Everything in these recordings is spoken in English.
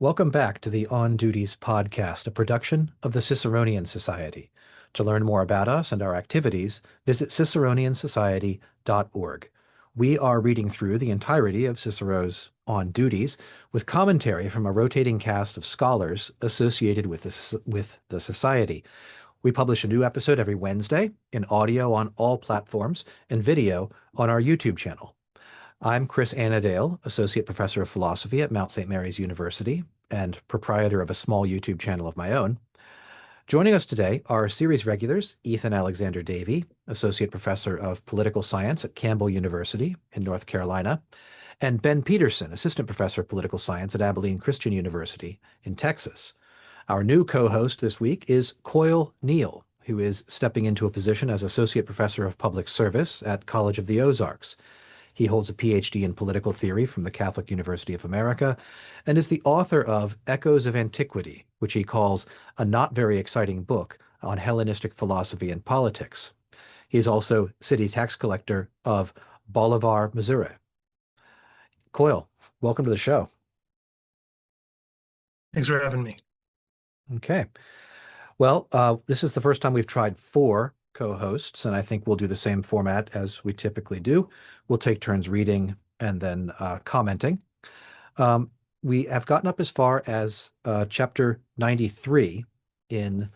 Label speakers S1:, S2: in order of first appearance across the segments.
S1: Welcome back to the On Duties podcast, a production of the Ciceronian Society. To learn more about us and our activities, visit ciceroniansociety.org. We are reading through the entirety of Cicero's On Duties with commentary from a rotating cast of scholars associated with the Society. We publish a new episode every Wednesday in audio on all platforms and video on our YouTube channel. I'm Chris Anadale, Associate Professor of Philosophy at Mount St. Mary's University and proprietor of a small YouTube channel of my own. Joining us today are series regulars Ethan Alexander-Davey, Associate Professor of Political Science at Campbell University in North Carolina, and Ben Peterson, Assistant Professor of Political Science at Abilene Christian University in Texas. Our new co-host this week is Coyle Neal, who is stepping into a position as Associate Professor of Public Service at College of the Ozarks. He holds a PhD in political theory from the Catholic University of America and is the author of Echoes of Antiquity, which he calls a not very exciting book on Hellenistic philosophy and politics. He is also city tax collector of Bolivar, Missouri. Coyle, welcome to the show.
S2: Thanks for having me.
S1: Okay. Well, this is the first time we've tried 4 co-hosts, and I think we'll do the same format as we typically do. We'll take turns reading and then commenting. We have gotten up as far as chapter 93 in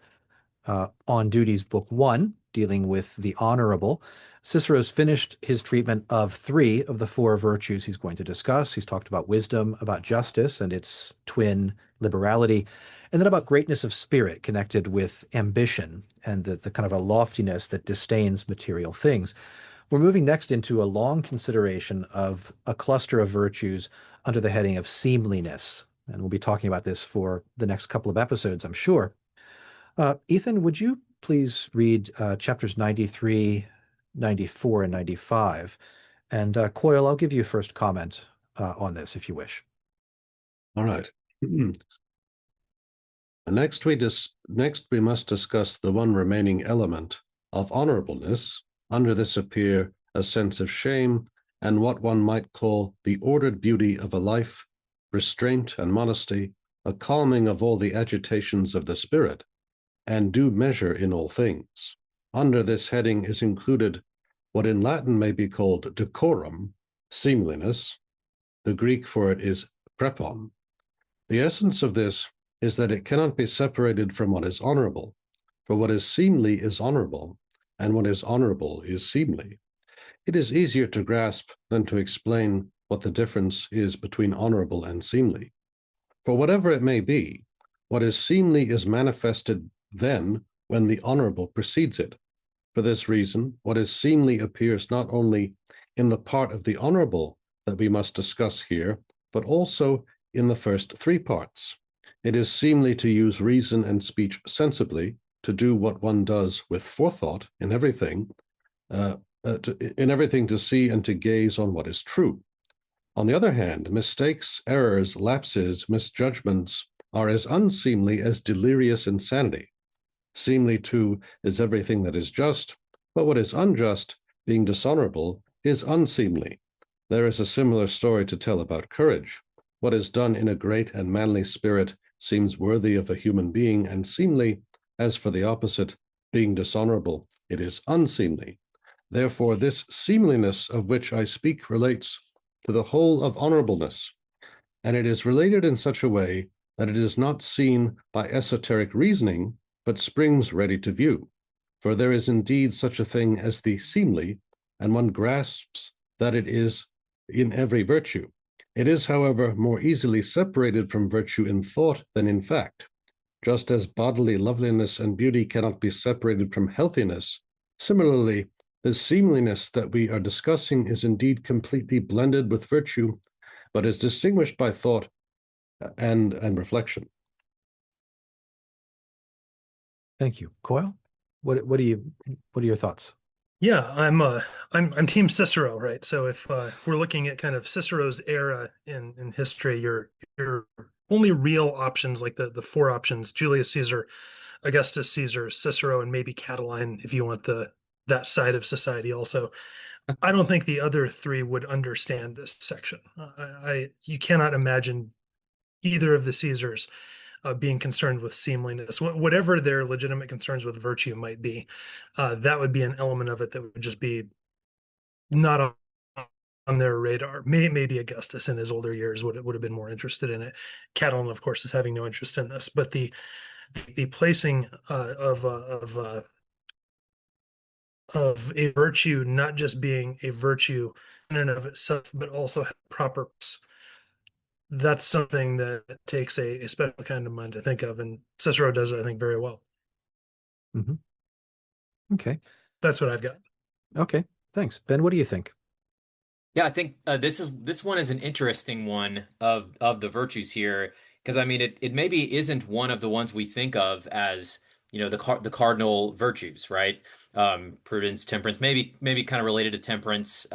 S1: On Duties, Book 1, dealing with the honorable. Cicero's finished his treatment of 3 of the 4 virtues he's going to discuss. He's talked about wisdom, about justice and its twin, liberality, and then about greatness of spirit connected with ambition and the kind of a loftiness that disdains material things. We're moving next into a long consideration of a cluster of virtues under the heading of seemliness. And we'll be talking about this for the next couple of episodes, I'm sure. Ethan, would you please read chapters 93, 94, and 95? And Coyle, I'll give you first comment on this if you wish.
S3: All right. Next we must discuss the one remaining element of honorableness. Under this appear a sense of shame and what one might call the ordered beauty of a life, restraint and modesty, a calming of all the agitations of the spirit, and due measure in all things. Under this heading is included what in Latin may be called decorum, seemliness. The Greek for it is prepon. The essence of this is that it cannot be separated from what is honorable, for what is seemly is honorable, and what is honorable is seemly. It is easier to grasp than to explain what the difference is between honorable and seemly. For whatever it may be, what is seemly is manifested then when the honorable precedes it. For this reason, what is seemly appears not only in the part of the honorable that we must discuss here, but also in the first 3 parts. It is seemly to use reason and speech sensibly, to do what one does with forethought in everything, to see and to gaze on what is true. On the other hand, mistakes, errors, lapses, misjudgments are as unseemly as delirious insanity. Seemly, too, is everything that is just, but what is unjust, being dishonorable, is unseemly. There is a similar story to tell about courage. What is done in a great and manly spirit seems worthy of a human being and seemly. As for the opposite, being dishonorable, it is unseemly. Therefore, this seemliness of which I speak relates to the whole of honorableness, and it is related in such a way that it is not seen by esoteric reasoning, but springs ready to view. For there is indeed such a thing as the seemly, and one grasps that it is in every virtue. It is, however, more easily separated from virtue in thought than in fact. Just as bodily loveliness and beauty cannot be separated from healthiness, similarly, the seemliness that we are discussing is indeed completely blended with virtue, but is distinguished by thought and reflection.
S1: Thank you. Coyle, what are your thoughts?
S2: Yeah, I'm Team Cicero, right? So if we're looking at kind of Cicero's era in history, your only real options, like the 4 options: Julius Caesar, Augustus Caesar, Cicero, and maybe Catiline, if you want that side of society also. I don't think the other 3 would understand this section. You cannot imagine either of the Caesars being concerned with seemliness, whatever their legitimate concerns with virtue might be. That would be an element of it that would just be not on their radar. Maybe Augustus in his older years would have been more interested in it. Catiline, of course, is having no interest in this, but the placing of a virtue not just being a virtue in and of itself, but also proper. That's something that takes a special kind of mind to think of, and Cicero does it, I think, very well.
S1: Mm-hmm. Okay.
S2: That's what I've got.
S1: Okay. Thanks. Ben, what do you think?
S4: Yeah, I think this one is an interesting one of the virtues here, because I mean it maybe isn't one of the ones we think of as, the cardinal virtues, right? Prudence, temperance, maybe kind of related to temperance,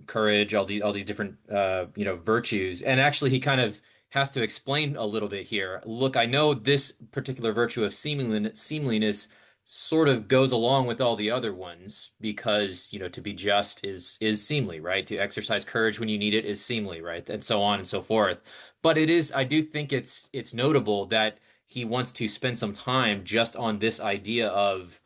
S4: courage, all these different virtues. And actually he kind of has to explain a little bit here. Look, I know this particular virtue of seemliness sort of goes along with all the other ones because, to be just is seemly, right? To exercise courage when you need it is seemly, right? And so on and so forth. But I do think it's notable that he wants to spend some time just on this idea of,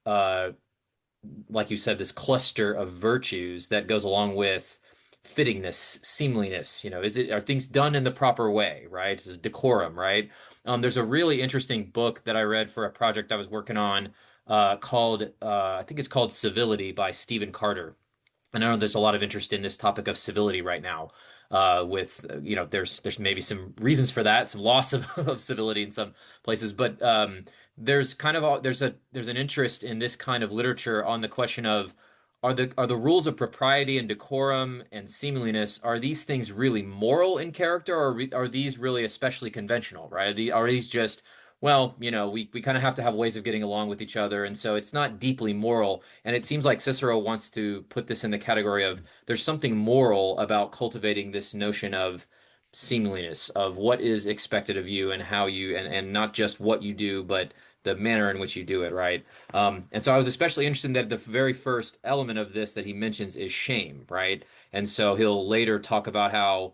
S4: like you said, this cluster of virtues that goes along with fittingness, seemliness. Are things done in the proper way, right? Is decorum, right? There's a really interesting book that I read for a project I was working on, called I think it's called Civility by Stephen Carter. And I know there's a lot of interest in this topic of civility right now. With there's maybe some reasons for that, some loss of civility in some places, but there's kind of there's an interest in this kind of literature on the question of, are the rules of propriety and decorum and seemliness, are these things really moral in character, or are these really especially conventional, right? Are these just, well, we kind of have to have ways of getting along with each other, and so it's not deeply moral. And it seems like Cicero wants to put this in the category of, there's something moral about cultivating this notion of seemliness, of what is expected of you and how you, and not just what you do, but the manner in which you do it, right? And so I was especially interested in that the very first element of this that he mentions is shame, right? And so he'll later talk about how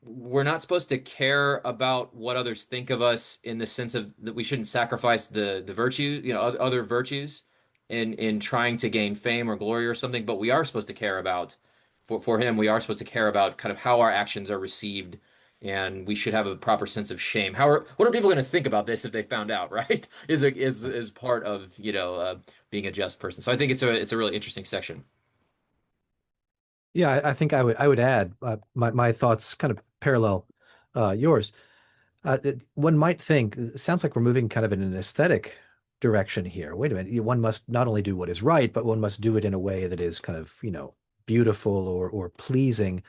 S4: we're not supposed to care about what others think of us, in the sense of that we shouldn't sacrifice the virtue, other virtues in trying to gain fame or glory or something, but we are supposed to care about, for him, we are supposed to care about kind of how our actions are received, and we should have a proper sense of shame. What are people going to think about this if they found out, right? Is part of, being a just person. So I think it's a really interesting section.
S1: Yeah, I think I would add, my thoughts kind of parallel yours. One might think it sounds like we're moving kind of in an aesthetic direction here. Wait a minute, one must not only do what is right, but one must do it in a way that is kind of, beautiful or pleasing,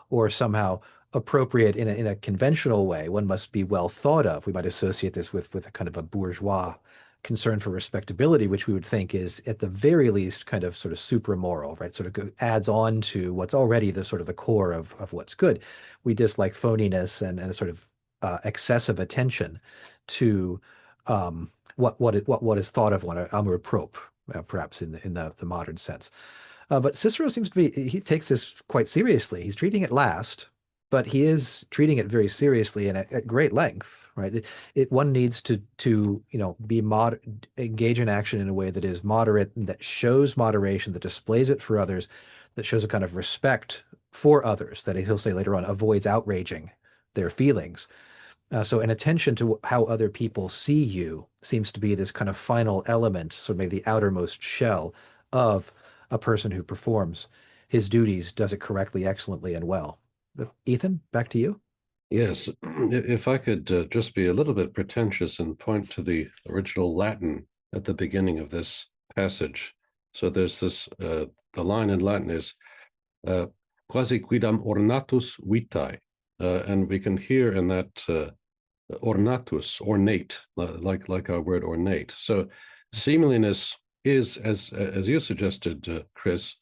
S1: or somehow appropriate in a conventional way. One must be well thought of. We might associate this with a kind of a bourgeois concern for respectability, which we would think is at the very least kind of sort of supramoral, right? Sort of adds on to what's already the sort of the core of what's good. We dislike phoniness and a sort of excessive attention to what is thought of one, amour propre, perhaps in the modern sense. But Cicero seems to he takes this quite seriously. He's treating it last, but he is treating it very seriously and at great length, right? One needs to be engage in action in a way that is moderate, and that shows moderation, that displays it for others, that shows a kind of respect for others, that he'll say later on avoids outraging their feelings. So an attention to how other people see you seems to be this kind of final element, sort of maybe the outermost shell of a person who performs his duties, does it correctly, excellently, and well. Ethan, back to you.
S3: Yes, if I could just be a little bit pretentious and point to the original Latin at the beginning of this passage. So there's this, the line in Latin is quasi quidam ornatus vitae. And we can hear in that ornatus, ornate, like our word ornate. So seemliness is, as you suggested, Chris,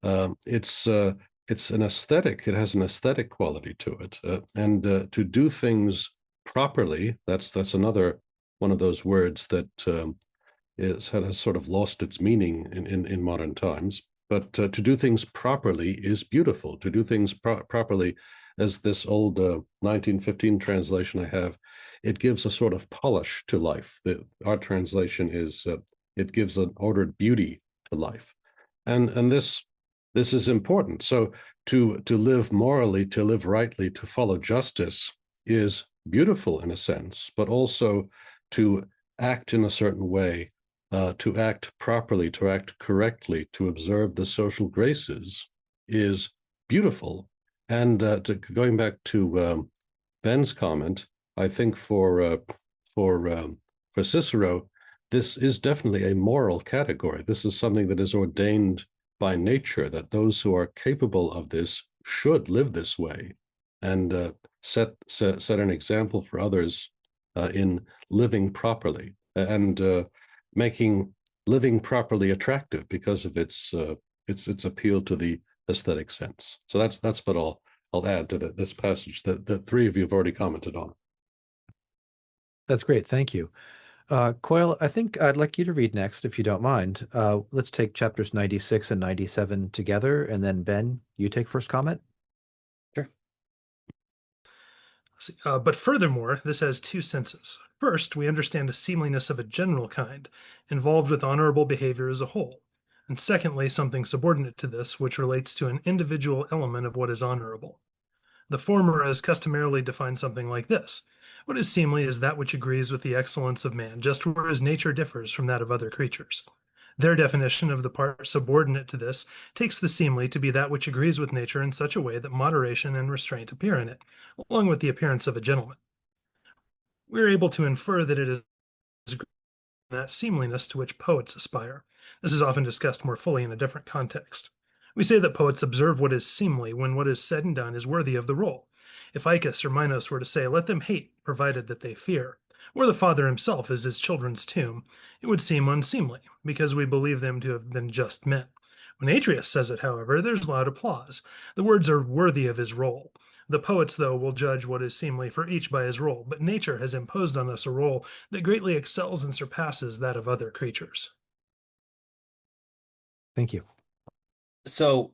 S3: it's an aesthetic. It has an aesthetic quality to it, and to do things properly. That's another one of those words that has sort of lost its meaning in modern times. But to do things properly is beautiful. To do things properly as this old 1915 translation I have, it gives a sort of polish to life. Our translation is it gives an ordered beauty to life, and this is important. So to live morally, to live rightly, to follow justice is beautiful in a sense, but also to act in a certain way, to act properly, to act correctly, to observe the social graces is beautiful. And going back to Ben's comment, I think for Cicero, this is definitely a moral category. This is something that is ordained by nature, that those who are capable of this should live this way, and set an example for others in living properly, and making living properly attractive because of its appeal to the aesthetic sense. So that's what I'll add to this passage that the three of you have already commented on.
S1: That's great. Thank you. Coyle, I think I'd like you to read next, if you don't mind. Let's take chapters 96 and 97 together, and then Ben, you take first comment.
S4: Sure.
S2: But furthermore, this has two senses. First, we understand a seemliness of a general kind, involved with honorable behavior as a whole. And secondly, something subordinate to this, which relates to an individual element of what is honorable. The former is customarily defined something like this. What is seemly is that which agrees with the excellence of man, just whereas nature differs from that of other creatures. Their definition of the part subordinate to this takes the seemly to be that which agrees with nature in such a way that moderation and restraint appear in it, along with the appearance of a gentleman. We are able to infer that it is that seemliness to which poets aspire. This is often discussed more fully in a different context. We say that poets observe what is seemly when what is said and done is worthy of the role. If Icus or Minos were to say, "Let them hate, provided that they fear," or the father himself is his children's tomb, it would seem unseemly, because we believe them to have been just men. When Atreus says it, however, there's loud applause. The words are worthy of his role. The poets, though, will judge what is seemly for each by his role, but nature has imposed on us a role that greatly excels and surpasses that of other creatures.
S1: Thank you.
S4: So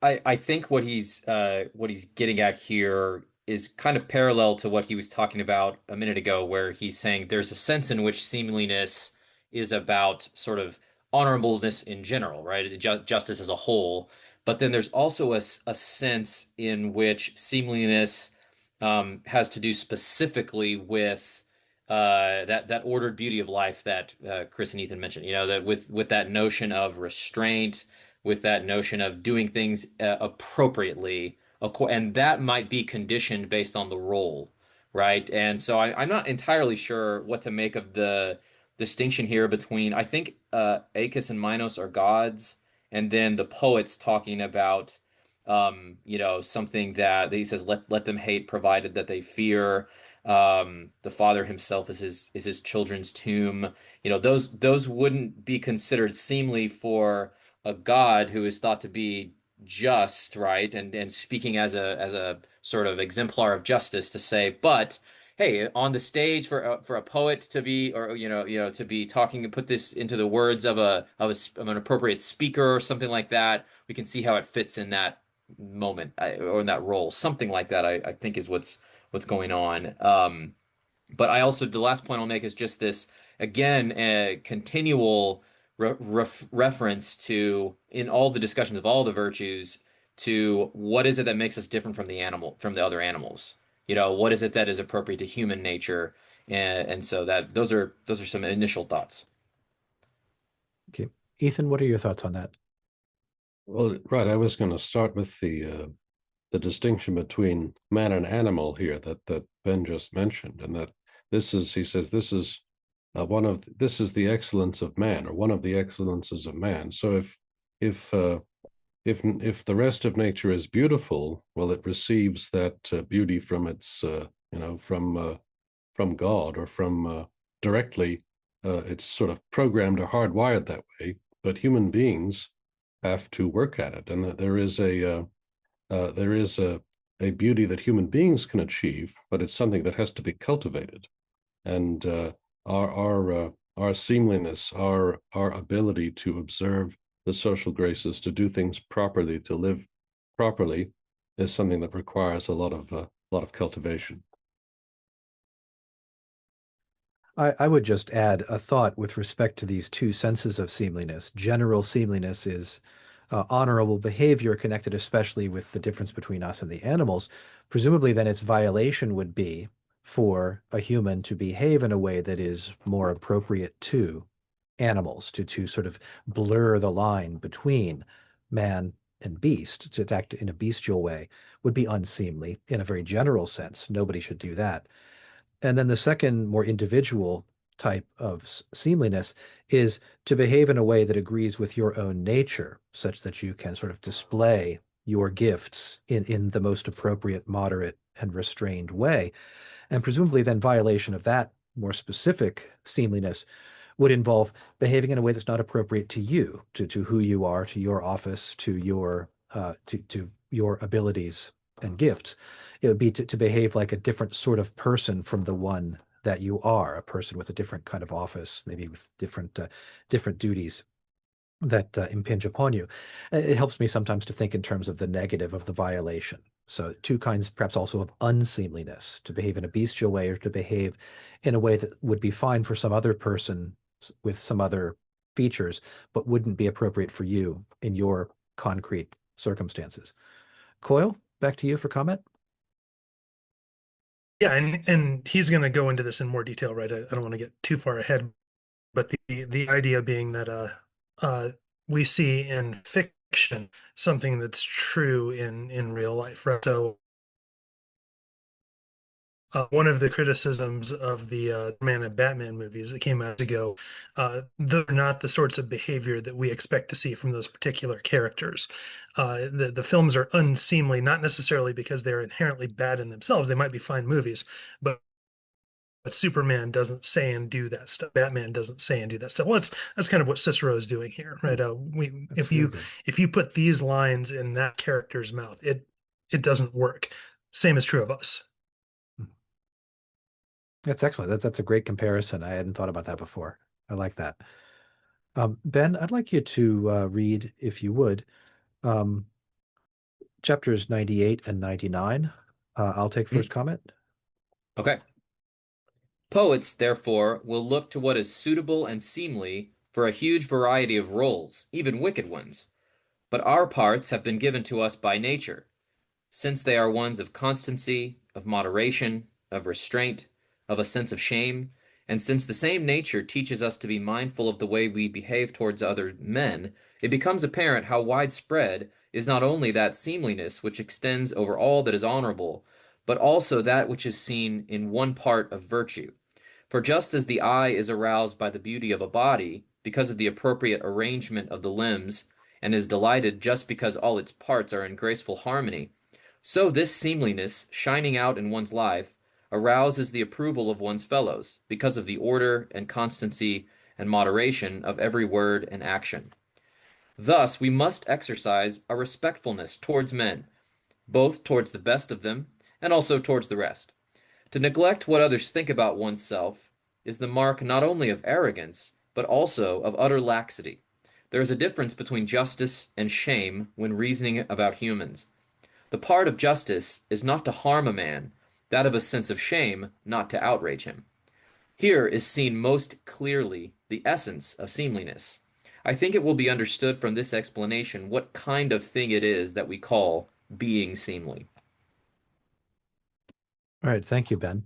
S4: I think what he's getting at here is kind of parallel to what he was talking about a minute ago, where he's saying there's a sense in which seemliness is about sort of honorableness in general, right? Justice as a whole. But then there's also a sense in which seemliness has to do specifically with that ordered beauty of life that Chris and Ethan mentioned. You know, that with that notion of restraint, with that notion of doing things appropriately, and that might be conditioned based on the role, right? And so I'm not entirely sure what to make of the distinction here between, I think Acus and Minos are gods, and then the poets talking about something that he says, let them hate provided that they fear. The father himself is his children's tomb. You know, those wouldn't be considered seemly for a god who is thought to be just, right? And speaking as a sort of exemplar of justice, to say, but hey, on the stage for a poet to be, or to be talking and put this into the words of an appropriate speaker or something like that, we can see how it fits in that moment, or in that role. Something like that, I think, is what's going on. But I also, the last point I'll make is just this, again, a continual reference to, in all the discussions of all the virtues, to what is it that makes us different from the other animals. You know, what is it that is appropriate to human nature? And so that those are some initial thoughts.
S1: Okay. Ethan, what are your thoughts on that?
S3: Well, right, I was going to start with the distinction between man and animal here that Ben just mentioned, and that he says this is this is the excellence of man, or one of the excellences of man. So if the rest of nature is beautiful, well, it receives that beauty from its from God, or from directly. It's sort of programmed or hardwired that way. But human beings have to work at it, and that there is a beauty that human beings can achieve, but it's something that has to be cultivated. And our seemliness, our ability to observe the social graces, to do things properly, to live properly, is something that requires a lot of cultivation.
S1: I would just add a thought with respect to these two senses of seemliness. General seemliness is honorable behavior connected especially with the difference between us and the animals. Presumably, then its violation would be for a human to behave in a way that is more appropriate to animals, to sort of blur the line between man and beast, to act in a bestial way would be unseemly in a very general sense. Nobody should do that. And then the second, more individual type of seemliness is to behave in a way that agrees with your own nature, such that you can sort of display your gifts in the most appropriate, moderate, and restrained way. And presumably, then violation of that more specific seemliness would involve behaving in a way that's not appropriate to you, to who you are, to your office, to your abilities and gifts. It would be to behave like a different sort of person from the one that you are, a person with a different kind of office, maybe with different duties that impinge upon you. It helps me sometimes to think in terms of the negative of the violation. So two kinds perhaps also of unseemliness, to behave in a bestial way or to behave in a way that would be fine for some other person with some other features, but wouldn't be appropriate for you in your concrete circumstances. Coyle, back to you for comment.
S2: Yeah, and he's going to go into this in more detail, right? I don't want to get too far ahead, but the idea being that we see in fiction something that's true in real life, right? So one of the criticisms of the Man and Batman movies that came out ago, they're not the sorts of behavior that we expect to see from those particular characters. The films are unseemly, not necessarily because they're inherently bad in themselves. They might be fine movies, but Superman doesn't say and do that stuff. Batman doesn't say and do that stuff. Well, that's kind of what Cicero is doing here, right? If you put these lines in that character's mouth, it doesn't work. Same is true of us.
S1: That's excellent. That's a great comparison. I hadn't thought about that before. I like that. Ben, I'd like you to read, if you would, um, chapters 98 and 99. I'll take first comment.
S4: Okay. Poets, therefore, will look to what is suitable and seemly for a huge variety of roles, even wicked ones. But our parts have been given to us by nature, since they are ones of constancy, of moderation, of restraint, of a sense of shame, and since the same nature teaches us to be mindful of the way we behave towards other men, it becomes apparent how widespread is not only that seemliness which extends over all that is honorable, but also that which is seen in one part of virtue. For just as the eye is aroused by the beauty of a body, because of the appropriate arrangement of the limbs, and is delighted just because all its parts are in graceful harmony, so this seemliness, shining out in one's life, arouses the approval of one's fellows, because of the order and constancy and moderation of every word and action. Thus we must exercise a respectfulness towards men, both towards the best of them, and also towards the rest. To neglect what others think about oneself is the mark not only of arrogance, but also of utter laxity. There is a difference between justice and shame when reasoning about humans. The part of justice is not to harm a man, that of a sense of shame not to outrage him. Here is seen most clearly the essence of seemliness. I think it will be understood from this explanation what kind of thing it is that we call being seemly.
S1: All right, thank you, Ben.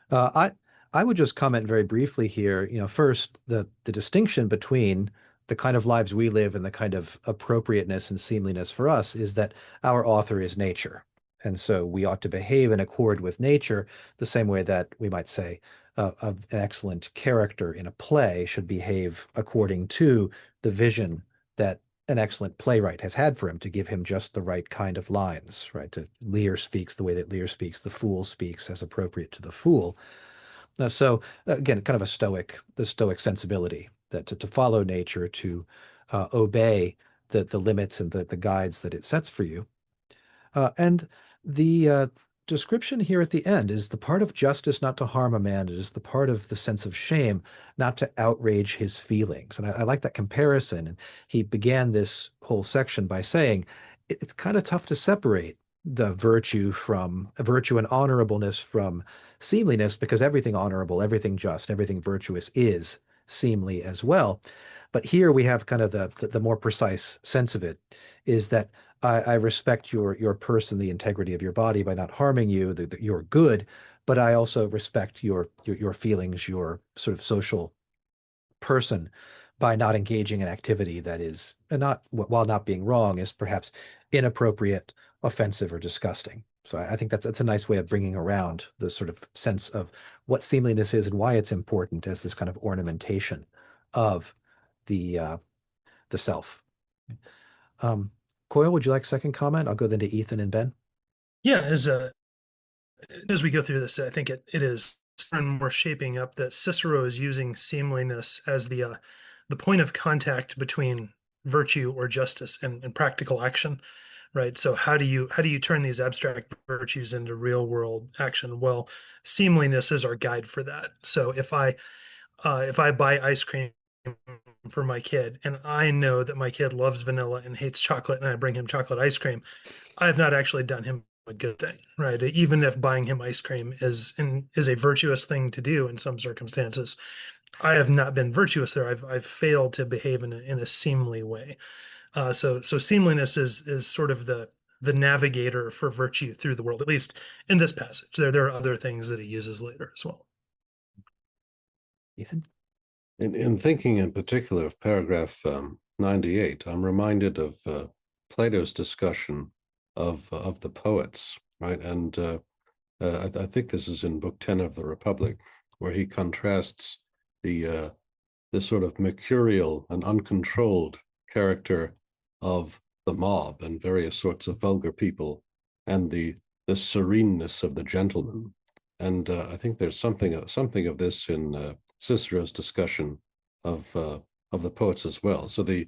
S1: I would just comment very briefly here. First, the distinction between the kind of lives we live and the kind of appropriateness and seemliness for us is that our author is nature. And so we ought to behave in accord with nature the same way that we might say an excellent character in a play should behave according to the vision that an excellent playwright has had for him to give him just the right kind of lines, right? Lear speaks the way that Lear speaks, the fool speaks as appropriate to the fool. So again, kind of the stoic sensibility that to follow nature, to obey the limits and the guides that it sets for you. And the description here at the end is the part of justice not to harm a man. It is the part of the sense of shame not to outrage his feelings. And I like that comparison. And he began this whole section by saying it's kind of tough to separate the virtue and honorableness from seemliness, because everything honorable, everything just, everything virtuous is seemly as well. But here we have kind of the more precise sense of it, is that I respect your person, the integrity of your body by not harming you, you're good, but I also respect your feelings, your sort of social person by not engaging in activity that is not, while not being wrong, is perhaps inappropriate, offensive, or disgusting. So I think that's a nice way of bringing around the sort of sense of what seemliness is and why it's important as this kind of ornamentation of the the self. Um, Coyle, would you like second comment? I'll go then to Ethan and Ben.
S2: Yeah, as we go through this, I think it is more and more shaping up that Cicero is using seemliness as the point of contact between virtue or justice and practical action, right? So how do you turn these abstract virtues into real world action? Well, seemliness is our guide for that. So if I buy ice cream for my kid and I know that my kid loves vanilla and hates chocolate and I bring him chocolate ice cream, I have not actually done him a good thing, right? Even if buying him ice cream is a virtuous thing to do in some circumstances, I have not been virtuous there. I've failed to behave in a seemly way. So seemliness is sort of the navigator for virtue through the world, at least in this passage. There are other things that he uses later as well.
S1: Ethan?
S3: In thinking in particular of paragraph 98, I'm reminded of Plato's discussion of the poets, right? And I think this is in Book 10 of the Republic, where he contrasts the sort of mercurial and uncontrolled character of the mob and various sorts of vulgar people, and the sereneness of the gentleman. And I think there's something of this in Cicero's discussion of the poets as well. So the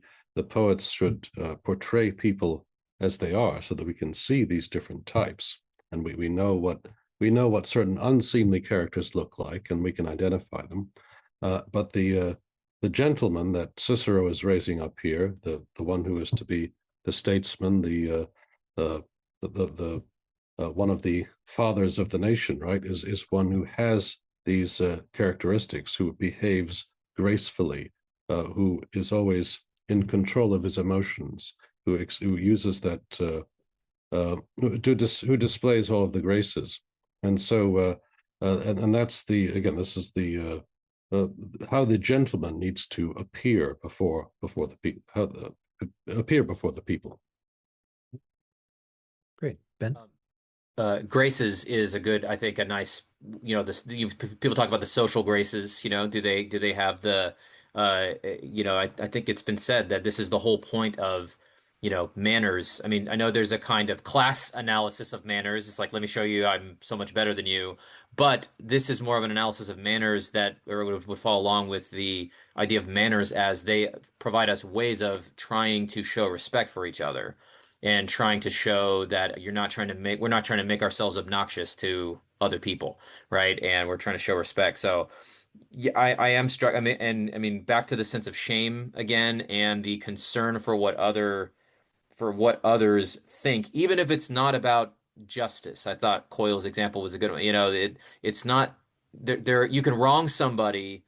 S3: poets should portray people as they are, so that we can see these different types, and we know what certain unseemly characters look like, and we can identify them. But the gentleman that Cicero is raising up here, the one who is to be the statesman, the one of the fathers of the nation, right, is one who has these characteristics, who behaves gracefully, who is always in control of his emotions, who uses that, who displays all of the graces. And so, and that's this is how the gentleman needs to appear before the people, appear before the people.
S1: Great. Ben?
S4: Graces is a good, I think, a nice, people talk about the social graces, do they have I think it's been said that this is the whole point of, manners. I mean, I know there's a kind of class analysis of manners. It's like, let me show you I'm so much better than you. But this is more of an analysis of manners that or would fall along with the idea of manners, as they provide us ways of trying to show respect for each other and trying to show that we're not trying to make ourselves obnoxious to other people, right? And we're trying to show respect. So yeah, I am struck. I mean, back to the sense of shame again, and the concern for what others think, even if it's not about justice. I thought Coyle's example was a good one. It's not there. You can wrong somebody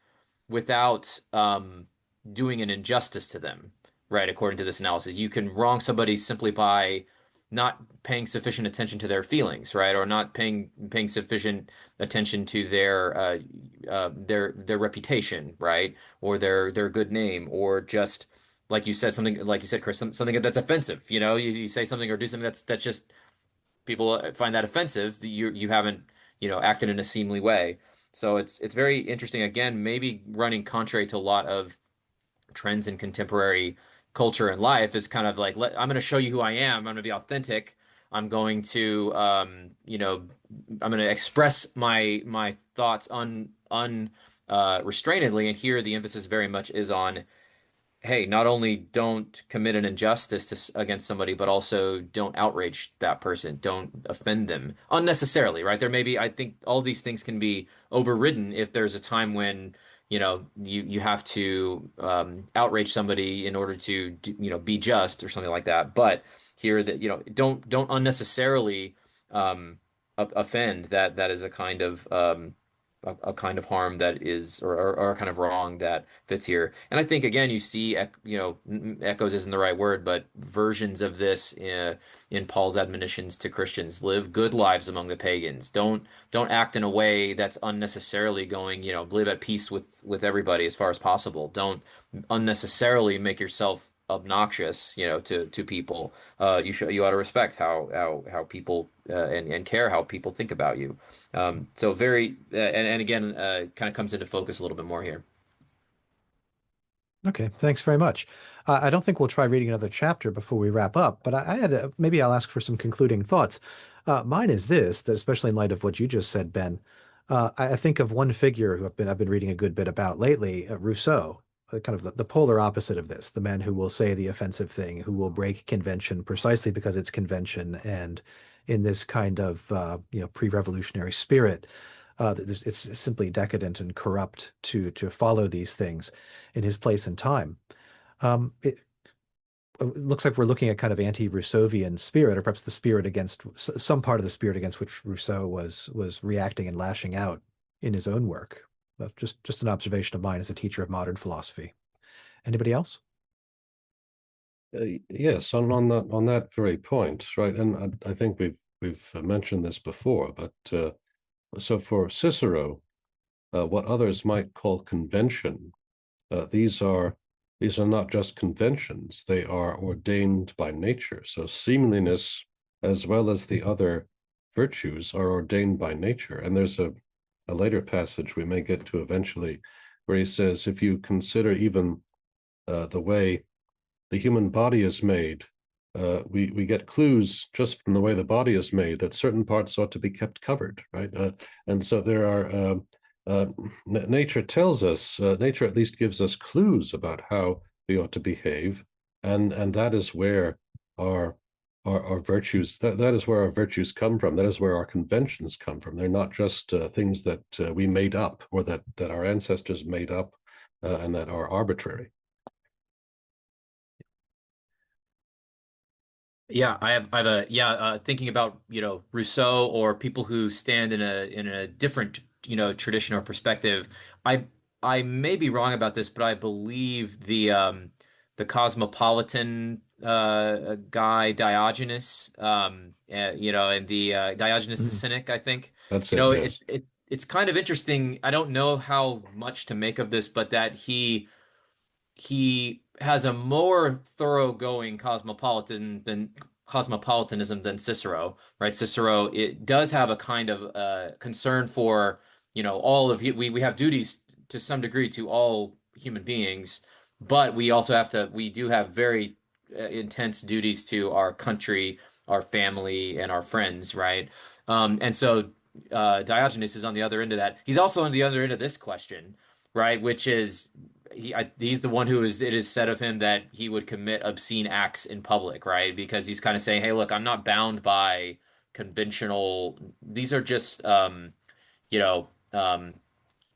S4: without doing an injustice to them, right? According to this analysis, you can wrong somebody simply by not paying sufficient attention to their feelings, right? Or not paying sufficient attention to their reputation, right? Or their good name, or just like you said, Chris, something that's offensive. You say something or do something that's just people find that offensive. You haven't acted in a seemly way. So it's very interesting. Again, maybe running contrary to a lot of trends in contemporary culture and life, is kind of like, I'm going to show you who I am. I'm going to be authentic. I'm going to I'm going to express my thoughts restrainedly. And here the emphasis very much is on, hey, not only don't commit an injustice against somebody, but also don't outrage that person, don't offend them unnecessarily, right? I think all these things can be overridden if there's a time when, you have to outrage somebody in order to be just or something like that. But here that, don't unnecessarily offend. That is a kind of a kind of harm that is, or a kind of wrong that fits here. And I think again, you see, echoes isn't the right word, but versions of this in Paul's admonitions to Christians: live good lives among the pagans. Don't act in a way that's unnecessarily going, live at peace with everybody as far as possible. Don't unnecessarily make yourself obnoxious, to people. You ought to respect how people and care how people think about you. So very and again, kind of comes into focus a little bit more here.
S1: Okay, thanks very much. I don't think we'll try reading another chapter before we wrap up, but maybe I'll ask for some concluding thoughts. Mine is this, that especially in light of what you just said, Ben, I think of one figure who I've been reading a good bit about lately, Rousseau, kind of the polar opposite of this, the man who will say the offensive thing, who will break convention precisely because it's convention, and in this kind of pre-revolutionary spirit. It's simply decadent and corrupt to follow these things in his place and time. It looks like we're looking at kind of anti-Rousseauvian spirit, or perhaps the spirit against some part of the spirit against which Rousseau was reacting and lashing out in his own work. Just an observation of mine as a teacher of modern philosophy. Anybody else?
S3: Yes, on that very point, right? And I think we've mentioned this before, but so for Cicero, what others might call convention, these are not just conventions; they are ordained by nature. So seemliness, as well as the other virtues, are ordained by nature. And there's a later passage we may get to eventually, where he says, if you consider even the way the human body is made, we get clues just from the way the body is made that certain parts ought to be kept covered, right? And so there are nature tells us, nature at least gives us clues about how we ought to behave, and that is where our virtues that is where our virtues come from. That is where our conventions come from. They're not just things that we made up, or that our ancestors made up, and that are arbitrary.
S4: Yeah, thinking about, Rousseau or people who stand in a different, tradition or perspective. I I may be wrong about this, but I believe the cosmopolitan guy Diogenes, and the Diogenes the
S1: Mhm.
S4: Cynic, I think.
S3: That's it, yes.
S4: It's kind of interesting. I don't know how much to make of this, but that he has a more thoroughgoing cosmopolitanism than Cicero, right? Cicero, it does have a kind of concern for, all of we have duties to some degree to all human beings, but we do have very intense duties to our country, our family, and our friends, right? And so Diogenes is on the other end of that. He's also on the other end of this question, right? Which is he's the one it is said of him that he would commit obscene acts in public, right? Because he's kind of saying, hey, look, I'm not bound by conventional, these are just, you know, um,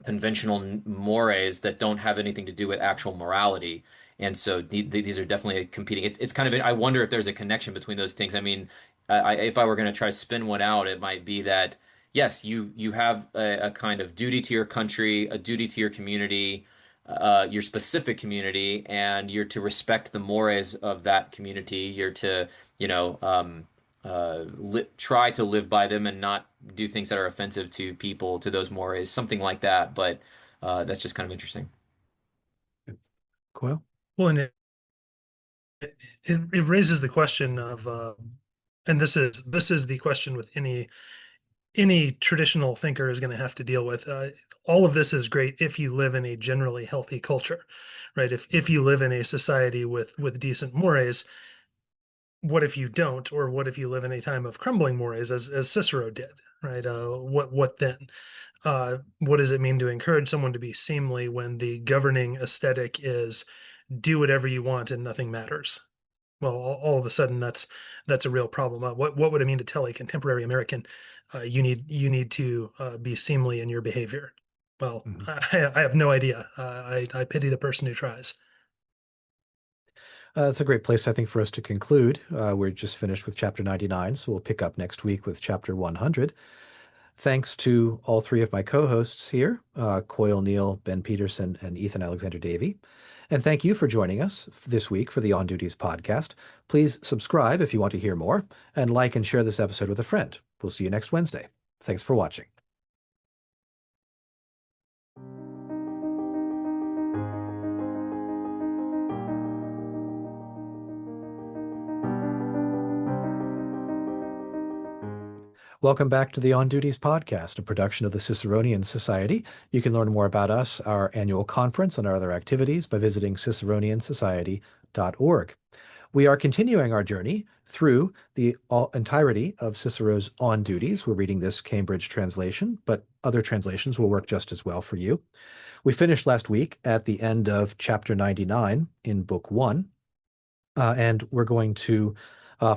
S4: conventional mores that don't have anything to do with actual morality. And so these are definitely competing. It's kind of, I wonder if there's a connection between those things. I mean, if I were going to try to spin one out, it might be that, yes, you have a kind of duty to your country, a duty to your specific community, and you're to respect the mores of that community. You're to, you know, try to live by them and not do things that are offensive to people, to those mores, something like that. But that's just kind of interesting.
S1: Coyle?
S2: Well, and it raises the question of, and this is the question with any traditional thinker is going to have to deal with. All of this is great if you live in a generally healthy culture, right? If you live in a society with decent mores, what if you don't, or what if you live in a time of crumbling mores, as Cicero did, right? What then? What does it mean to encourage someone to be seemly when the governing aesthetic is do whatever you want and nothing matters? Well, all of a sudden that's a real problem. What would it mean to tell a contemporary American you need to be seemly in your behavior? Well,
S1: Mhm.
S2: I have no idea. I pity the person who tries.
S1: That's a great place, I think, for us to conclude. We're just finished with chapter 99, so we'll pick up next week with chapter 100. Thanks to all three of my co-hosts here, Coyle, Neal, Ben Peterson, and Ethan Alexander-Davey. And thank you for joining us this week for the On Duties podcast. Please subscribe if you want to hear more, and like and share this episode with a friend. We'll see you next Wednesday. Thanks for watching. Welcome back to the On Duties podcast, a production of the Ciceronian Society. You can learn more about us, our annual conference, and our other activities by visiting ciceroniansociety.org. We are continuing our journey through the entirety of Cicero's On Duties. We're reading this Cambridge translation, but other translations will work just as well for you. We finished last week at the end of chapter 99 in book 1, and we're going to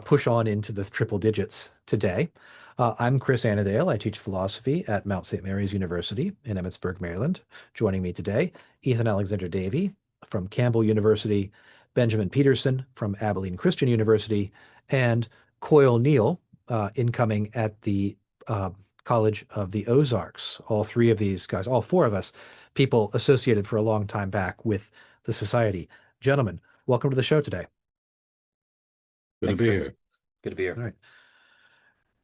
S1: push on into the triple digits today. I'm Chris Anadale. I teach philosophy at Mount St. Mary's University in Emmitsburg, Maryland. Joining me today, Ethan Alexander-Davey from Campbell University, Benjamin Peterson from Abilene Christian University, and Coyle Neal, incoming at the College of the Ozarks. All three of these guys, all four of us, people associated for a long time back with the Society. Gentlemen, welcome to the show today.
S3: Good to be here.
S4: Good to be here.
S1: All right.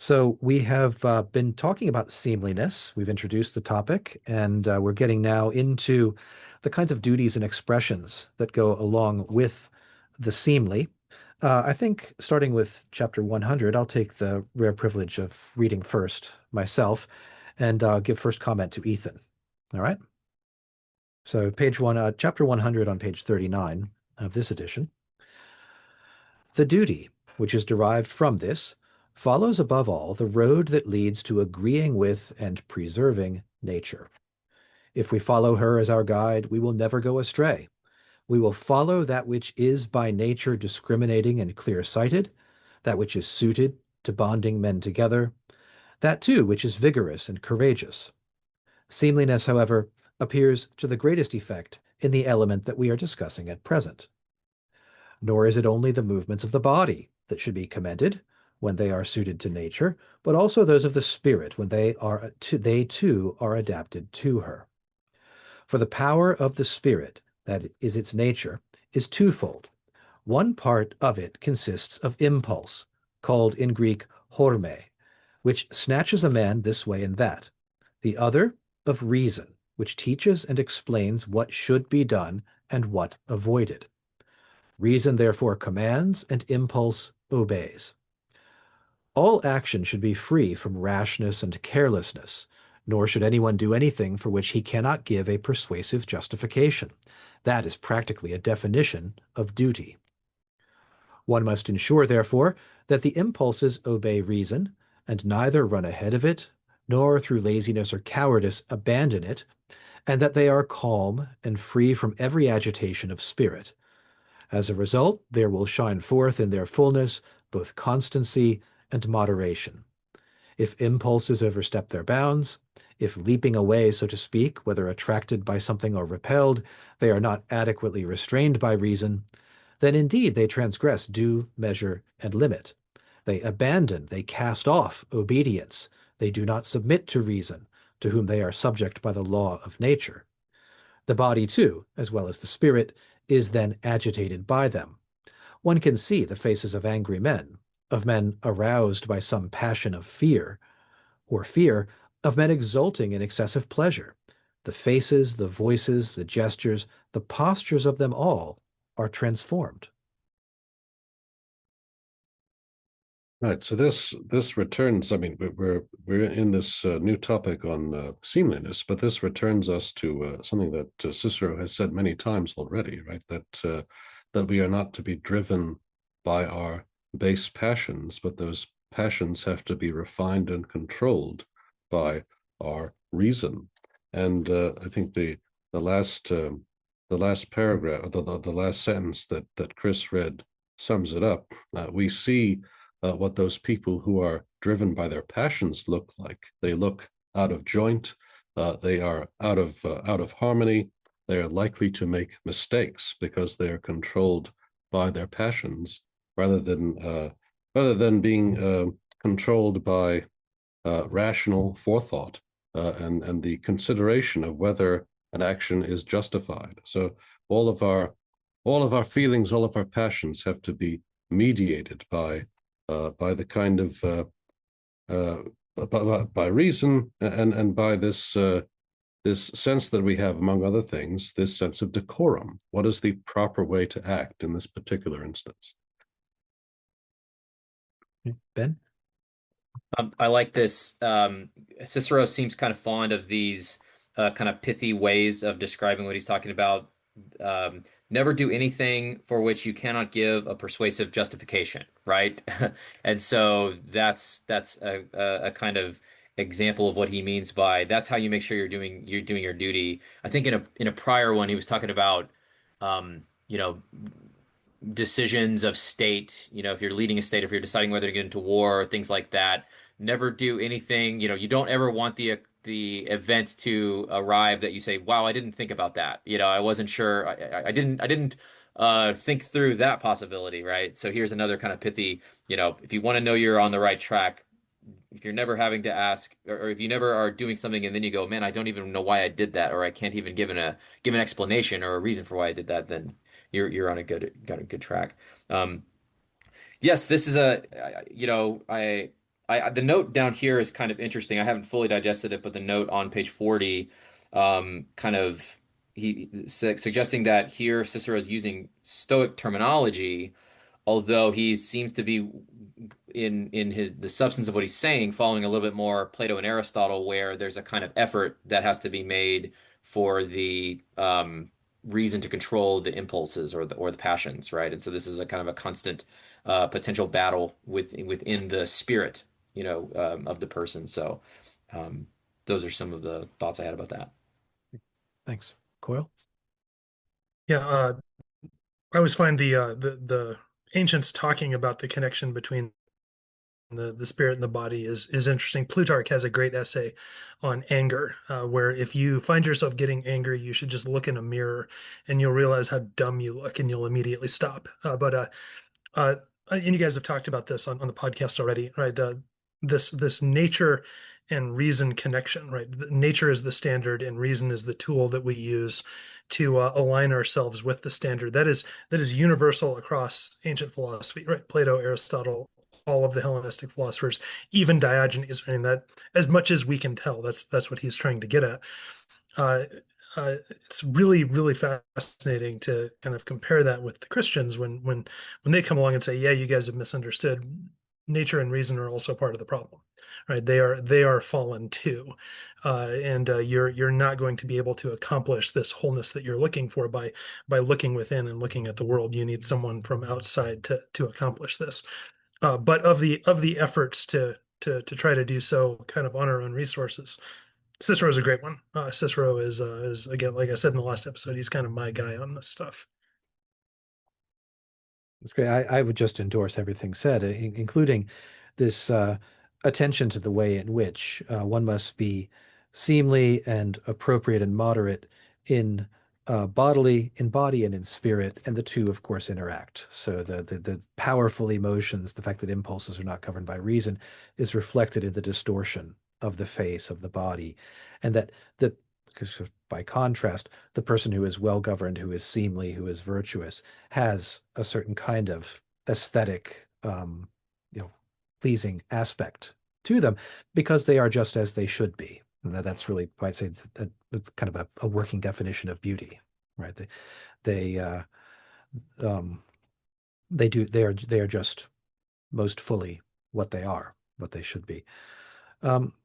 S1: So we have been talking about seemliness. We've introduced the topic, and we're getting now into the kinds of duties and expressions that go along with the seemly. I think starting with chapter 100, I'll take the rare privilege of reading first myself, and give first comment to Ethan. All right? So page 1, chapter 100 on page 39 of this edition. The duty, which is derived from this, follows above all the road that leads to agreeing with and preserving nature. If we follow her as our guide, we will never go astray. We will follow that which is by nature discriminating and clear-sighted, that which is suited to bonding men together, that too which is vigorous and courageous. Seemliness, however, appears to the greatest effect in the element that we are discussing at present. Nor is it only the movements of the body that should be commended, when they are suited to nature, but also those of the spirit when they too are adapted to her. For the power of the spirit, that is its nature, is twofold. One part of it consists of impulse, called in Greek horme, which snatches a man this way and that. The other of reason, which teaches and explains what should be done and what avoided. Reason therefore commands, and impulse obeys. All action should be free from rashness and carelessness, nor should anyone do anything for which he cannot give a persuasive justification. That is practically a definition of duty. One must ensure, therefore, that the impulses obey reason, and neither run ahead of it, nor through laziness or cowardice abandon it, and that they are calm and free from every agitation of spirit. As a result, there will shine forth in their fullness both constancy and moderation. If impulses overstep their bounds, if leaping away, so to speak, whether attracted by something or repelled, they are not adequately restrained by reason, then indeed they transgress due measure and limit. They abandon, they cast off obedience. They do not submit to reason, to whom they are subject by the law of nature. The body, too, as well as the spirit, is then agitated by them. One can see the faces of angry men, of men aroused by some passion of fear, or fear of men exulting in excessive pleasure. The faces, the voices, the gestures, the postures of them all are transformed.
S3: Right. So this returns. I mean, we're in this new topic on seemliness, but this returns us to something that Cicero has said many times already, right? That we are not to be driven by our base passions, but those passions have to be refined and controlled by our reason. And I think the last paragraph, the last sentence that Chris read sums it up. We see what those people who are driven by their passions look like. They look out of joint. They are out of harmony. They are likely to make mistakes because they are controlled by their passions, rather than being controlled by rational forethought and the consideration of whether an action is justified. So all of our feelings, all of our passions have to be mediated by the kind of by reason and by this this sense that we have, among other things, this sense of decorum. What is the proper way to act in this particular instance?
S1: Ben?
S4: I like this. Cicero seems kind of fond of these kind of pithy ways of describing what he's talking about. Never do anything for which you cannot give a persuasive justification, right? And so that's a kind of example of what he means by that's how you make sure you're doing your duty. I think in a prior one he was talking about you know, decisions of state, if you're leading a state, if you're deciding whether to get into war, things like that, never do anything, you don't ever want the event to arrive that you say, wow, I didn't think about that. I wasn't sure. I didn't think through that possibility, right? So here's another kind of pithy, if you want to know you're on the right track, if you're never having to ask, or if you never are doing something and then you go, man, I don't even know why I did that, or I can't even give an explanation or a reason for why I did that, then you're on got a good track. Yes, this is the note down here is kind of interesting. I haven't fully digested it, but the note on page 40, kind of suggesting that here Cicero is using Stoic terminology, although he seems to be in the substance of what he's saying, following a little bit more Plato and Aristotle, where there's a kind of effort that has to be made for the reason to control the impulses or the passions, right? And so this is a kind of a constant potential battle within the spirit, of the person. So those are some of the thoughts I had about that.
S1: Thanks. Coyle?
S2: Yeah, I always find the ancients talking about the connection between the spirit and the body is interesting. Plutarch has a great essay on anger, where if you find yourself getting angry, you should just look in a mirror and you'll realize how dumb you look and you'll immediately stop. And you guys have talked about this on the podcast already, right? This nature and reason connection, right? Nature is the standard and reason is the tool that we use to align ourselves with the standard. That is universal across ancient philosophy, right? Plato, Aristotle, all of the Hellenistic philosophers, even Diogenes. I mean, that as much as we can tell, that's what he's trying to get at. It's really, really fascinating to kind of compare that with the Christians when they come along and say, yeah, you guys have misunderstood. Nature and reason are also part of the problem, right? They are fallen too, and you're not going to be able to accomplish this wholeness that you're looking for by looking within and looking at the world. You need someone from outside to accomplish this. But of the efforts to try to do so, kind of on our own resources, Cicero is a great one. Cicero is again, like I said in the last episode, he's kind of my guy on this stuff.
S1: That's great. I would just endorse everything said, including this attention to the way in which one must be seemly and appropriate and moderate in bodily, in body and in spirit, and the two, of course, interact. So the powerful emotions, the fact that impulses are not governed by reason, is reflected in the distortion of the face, of the body, and that because by contrast, the person who is well governed, who is seemly, who is virtuous, has a certain kind of aesthetic, pleasing aspect to them, because they are just as they should be. And that's really, I'd say, kind of a working definition of beauty, right? They are just most fully what they are, what they should be.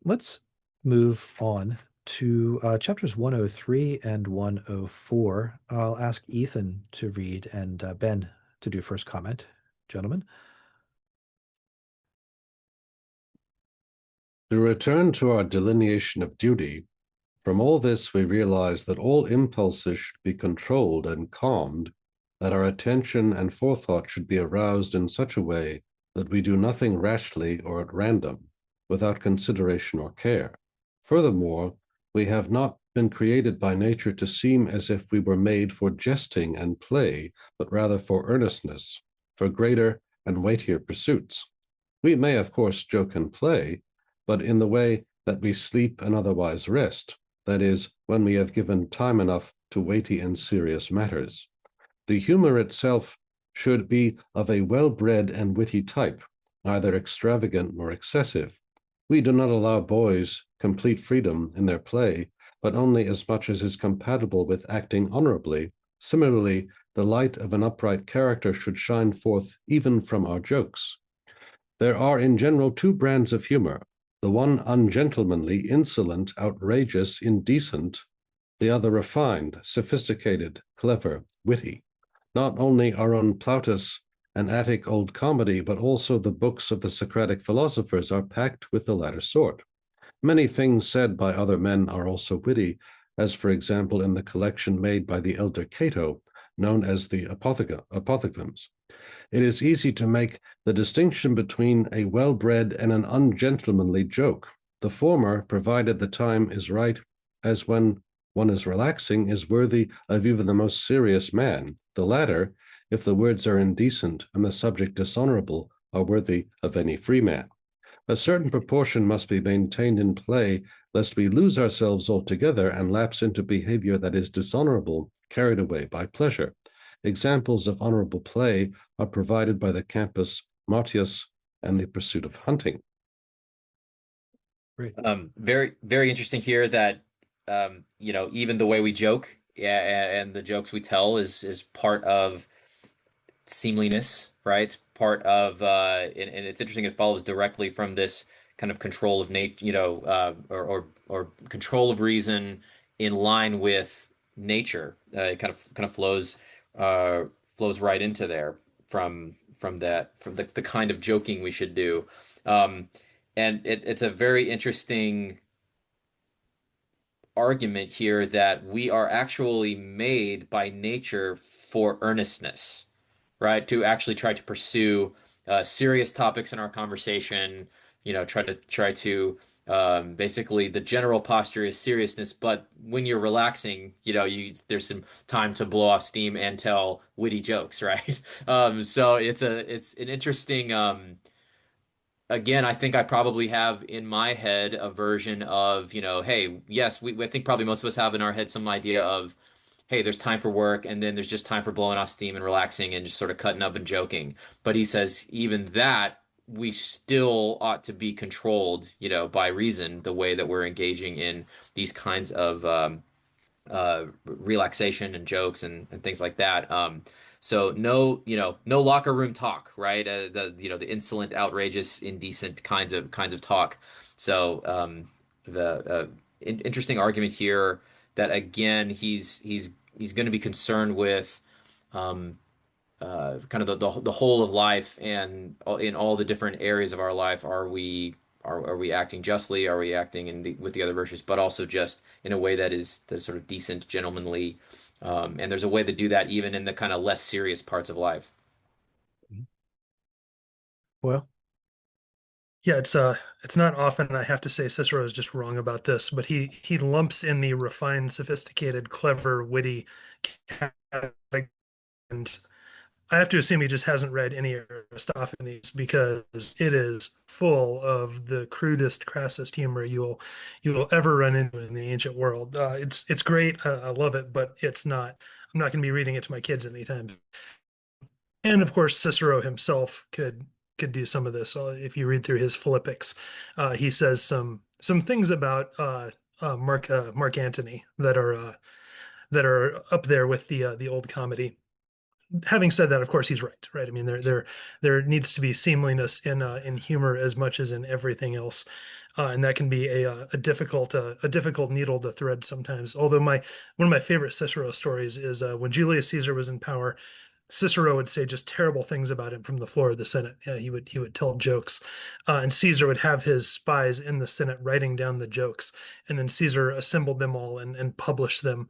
S1: Let's move on to chapters 103 and 104. I'll ask Ethan to read and Ben to do first comment. Gentlemen.
S3: To return to our delineation of duty, from all this we realize that all impulses should be controlled and calmed, that our attention and forethought should be aroused in such a way that we do nothing rashly or at random, without consideration or care. Furthermore, we have not been created by nature to seem as if we were made for jesting and play, but rather for earnestness, for greater and weightier pursuits. We may, of course, joke and play, but in the way that we sleep and otherwise rest, that is, when we have given time enough to weighty and serious matters. The humor itself should be of a well-bred and witty type, neither extravagant nor excessive. We do not allow boys complete freedom in their play, but only as much as is compatible with acting honorably. Similarly, the light of an upright character should shine forth even from our jokes. There are in general two brands of humor, the one ungentlemanly, insolent, outrageous, indecent, the other refined, sophisticated, clever, witty. Not only our own Plautus and Attic old comedy, but also the books of the Socratic philosophers are packed with the latter sort. Many things said by other men are also witty, as for example in the collection made by the elder Cato, known as the Apothegms. It is easy to make the distinction between a well-bred and an ungentlemanly joke. The former, provided the time is right, as when one is relaxing, is worthy of even the most serious man. The latter, if the words are indecent and the subject dishonorable, are worthy of any free man. A certain proportion must be maintained in play, lest we lose ourselves altogether and lapse into behavior that is dishonorable, carried away by pleasure. Examples of honorable play are provided by the Campus Martius and the Pursuit of Hunting.
S1: Great.
S4: Very, very interesting here that even the way we joke, and the jokes we tell is part of seemliness, right? Part of and it's interesting. It follows directly from this kind of control of nature, or control of reason in line with nature. It kind of flows right into there from the kind of joking we should do. And it's a very interesting argument here that we are actually made by nature for earnestness, right? To actually try to pursue serious topics in our conversation, try to basically the general posture is seriousness, but when you're relaxing, there's some time to blow off steam and tell witty jokes, right? So it's an interesting again, I think I probably have in my head a version of, hey, yes, I think probably most of us have in our head some idea of, hey, there's time for work, and then there's just time for blowing off steam and relaxing and just sort of cutting up and joking. But he says even that we still ought to be controlled, by reason, the way that we're engaging in these kinds of relaxation and jokes and things like that. So no locker room talk, right? The insolent, outrageous, indecent kinds of talk. So the interesting argument here that again he's going to be concerned with kind of the whole of life and in all the different areas of our life. Are we acting justly? Are we acting with the other virtues, but also just in a way that is sort of decent, gentlemanly? And there's a way to do that even in the kind of less serious parts of life.
S1: Well,
S2: Yeah, it's not often I have to say Cicero is just wrong about this, but he lumps in the refined, sophisticated, clever, witty category, and I have to assume he just hasn't read any Aristophanes because it is full of the crudest, crassest humor you'll ever run into in the ancient world. It's great. I love it, but it's not. I'm not going to be reading it to my kids anytime. And of course, Cicero himself could do some of this. If you read through his Philippics, he says some things about Mark Antony that are up there with the old comedy. Having said that, of course, he's right. I mean, there needs to be seemliness in humor as much as in everything else, and that can be a difficult needle to thread sometimes. Although one of my favorite Cicero stories is when Julius Caesar was in power. Cicero would say just terrible things about him from the floor of the Senate. He would tell jokes, and Caesar would have his spies in the Senate writing down the jokes, and then Caesar assembled them all and published them.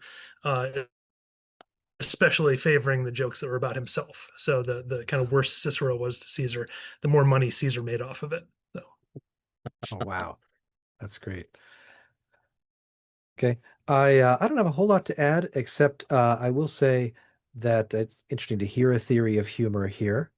S2: Especially favoring the jokes that were about himself. So the kind of worse Cicero was to Caesar, the more money Caesar made off of it. So.
S1: oh wow, that's great. Okay, I don't have a whole lot to add, except I will say that it's interesting to hear a theory of humor here.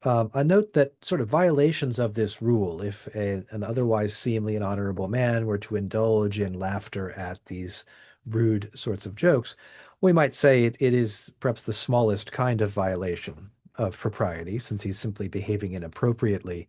S1: I note that sort of violations of this rule, if an otherwise seemly and honorable man were to indulge in laughter at these rude sorts of jokes, we might say it is perhaps the smallest kind of violation of propriety, since he's simply behaving inappropriately.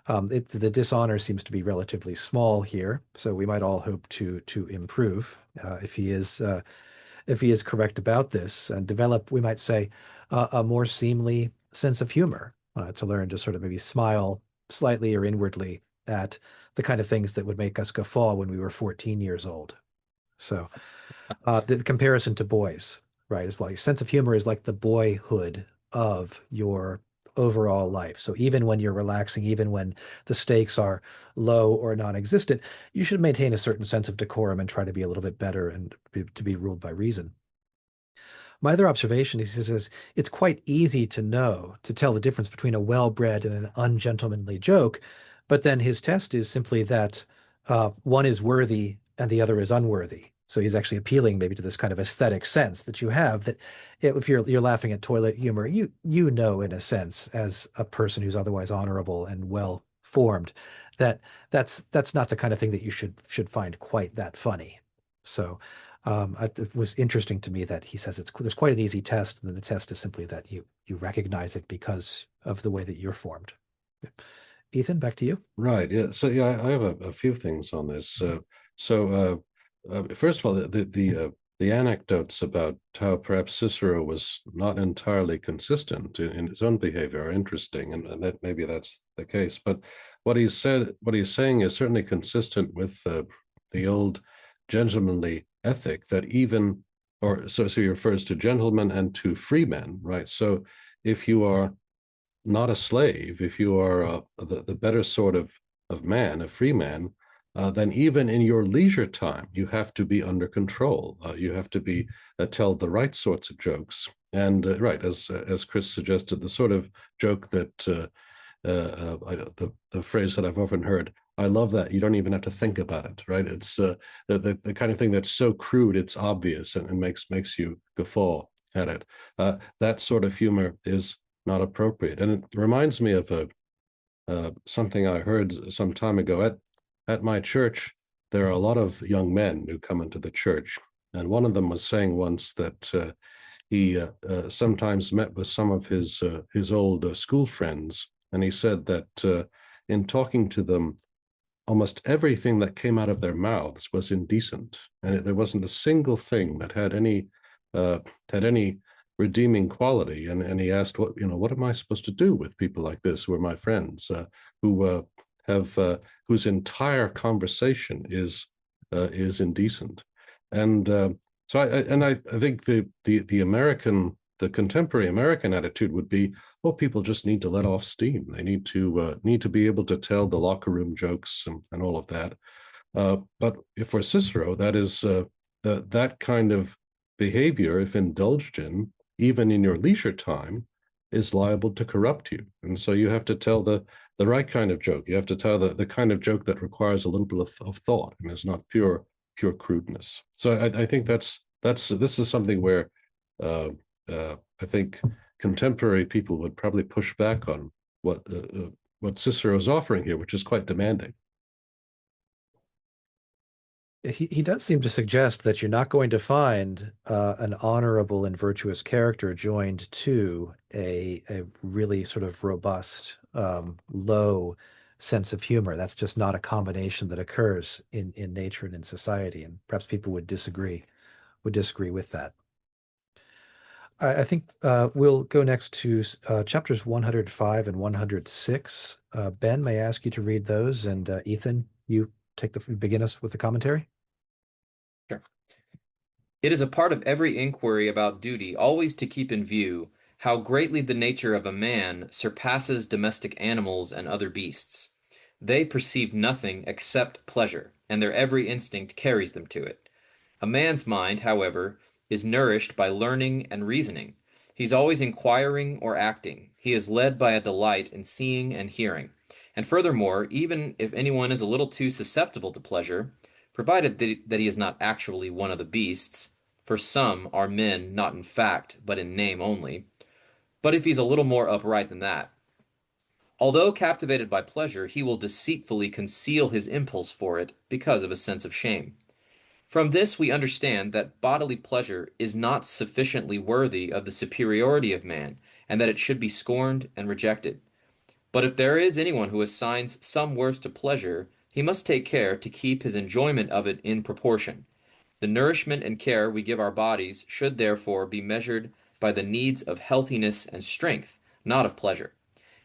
S1: The dishonor seems to be relatively small here, so we might all hope to improve if he is correct about this and develop, we might say, a more seemly sense of humor, to learn to sort of maybe smile slightly or inwardly at the kind of things that would make us guffaw when we were 14 years old. So the comparison to boys, right, as well. Your sense of humor is like the boyhood of your overall life. So even when you're relaxing, even when the stakes are low or non-existent, you should maintain a certain sense of decorum and try to be a little bit better and to be ruled by reason. My other observation is he says it's quite easy to tell the difference between a well-bred and an ungentlemanly joke, but then his test is simply that one is worthy and the other is unworthy. So he's actually appealing maybe to this kind of aesthetic sense that you have that if you're laughing at toilet humor, you know in a sense as a person who's otherwise honorable and well formed that that's not the kind of thing that you should find quite that funny. So it was interesting to me that he says there's quite an easy test, and the test is simply that you recognize it because of the way that you're formed. Ethan, back to you.
S3: Right. Yeah. So yeah, I have a few things on this. First of all, the anecdotes about how perhaps Cicero was not entirely consistent in his own behavior are interesting, and that maybe that's the case. But what he's saying is certainly consistent with the old gentlemanly ethic that even, or so he refers to gentlemen and to free men, right? So if you are not a slave, if you are the better sort of man, a free man, then even in your leisure time, you have to be under control. You have to be tell the right sorts of jokes. And right, as Chris suggested, the sort of joke that the phrase that I've often heard, I love that. You don't even have to think about it, right? It's the kind of thing that's so crude, it's obvious and makes you guffaw at it. That sort of humor is not appropriate. And it reminds me of something I heard some time ago at my church. There are a lot of young men who come into the church, and one of them was saying once that he sometimes met with some of his old school friends, and he said that in talking to them, almost everything that came out of their mouths was indecent, and there wasn't a single thing that had any redeeming quality. And he asked, what am I supposed to do with people like this who are my friends, who have whose entire conversation is indecent. And so I think the contemporary American attitude would be, oh, people just need to let off steam. They need to be able to tell the locker room jokes and all of that. But for Cicero, that is that kind of behavior, if indulged in, even in your leisure time, is liable to corrupt you. And so you have to tell the right kind of joke. You have to tell the kind of joke that requires a little bit of thought and is not pure crudeness. So I think this is something where I think contemporary people would probably push back on what Cicero is offering here, which is quite demanding.
S1: He does seem to suggest that you're not going to find an honorable and virtuous character joined to a really sort of robust, low sense of humor. That's just not a combination that occurs in nature and in society. And perhaps people would disagree with that. I think we'll go next to chapters 105 and 106. Ben, may I ask you to read those? And Ethan, you begin us with the commentary.
S4: Sure. It is a part of every inquiry about duty always to keep in view how greatly the nature of a man surpasses domestic animals and other beasts. They perceive nothing except pleasure, and their every instinct carries them to it. A man's mind, however, is nourished by learning and reasoning. He's always inquiring or acting. He is led by a delight in seeing and hearing. And furthermore, even if anyone is a little too susceptible to pleasure, provided that he is not actually one of the beasts, for some are men not in fact, but in name only, but if he's a little more upright than that. Although captivated by pleasure, he will deceitfully conceal his impulse for it because of a sense of shame. From this we understand that bodily pleasure is not sufficiently worthy of the superiority of man, and that it should be scorned and rejected. But if there is anyone who assigns some worth to pleasure, he must take care to keep his enjoyment of it in proportion. The nourishment and care we give our bodies should therefore be measured by the needs of healthiness and strength, not of pleasure.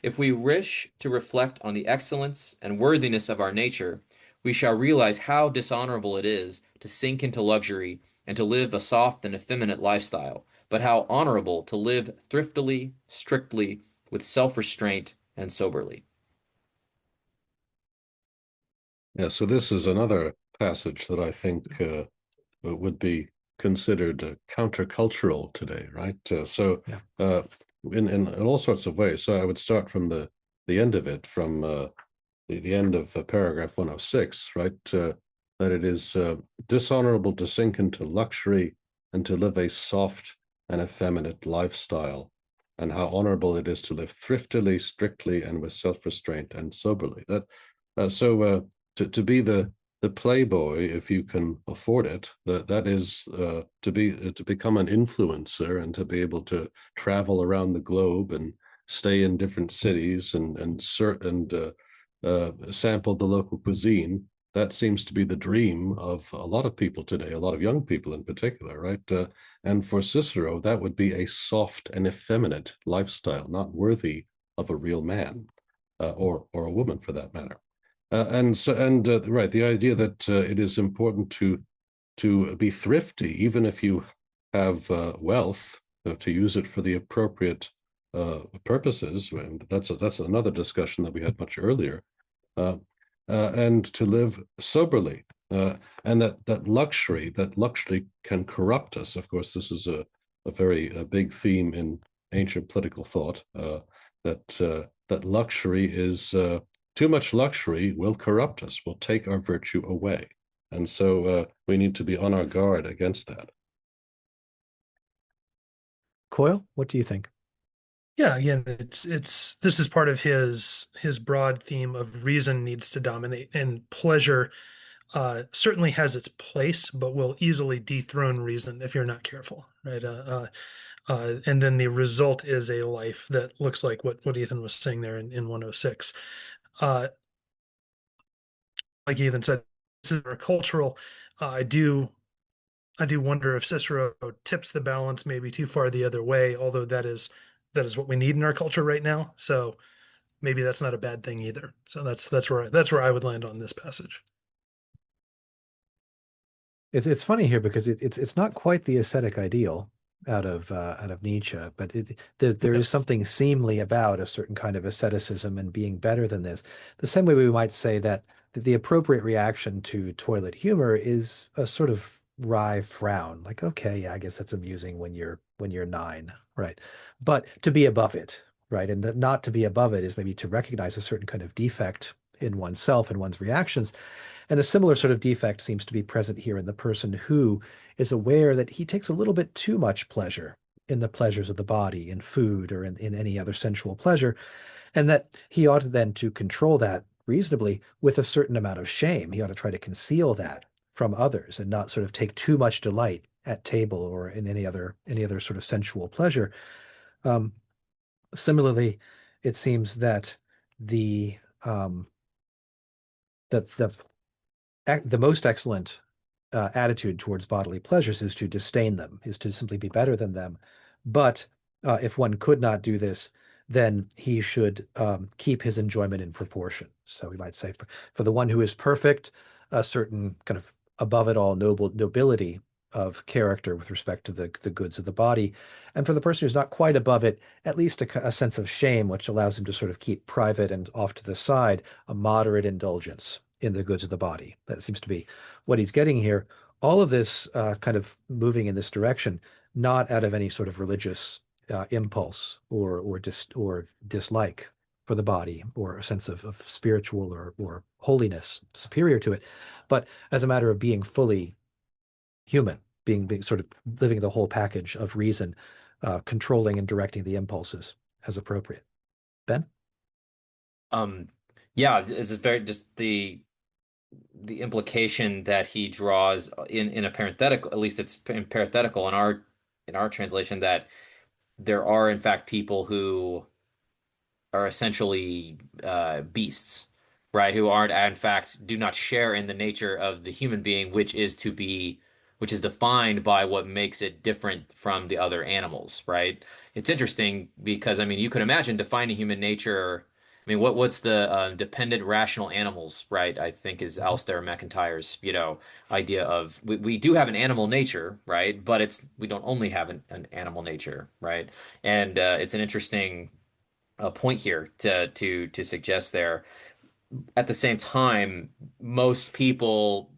S4: If we wish to reflect on the excellence and worthiness of our nature, we shall realize how dishonorable it is to sink into luxury and to live a soft and effeminate lifestyle, but how honorable to live thriftily, strictly, with self-restraint, and soberly.
S3: Yeah, so this is another passage that I think would be considered countercultural today, right? In all sorts of ways. So I would start from the end of it, from the end of paragraph 106, right? That it is dishonorable to sink into luxury and to live a soft and effeminate lifestyle, and how honorable it is to live thriftily, strictly, and with self-restraint and soberly. To be the playboy, if you can afford it, that is to become an influencer and to be able to travel around the globe and stay in different cities and sample the local cuisine. That seems to be the dream of a lot of people today, a lot of young people in particular, right? And for Cicero, that would be a soft and effeminate lifestyle, not worthy of a real man or a woman for that matter. Right, the idea that it is important to be thrifty, even if you have wealth, to use it for the appropriate purposes. And that's another discussion that we had much earlier. And to live soberly, and that luxury can corrupt us. Of course, this is a very big theme in ancient political thought. That luxury is too much luxury will corrupt us, will take our virtue away, and so we need to be on our guard against that.
S1: Coyle, what do you think?
S2: Yeah, again, this is part of his broad theme of reason needs to dominate, and pleasure certainly has its place, but will easily dethrone reason if you're not careful, right? And then the result is a life that looks like what Ethan was saying there in 106. Like Ethan said, this is cultural. I do wonder if Cicero tips the balance maybe too far the other way, although that is what we need in our culture right now. So maybe that's not a bad thing either. So that's where I would land on this passage.
S1: It's funny here because it's not quite the ascetic ideal out of Nietzsche, but there is something seemly about a certain kind of asceticism and being better than this. The same way we might say that the appropriate reaction to toilet humor is a sort of wry frown, like, okay, yeah, I guess that's amusing when you're 9, right? But to be above it, right, and not to be above it is maybe to recognize a certain kind of defect in oneself and one's reactions. And a similar sort of defect seems to be present here in the person who is aware that he takes a little bit too much pleasure in the pleasures of the body, in food, or in any other sensual pleasure, and that he ought then to control that reasonably with a certain amount of shame. He ought to try to conceal that from others and not sort of take too much delight at table or in any other sort of sensual pleasure. Similarly, it seems that the the most excellent attitude towards bodily pleasures is to disdain them, is to simply be better than them. But if one could not do this, then he should keep his enjoyment in proportion. So we might say for the one who is perfect, a certain kind of above it all nobility of character with respect to the goods of the body. And for the person who's not quite above it, at least a sense of shame, which allows him to sort of keep private and off to the side a moderate indulgence in the goods of the body. That seems to be what he's getting here. All of this kind of moving in this direction, not out of any sort of religious impulse or dislike for the body or a sense of spiritual or holiness superior to it, but as a matter of being fully human, being sort of living the whole package of reason, controlling and directing the impulses as appropriate. Ben?
S4: Yeah, it's very just the implication that he draws in a parenthetical, at least it's parenthetical in our translation, that there are in fact people who are essentially beasts, right? Who aren't, in fact, do not share in the nature of the human being, which is defined by what makes it different from the other animals, right? It's interesting because, I mean, you could imagine defining human nature. I mean, what's the dependent rational animals, right? I think is Alistair McIntyre's, idea of we do have an animal nature, right? But we don't only have an animal nature, right? And it's an interesting point here to suggest there. At the same time, most people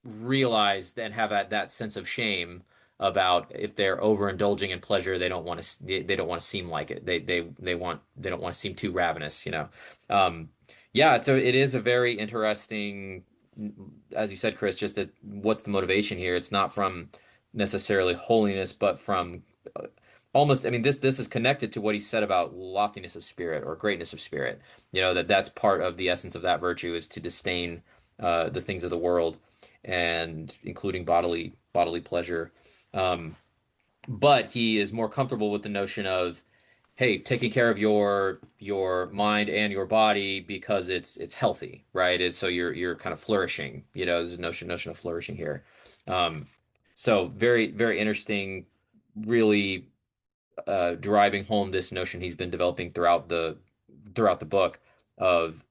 S4: realize and have that sense of shame about if they're overindulging in pleasure, they don't want to seem like it. They don't want to seem too ravenous, Yeah, so it is a very interesting, as you said, Chris, just that what's the motivation here? It's not from necessarily holiness, but from almost, I mean, this is connected to what he said about loftiness of spirit or greatness of spirit. That's part of the essence of that virtue is to disdain the things of the world and including bodily pleasure. But he is more comfortable with the notion of, hey, taking care of your mind and your body because it's healthy, right? So you're kind of flourishing. There's a notion of flourishing here. Um, so very, very interesting, really driving home this notion he's been developing throughout the book of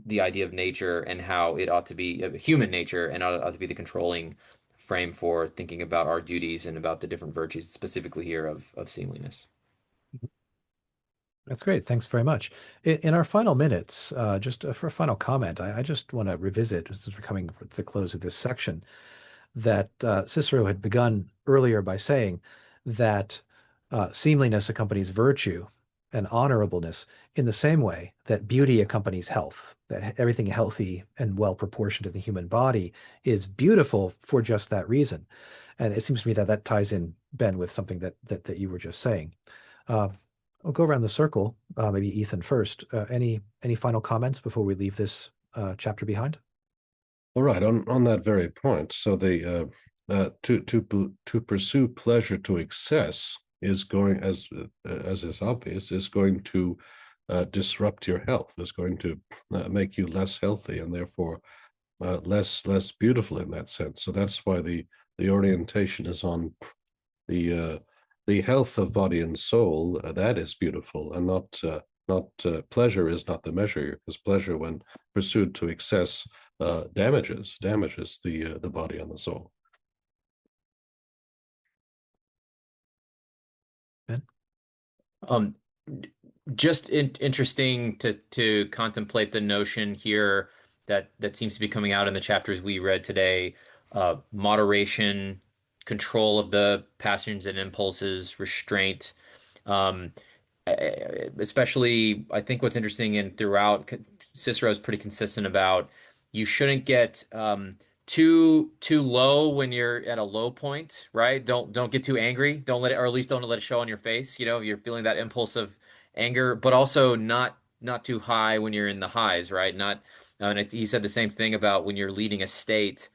S4: the idea of nature and how it ought to be human nature and ought to be the controlling frame for thinking about our duties and about the different virtues, specifically here of seemliness.
S1: That's great. Thanks very much. In our final minutes, just for a final comment, I just want to revisit, since we're coming to the close of this section, that Cicero had begun earlier by saying that seemliness accompanies virtue and honorableness in the same way that beauty accompanies health, that everything healthy and well proportioned in the human body is beautiful for just that reason. And it seems to me that that ties in, Ben, with something that you were just saying. I'll go around the circle, maybe Ethan first. Any final comments before we leave this chapter behind?
S3: All right, on that very point. So to pursue pleasure to excess is going, as is obvious, is going to disrupt your health. Is going to make you less healthy and therefore less beautiful in that sense. So that's why the orientation is on the health of body and soul. That is beautiful, and not pleasure is not the measure, because pleasure, when pursued to excess, damages the body and the soul.
S1: Ben?
S4: Just interesting to contemplate the notion here that seems to be coming out in the chapters we read today. Moderation, control of the passions and impulses, restraint. Um, Especially, I think what's interesting and throughout, Cicero is pretty consistent about you shouldn't get too low when you're at a low point, right? Don't get too angry. Don't let it, or at least don't let it show on your face. You're feeling that impulse of anger, but also not too high when you're in the highs, right? Not, and he said the same thing about when you're leading a state.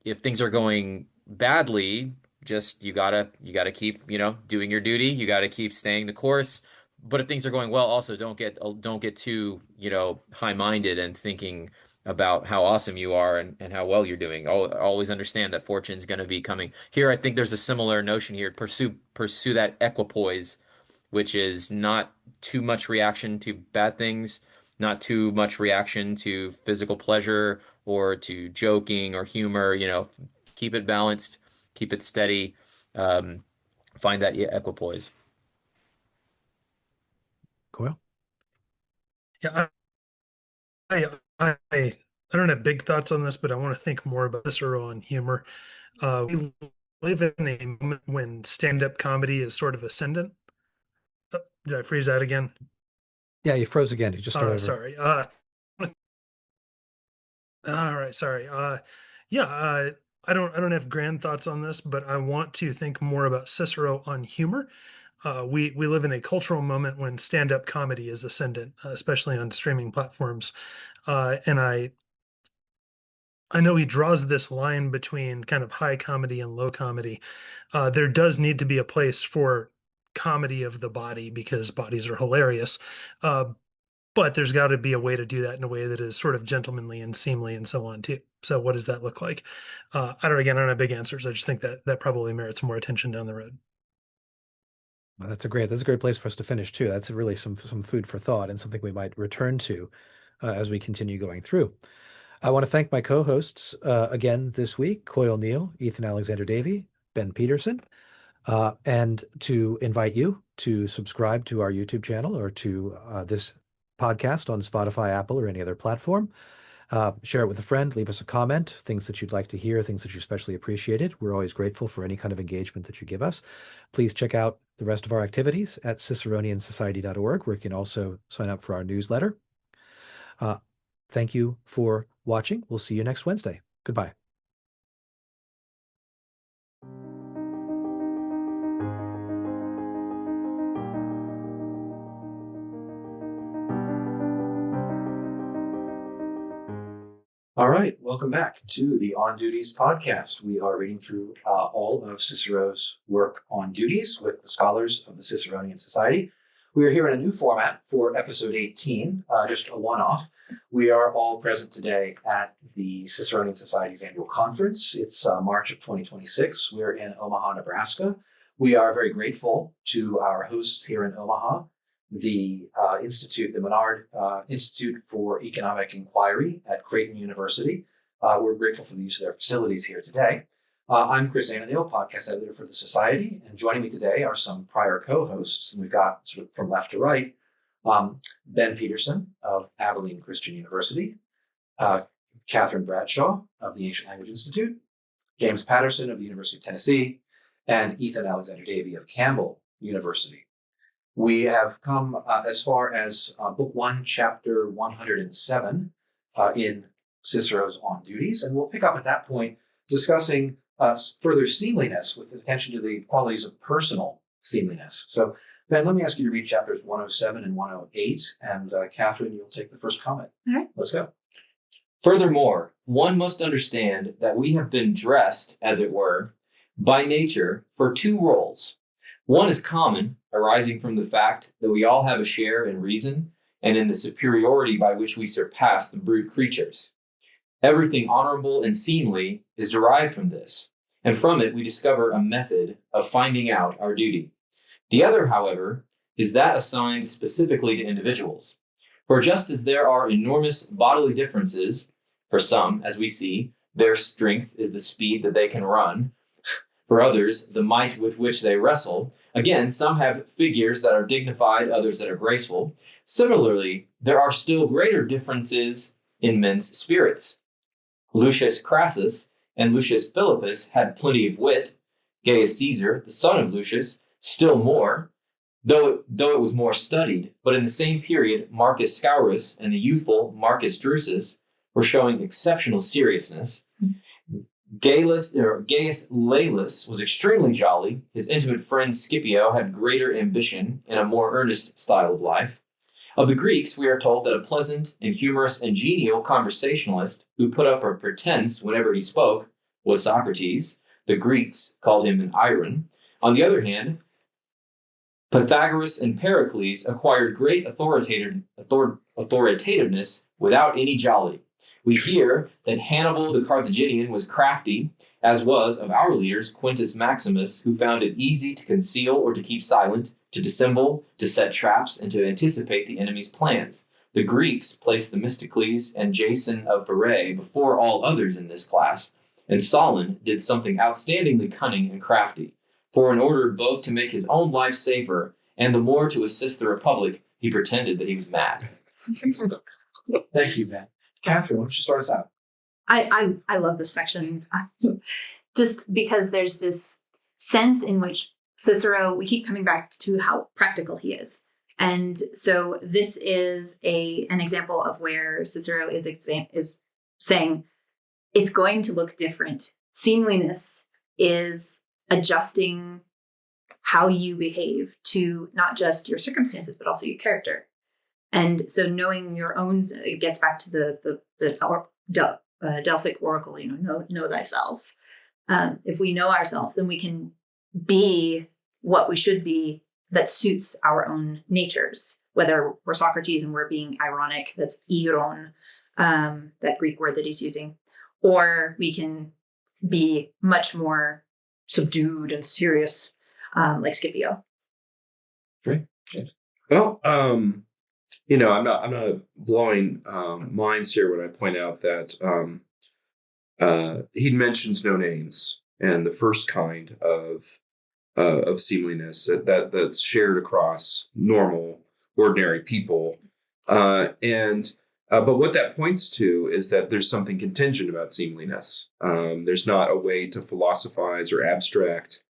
S4: If things are going badly, just you gotta keep doing your duty. You gotta keep staying the course. But if things are going well, also don't get too high-minded and thinking about how awesome you are and how well you're doing. Always understand that fortune's going to be coming. Here, I think there's a similar notion here. Pursue that equipoise, which is not too much reaction to bad things, not too much reaction to physical pleasure or to joking or humor. Keep it balanced, keep it steady, find that equipoise.
S1: Coyle?
S2: Yeah, I don't have big thoughts on this, but I want to think more about Cicero and humor. We live in a moment when stand-up comedy is sort of ascendant. Did I freeze that again?
S1: Yeah, you froze again. You just start over.
S2: Sorry. All right, sorry. Yeah, I don't have grand thoughts on this, but I want to think more about Cicero on humor. We live in a cultural moment when stand-up comedy is ascendant, especially on streaming platforms. And I know he draws this line between kind of high comedy and low comedy. There does need to be a place for comedy of the body because bodies are hilarious. Uh, but there's got to be a way to do that in a way that is sort of gentlemanly and seemly and so on too. So what does that look like? I don't have big answers. I just think that that probably merits more attention down the road.
S1: Well, that's a great place for us to finish too. That's really some food for thought and something we might return to as we continue going through. I want to thank my co-hosts again this week, Coyle Neal, Ethan Alexander-Davey, Ben Peterson, and to invite you to subscribe to our YouTube channel or to this podcast on Spotify, Apple, or any other platform. Share it with a friend, leave us a comment, things that you'd like to hear, things that you especially appreciated. We're always grateful for any kind of engagement that you give us. Please check out the rest of our activities at ciceroniansociety.org, where you can also sign up for our newsletter. Thank you for watching. We'll see you next Wednesday. Goodbye. All right, welcome back to the On Duties podcast. We are reading through all of Cicero's work on duties with the scholars of the Ciceronian Society. We are here in a new format for episode 18, just a one-off. We are all present today at the Ciceronian Society's annual conference. It's March of 2026. We're in Omaha, Nebraska. We are very grateful to our hosts here in Omaha, the Institute, the Menard Institute for Economic Inquiry at Creighton University. We're grateful for the use of their facilities here today. I'm Chris Anadale, podcast editor for the Society, and joining me today are some prior co-hosts, and we've got sort of from left to right, Ben Peterson of Abilene Christian University, Katherine Bradshaw of the Ancient Language Institute, James Patterson of the University of Tennessee, and Ethan Alexander-Davey of Campbell University. We have come as far as Book 1, Chapter 107 in Cicero's On Duties, and we'll pick up at that point discussing further seemliness with attention to the qualities of personal seemliness. So, Ben, let me ask you to read chapters 107 and 108, and Katherine, you'll take the first comment.
S5: All right.
S1: Let's go.
S4: Furthermore, one must understand that we have been dressed, as it were, by nature for two roles. One is common, arising from the fact that we all have a share in reason and in the superiority by which we surpass the brute creatures. Everything honorable and seemly is derived from this, and from it we discover a method of finding out our duty. The other, however, is that assigned specifically to individuals. For just as there are enormous bodily differences, for some, as we see, their strength is the speed that they can run, for others, the might with which they wrestle. Again, some have figures that are dignified, others that are graceful. Similarly, there are still greater differences in men's spirits. Lucius Crassus and Lucius Philippus had plenty of wit. Gaius Caesar, the son of Lucius, still more, though it was more studied. But in the same period, Marcus Scaurus and the youthful Marcus Drusus were showing exceptional seriousness. Gaius Laelus was extremely jolly. His intimate friend Scipio had greater ambition and a more earnest style of life. Of the Greeks, we are told that a pleasant and humorous and genial conversationalist who put up a pretense whenever he spoke was Socrates. The Greeks called him an Iron. On the other hand, Pythagoras and Pericles acquired great authoritativeness without any jollity. We hear that Hannibal the Carthaginian was crafty, as was of our leaders Quintus Maximus, who found it easy to conceal or to keep silent, to dissemble, to set traps, and to anticipate the enemy's plans. The Greeks placed Themistocles and Jason of Pherae before all others in this class, and Solon did something outstandingly cunning and crafty. For in order both to make his own life safer and the more to assist the Republic, he pretended that he was mad.
S1: Thank you, Ben. Katherine, why don't you start us out?
S5: I love this section just because there's this sense in which Cicero, we keep coming back to how practical he is. And so this is an example of where Cicero is saying it's going to look different. Seemliness is adjusting how you behave to not just your circumstances, but also your character. And so knowing your own, it gets back to the Delphic oracle, know thyself. If we know ourselves, then we can be what we should be that suits our own natures, whether we're Socrates and we're being ironic, that's iron, that Greek word that he's using, or we can be much more subdued and serious, like Scipio.
S6: Great. Well, I'm not blowing minds here when I point out that he mentions no names, and the first kind of seemliness that's shared across normal, ordinary people, but what that points to is that there's something contingent about seemliness. There's not a way to philosophize or abstract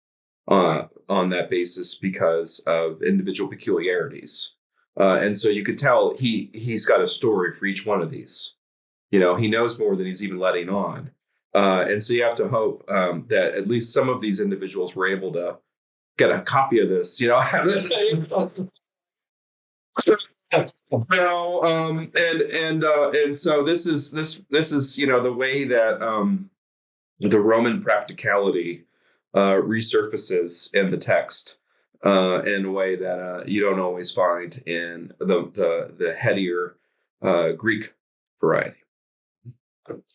S6: on that basis because of individual peculiarities. And so you could tell he's got a story for each one of these. He knows more than he's even letting on. And so you have to hope that at least some of these individuals were able to get a copy of this, and so this is the way that the Roman practicality resurfaces in the text in a way that you don't always find in the headier Greek variety.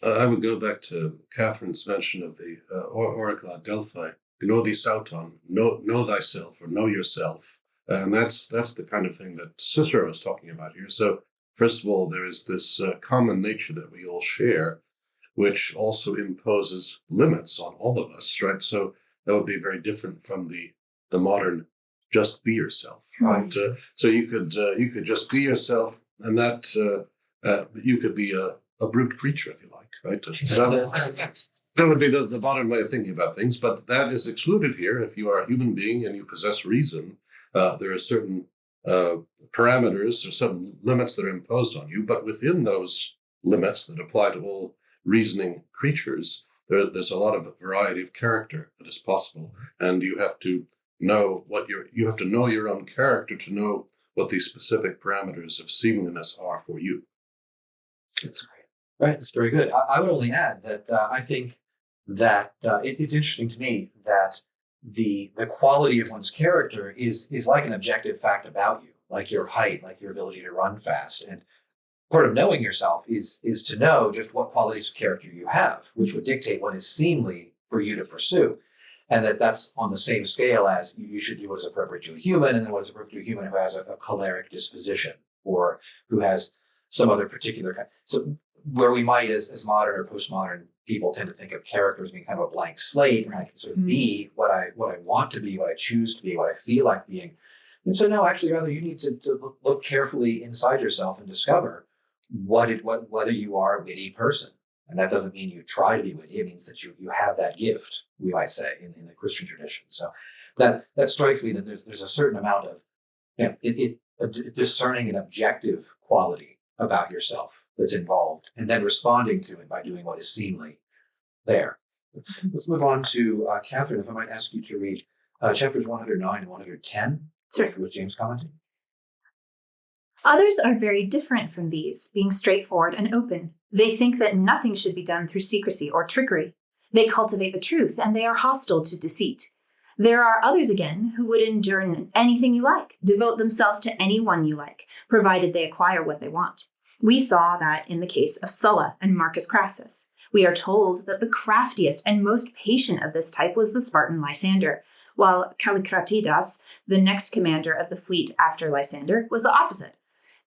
S3: I would go back to Catherine's mention of the oracle at Delphi. Know thee sauton, know thyself, or know yourself. And that's the kind of thing that Cicero is talking about here. So first of all, there is this common nature that we all share, which also imposes limits on all of us, right? So that would be very different from the modern just be yourself, right? So you could just be yourself, and that you could be a brute creature if you like, right? That would be the modern way of thinking about things, but that is excluded here. If you are a human being and you possess reason, there are certain parameters or certain limits that are imposed on you, but within those limits that apply to all reasoning creatures, there's a lot of variety of character that is possible, and you have to know your own character to know what the specific parameters of seemliness are for you.
S1: That's great. Right, that's very good. I would only add that I think that it's interesting to me that the quality of one's character is like an objective fact about you, like your height, like your ability to run fast. And part of knowing yourself is to know just what qualities of character you have, which would dictate what is seemly for you to pursue. And that's on the same scale as you should do what is appropriate to a human, and then what is appropriate to a human who has a choleric disposition or who has some other particular kind. So where we might, as modern or postmodern people, tend to think of character as being kind of a blank slate, and I can sort of be what I want to be, what I choose to be, what I feel like being. And so no, actually, rather you need to look carefully inside yourself and discover whether you are a witty person. And that doesn't mean you try to be witty. It means that you have that gift, we might say, in the Christian tradition. So that strikes me that there's a certain amount of discerning an objective quality about yourself that's involved, and then responding to it by doing what is seemly there. Let's move on to Katherine, if I might ask you to read chapters 109 and 110,
S5: Sure.
S1: with James commenting.
S5: Others are very different from these, being straightforward and open. They think that nothing should be done through secrecy or trickery. They cultivate the truth, and they are hostile to deceit. There are others again who would endure anything you like, devote themselves to anyone you like, provided they acquire what they want. We saw that in the case of Sulla and Marcus Crassus. We are told that the craftiest and most patient of this type was the Spartan Lysander, while Callicratidas, the next commander of the fleet after Lysander, was the opposite.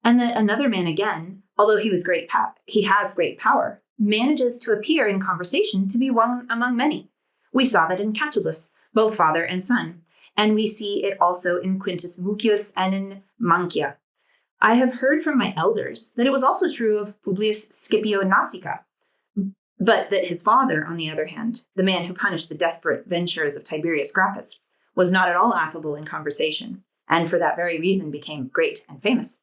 S5: And that another man again, although he has great power, manages to appear in conversation to be one among many. We saw that in Catullus, both father and son, and we see it also in Quintus Mucius and in Mancia. I have heard from my elders that it was also true of Publius Scipio Nasica, but that his father, on the other hand, the man who punished the desperate ventures of Tiberius Gracchus, was not at all affable in conversation, and for that very reason became great and famous.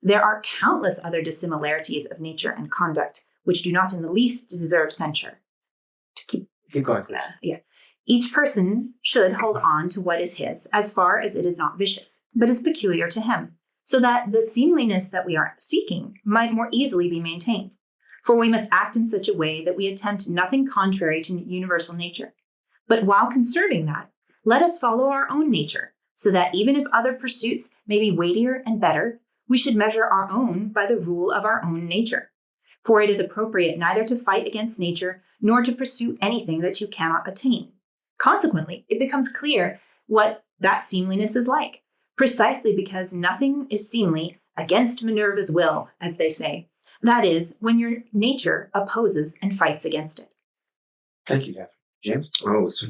S5: There are countless other dissimilarities of nature and conduct which do not in the least deserve censure. To
S7: keep going, please.
S5: Each person should hold on to what is his, as far as it is not vicious, but is peculiar to him, so that the seemliness that we are seeking might more easily be maintained. For we must act in such a way that we attempt nothing contrary to universal nature. But while conserving that, let us follow our own nature, so that even if other pursuits may be weightier and better, we should measure our own by the rule of our own nature. For it is appropriate neither to fight against nature nor to pursue anything that you cannot attain. Consequently, it becomes clear what that seemliness is like, precisely because nothing is seemly against Minerva's will, as they say. That is, when your nature opposes and fights against it.
S7: Thank you, Katherine. James?
S6: Oh, so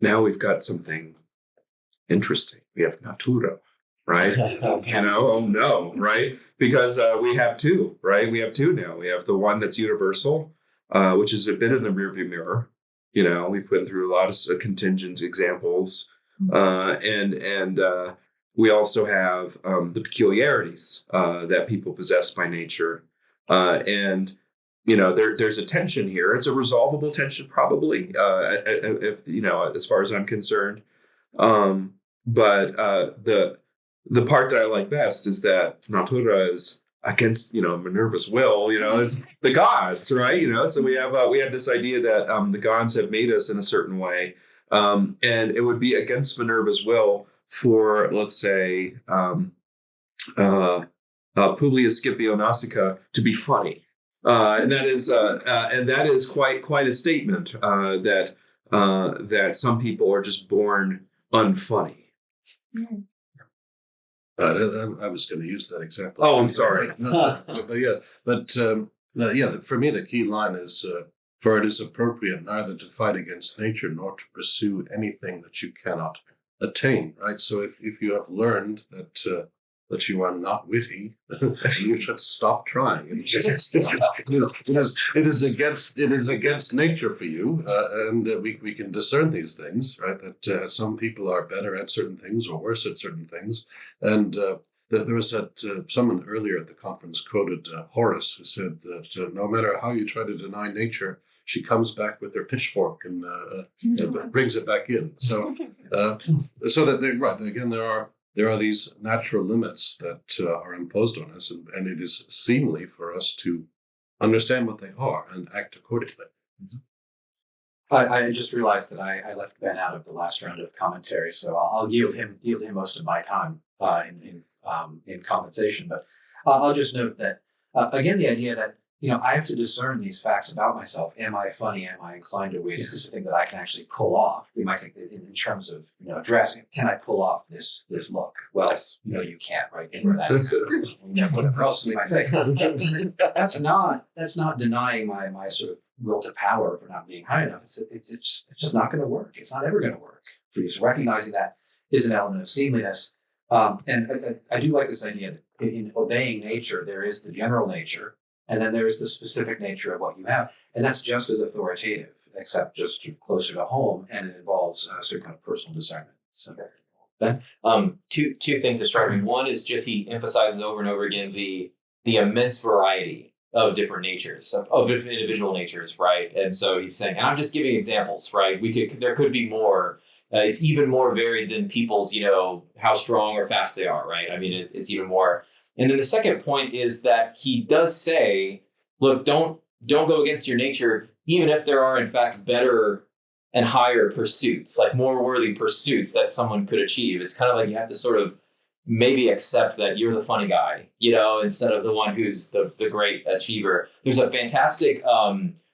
S6: now we've got something interesting. We have natura, right? Oh no, right? Because we have two, right? We have two now. We have the one that's universal, which is a bit in the rearview mirror. We've been through a lot of contingent examples, and we also have the peculiarities that people possess by nature, and there's a tension here. It's a resolvable tension, probably, if as far as I'm concerned. But the part that I like best is that natura is against Minerva's will, is the gods, right? So we have this idea that the gods have made us in a certain way, and it would be against Minerva's will for, let's say, Publius Scipio Nasica to be funny, and that is quite a statement that some people are just born unfunny.
S5: Mm-hmm.
S3: I was going to use that example.
S6: Oh, I'm sorry.
S3: But for me, the key line is, for it is appropriate neither to fight against nature nor to pursue anything that you cannot attain, right? So if you have learned that you are not witty, you should stop trying. It is against nature for you, and we can discern these things, right? That some people are better at certain things or worse at certain things, and there was someone earlier at the conference quoted Horace, who said that no matter how you try to deny nature, she comes back with her pitchfork and brings it back in. So that right again, there are these natural limits that are imposed on us, and it is seemly for us to understand what they are and act accordingly.
S7: Mm-hmm. I just realized that I left Ben out of the last round of commentary, so I'll yield him most of my time in compensation. But I'll just note that again, the idea that I have to discern these facts about myself. Am I funny? Am I inclined to wit? Is this a thing that I can actually pull off? We might think in terms of dressing. Can I pull off this look? Well, you can't, right? Whatever else we might say. That's not denying my sort of will to power for not being high enough. It's just not going to work. It's not ever going to work for you. So recognizing that is an element of seemliness. And I do like this idea that in obeying nature, there is the general nature. And then there is the specific nature of what you have. And that's just as authoritative, except just closer to home, and it involves a certain kind of personal discernment. So, Ben?
S4: Two things that strike me. One is just he emphasizes over and over again the immense variety of different natures, of different individual natures, right? And so he's saying, and I'm just giving examples, right? There could be more. It's even more varied than people's, how strong or fast they are, right? I mean, it's even more. And then the second point is that he does say, look, don't go against your nature, even if there are, in fact, better and higher pursuits, like more worthy pursuits that someone could achieve. It's kind of like you have to sort of maybe accept that you're the funny guy, instead of the one who's the great achiever. There's a fantastic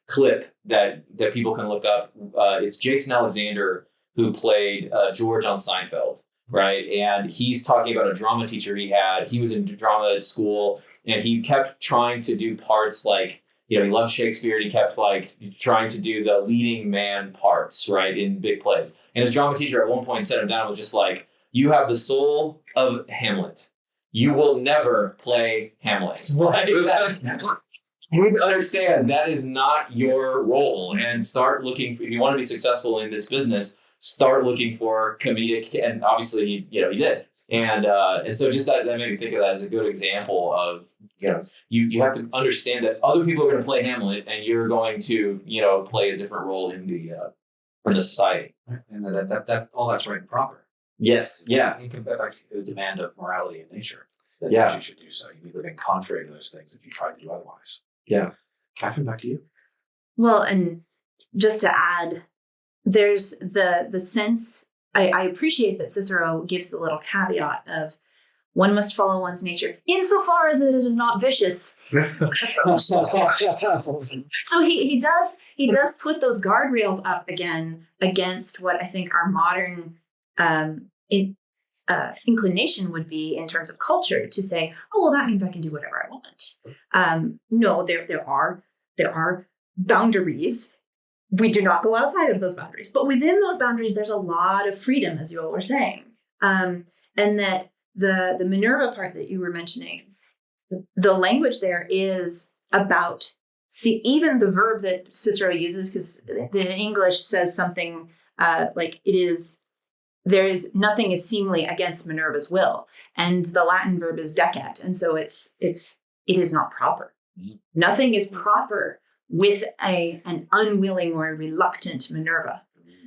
S4: clip that people can look up. It's Jason Alexander, who played George on Seinfeld. Right. And he's talking about a drama teacher he had. He was in drama at school, and he kept trying to do parts like, he loved Shakespeare. And he kept trying to do the leading man parts, right, in big plays. And his drama teacher at one point set him down and was just like, you have the soul of Hamlet. You will never play Hamlet. You understand that is not your role, and start looking if you want to be successful in this business. Start looking for comedic, and obviously, he did. And so just that made me think of that as a good example of
S8: You have to understand that other people are going to play Hamlet, and you're going to play a different role in the society.
S7: And that all that's right and proper.
S8: Yes, yeah,
S7: You can back the demand of morality in nature. That
S8: Yeah.
S7: you should do so. You'd be living contrary to those things if you try to do otherwise.
S8: yeah.
S7: Katherine, back to you.
S5: Well, and just to add, there's the sense, I appreciate that Cicero gives the little caveat of one must follow one's nature insofar as it is not vicious. So he does put those guardrails up again against what I think our modern inclination would be in terms of culture, to say, oh, well, that means I can do whatever I want. No, there are boundaries. We do not go outside of those boundaries, but within those boundaries, there's a lot of freedom, as you all were saying, and that the Minerva part that you were mentioning, the language there is about, even the verb that Cicero uses, because the English says something like there is nothing is seemly against Minerva's will, and the Latin verb is decat, and so it is not proper.
S8: Mhm.
S5: Nothing is proper with an unwilling or reluctant Minerva.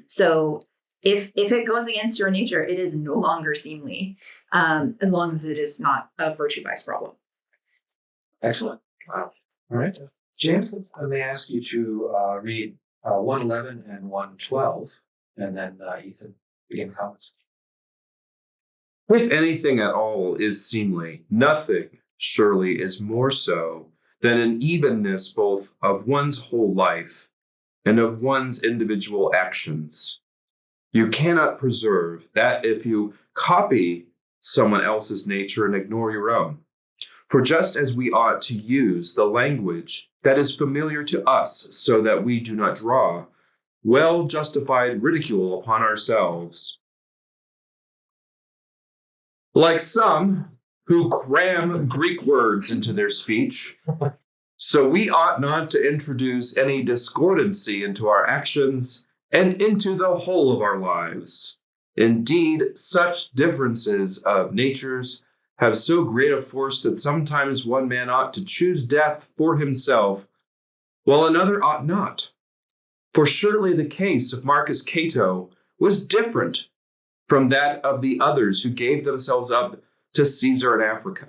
S5: So if it goes against your nature, it is no longer seemly, as long as it is not a virtue vice problem.
S7: Excellent. Wow. All right. James, I may ask you to read 111 and 112, and then Ethan, begin comments.
S6: If anything at all is seemly, nothing surely is more so than an evenness both of one's whole life and of one's individual actions. You cannot preserve that if you copy someone else's nature and ignore your own. For just as we ought to use the language that is familiar to us so that we do not draw well justified ridicule upon ourselves, like some who cram Greek words into their speech, so we ought not to introduce any discordancy into our actions and into the whole of our lives. Indeed, such differences of natures have so great a force that sometimes one man ought to choose death for himself, while another ought not. For surely the case of Marcus Cato was different from that of the others who gave themselves up to Caesar in Africa.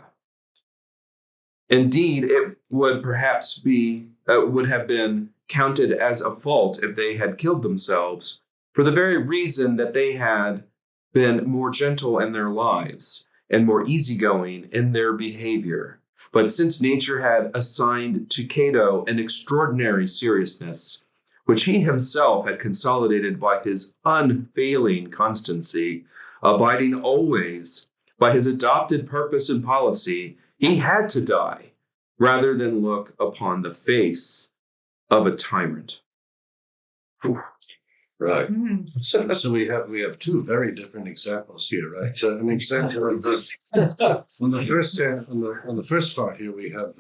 S6: Indeed, it would perhaps would have been counted as a fault if they had killed themselves, for the very reason that they had been more gentle in their lives and more easygoing in their behavior. But since nature had assigned to Cato an extraordinary seriousness, which he himself had consolidated by his unfailing constancy, abiding always by his adopted purpose and policy, he had to die rather than look upon the face of a tyrant.
S3: Right. So we have two very different examples here, right? So an example of this on the first part here we have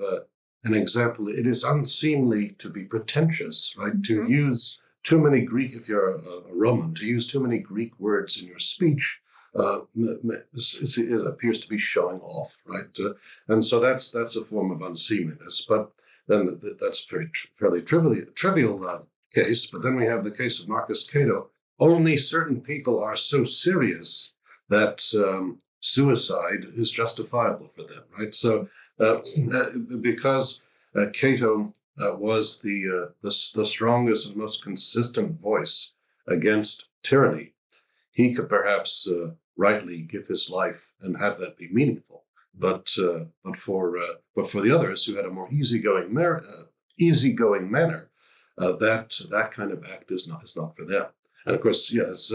S3: an example. It is unseemly to be pretentious, right? To use too many Greek, if you're a Roman, to use too many Greek words in your speech. It appears to be showing off, right? And so that's a form of unseemliness. But then that's a fairly trivial case. But then we have the case of Marcus Cato. Only certain people are so serious that suicide is justifiable for them, right? So because Cato was the strongest and most consistent voice against tyranny, he could perhaps rightly give his life and have that be meaningful. But for the others who had a more easygoing manner, that kind of act is not for them. And of course, yes,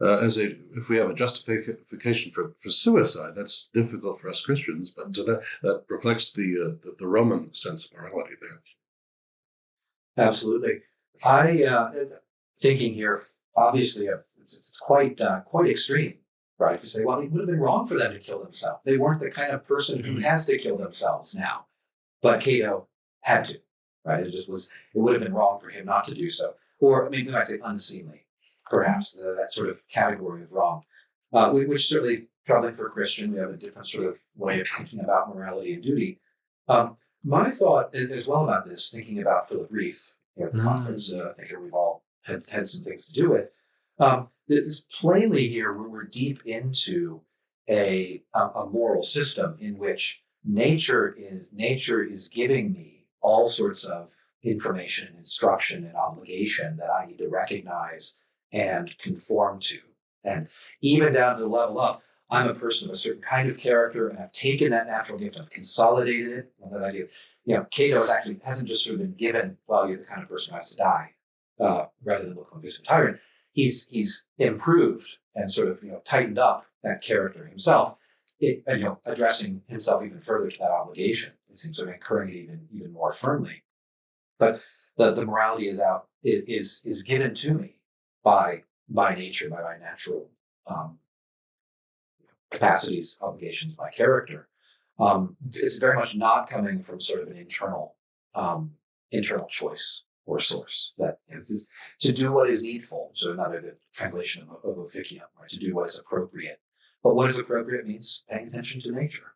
S3: if we have a justification for suicide, that's difficult for us Christians, but that reflects the Roman sense of morality there.
S7: Absolutely. Thinking here, obviously, it's quite extreme, right? You say, well, it would have been wrong for them to kill themselves. They weren't the kind of person who has to kill themselves now, but Cato had to, right? It would have been wrong for him not to do so, or maybe I say unseemly, perhaps that sort of category of wrong, which certainly troubling for a Christian. We have a different sort of way of thinking about morality and duty. My thought as well about this, thinking about Philip Reef here at the conference, I think we've all had some things to do with. This plainly here, we're deep into a moral system in which nature is giving me all sorts of information, instruction, and obligation that I need to recognize and conform to, and even down to the level of I'm a person of a certain kind of character, and I've taken that natural gift, I've consolidated it. That idea, Cato hasn't just sort of been given, well, you're the kind of person who has to die, rather than look like a tyrant. He's improved and sort of tightened up that character himself, addressing himself even further to that obligation. It seems to be incurring it even more firmly. But the morality is given to me by nature, by my natural capacities, obligations, my character. It's very much not coming from sort of an internal choice or source. That is to do what is needful. So another the translation of officium, right? To do what is appropriate. But what is appropriate means paying attention to nature,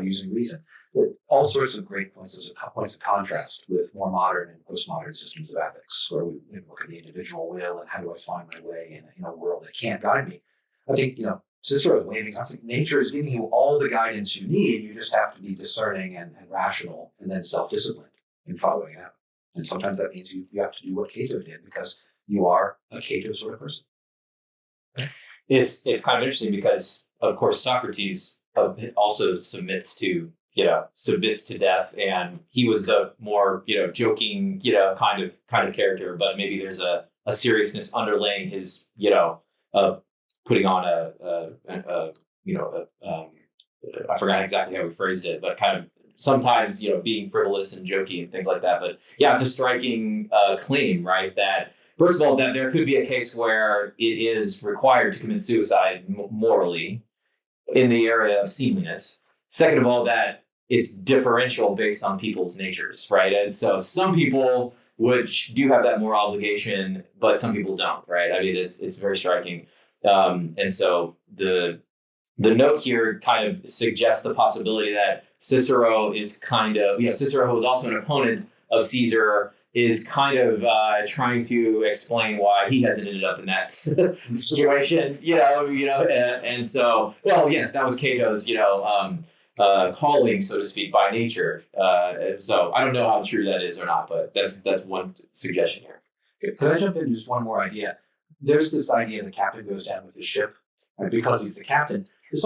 S7: using reason. All sorts of great points of contrast with more modern and postmodern systems of ethics, where we look at the individual will and how do I find my way in a world that can't guide me. I think Cicero is waving. I think nature is giving you all the guidance you need. You just have to be discerning and rational, and then self-disciplined in following it out. And sometimes that means you have to do what Cato did because you are a Cato sort of person.
S8: It's kind of interesting because, of course, Socrates also submits to death, and he was the more joking kind of character, but maybe there's a seriousness underlaying his putting on I forgot exactly how we phrased it, but kind of sometimes being frivolous and joking and things like that. But yeah, it's a striking claim, right? That first of all, that there could be a case where it is required to commit suicide morally in the area of seemliness. Second of all, that it's differential based on people's natures, right? And so some people which do have that moral obligation, but some people don't, right? I mean, it's very striking. And so the note here kind of suggests the possibility that Cicero is kind of, Cicero, who was also an opponent of Caesar, is kind of trying to explain why he hasn't ended up in that situation, and so, well, yes, that was Cato's, calling, so to speak, by nature. So I don't know how true that is or not, but that's one suggestion here.
S7: Could I jump in just one more idea? There's this idea the captain goes down with the ship, and because he's the captain, it's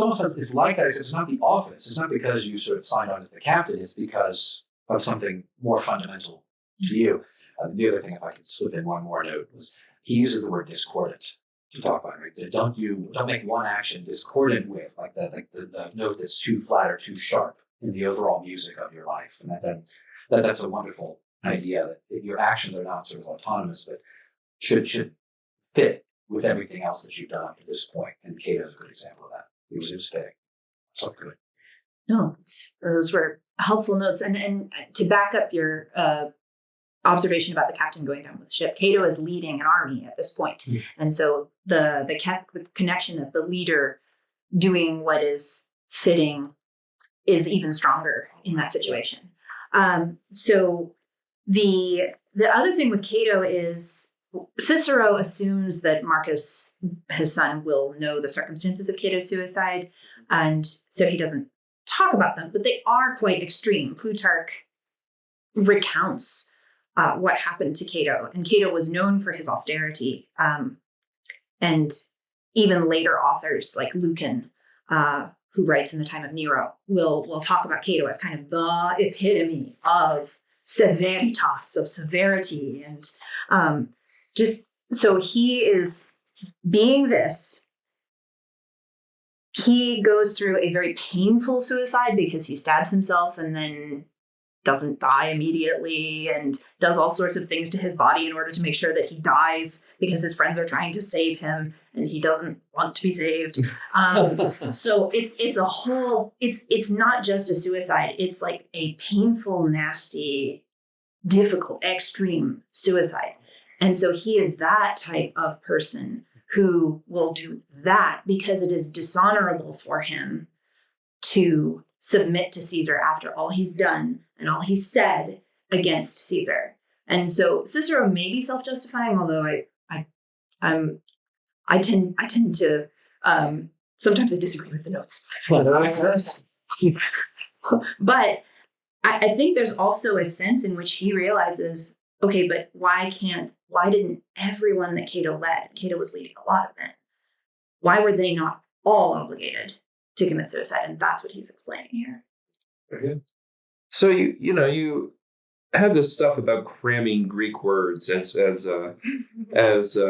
S7: like that, except it's not the office. It's not because you sort of signed on as the captain. It's because of something more fundamental to you. The other thing, if I could slip in one more note, was he uses the word discordant to talk about, right? Don't make one action discordant with like the note that's too flat or too sharp in the overall music of your life. And that's a wonderful idea that your actions are not sort of autonomous, but should fit with everything else that you've done up to this point. And Cato's a good example of that. He was fitting. Something good.
S5: No, those were helpful notes. And to back up your observation about the captain going down with the ship, Cato is leading an army at this point. Mm. And so the connection of the leader doing what is fitting is even stronger in that situation. So the other thing with Cato is Cicero assumes that Marcus, his son, will know the circumstances of Cato's suicide, and so he doesn't talk about them, but they are quite extreme. Plutarch recounts what happened to Cato, and Cato was known for his austerity. And even later authors like Lucan, who writes in the time of Nero, will talk about Cato as kind of the epitome of severitas, of severity. And just so he is being this, he goes through a very painful suicide because he stabs himself and then doesn't die immediately and does all sorts of things to his body in order to make sure that he dies because his friends are trying to save him and he doesn't want to be saved. So it's a whole, it's not just a suicide. It's like a painful, nasty, difficult, extreme suicide. And so he is that type of person who will do that because it is dishonorable for him to submit to Caesar after all he's done and all he's said against Caesar. And so Cicero may be self-justifying, although I tend to sometimes I disagree with the notes. But I think there's also a sense in which he realizes, okay, but why didn't everyone that Cato led, Cato was leading a lot of men, why were they not all obligated to commit suicide? And that's what he's explaining here.
S6: Okay. So you have this stuff about cramming Greek words as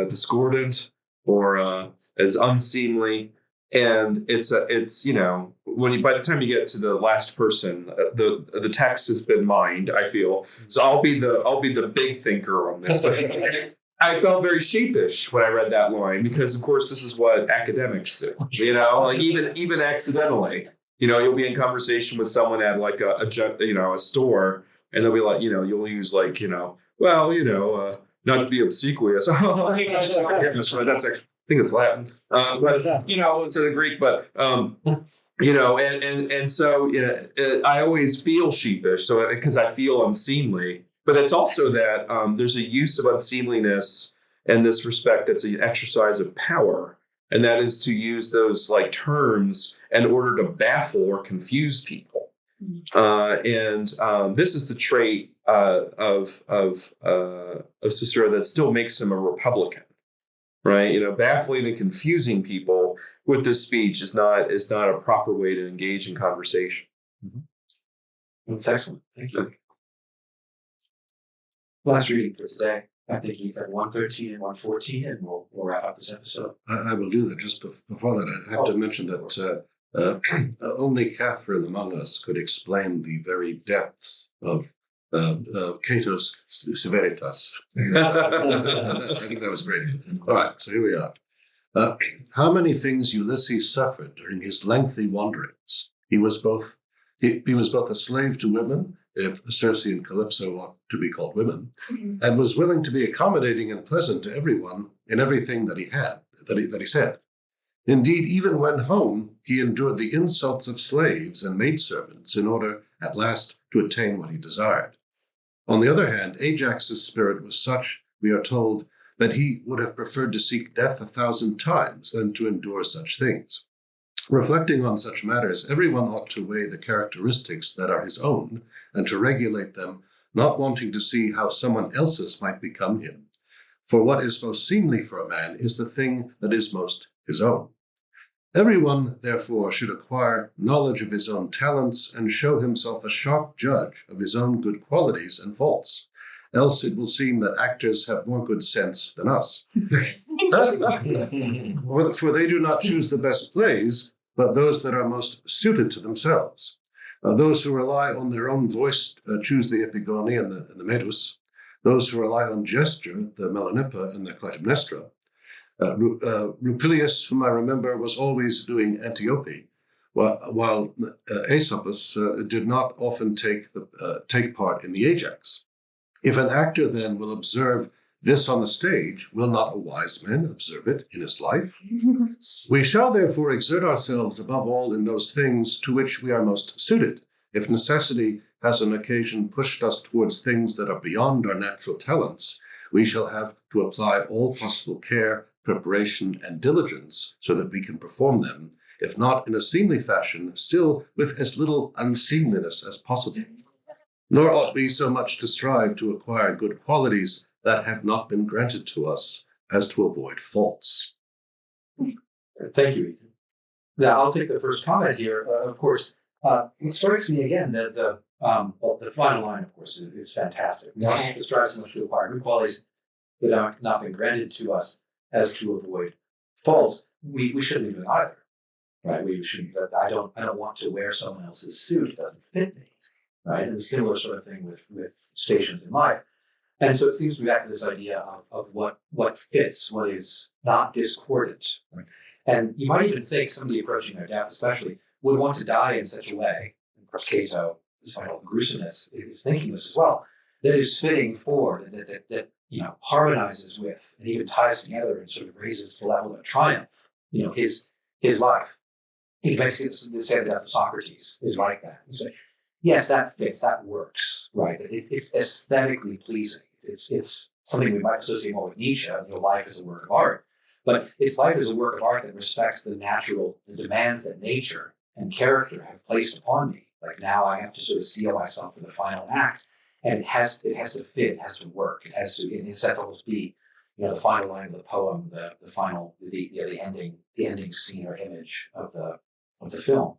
S6: discordant or as unseemly, and it's by the time you get to the last person, the text has been mined. I feel so. I'll be the big thinker on this. But I felt very sheepish when I read that line because, of course, this is what academics do. Like even accidentally, you'll be in conversation with someone at like a store, and they'll be like, you'll use like, not to be obsequious. That's actually. I think it's Latin, but instead of Greek. But and so I always feel sheepish, so because I feel unseemly. But it's also that there's a use of unseemliness in this respect that's an exercise of power, and that is to use those like terms in order to baffle or confuse people. And this is the trait of Cicero that still makes him a Republican. Right, baffling and confusing people with this speech is not a proper way to engage in conversation.
S7: Mm-hmm. That's excellent. Thank you. Last reading for today. I think he's at 113 and 114, and we'll wrap up this episode.
S3: I will do that. Just before that, I have to mention that only Katherine among us could explain the very depths of Cato's severitas. I think that was great. All right, so here we are. How many things Ulysses suffered during his lengthy wanderings. He was both a slave to women, if Circe and Calypso ought to be called women, and was willing to be accommodating and pleasant to everyone in everything that he said. Indeed, even when home, he endured the insults of slaves and maidservants in order, at last, to attain what he desired. On the other hand, Ajax's spirit was such, we are told, that he would have preferred to seek death 1,000 times than to endure such things. Reflecting on such matters, everyone ought to weigh the characteristics that are his own and to regulate them, not wanting to see how someone else's might become him. For what is most seemly for a man is the thing that is most his own. Everyone, therefore, should acquire knowledge of his own talents and show himself a sharp judge of his own good qualities and faults. Else it will seem that actors have more good sense than us. For they do not choose the best plays, but those that are most suited to themselves. Those who rely on their own voice choose the epigoni and the medus. Those who rely on gesture, the melanippa and the clytemnestra. Rupilius, whom I remember, was always doing Antiope, while Aesopus did not often take part in the Ajax. If an actor then will observe this on the stage, will not a wise man observe it in his life? We shall therefore exert ourselves above all in those things to which we are most suited. If necessity has on occasion pushed us towards things that are beyond our natural talents, we shall have to apply all possible care, preparation, and diligence so that we can perform them, if not in a seemly fashion, still with as little unseemliness as possible. Nor ought we so much to strive to acquire good qualities that have not been granted to us as to avoid faults.
S7: Thank you, Ethan. Now, I'll take the first comment here. Of course, it strikes me again that the final line, of course, is fantastic. Not to strive so much to acquire good qualities that have not been granted to us as to avoid faults. We shouldn't be doing either, right? We should. I don't want to wear someone else's suit. It doesn't fit me, right? And a similar sort of thing with stations in life. And so it seems to be back to this idea of what fits, what is not discordant. Right? And you might even think somebody approaching their death, especially, would want to die in such a way. And of course, Cato, despite all the gruesomeness, is thinking this as well. That is fitting for that harmonizes with and even ties together and sort of raises to the level of triumph. His life. you might say the death of Socrates is like that. You say, yes, that fits, that works, right? It's aesthetically pleasing. It's something we might associate more with Nietzsche, life as a work of art. But it's life as a work of art that respects the demands that nature and character have placed upon me. Like now I have to sort of steel myself for the final act, and it has to fit, it has to work, it has to, in a sense, almost be, the final line of the poem, the ending scene or image of the film.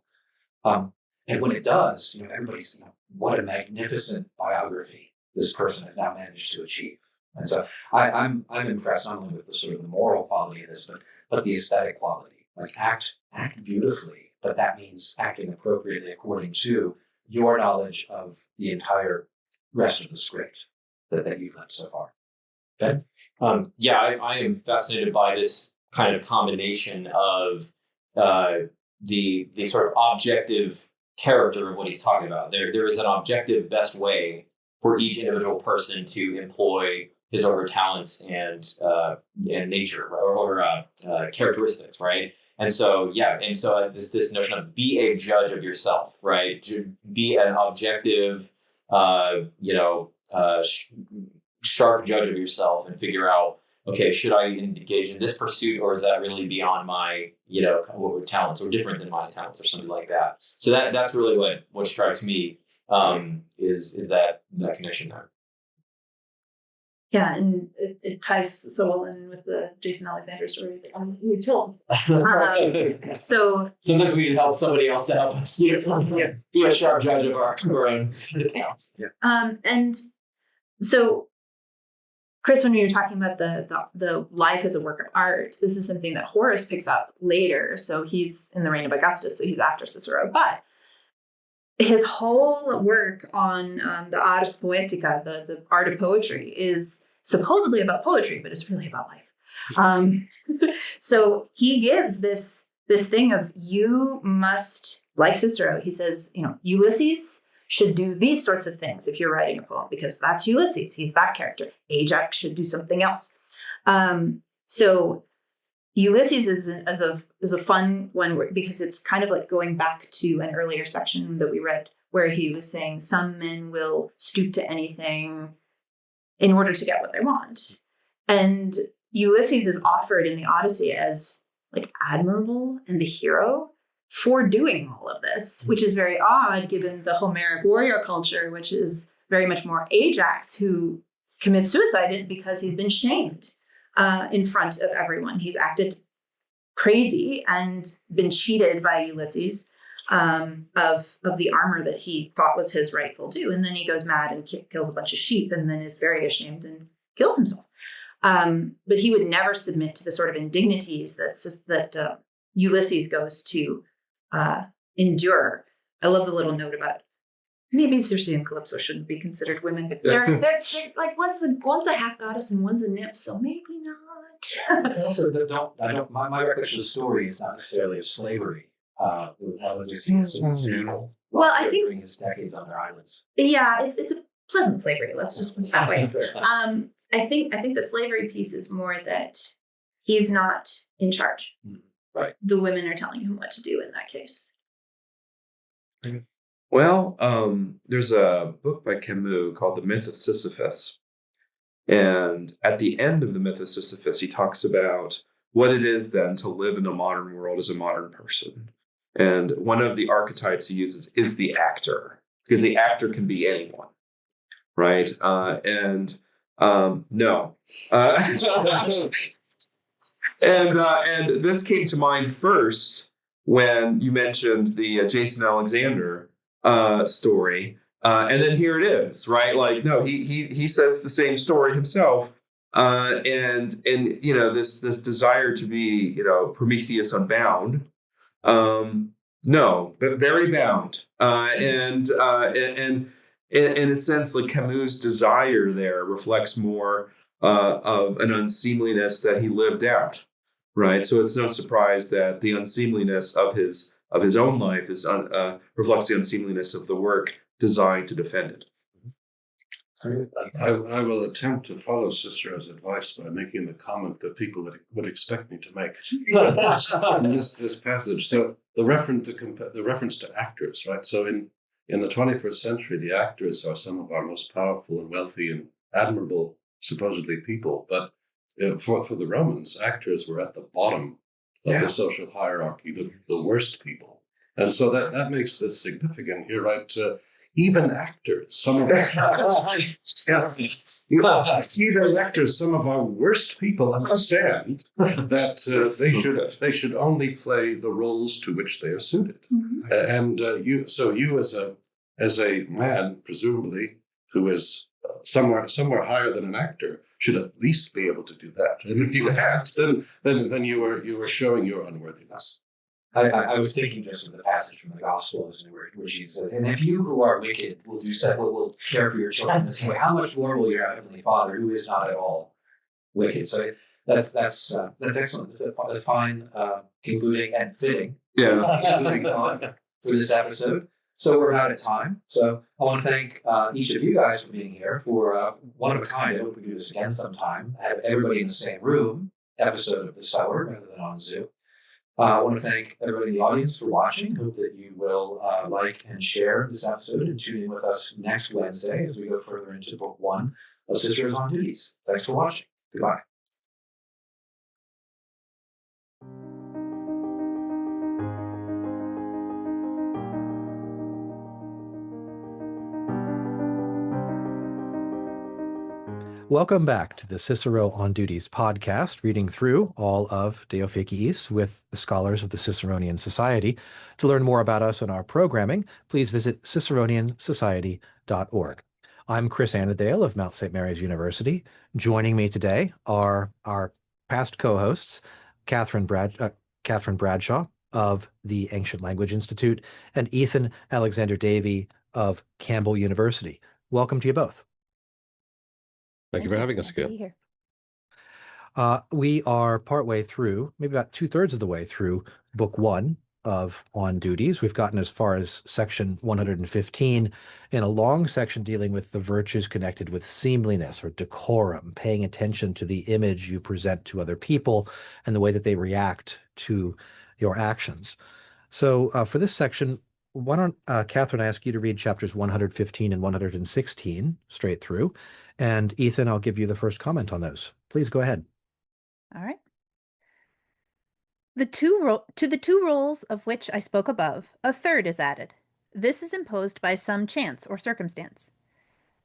S7: And when it does, everybody's, what a magnificent biography this person has now managed to achieve. And so I'm impressed not only with the sort of the moral quality of this, but the aesthetic quality. Like act beautifully, but that means acting appropriately according to your knowledge of the entire rest of the script that you've left so far. Ben?
S8: I am fascinated by this kind of combination of the sort of objective character of what he's talking about. There is an objective best way for each individual person to employ his or her talents and nature or characteristics, right? And so this notion of be a judge of yourself, right? To be an objective, sharp judge of yourself and figure out, okay, should I engage in this pursuit, or is that really beyond my, talents, or different than my talents, or something like that? So that's really what strikes me, is that connection there.
S5: Yeah, and it ties so well in with the Jason Alexander story that you told. So
S8: sometimes we can help somebody else to help us. Be a sharp judge of our own talents. Yeah.
S5: And so, Chris, when you were talking about the life as a work of art, this is something that Horace picks up later. So he's in the reign of Augustus, so he's after Cicero. But his whole work on the Ars Poetica, the art of poetry, is supposedly about poetry, but it's really about life. So he gives this thing of, you must, like Cicero, he says, Ulysses should do these sorts of things if you're writing a poem, because that's Ulysses. He's that character. Ajax should do something else. So Ulysses is a fun one because it's kind of like going back to an earlier section that we read where he was saying some men will stoop to anything in order to get what they want. And Ulysses is offered in the Odyssey as like admirable and the hero for doing all of this, which is very odd given the Homeric warrior culture, which is very much more Ajax who commits suicide because he's been shamed in front of everyone. He's acted crazy and been cheated by Ulysses of the armor that he thought was his rightful due. And then he goes mad and kills a bunch of sheep and then is very ashamed and kills himself. But he would never submit to the sort of indignities that Ulysses goes to endure. I love the little note about maybe Circe and Calypso shouldn't be considered women, but they're like one's a half goddess and one's a nymph, so maybe not.
S7: Also, my recollection of the story is not necessarily of slavery. Well,
S5: I think
S7: during his decades on their islands.
S5: Yeah, it's a pleasant slavery. Let's just put it that way. I think the slavery piece is more that he's not in charge.
S7: Right.
S5: The women are telling him what to do in that case.
S6: Well, there's a book by Camus called The Myth of Sisyphus. And at the end of The Myth of Sisyphus, he talks about what it is then to live in a modern world as a modern person. And one of the archetypes he uses is the actor, because the actor can be anyone, right? No. And this came to mind first when you mentioned the Jason Alexander story, and then here it is, right? Like, no, he says the same story himself, and this desire to be Prometheus unbound, no, but very bound, and in a sense, like Camus' desire there reflects more of an unseemliness that he lived out. Right, so it's no surprise that the unseemliness of his own life reflects the unseemliness of the work designed to defend it.
S3: I will attempt to follow Cicero's advice by making the comment that people that would expect me to make in this passage. So the reference to actors, right? So in the 21st century, the actors are some of our most powerful and wealthy and admirable, supposedly, people. But for the Romans, actors were at the bottom of the social hierarchy, the worst people. And so that makes this significant here, right? Even actors, some of even actors, some of our worst people understand that they should only play the roles to which they are suited. Mm-hmm. And you as a man, presumably, who is somewhere higher than an actor, should at least be able to do that. And if you can't, then you are showing your unworthiness.
S7: I was thinking just of the passage from the Gospels where Jesus says, "And if you who are wicked will do so, will care for your children this way, how much more will your heavenly Father, who is not at all wicked?" So that's excellent. It's a fine concluding and fitting concluding thought for this episode. So we're out of time. So I want to thank each of you guys for being here for one of a kind. I hope we do this again sometime. Have everybody in the same room episode of the Sower rather than on Zoom. I want to thank everybody in the audience for watching. Hope that you will like and share this episode and tune in with us next Wednesday as we go further into Book 1 of Cicero's On Duties. Thanks for watching. Goodbye.
S1: Welcome back to the Cicero on Duties podcast, reading through all of De Officiis with the scholars of the Ciceronian Society. To learn more about us and our programming, please visit ciceroniansociety.org. I'm Chris Anadale of Mount St. Mary's University. Joining me today are our past co-hosts, Katherine Bradshaw of the Ancient Language Institute and Ethan Alexander-Davey of Campbell University. Welcome to you both.
S3: Thank you for having us again.
S1: We are partway through, maybe about 2/3 of the way through Book 1 of On Duties. We've gotten as far as section 115 in a long section dealing with the virtues connected with seemliness or decorum, paying attention to the image you present to other people and the way that they react to your actions. So for this section, why don't, Katherine, I ask you to read chapters 115 and 116 straight through. And Ethan, I'll give you the first comment on those. Please go ahead.
S9: All right. To the two roles of which I spoke above, a third is added. This is imposed by some chance or circumstance.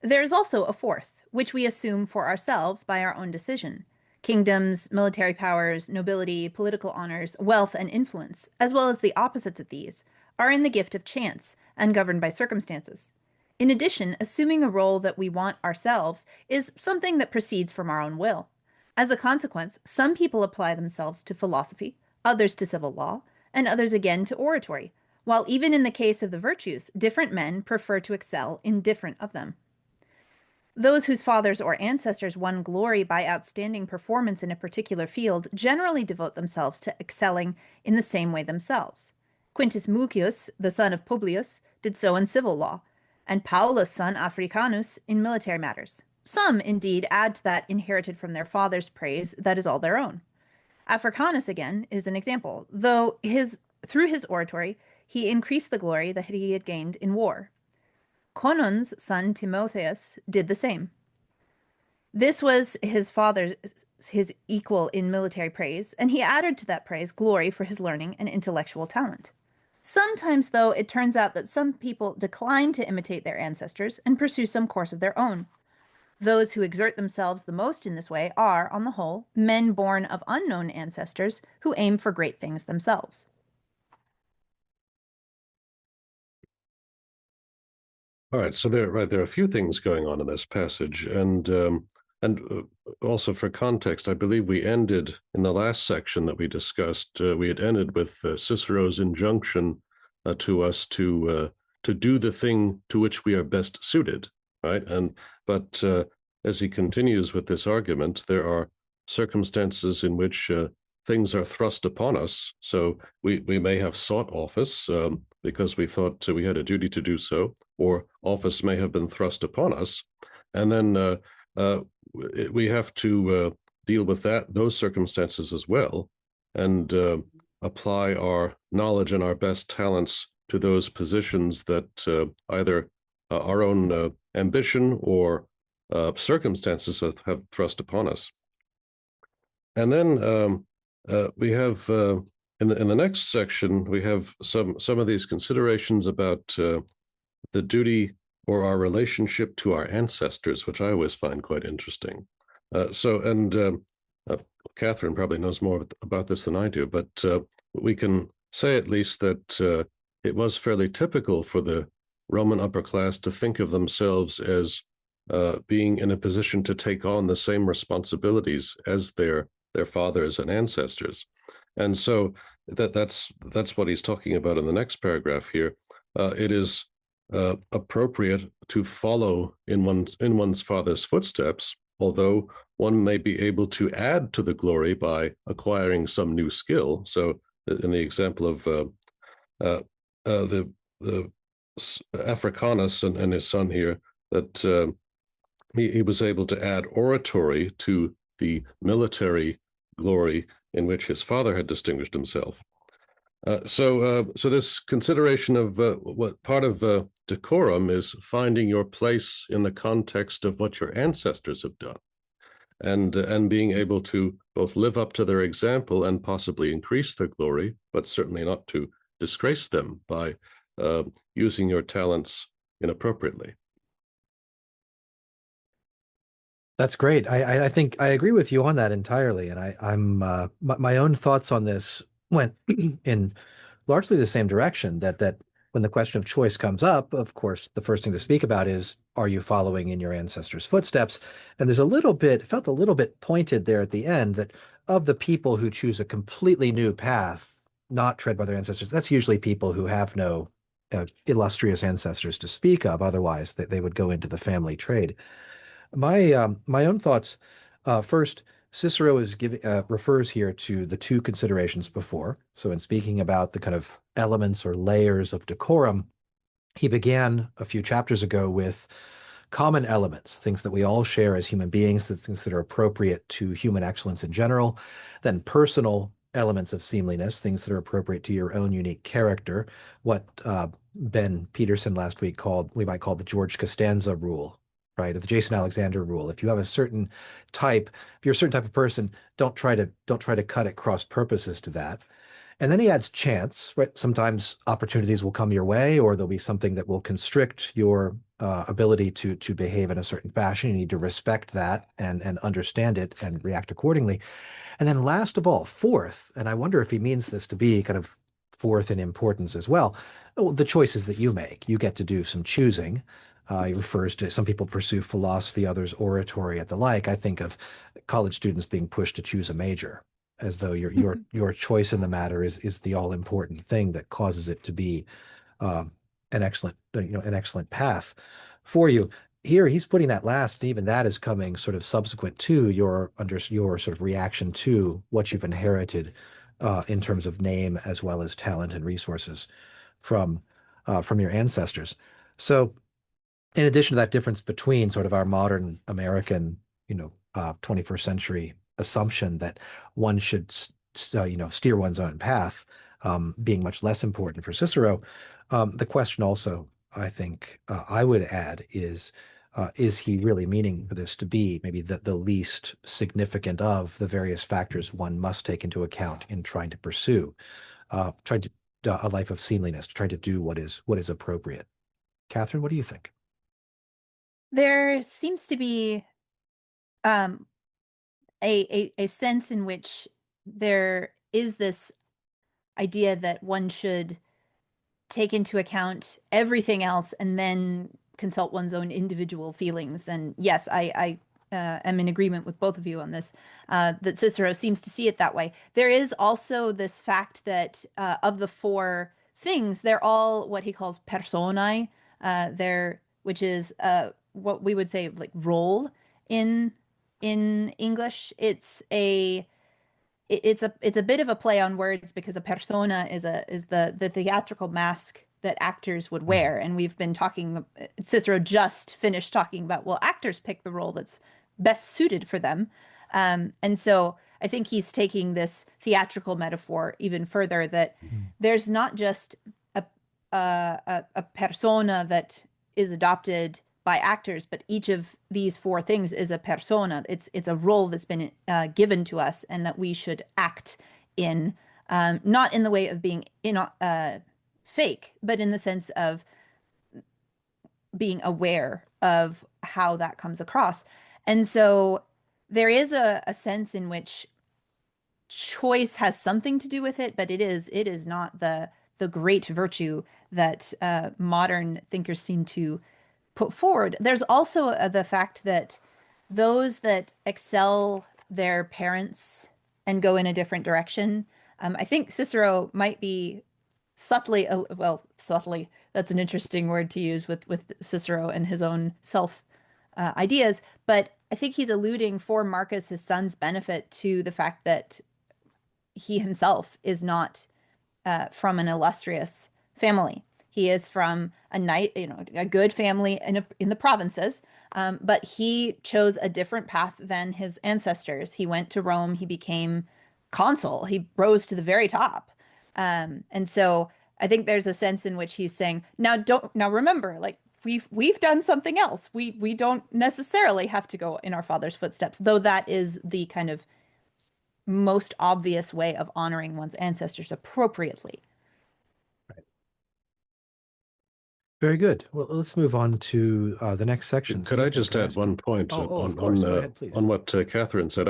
S9: There is also a fourth, which we assume for ourselves by our own decision. Kingdoms, military powers, nobility, political honors, wealth, and influence, as well as the opposites of these, are in the gift of chance and governed by circumstances. In addition, assuming a role that we want ourselves is something that proceeds from our own will. As a consequence, some people apply themselves to philosophy, others to civil law, and others again to oratory, while even in the case of the virtues, different men prefer to excel in different of them. Those whose fathers or ancestors won glory by outstanding performance in a particular field generally devote themselves to excelling in the same way themselves. Quintus Mucius, the son of Publius, did so in civil law, and Paulus' son Africanus in military matters. Some, indeed, add to that inherited from their father's praise that is all their own. Africanus, again, is an example, though through his oratory, he increased the glory that he had gained in war. Conon's son Timotheus did the same. This was his equal in military praise, and he added to that praise glory for his learning and intellectual talent. Sometimes, though, it turns out that some people decline to imitate their ancestors and pursue some course of their own. Those who exert themselves the most in this way are, on the whole, men born of unknown ancestors who aim for great things themselves.
S3: All right, so there are a few things going on in this passage, and also for context, I believe we ended in the last section that we discussed. We had ended with Cicero's injunction to us to do the thing to which we are best suited, right? But as he continues with this argument, there are circumstances in which things are thrust upon us. So we may have sought office because we thought we had a duty to do so, or office may have been thrust upon us. And then we have to deal with those circumstances as well, and apply our knowledge and our best talents to those positions that either our own ambition or circumstances have thrust upon us. And then we have in the next section, we have some of these considerations about the duty or our relationship to our ancestors, which I always find quite interesting. Katherine probably knows more about this than I do, but we can say at least that it was fairly typical for the Roman upper class to think of themselves as being in a position to take on the same responsibilities as their fathers and ancestors. And so that's what he's talking about in the next paragraph here. It is appropriate to follow in one's father's footsteps, although one may be able to add to the glory by acquiring some new skill. So in the example of the Africanus and his son here, that he was able to add oratory to the military glory in which his father had distinguished himself. So this consideration of what part of decorum is finding your place in the context of what your ancestors have done, and being able to both live up to their example and possibly increase their glory, but certainly not to disgrace them by using your talents inappropriately.
S1: That's great. I think I agree with you on that entirely, and I'm my own thoughts on this went in largely the same direction. That when the question of choice comes up, of course, the first thing to speak about is, are you following in your ancestors' footsteps? And there's felt a little bit pointed there at the end that of the people who choose a completely new path, not tread by their ancestors, that's usually people who have no illustrious ancestors to speak of. Otherwise, that they would go into the family trade. My own thoughts. First, Cicero is refers here to the two considerations before. So in speaking about the kind of elements or layers of decorum, he began a few chapters ago with common elements, things that we all share as human beings, things that are appropriate to human excellence in general, then personal elements of seemliness, things that are appropriate to your own unique character, what Ben Peterson last week we might call the George Costanza rule, right? The Jason Alexander rule. If you have a certain type, if you're a certain type of person, don't try to cut at cross purposes to that. And then he adds chance, right? Sometimes opportunities will come your way, or there'll be something that will constrict your ability to behave in a certain fashion. You need to respect that and understand it and react accordingly. And then last of all, fourth, and I wonder if he means this to be kind of fourth in importance as well, the choices that you make. You get to do some choosing. He refers to some people pursue philosophy, others oratory, and the like. I think of college students being pushed to choose a major, as though your choice in the matter is the all important thing that causes it to be an excellent path for you. Here he's putting that last, and even that is coming sort of subsequent to your sort of reaction to what you've inherited in terms of name as well as talent and resources from your ancestors. So in addition to that difference between sort of our modern American, 21st century assumption that one should, steer one's own path, being much less important for Cicero, the question also, I think, I would add is he really meaning for this to be maybe the least significant of the various factors one must take into account in trying to pursue, trying to a life of seemliness, trying to do what is appropriate. Katherine, what do you think?
S9: There seems to be a sense in which there is this idea that one should take into account everything else and then consult one's own individual feelings. And yes, I am in agreement with both of you on this, that Cicero seems to see it that way. There is also this fact that of the four things, they're all what he calls personae, which is what we would say like role in English. It's a bit of a play on words because a persona is the theatrical mask that actors would wear. And we've been talking, Cicero just finished talking about, well, actors pick the role that's best suited for them. And so I think he's taking this theatrical metaphor even further, that there's not just a persona that is adopted by actors, but each of these four things is a persona. It's a role that's been given to us, and that we should act in, not in the way of being fake, but in the sense of being aware of how that comes across. And so there is a sense in which choice has something to do with it, but it is not the great virtue that modern thinkers seem to put forward. There's also the fact that those that excel their parents and go in a different direction, I think Cicero might be subtly, subtly, that's an interesting word to use with Cicero and his own self ideas, but I think he's alluding for Marcus, his son's benefit, to the fact that he himself is not from an illustrious family. He is from a good family in the provinces, but he chose a different path than his ancestors. He went to Rome. He became consul. He rose to the very top, and so I think there's a sense in which he's saying, now remember, like we've done something else. We don't necessarily have to go in our father's footsteps, though that is the kind of most obvious way of honoring one's ancestors appropriately.
S1: Very good. Well, let's move on to the next section.
S3: Could I just add one point
S1: of course. Go ahead, please.
S3: On what Katherine said?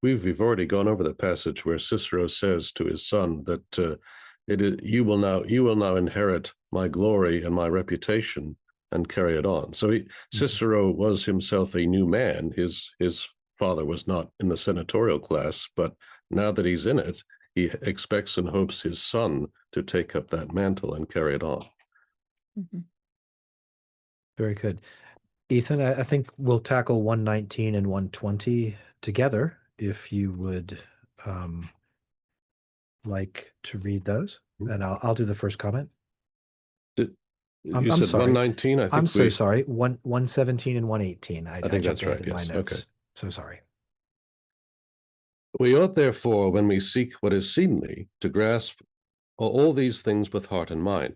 S3: We've already gone over the passage where Cicero says to his son that you will now inherit my glory and my reputation and carry it on. So Cicero was himself a new man. His father was not in the senatorial class, but now that he's in it, he expects and hopes his son to take up that mantle and carry it on.
S9: Mm-hmm.
S1: Very good. Ethan, I think we'll tackle 119 and 120 together, if you would like to read those, and I'll do the first comment.
S3: I'm said sorry. 119. I think
S1: I'm so sorry. 117 and 118. I
S3: think that's right. Yes. Okay.
S1: So sorry.
S3: We ought therefore, when we seek what is seemly, to grasp all these things with heart and mind.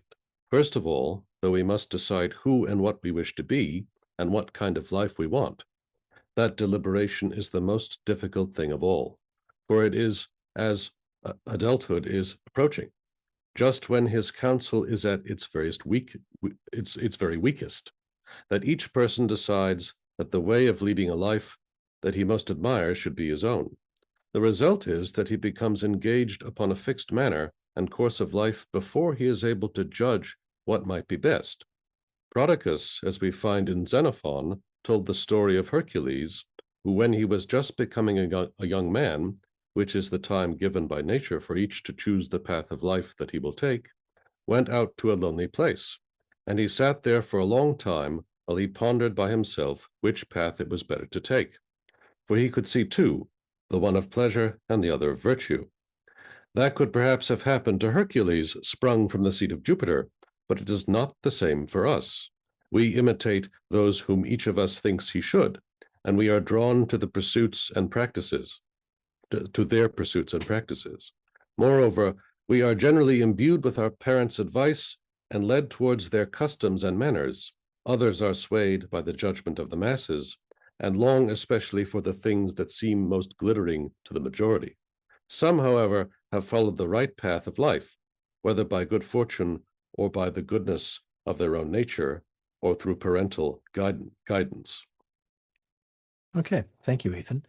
S3: First of all, though we must decide who and what we wish to be, and what kind of life we want, that deliberation is the most difficult thing of all, for it is as adulthood is approaching, just when his counsel is at its very weakest, that each person decides that the way of leading a life that he most admires should be his own. The result is that he becomes engaged upon a fixed manner and course of life before he is able to judge what might be best. Prodicus, as we find in Xenophon, told the story of Hercules, who, when he was just becoming a young man, which is the time given by nature for each to choose the path of life that he will take, went out to a lonely place, and he sat there for a long time while he pondered by himself which path it was better to take. For he could see two, the one of pleasure and the other of virtue. That could perhaps have happened to Hercules, sprung from the seat of Jupiter, but it is not the same for us. We imitate those whom each of us thinks he should, and we are drawn to the pursuits and practices, to their pursuits and practices. Moreover, we are generally imbued with our parents' advice and led towards their customs and manners. Others are swayed by the judgment of the masses, and long especially for the things that seem most glittering to the majority. Some, however, have followed the right path of life, whether by good fortune or by the goodness of their own nature, or through parental guidance.
S1: Okay, thank you, Ethan.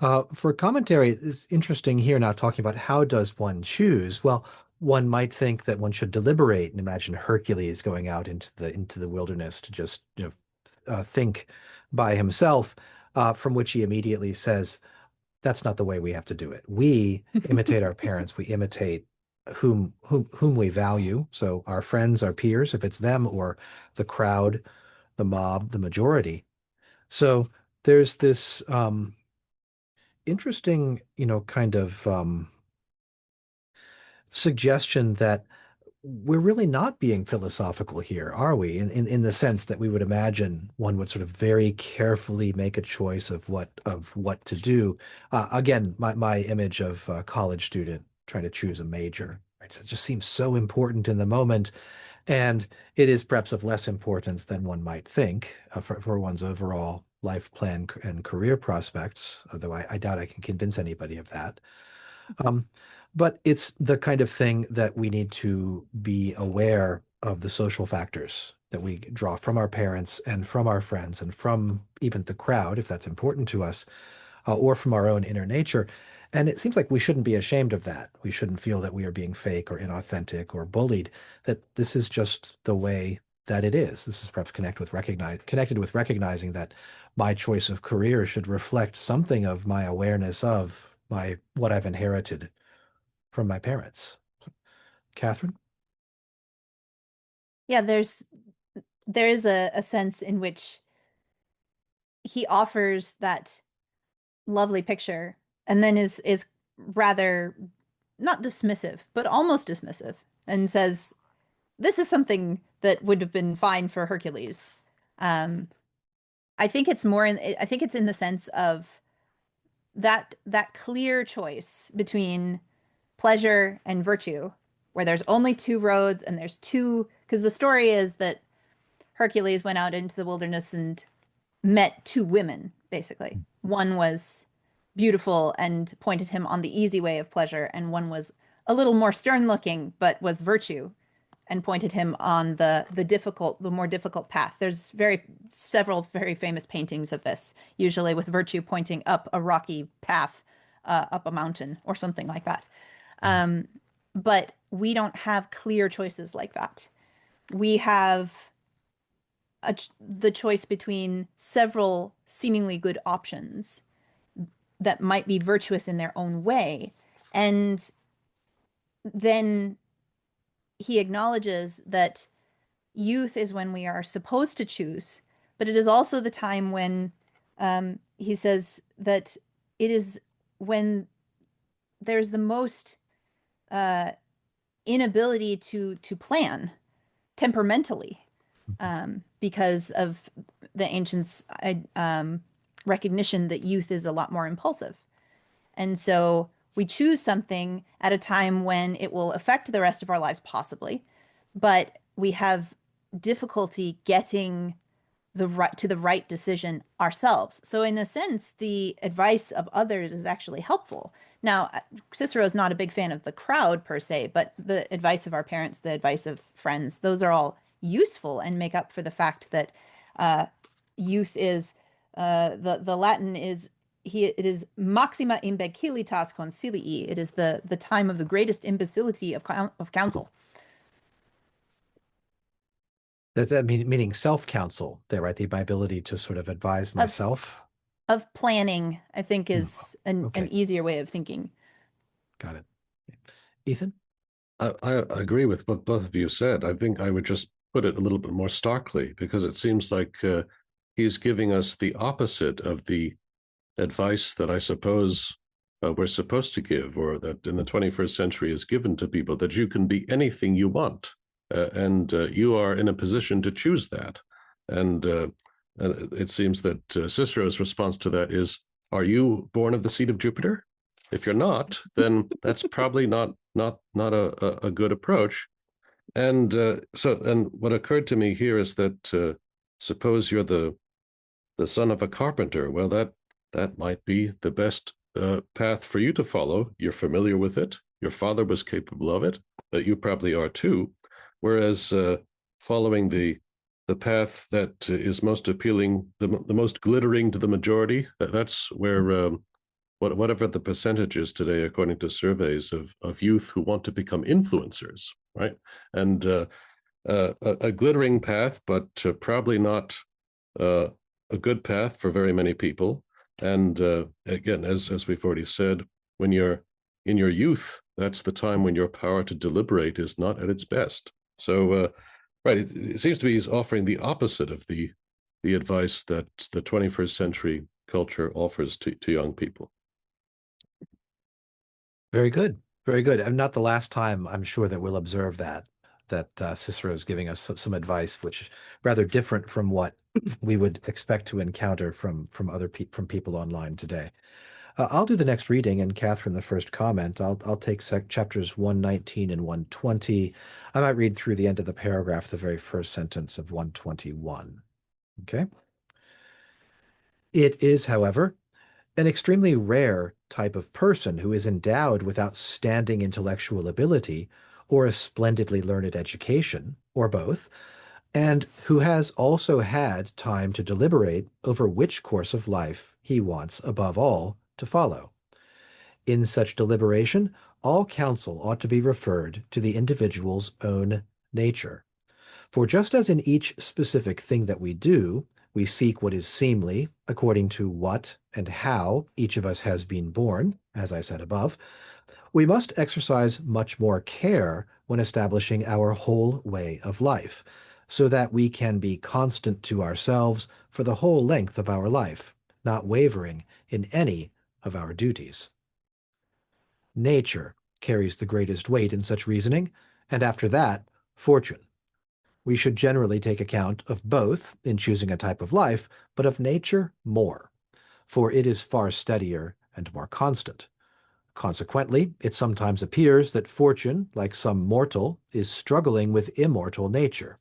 S1: For commentary, it's interesting here now talking about how does one choose? Well, one might think that one should deliberate and imagine Hercules going out into the wilderness to just think by himself, from which he immediately says, that's not the way we have to do it. We imitate our parents. We imitate whom we value. So our friends, our peers, if it's them, or the crowd, the mob, the majority. So there's this interesting, kind of suggestion that we're really not being philosophical here, are we? In the sense that we would imagine one would sort of very carefully make a choice of what to do. Again, my image of a college student trying to choose a major, right? So it just seems so important in the moment, and it is perhaps of less importance than one might think for one's overall life plan and career prospects, although I doubt I can convince anybody of that. Um, but it's the kind of thing that we need to be aware of the social factors that we draw from our parents and from our friends and from even the crowd, if that's important to us, or from our own inner nature. And it seems like we shouldn't be ashamed of that. We shouldn't feel that we are being fake or inauthentic or bullied, that this is just the way that it is. This is perhaps connected with recognizing that my choice of career should reflect something of my awareness of what I've inherited from my parents. Katherine?
S9: Yeah, there is a sense in which he offers that lovely picture and then is rather not dismissive, but almost dismissive, and says, this is something that would have been fine for Hercules. I think it's in the sense of that clear choice between pleasure and virtue, where there's only two roads and there's two, because the story is that Hercules went out into the wilderness and met two women, basically. One was beautiful and pointed him on the easy way of pleasure, and one was a little more stern looking, but was virtue and pointed him on the more difficult path. There's several very famous paintings of this, usually with virtue pointing up a rocky path, up a mountain or something like that. But we don't have clear choices like that. We have the choice between several seemingly good options that might be virtuous in their own way. And then he acknowledges that youth is when we are supposed to choose, but it is also the time when he says that it is when there's the most inability to plan temperamentally, because of the ancients' recognition that youth is a lot more impulsive. And so we choose something at a time when it will affect the rest of our lives, possibly, but we have difficulty getting the right decision ourselves. So in a sense, the advice of others is actually helpful. Now, Cicero is not a big fan of the crowd per se, but the advice of our parents, the advice of friends, those are all useful and make up for the fact that youth is, the Latin is, it is maxima imbecilitas concilii. It is the time of the greatest imbecility of counsel.
S1: That meaning self-counsel there, right? My ability to sort of advise myself.
S9: Of planning, I think, is an easier way of thinking.
S1: Got it. Ethan?
S3: I agree with what both of you said. I think I would just put it a little bit more starkly, because it seems like he's giving us the opposite of the advice that I suppose we're supposed to give, or that in the 21st century is given to people, that you can be anything you want, and you are in a position to choose that. And it seems that Cicero's response to that is, are you born of the seed of Jupiter? If you're not, then that's probably not a good approach. And and what occurred to me here is that suppose you're the son of a carpenter. Well, that might be the best path for you to follow. You're familiar with it. Your father was capable of it, but you probably are too. Whereas following the path that is most appealing, the most glittering to the majority, that's where whatever the percentage is today, according to surveys of youth who want to become influencers, right? And a glittering path, but probably not a good path for very many people. And again, as we've already said, when you're in your youth, that's the time when your power to deliberate is not at its best. So, right, it seems to me he's offering the opposite of the advice that the 21st century culture offers to young people.
S1: Very good. Very good. And not the last time, I'm sure, that we'll observe that. that Cicero is giving us some advice, which is rather different from what we would expect to encounter from from people online today. I'll do the next reading, and Katherine, the first comment. I'll take chapters 119 and 120. I might read through the end of the paragraph, the very first sentence of 121. Okay. It is, however, an extremely rare type of person who is endowed with outstanding intellectual ability or a splendidly learned education, or both, and who has also had time to deliberate over which course of life he wants, above all, to follow. In such deliberation, all counsel ought to be referred to the individual's own nature. For just as in each specific thing that we do, we seek what is seemly according to what and how each of us has been born, as I said above, we must exercise much more care when establishing our whole way of life, so that we can be constant to ourselves for the whole length of our life, not wavering in any of our duties. Nature carries the greatest weight in such reasoning, and after that, fortune. We should generally take account of both in choosing a type of life, but of nature more, for it is far steadier and more constant. Consequently, it sometimes appears that fortune, like some mortal, is struggling with immortal nature.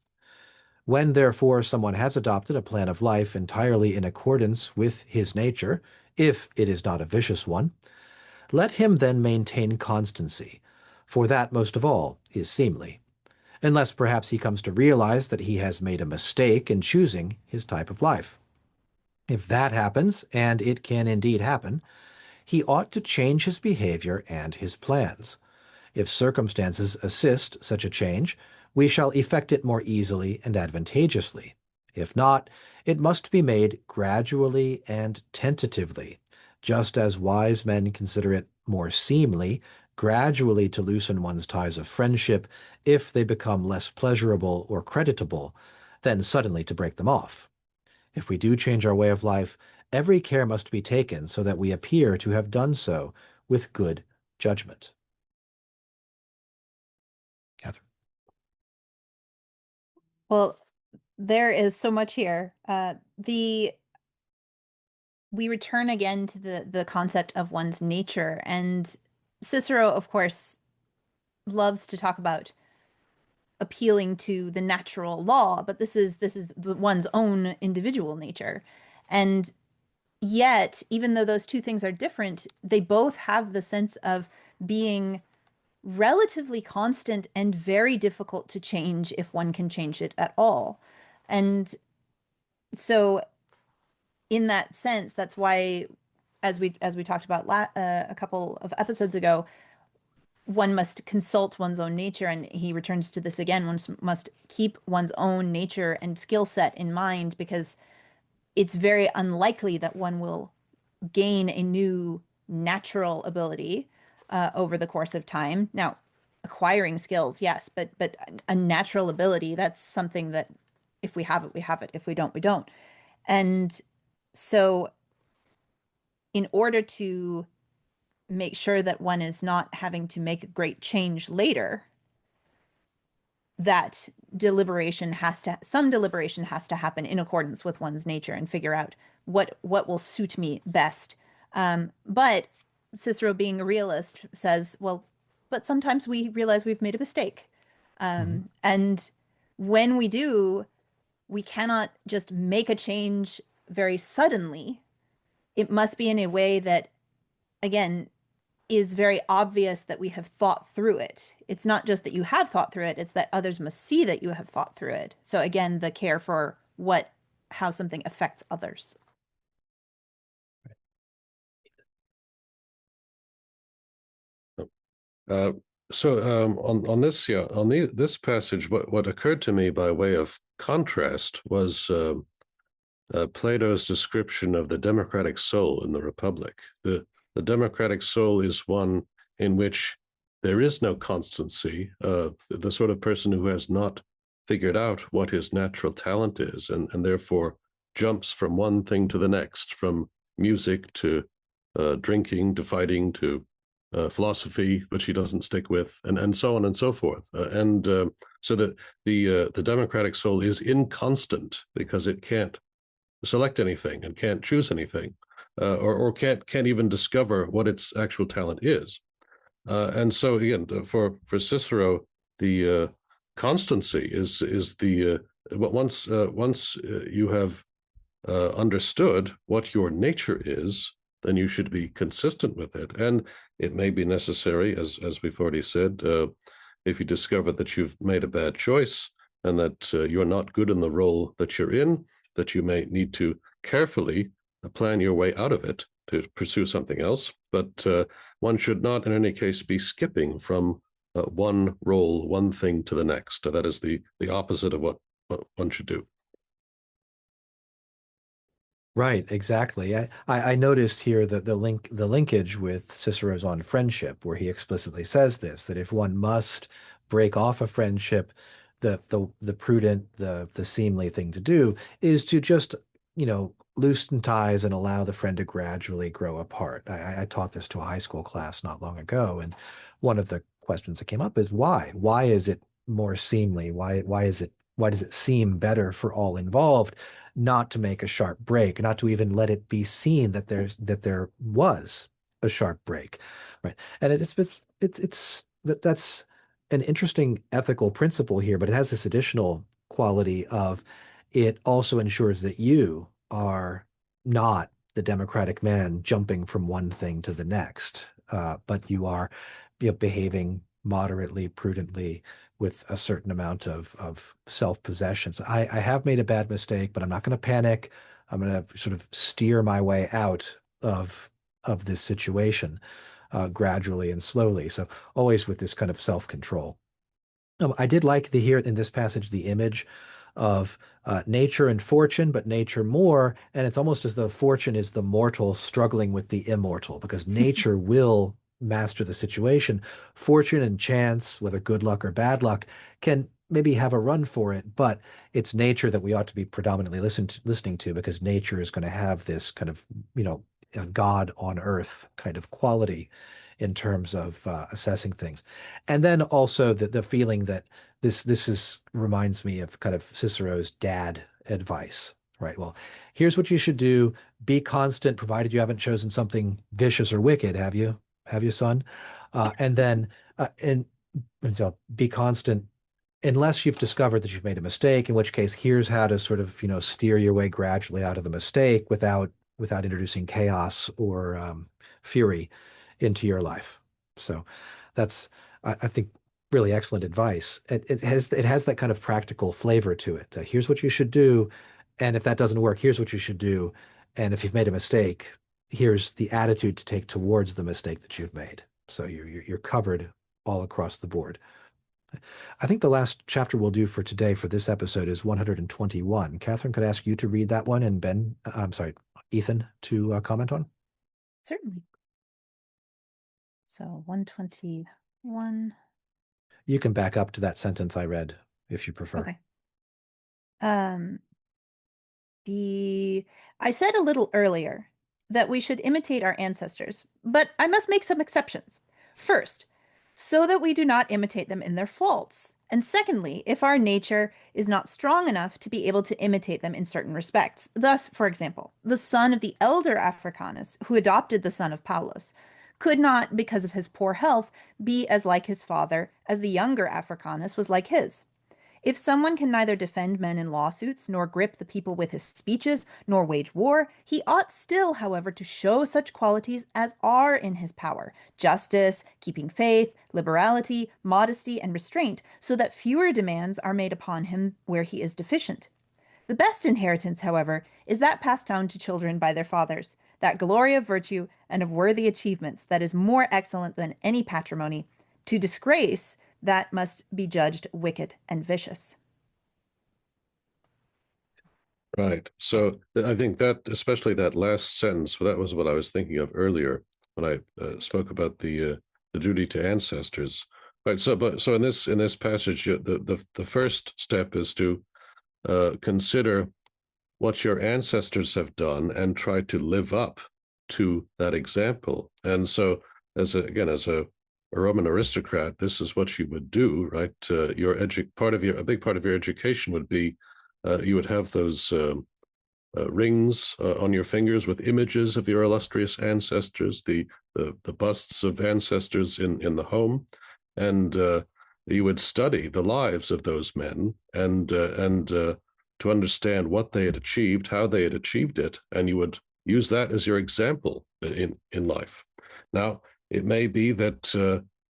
S1: When, therefore, someone has adopted a plan of life entirely in accordance with his nature, if it is not a vicious one, let him then maintain constancy, for that most of all is seemly, unless perhaps he comes to realize that he has made a mistake in choosing his type of life. If that happens, and it can indeed happen, he ought to change his behavior and his plans. If circumstances assist such a change, we shall effect it more easily and advantageously. If not, it must be made gradually and tentatively, just as wise men consider it more seemly gradually to loosen one's ties of friendship if they become less pleasurable or creditable, than suddenly to break them off. If we do change our way of life, every care must be taken so that we appear to have done so with good judgment. Katherine.
S9: Well, there is so much here. We return again to the concept of one's nature, and Cicero, of course, loves to talk about appealing to the natural law, but this is one's own individual nature. And yet, even though those two things are different, they both have the sense of being relatively constant and very difficult to change if one can change it at all. And so in that sense, that's why, as we talked about a couple of episodes ago, one must consult one's own nature, and he returns to this again. One must keep one's own nature and skill set in mind, because it's very unlikely that one will gain a new natural ability over the course of time. Now, acquiring skills, yes, but a natural ability, that's something that if we have it, we have it. If we don't, we don't. And so in order to make sure that one is not having to make a great change later, that some deliberation has to happen in accordance with one's nature and figure out what will suit me best. But Cicero, being a realist, says, well, but sometimes we realize we've made a mistake. And when we do, we cannot just make a change very suddenly. It must be in a way that, again, is very obvious that we have thought through it. It's not just that you have thought through it, it's that others must see that you have thought through it. So again, the care for how something affects others.
S3: On this passage, what occurred to me by way of contrast was Plato's description of the democratic soul in the Republic. The democratic soul is one in which there is no constancy. The sort of person who has not figured out what his natural talent is, and therefore jumps from one thing to the next, from music to drinking to fighting to philosophy, which he doesn't stick with, and so on and so forth. So that the democratic soul is inconstant because it can't select anything and can't choose anything, or can't even discover what its actual talent is. And so again, for Cicero, the constancy is the once you have understood what your nature is, then you should be consistent with it. And it may be necessary, as we've already said, if you discover that you've made a bad choice and that you're not good in the role that you're in, that you may need to carefully plan your way out of it to pursue something else. But one should not in any case be skipping from one role, one thing to the next. That is the opposite of what one should do.
S1: Right, exactly. I noticed here that the linkage with Cicero's On Friendship, where he explicitly says this, that if one must break off a friendship, the prudent, the seemly thing to do is to just, loosen ties and allow the friend to gradually grow apart. I taught this to a high school class not long ago, and one of the questions that came up is why? Why is it more seemly? Why does it seem better for all involved not to make a sharp break, not to even let it be seen that there was a sharp break, right? And that's an interesting ethical principle here, but it has this additional quality of it also ensures that you are not the democratic man jumping from one thing to the next, but you are behaving moderately, prudently, with a certain amount of self-possession. So I have made a bad mistake, but I'm not going to panic. I'm going to sort of steer my way out of this situation gradually and slowly. So always with this kind of self-control. I did like here in this passage the image of nature and fortune, but nature more. And it's almost as though fortune is the mortal struggling with the immortal, because nature will master the situation. Fortune and chance, whether good luck or bad luck, can maybe have a run for it, but it's nature that we ought to be predominantly listening to, because nature is going to have this kind of, a God on earth kind of quality in terms of assessing things. And then also the feeling that this reminds me of kind of Cicero's dad advice, right? Well, here's what you should do. Be constant, provided you haven't chosen something vicious or wicked, have you? Have you, son? And then and so be constant unless you've discovered that you've made a mistake, in which case here's how to sort of, steer your way gradually out of the mistake without introducing chaos or fury into your life. So that's, I think, really excellent advice. It has that kind of practical flavor to it. Here's what you should do, and if that doesn't work, here's what you should do. And if you've made a mistake, here's the attitude to take towards the mistake that you've made. So you're covered all across the board. I think the last chapter we'll do for today for this episode is 121. Katherine, could I ask you to read that one, and Ethan to comment on?
S9: Certainly. So 121.
S1: You can back up to that sentence I read if you prefer.
S9: Okay. I said a little earlier that we should imitate our ancestors, but I must make some exceptions. First, so that we do not imitate them in their faults. And secondly, if our nature is not strong enough to be able to imitate them in certain respects. Thus, for example, the son of the elder Africanus, who adopted the son of Paulus, could not, because of his poor health, be as like his father as the younger Africanus was like his. If someone can neither defend men in lawsuits, nor grip the people with his speeches, nor wage war, he ought still, however, to show such qualities as are in his power: justice, keeping faith, liberality, modesty, and restraint, so that fewer demands are made upon him where he is deficient. The best inheritance, however, is that passed down to children by their fathers, that glory of virtue and of worthy achievements that is more excellent than any patrimony. To disgrace, that must be judged wicked and vicious.
S3: Right. So I think that, especially that last sentence, that was what I was thinking of earlier when I spoke about the duty to ancestors. Right. So in this passage, the first step is to consider what your ancestors have done and try to live up to that example. And so as a Roman aristocrat, this is what you would do, right? A big part of your education would be you would have those rings on your fingers with images of your illustrious ancestors, the busts of ancestors in the home, and you would study the lives of those men and to understand what they had achieved, how they had achieved it, and you would use that as your example in life. Now, it may be that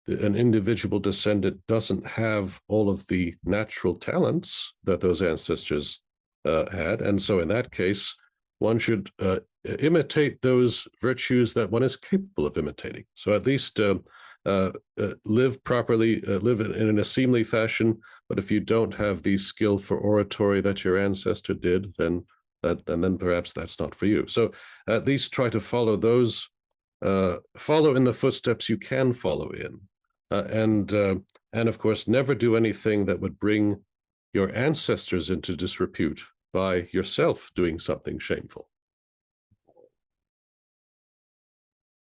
S3: an individual descendant doesn't have all of the natural talents that those ancestors had, and so in that case, one should imitate those virtues that one is capable of imitating. So at least live properly, live in a seemly fashion. But if you don't have the skill for oratory that your ancestor did, then perhaps that's not for you. So at least try to follow those, follow in the footsteps you can follow in, and of course never do anything that would bring your ancestors into disrepute by yourself doing something shameful.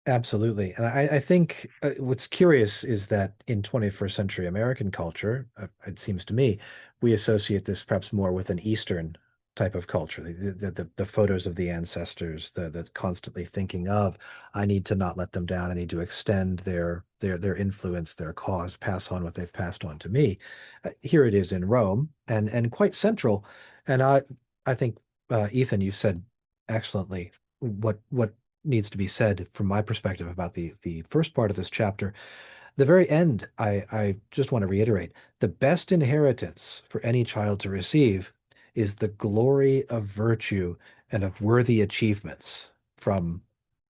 S1: Absolutely. And I think what's curious is that in 21st century American culture, it seems to me, we associate this perhaps more with an Eastern type of culture, the photos of the ancestors, the constantly thinking of, I need to not let them down. I need to extend their influence, their cause, pass on what they've passed on to me. Here it is in Rome, and quite central. And I think, Ethan, you said excellently what needs to be said from my perspective about the first part of this chapter. The very end, I just want to reiterate, the best inheritance for any child to receive is the glory of virtue and of worthy achievements from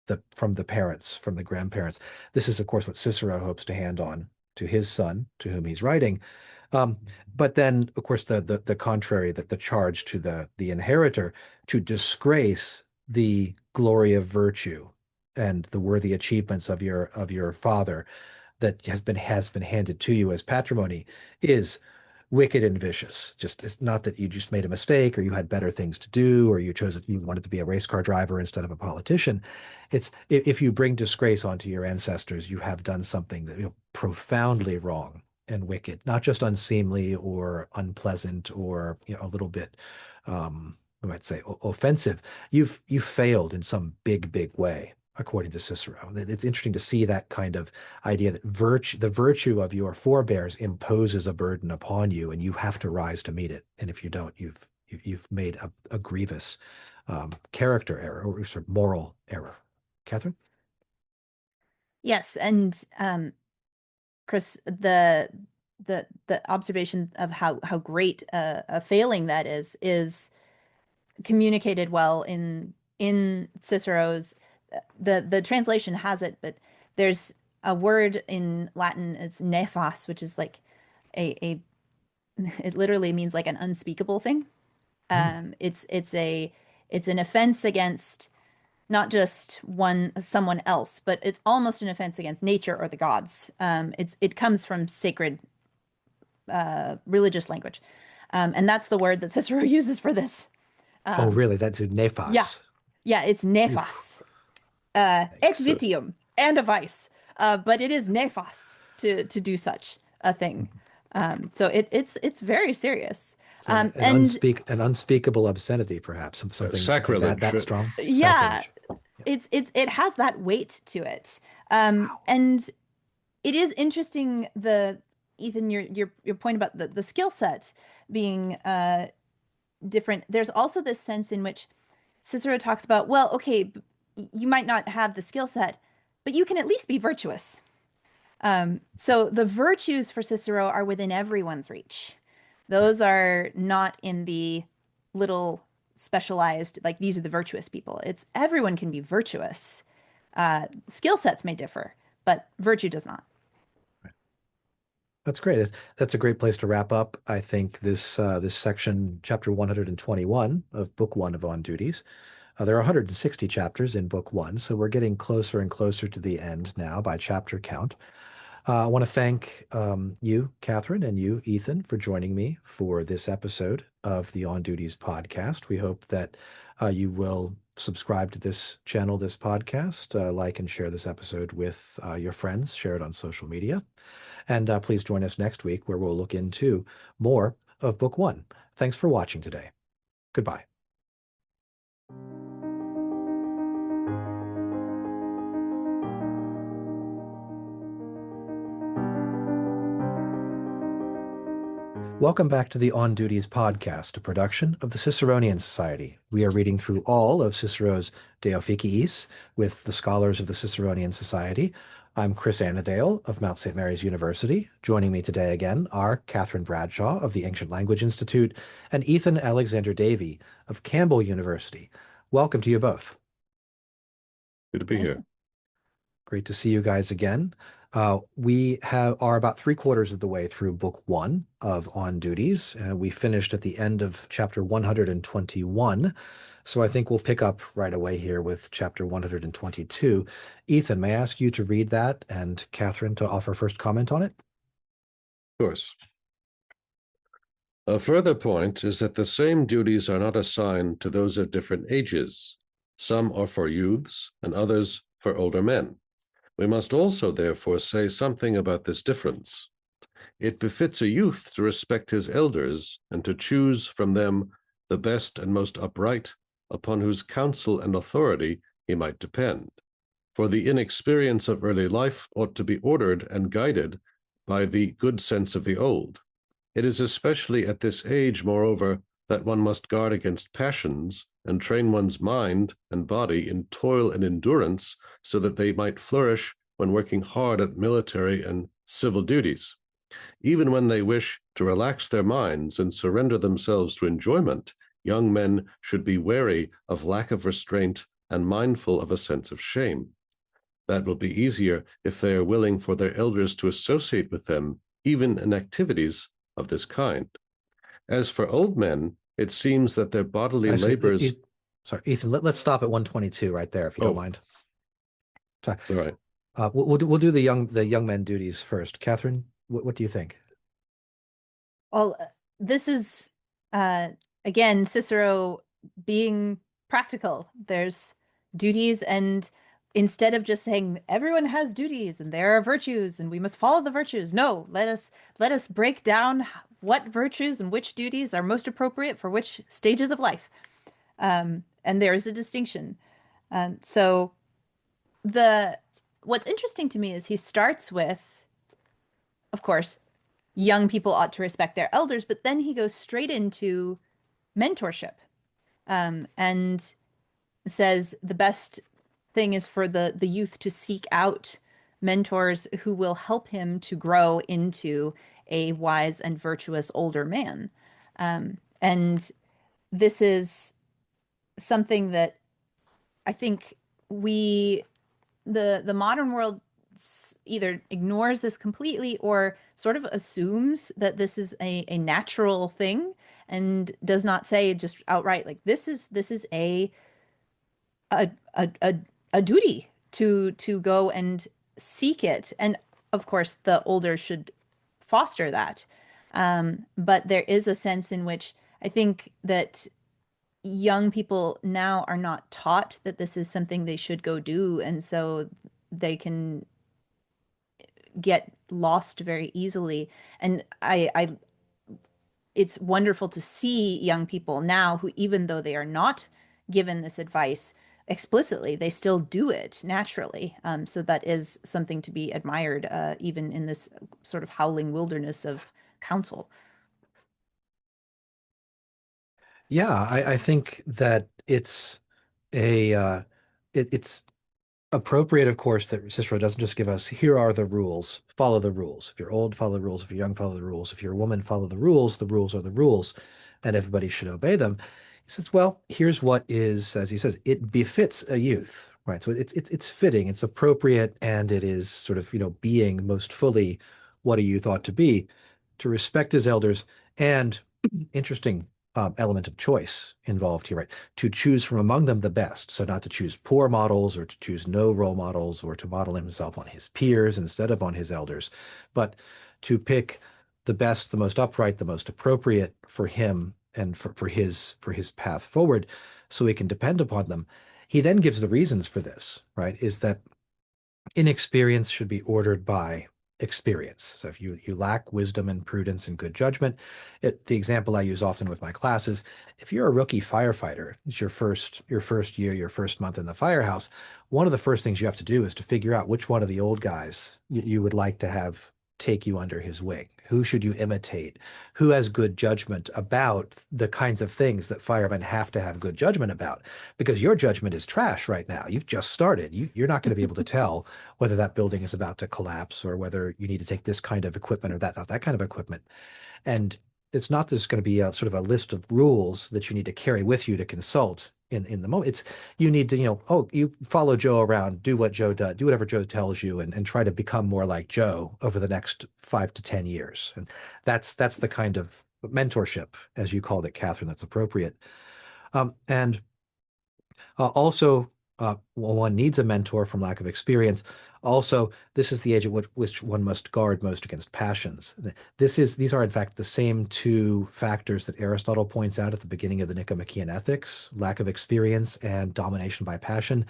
S1: the parents, from the grandparents. This is, of course, what Cicero hopes to hand on to his son, to whom he's writing. But then, of course, the contrary, that the charge to the inheritor to disgrace the glory of virtue and the worthy achievements of your father that has been handed to you as patrimony is wicked and vicious. Just, it's not that you just made a mistake or you had better things to do or you wanted to be a race car driver instead of a politician. It's, if you bring disgrace onto your ancestors, you have done something that, profoundly wrong and wicked, not just unseemly or unpleasant or a little bit I might say offensive. You've failed in some big way, according to Cicero. It's interesting to see that kind of idea that the virtue of your forebears imposes a burden upon you, and you have to rise to meet it. And if you don't, you've made a grievous character error or sort of moral error. Katherine?
S9: Yes, and Chris, the observation of how great a failing that is communicated well in Cicero's. The translation has it, but there's a word in Latin, it's nefas, which is like it literally means like an unspeakable thing. It's an offense against not just someone else, but it's almost an offense against nature or the gods. It comes from sacred religious language, and that's the word that Cicero uses for this.
S1: Oh, really? That's nefas.
S9: Yeah, it's nefas. Ex vitium and a vice, but it is nefas to do such a thing. So it's very serious.
S1: So an unspeakable obscenity, perhaps, something
S3: sacrilege.
S1: that strong.
S9: Yeah,
S1: sacrilege.
S9: It has that weight to it,
S1: Wow.
S9: and it is interesting. Ethan, your point about the skill set being different. There's also this sense in which Cicero talks about, well, okay, you might not have the skill set, but you can at least be virtuous. So the virtues for Cicero are within everyone's reach. Those are not in the little specialized, like these are the virtuous people. It's everyone can be virtuous. Skill sets may differ, but virtue does not.
S1: That's great. That's a great place to wrap up. I think this section, chapter 121 of Book 1 of On Duties. There are 160 chapters in Book 1, so we're getting closer and closer to the end now by chapter count. I want to thank you, Katherine, and you, Ethan, for joining me for this episode of the On Duties podcast. We hope that you will subscribe to this channel, this podcast, like and share this episode with your friends, share it on social media. And please join us next week where we'll look into more of Book One. Thanks for watching today. Goodbye. Welcome back to the On Duties podcast, a production of the Ciceronian Society. We are reading through all of Cicero's De Officiis with the scholars of the Ciceronian Society. I'm Chris Anadale of Mount St. Mary's University. Joining me today again are Katherine Bradshaw of the Ancient Language Institute and Ethan Alexander-Davey of Campbell University. Welcome to you both.
S3: Good to be here.
S1: Great to see you guys again. We are about 3/4 of the way through Book One of On Duties. We finished at the end of chapter 121. So I think we'll pick up right away here with chapter 122. Ethan, may I ask you to read that and Katherine to offer first comment on it?
S3: Of course. A further point is that the same duties are not assigned to those of different ages. Some are for youths and others for older men. We must also, therefore, say something about this difference. It befits a youth to respect his elders and to choose from them the best and most upright, upon whose counsel and authority he might depend. For the inexperience of early life ought to be ordered and guided by the good sense of the old. It is especially at this age, moreover, that one must guard against passions and train one's mind and body in toil and endurance so that they might flourish when working hard at military and civil duties. Even when they wish to relax their minds and surrender themselves to enjoyment, young men should be wary of lack of restraint and mindful of a sense of shame. That will be easier if they are willing for their elders to associate with them, even in activities of this kind. As for old men, it seems that their bodily labors...
S1: Sorry, Ethan, let's stop at 122 right there, if you don't mind. Sorry.
S3: It's all right.
S1: We'll do the young men duties first. Katherine, what do you think?
S9: Well, this is, again, Cicero being practical. There's duties, and instead of just saying everyone has duties and there are virtues and we must follow the virtues, no, let us break down what virtues and which duties are most appropriate for which stages of life. And there is a distinction. So what's interesting to me is he starts with, of course, young people ought to respect their elders, but then he goes straight into mentorship, and says the best thing is for the youth to seek out mentors who will help him to grow into a wise and virtuous older man. And this is something that I think the modern world either ignores this completely or sort of assumes that this is a natural thing and does not say just outright, like, this is a duty to go and seek it. And of course the older should foster that. But there is a sense in which I think that young people now are not taught that this is something they should go do, and so they can get lost very easily. And it's wonderful to see young people now who, even though they are not given this advice explicitly, they still do it naturally. So that is something to be admired, even in this sort of howling wilderness of counsel.
S1: Yeah, I think that it's it's appropriate, of course, that Cicero doesn't just give us, here are the rules, follow the rules. If you're old, follow the rules. If you're young, follow the rules. If you're a woman, follow the rules. The rules are the rules, and everybody should obey them. He says, well, here's what is, as he says, it befits a youth, right? So it's fitting, it's appropriate, and it is sort of, being most fully what a youth ought to be, to respect his elders. And interesting element of choice involved here, right? To choose from among them the best. So not to choose poor models or to choose no role models or to model himself on his peers instead of on his elders, but to pick the best, the most upright, the most appropriate for him and for his path forward so he can depend upon them. He then gives the reasons for this, right? Is that inexperience should be ordered by experience. So if you lack wisdom and prudence and good judgment, the example I use often with my classes, if you're a rookie firefighter, it's your first year, your first month in the firehouse, one of the first things you have to do is to figure out which one of the old guys you would like to have take you under his wing. Who should you imitate? Who has good judgment about the kinds of things that firemen have to have good judgment about? Because your judgment is trash right now. You've just started. You're not going to be able to tell whether that building is about to collapse or whether you need to take this kind of equipment or that kind of equipment. And it's not there's going to be a sort of a list of rules that you need to carry with you to consult in the moment. It's you need to, you follow Joe around, do what Joe does, do whatever Joe tells you, and try to become more like Joe over the next 5 to 10 years. And that's the kind of mentorship, as you called it, Katherine, that's appropriate. And also, one needs a mentor from lack of experience. Also, this is the age at which one must guard most against passions. These are, in fact, the same two factors that Aristotle points out at the beginning of the Nicomachean Ethics, lack of experience and domination by passion,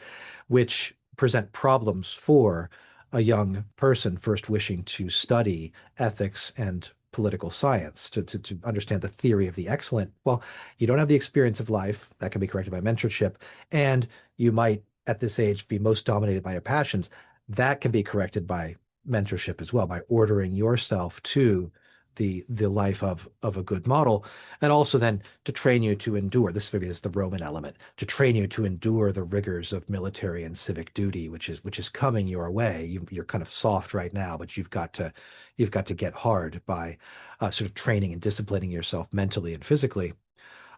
S1: which present problems for a young person first wishing to study ethics and political science, to understand the theory of the excellent. Well, you don't have the experience of life that can be corrected by mentorship, and you might at this age be most dominated by your passions. That can be corrected by mentorship as well, by ordering yourself to the life of a good model, and also then to train you to endure. This maybe is the Roman element, to train you to endure the rigors of military and civic duty, which is coming your way. You're kind of soft right now, but you've got to get hard by sort of training and disciplining yourself mentally and physically.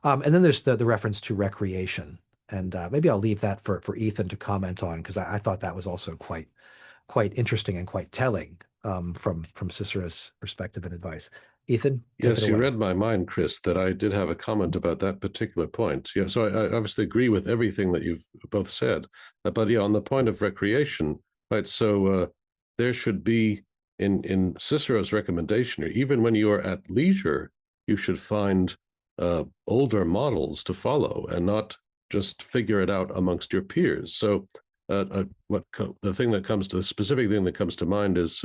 S1: And then there's the reference to recreation. And maybe I'll leave that for Ethan to comment on, because I thought that was also quite interesting and quite telling from Cicero's perspective and advice. Ethan, take
S3: Yes,
S1: it
S3: you
S1: away.
S3: read my mind, Chris, that I did have a comment about that particular point. Yeah, so I obviously agree with everything that you've both said. But yeah, on the point of recreation, right, so there should be, in Cicero's recommendation, even when you are at leisure, you should find older models to follow and not just figure it out amongst your peers. So the specific thing that comes to mind is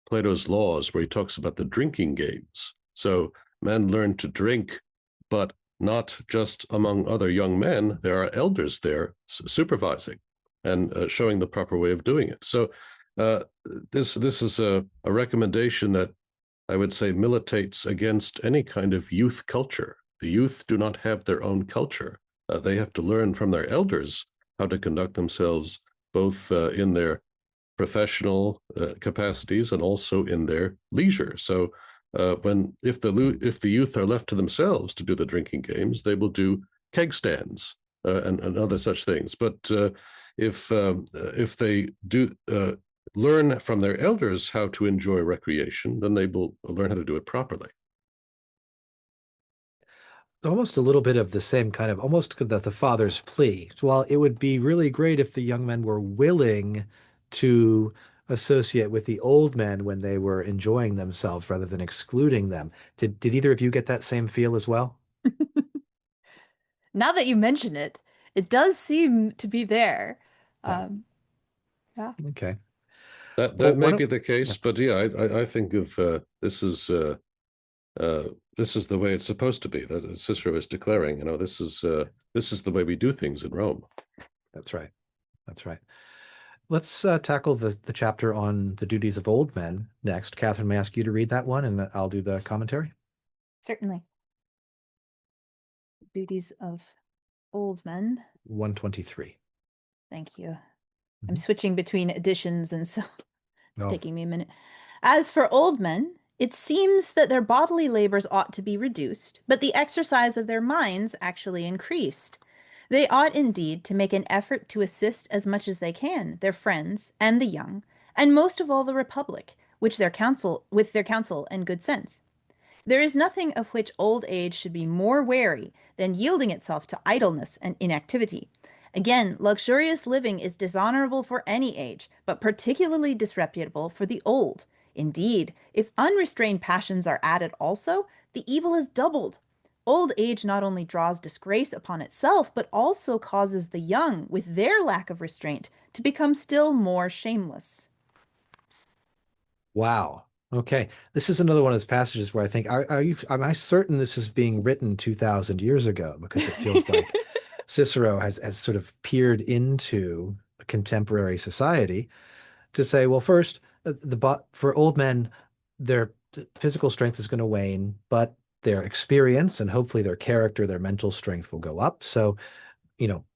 S3: Plato's Laws, where he talks about the drinking games. So men learn to drink, but not just among other young men. There are elders there supervising and showing the proper way of doing it. So this is a recommendation that I would say militates against any kind of youth culture. The youth do not have their own culture. They have to learn from their elders how to conduct themselves, both in their professional capacities and also in their leisure. So if the youth are left to themselves to do the drinking games, they will do keg stands and other such things. But if they do learn from their elders how to enjoy recreation, then they will learn how to do it properly.
S1: Almost a little bit of the same kind of, almost the father's plea. Well, it would be really great if the young men were willing to associate with the old men when they were enjoying themselves rather than excluding them. Did either of you get that same feel as well?
S9: Now that you mention it, it does seem to be there.
S1: Yeah.
S9: Yeah.
S1: Okay.
S3: That may be the case, but yeah, I think of this is the way it's supposed to be. That Cicero is declaring, this is the way we do things in Rome.
S1: That's right. That's right. Let's tackle the chapter on the duties of old men next. Katherine, may I ask you to read that one, and I'll do the commentary?
S9: Certainly. Duties of old men.
S1: 123.
S9: Thank you. I'm switching between editions, and so it's
S1: Oh.
S9: taking me a minute. As for old men, it seems that their bodily labors ought to be reduced, but the exercise of their minds actually increased. They ought indeed to make an effort to assist as much as they can their friends and the young, and most of all the republic, with their counsel and good sense. There is nothing of which old age should be more wary than yielding itself to idleness and inactivity. Again, luxurious living is dishonorable for any age, but particularly disreputable for the old. Indeed, if unrestrained passions are added also, the evil is doubled. Old age not only draws disgrace upon itself, but also causes the young, with their lack of restraint, to become still more shameless.
S1: Wow. Okay. This is another one of those passages where I think, am I certain this is being written 2,000 years ago? Because it feels like Cicero has sort of peered into a contemporary society to say, well, first, for old men, their physical strength is going to wane, but their experience and hopefully their character, their mental strength will go up. So,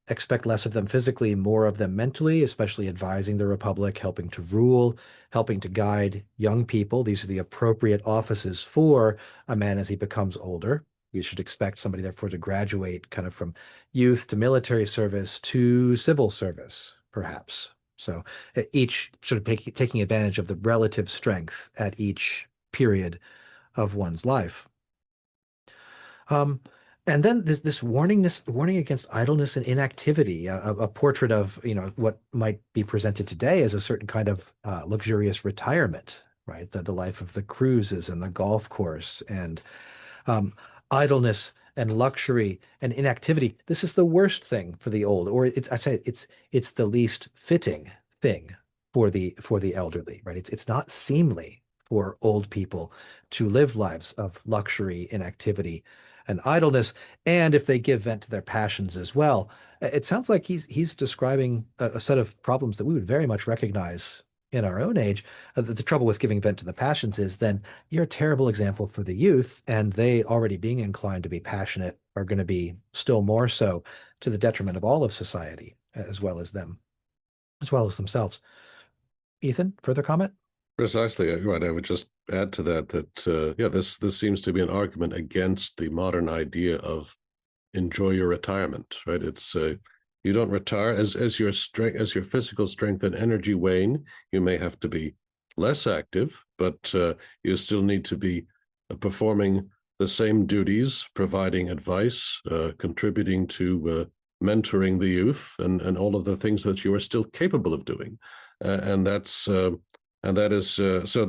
S1: expect less of them physically, more of them mentally, especially advising the republic, helping to rule, helping to guide young people. These are the appropriate offices for a man as he becomes older. We should expect somebody, therefore, to graduate kind of from youth to military service to civil service, perhaps. So each sort of taking advantage of the relative strength at each period of one's life. And then this warning against idleness and inactivity, a portrait of what might be presented today as a certain kind of luxurious retirement, right? The life of the cruises and the golf course and idleness and luxury and inactivity. This is the worst thing for the old, or it's the least fitting thing for the elderly, right? It's not seemly for old people to live lives of luxury, inactivity, and idleness. And if they give vent to their passions as well, it sounds like he's describing a set of problems that we would very much recognize in our own age. The trouble with giving vent to the passions is then you're a terrible example for the youth, and they already being inclined to be passionate are going to be still more so to the detriment of all of society, as well as themselves. Ethan, further comment?
S3: Precisely, right. I would just add to that yeah, this seems to be an argument against the modern idea of enjoy your retirement, right? It's you don't retire as your physical strength and energy wane. You may have to be less active, but you still need to be performing the same duties, providing advice, contributing to mentoring the youth, and all of the things that you are still capable of doing, and that is so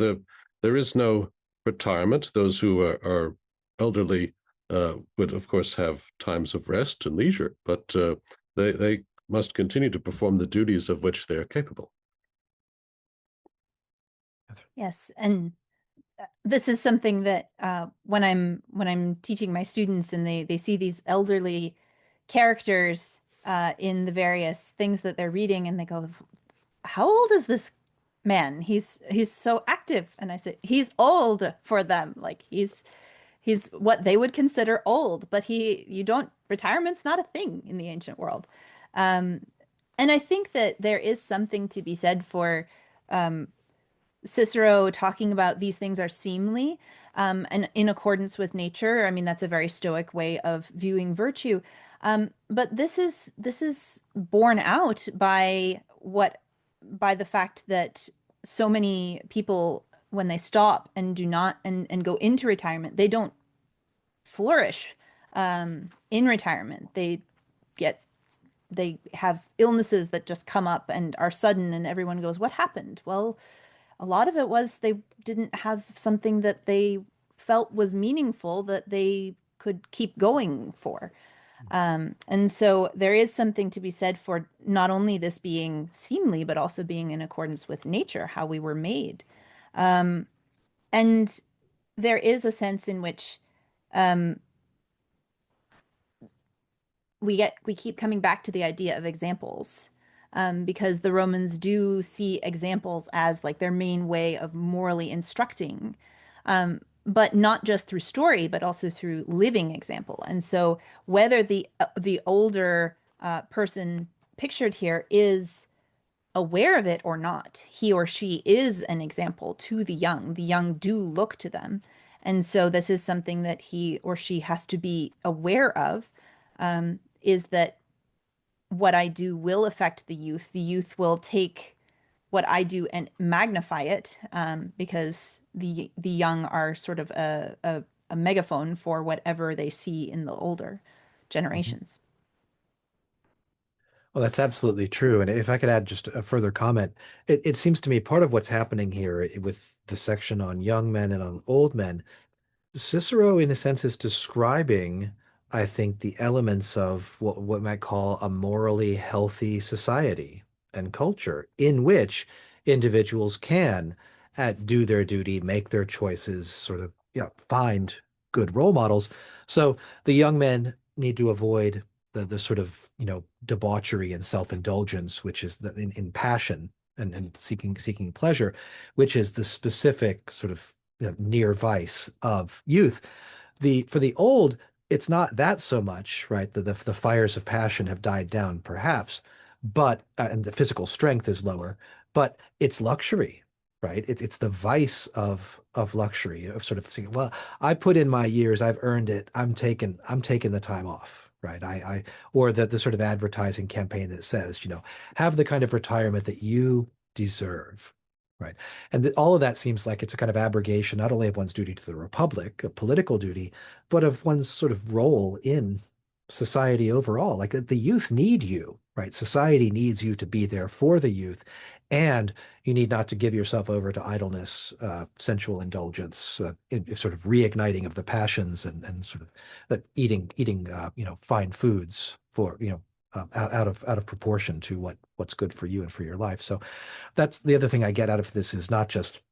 S3: there is no retirement. Those who are elderly would, of course, have times of rest and leisure, but they must continue to perform the duties of which they are capable.
S9: Yes, and this is something that when I'm teaching my students and they see these elderly characters in the various things that they're reading, and they go, "How old is this man? He's so active." And I say, "He's old for them. Like he's what they would consider old, but retirement's not a thing in the ancient world." And I think that there is something to be said for Cicero talking about these things are seemly and in accordance with nature. I mean, that's a very Stoic way of viewing virtue. But this is borne out by the fact that so many people, when they stop and do not and go into retirement, they don't flourish in retirement. They have illnesses that just come up and are sudden, and everyone goes, "What happened?" Well, a lot of it was they didn't have something that they felt was meaningful that they could keep going for. And so there is something to be said for not only this being seemly, but also being in accordance with nature, how we were made. And there is a sense in which we keep coming back to the idea of examples, because the Romans do see examples as like their main way of morally instructing, but not just through story, but also through living example. And so whether the older person pictured here is aware of it or not, he or she is an example to the young. The young do look to them. And so this is something that he or she has to be aware of, is that what I do will affect the youth. The youth will take what I do and magnify it, because the young are sort of a a megaphone for whatever they see in the older generations.
S1: Well, that's absolutely true. And if I could add just a further comment, it seems to me part of what's happening here with the section on young men and on old men, Cicero, in a sense, is describing, I think, the elements of what we might call a morally healthy society and culture in which individuals can do their duty, make their choices, sort of, find good role models. So the young men need to avoid the sort of, debauchery and self-indulgence, which is in passion and seeking pleasure, which is the specific sort of near vice of youth. For the old, it's not that so much, right? The fires of passion have died down, perhaps, but and the physical strength is lower, but it's luxury, right? It's the vice of luxury, of sort of saying, well, I put in my years, I've earned it. I'm taking the time off, right? Or the sort of advertising campaign that says, have the kind of retirement that you deserve. Right. And all of that seems like it's a kind of abrogation, not only of one's duty to the Republic, a political duty, but of one's sort of role in society overall. Like the youth need you, right? Society needs you to be there for the youth. And you need not to give yourself over to idleness, sensual indulgence, sort of reigniting of the passions and sort of eating, fine foods for, out of proportion to what's good for you and for your life. So that's the other thing I get out of this is not just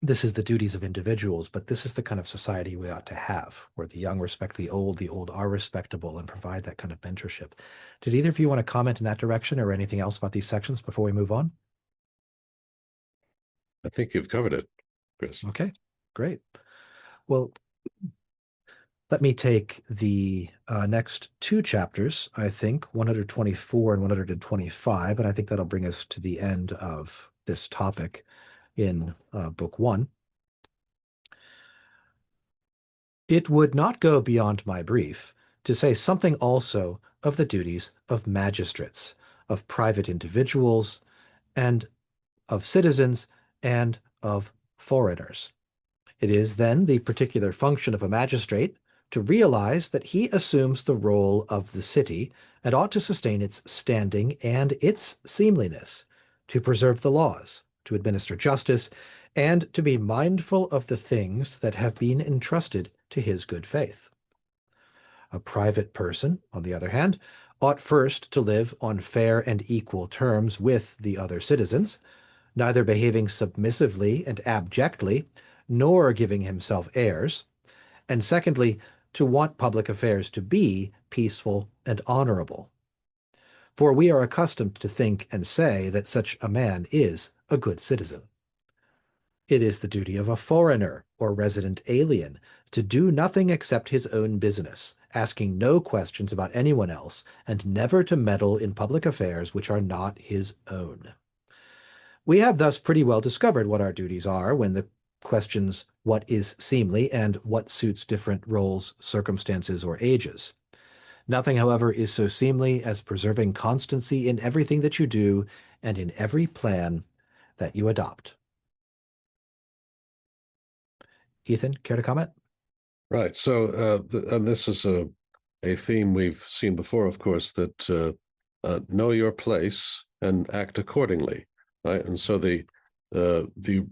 S1: this is the duties of individuals, but this is the kind of society we ought to have, where the young respect the old are respectable and provide that kind of mentorship. Did either of you want to comment in that direction or anything else about these sections before we move on?
S3: I think you've covered it, Chris.
S1: Okay, great. Well, let me take the next two chapters, I think, 124 and 125, and I think that'll bring us to the end of this topic in Book 1. It would not go beyond my brief to say something also of the duties of magistrates, of private individuals, and of citizens, and of foreigners. It is then the particular function of a magistrate to realize that he assumes the role of the city and ought to sustain its standing and its seemliness, to preserve the laws, to administer justice, and to be mindful of the things that have been entrusted to his good faith. A private person, on the other hand, ought first to live on fair and equal terms with the other citizens, neither behaving submissively and abjectly, nor giving himself airs, and secondly, to want public affairs to be peaceful and honorable. For we are accustomed to think and say that such a man is a good citizen. It is the duty of a foreigner or resident alien to do nothing except his own business, asking no questions about anyone else, and never to meddle in public affairs which are not his own. We have thus pretty well discovered what our duties are when the questions what is seemly and what suits different roles, circumstances, or ages. Nothing, however, is so seemly as preserving constancy in everything that you do and in every plan that you adopt. Ethan, care to comment?
S3: Right. So, and this is a theme we've seen before, of course, that know your place and act accordingly. Right. And so the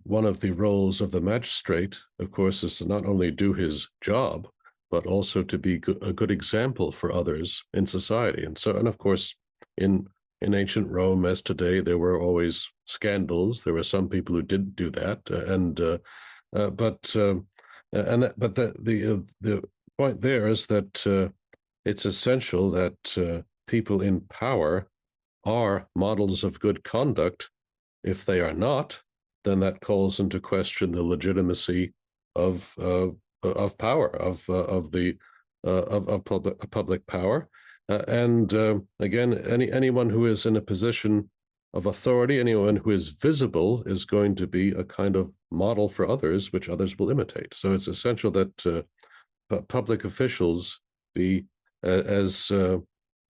S3: one of the roles of the magistrate, of course, is to not only do his job, but also to be a good example for others in society. And so, and of course, in ancient Rome, as today, there were always scandals. There were some people who didn't do that, but the point there is that it's essential that people in power are models of good conduct. If they are not, then that calls into question the legitimacy of power, of public power, and again, anyone who is in a position of authority, anyone who is visible, is going to be a kind of model for others, which others will imitate. So it's essential that public officials be as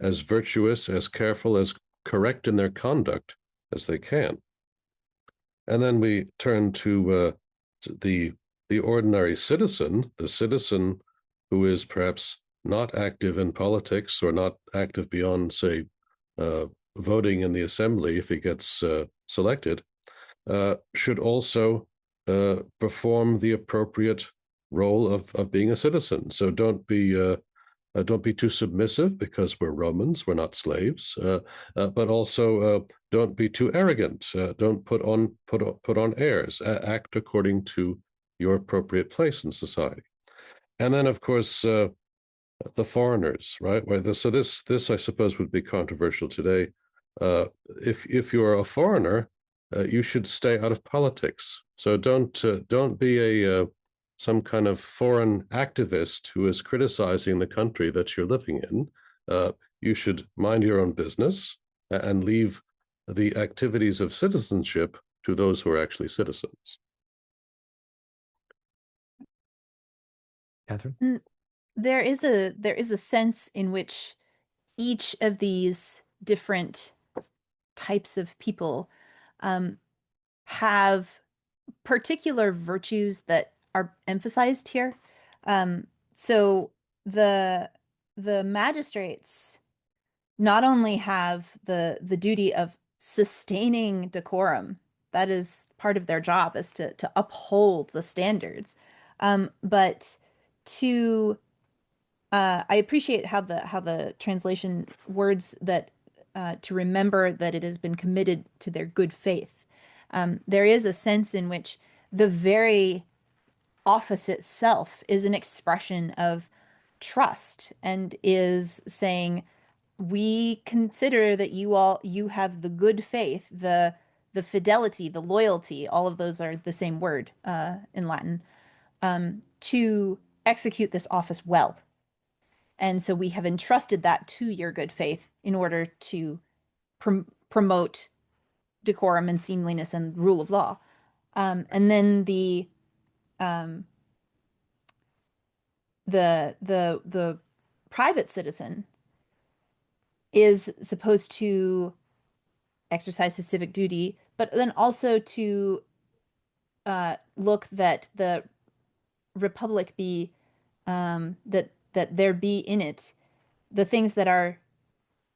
S3: virtuous, as careful, as correct in their conduct as they can. And then we turn to the the ordinary citizen, the citizen who is perhaps not active in politics or not active beyond, say, voting in the assembly if he gets selected, should also perform the appropriate role of being a citizen. So don't be too submissive because we're Romans, we're not slaves, but also don't be too arrogant. Don't put on airs. Act according to your appropriate place in society. And then, of course, the foreigners, right? So this I suppose would be controversial today. If you're a foreigner, you should stay out of politics. So don't be some kind of foreign activist who is criticizing the country that you're living in. You should mind your own business and leave the activities of citizenship to those who are actually citizens.
S1: Katherine?
S9: There is a sense in which each of these different types of people have particular virtues that are emphasized here. So the magistrates not only have the duty of sustaining decorum, that is part of their job, is to uphold the standards, but to I appreciate how the translation words that to remember that it has been committed to their good faith. There is a sense in which the very office itself is an expression of trust and is saying, we consider that you have the good faith, the fidelity, the loyalty, all of those are the same word in Latin, to execute this office well. And so we have entrusted that to your good faith in order to promote decorum and seemliness and rule of law. And then the private citizen is supposed to exercise his civic duty, but then also to look that the republic be that there be in it the things that are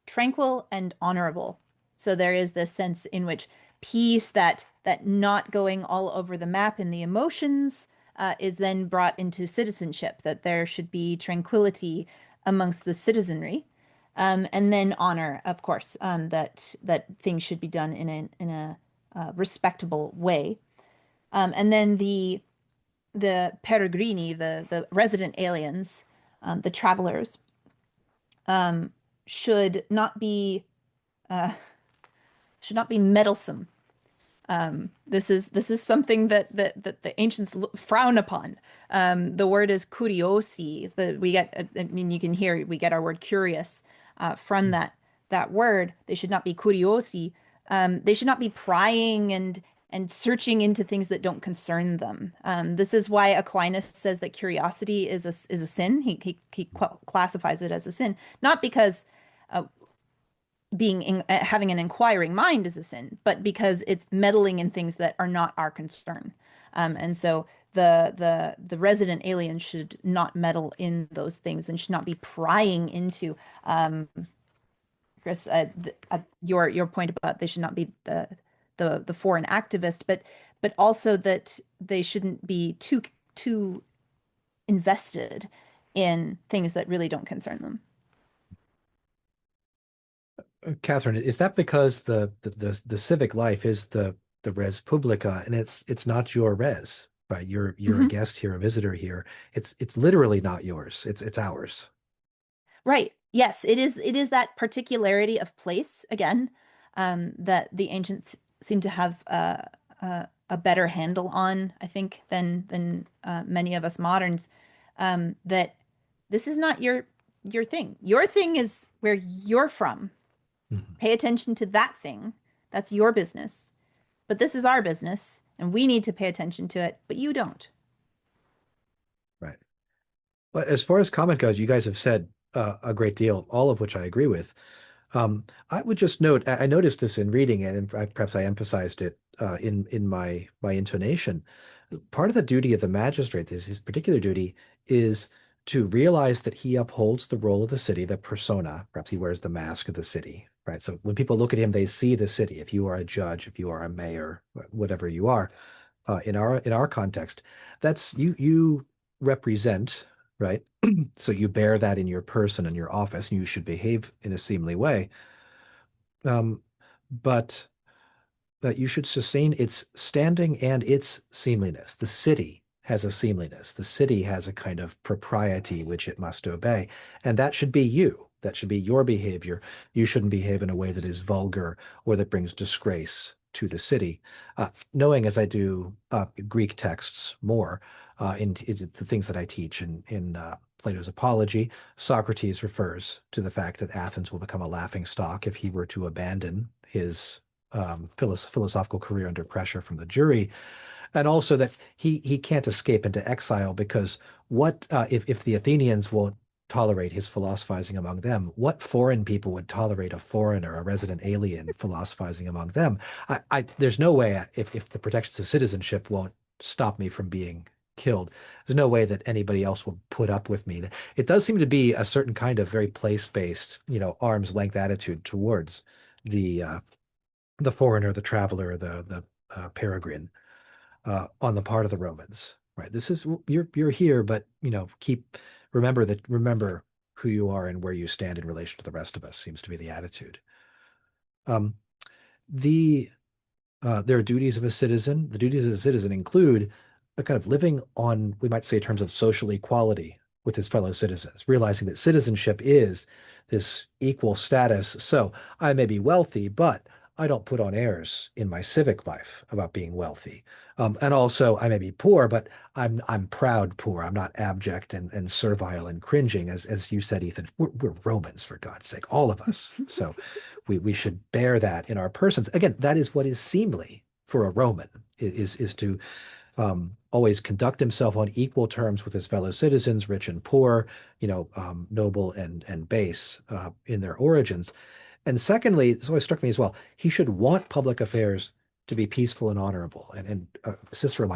S9: tranquil and honorable. So there is this sense in which peace, that not going all over the map in the emotions, is then brought into citizenship, that there should be tranquility amongst the citizenry, and then honor, of course, that things should be done in a respectable way, and then the peregrini, the resident aliens, the travelers, should not be meddlesome. This is something that the ancients frown upon. The word is curiosi. You can hear we get our word curious from that word. They should not be curiosi. They should not be prying and searching into things that don't concern them. This is why Aquinas says that curiosity is a sin. He classifies it as a sin, not because having an inquiring mind is a sin, but because it's meddling in things that are not our concern. And so the resident alien should not meddle in those things and should not be prying into. Chris, your point about they should not be the foreign activist, but also that they shouldn't be too invested in things that really don't concern them.
S1: Katherine, is that because the civic life is the res publica, and it's not your res, right? You're a guest here, a visitor here. It's literally not yours. It's ours.
S9: Right. Yes, it is that particularity of place again, that the ancients seem to have a better handle on, I think, than many of us moderns. That this is not your thing. Your thing is where you're from. Mm-hmm. Pay attention to that thing. That's your business. But this is our business, and we need to pay attention to it, but you don't.
S1: Right. Well, as far as comment goes, you guys have said a great deal, all of which I agree with. I would just note, I noticed this in reading it, and perhaps I emphasized it in my intonation, Part of the duty of the magistrate, his particular duty, is to realize that he upholds the role of the city, the persona. Perhaps he wears the mask of the city, right? So when people look at him, they see the city. If you are a judge, if you are a mayor, whatever you are, in our context, that's you represent, right? So you bear that in your person and your office, and you should behave in a seemly way. Um, but that you should sustain its standing and its seemliness. The city has a seemliness. The city has a kind of propriety which it must obey. And that should be you. That should be your behavior. You shouldn't behave in a way that is vulgar or that brings disgrace to the city. Knowing as I do Greek texts more in the things that I teach in Plato's Apology, Socrates refers to the fact that Athens will become a laughing stock if he were to abandon his philosophical career under pressure from the jury, and also that he can't escape into exile because what if the Athenians won't tolerate his philosophizing among them, what foreign people would tolerate a foreigner, a resident alien philosophizing among them? There's no way if the protections of citizenship won't stop me from being killed, there's no way that anybody else will put up with me. It does seem to be a certain kind of very place-based, arm's length attitude towards the foreigner, the traveler, the peregrine on the part of the Romans, right? This is you're here, but remember who you are and where you stand in relation to the rest of us seems to be the attitude. Um, the There are duties of a citizen. The duties of a citizen include a kind of living on, we might say, terms of social equality with his fellow citizens, realizing that citizenship is this equal status. So I may be wealthy, but I don't put on airs in my civic life about being wealthy. And also, I may be poor, but I'm proud poor. I'm not abject and servile and cringing, as you said, Ethan. We're Romans, for God's sake, all of us. So we should bear that in our persons. Again, that is what is seemly for a Roman, is to always conduct himself on equal terms with his fellow citizens, rich and poor, noble and base in their origins. And secondly, this always struck me as well, he should want public affairs to be peaceful and honorable. And Cicero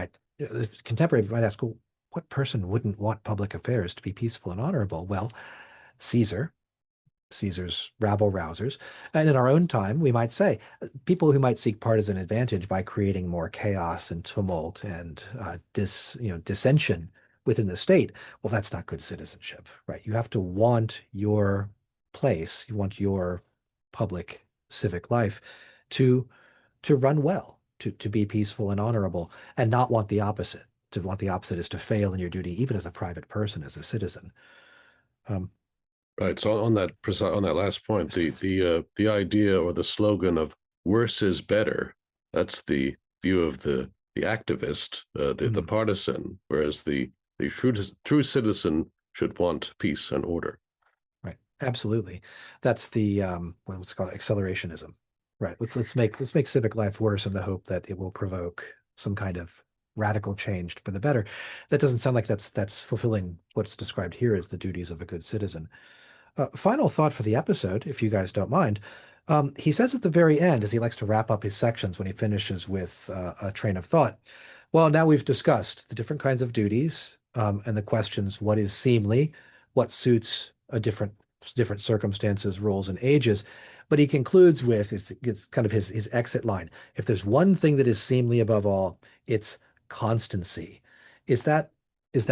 S1: contemporary might ask, well, what person wouldn't want public affairs to be peaceful and honorable? Well, Caesar's rabble-rousers. And in our own time, we might say people who might seek partisan advantage by creating more chaos and tumult and dissension within the state. Well, that's not good citizenship, right? You have to want your place, you want your public civic life to run well, to be peaceful and honorable, and not want the opposite. To want the opposite is to fail in your duty, even as a private person, as a citizen.
S3: Right. So on that last point, the idea or the slogan of "worse is better," that's the view of the activist, the partisan, whereas the true citizen should want peace and order.
S1: Right. Absolutely. That's the what's called accelerationism. Right. Let's make civic life worse in the hope that it will provoke some kind of radical change for the better. That doesn't sound like that's fulfilling what's described here as the duties of a good citizen. Final thought for the episode, if you guys don't mind. He says at the very end, as he likes to wrap up his sections when he finishes with a train of thought, well, now we've discussed the different kinds of duties and the questions, what is seemly, what suits a different circumstances, roles, and ages. But he concludes with it's kind of his exit line. If there's one thing that is seemly above all, it's constancy. Is that the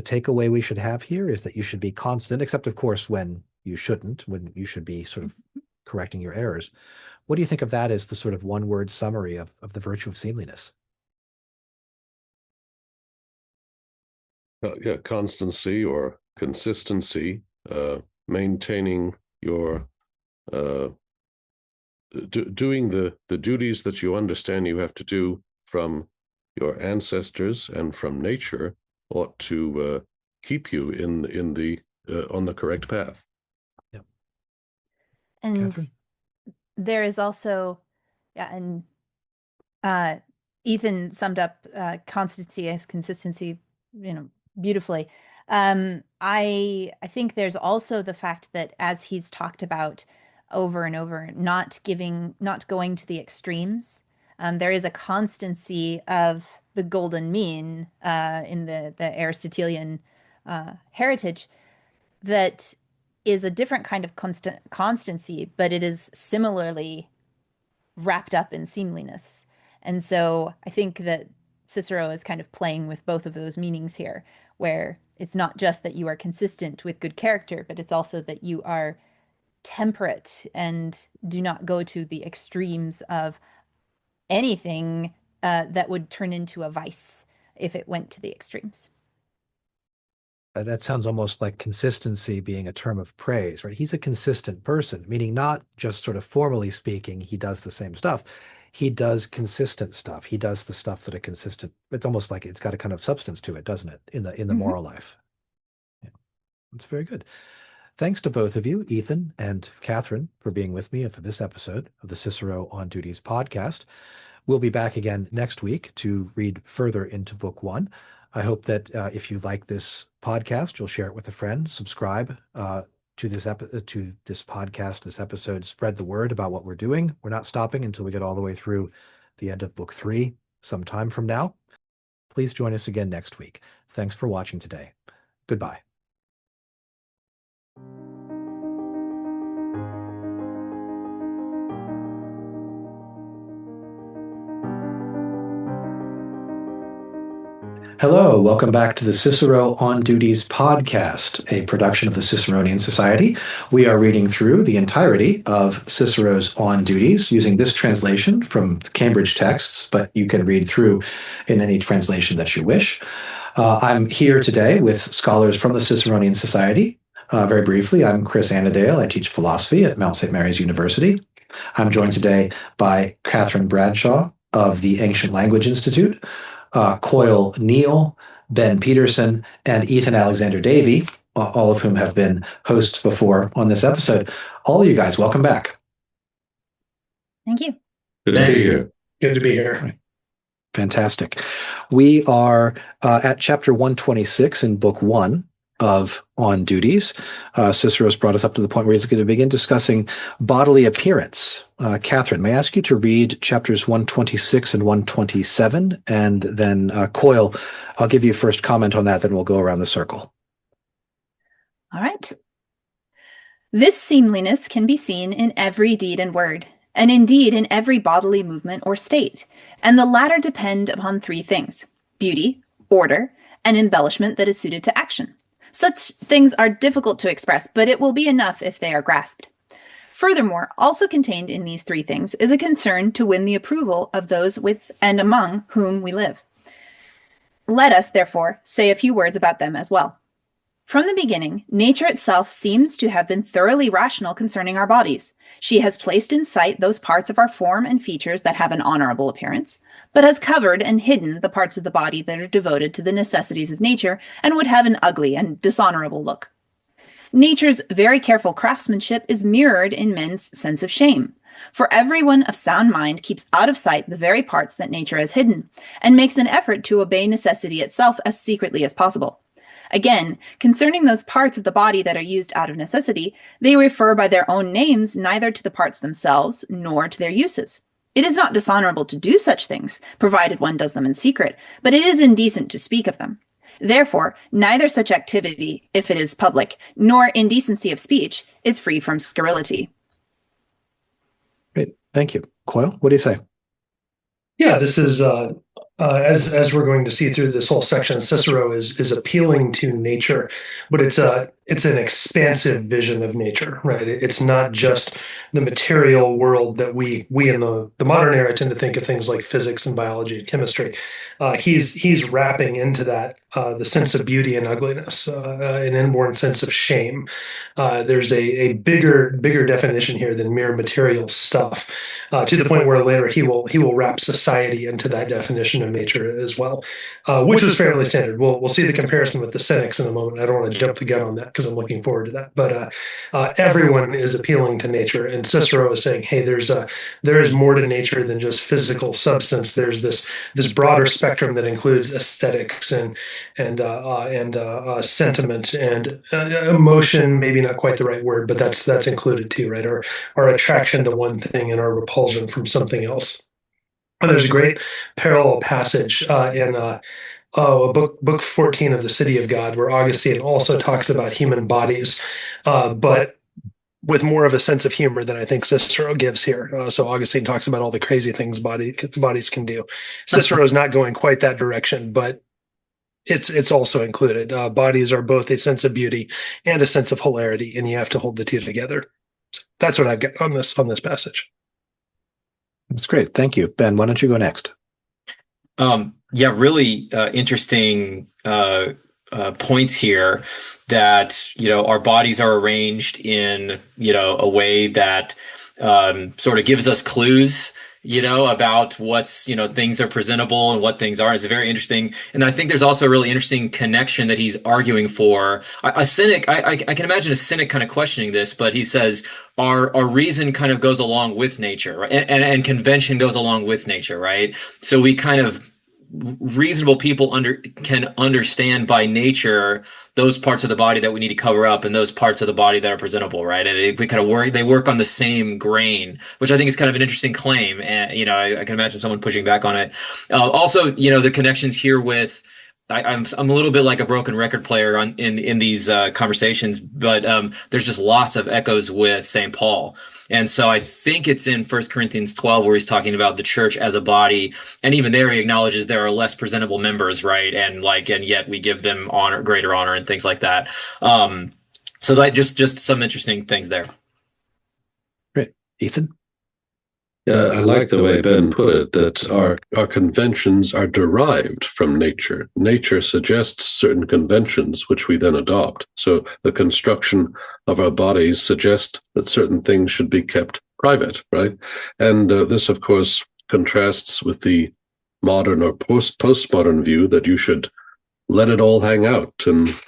S1: takeaway we should have here? Is that you should be constant, except of course when you shouldn't, when you should be sort of correcting your errors. What do you think of that as the sort of one-word summary of the virtue of seemliness?
S3: Yeah, constancy or consistency, maintaining your doing the duties that you understand you have to do from your ancestors and from nature ought to keep you in the on the correct path.
S1: Yep.
S9: And
S1: Katherine?
S9: there is also, and Ethan summed up constancy as consistency, beautifully. I think there's also the fact that, as he's talked about over and over, not going to the extremes. There is a constancy of the golden mean in the Aristotelian heritage that is a different kind of constancy, but it is similarly wrapped up in seemliness. And so I think that Cicero is kind of playing with both of those meanings here, where it's not just that you are consistent with good character, but it's also that you are temperate and do not go to the extremes of anything that would turn into a vice if it went to the extremes.
S1: That sounds almost like consistency being a term of praise, right? He's a consistent person, meaning not just sort of formally speaking, he does the same stuff. He does consistent stuff. He does the stuff that are consistent. It's almost like it's got a kind of substance to it, doesn't it? In the moral life. Yeah. That's very good. Thanks to both of you, Ethan and Katherine, for being with me for this episode of the Cicero on Duties podcast. We'll be back again next week to read further into Book 1. I hope that if you like this podcast, you'll share it with a friend, subscribe to this podcast, this episode, spread the word about what we're doing. We're not stopping until we get all the way through the end of Book 3 some time from now. Please join us again next week. Thanks for watching today. Goodbye. Hello, welcome back to the Cicero on Duties podcast, a production of the Ciceronian Society. We are reading through the entirety of Cicero's On Duties using this translation from the Cambridge texts, but you can read through in any translation that you wish. I'm here today with scholars from the Ciceronian Society. Very briefly, I'm Chris Anadale. I teach philosophy at Mount St. Mary's University. I'm joined today by Katherine Bradshaw of the Ancient Language Institute, Coyle Neal, Ben Peterson, and Ethan Alexander-Davey, all of whom have been hosts before on this episode. All of you guys, welcome back.
S9: Thank you.
S3: Good to be here.
S2: Good to be here.
S1: Right. Fantastic. We are at chapter 126 in book 1 of On Duties. Cicero's brought us up to the point where he's going to begin discussing bodily appearance. Katherine, may I ask you to read chapters 126 and 127, and then Coyle, I'll give you first comment on that, then we'll go around the circle.
S9: All right. This seemliness can be seen in every deed and word, and indeed in every bodily movement or state, and the latter depend upon 3 things: beauty, order, and embellishment that is suited to action. Such things are difficult to express, but it will be enough if they are grasped. Furthermore, also contained in these 3 things is a concern to win the approval of those with and among whom we live. Let us, therefore, say a few words about them as well. From the beginning, nature itself seems to have been thoroughly rational concerning our bodies. She has placed in sight those parts of our form and features that have an honorable appearance, but has covered and hidden the parts of the body that are devoted to the necessities of nature and would have an ugly and dishonorable look. Nature's very careful craftsmanship is mirrored in men's sense of shame, for everyone of sound mind keeps out of sight the very parts that nature has hidden, and makes an effort to obey necessity itself as secretly as possible. Again, concerning those parts of the body that are used out of necessity, they refer by their own names neither to the parts themselves nor to their uses. It is not dishonorable to do such things, provided one does them in secret, but it is indecent to speak of them. Therefore, neither such activity, if it is public, nor indecency of speech, is free from scurrility.
S1: Great. Thank you. Coyle, what do you say?
S2: Yeah, this is as we're going to see through this whole section, Cicero is appealing to nature, but it's an expansive vision of nature, right? It's not just the material world that we in the modern era tend to think of things like physics and biology and chemistry. He's wrapping into that the sense of beauty and ugliness, an inborn sense of shame. There's a bigger definition here than mere material stuff, to the point where later he will wrap society into that definition of nature as well, which was fairly standard. We'll see the comparison with the Cynics in a moment. I don't want to jump the gun on that because I'm looking forward to that. But everyone is appealing to nature, and Cicero is saying, hey, there is more to nature than just physical substance. There's this broader spectrum that includes aesthetics and sentiment and emotion. Maybe not quite the right word, but that's included too, right? Our attraction to one thing and our repulsion from something else. There's a great parallel passage in book 14 of the City of God, where Augustine also talks about human bodies, but with more of a sense of humor than I think Cicero gives here. So Augustine talks about all the crazy things bodies can do. Cicero's not going quite that direction, but it's also included. Bodies are both a sense of beauty and a sense of hilarity, and you have to hold the two together. So that's what I've got on this passage.
S1: That's great. Thank you. Ben, why don't you go next?
S4: Yeah, really interesting points here that, our bodies are arranged in, a way that sort of gives us clues, about what's, things are presentable and what things are. It's very interesting. And I think there's also a really interesting connection that he's arguing for. A cynic, I can imagine a cynic kind of questioning this, but he says our reason kind of goes along with nature, right? And convention goes along with nature, right? So we kind of reasonable people can understand by nature those parts of the body that we need to cover up and those parts of the body that are presentable, right? And we kind of they work on the same grain, which I think is kind of an interesting claim. And I can imagine someone pushing back on it. Also, the connections here with I'm a little bit like a broken record player in these conversations, but there's just lots of echoes with St. Paul. And so I think it's in 1 Corinthians 12 where he's talking about the church as a body. And even there he acknowledges there are less presentable members, right? And yet we give them greater honor and things like that. So that just some interesting things there.
S1: Great. Ethan?
S3: Yeah, I like the way Ben put it, that our conventions are derived from nature. Nature suggests certain conventions, which we then adopt. So the construction of our bodies suggests that certain things should be kept private, right? And this, of course, contrasts with the modern or postmodern view that you should let it all hang out and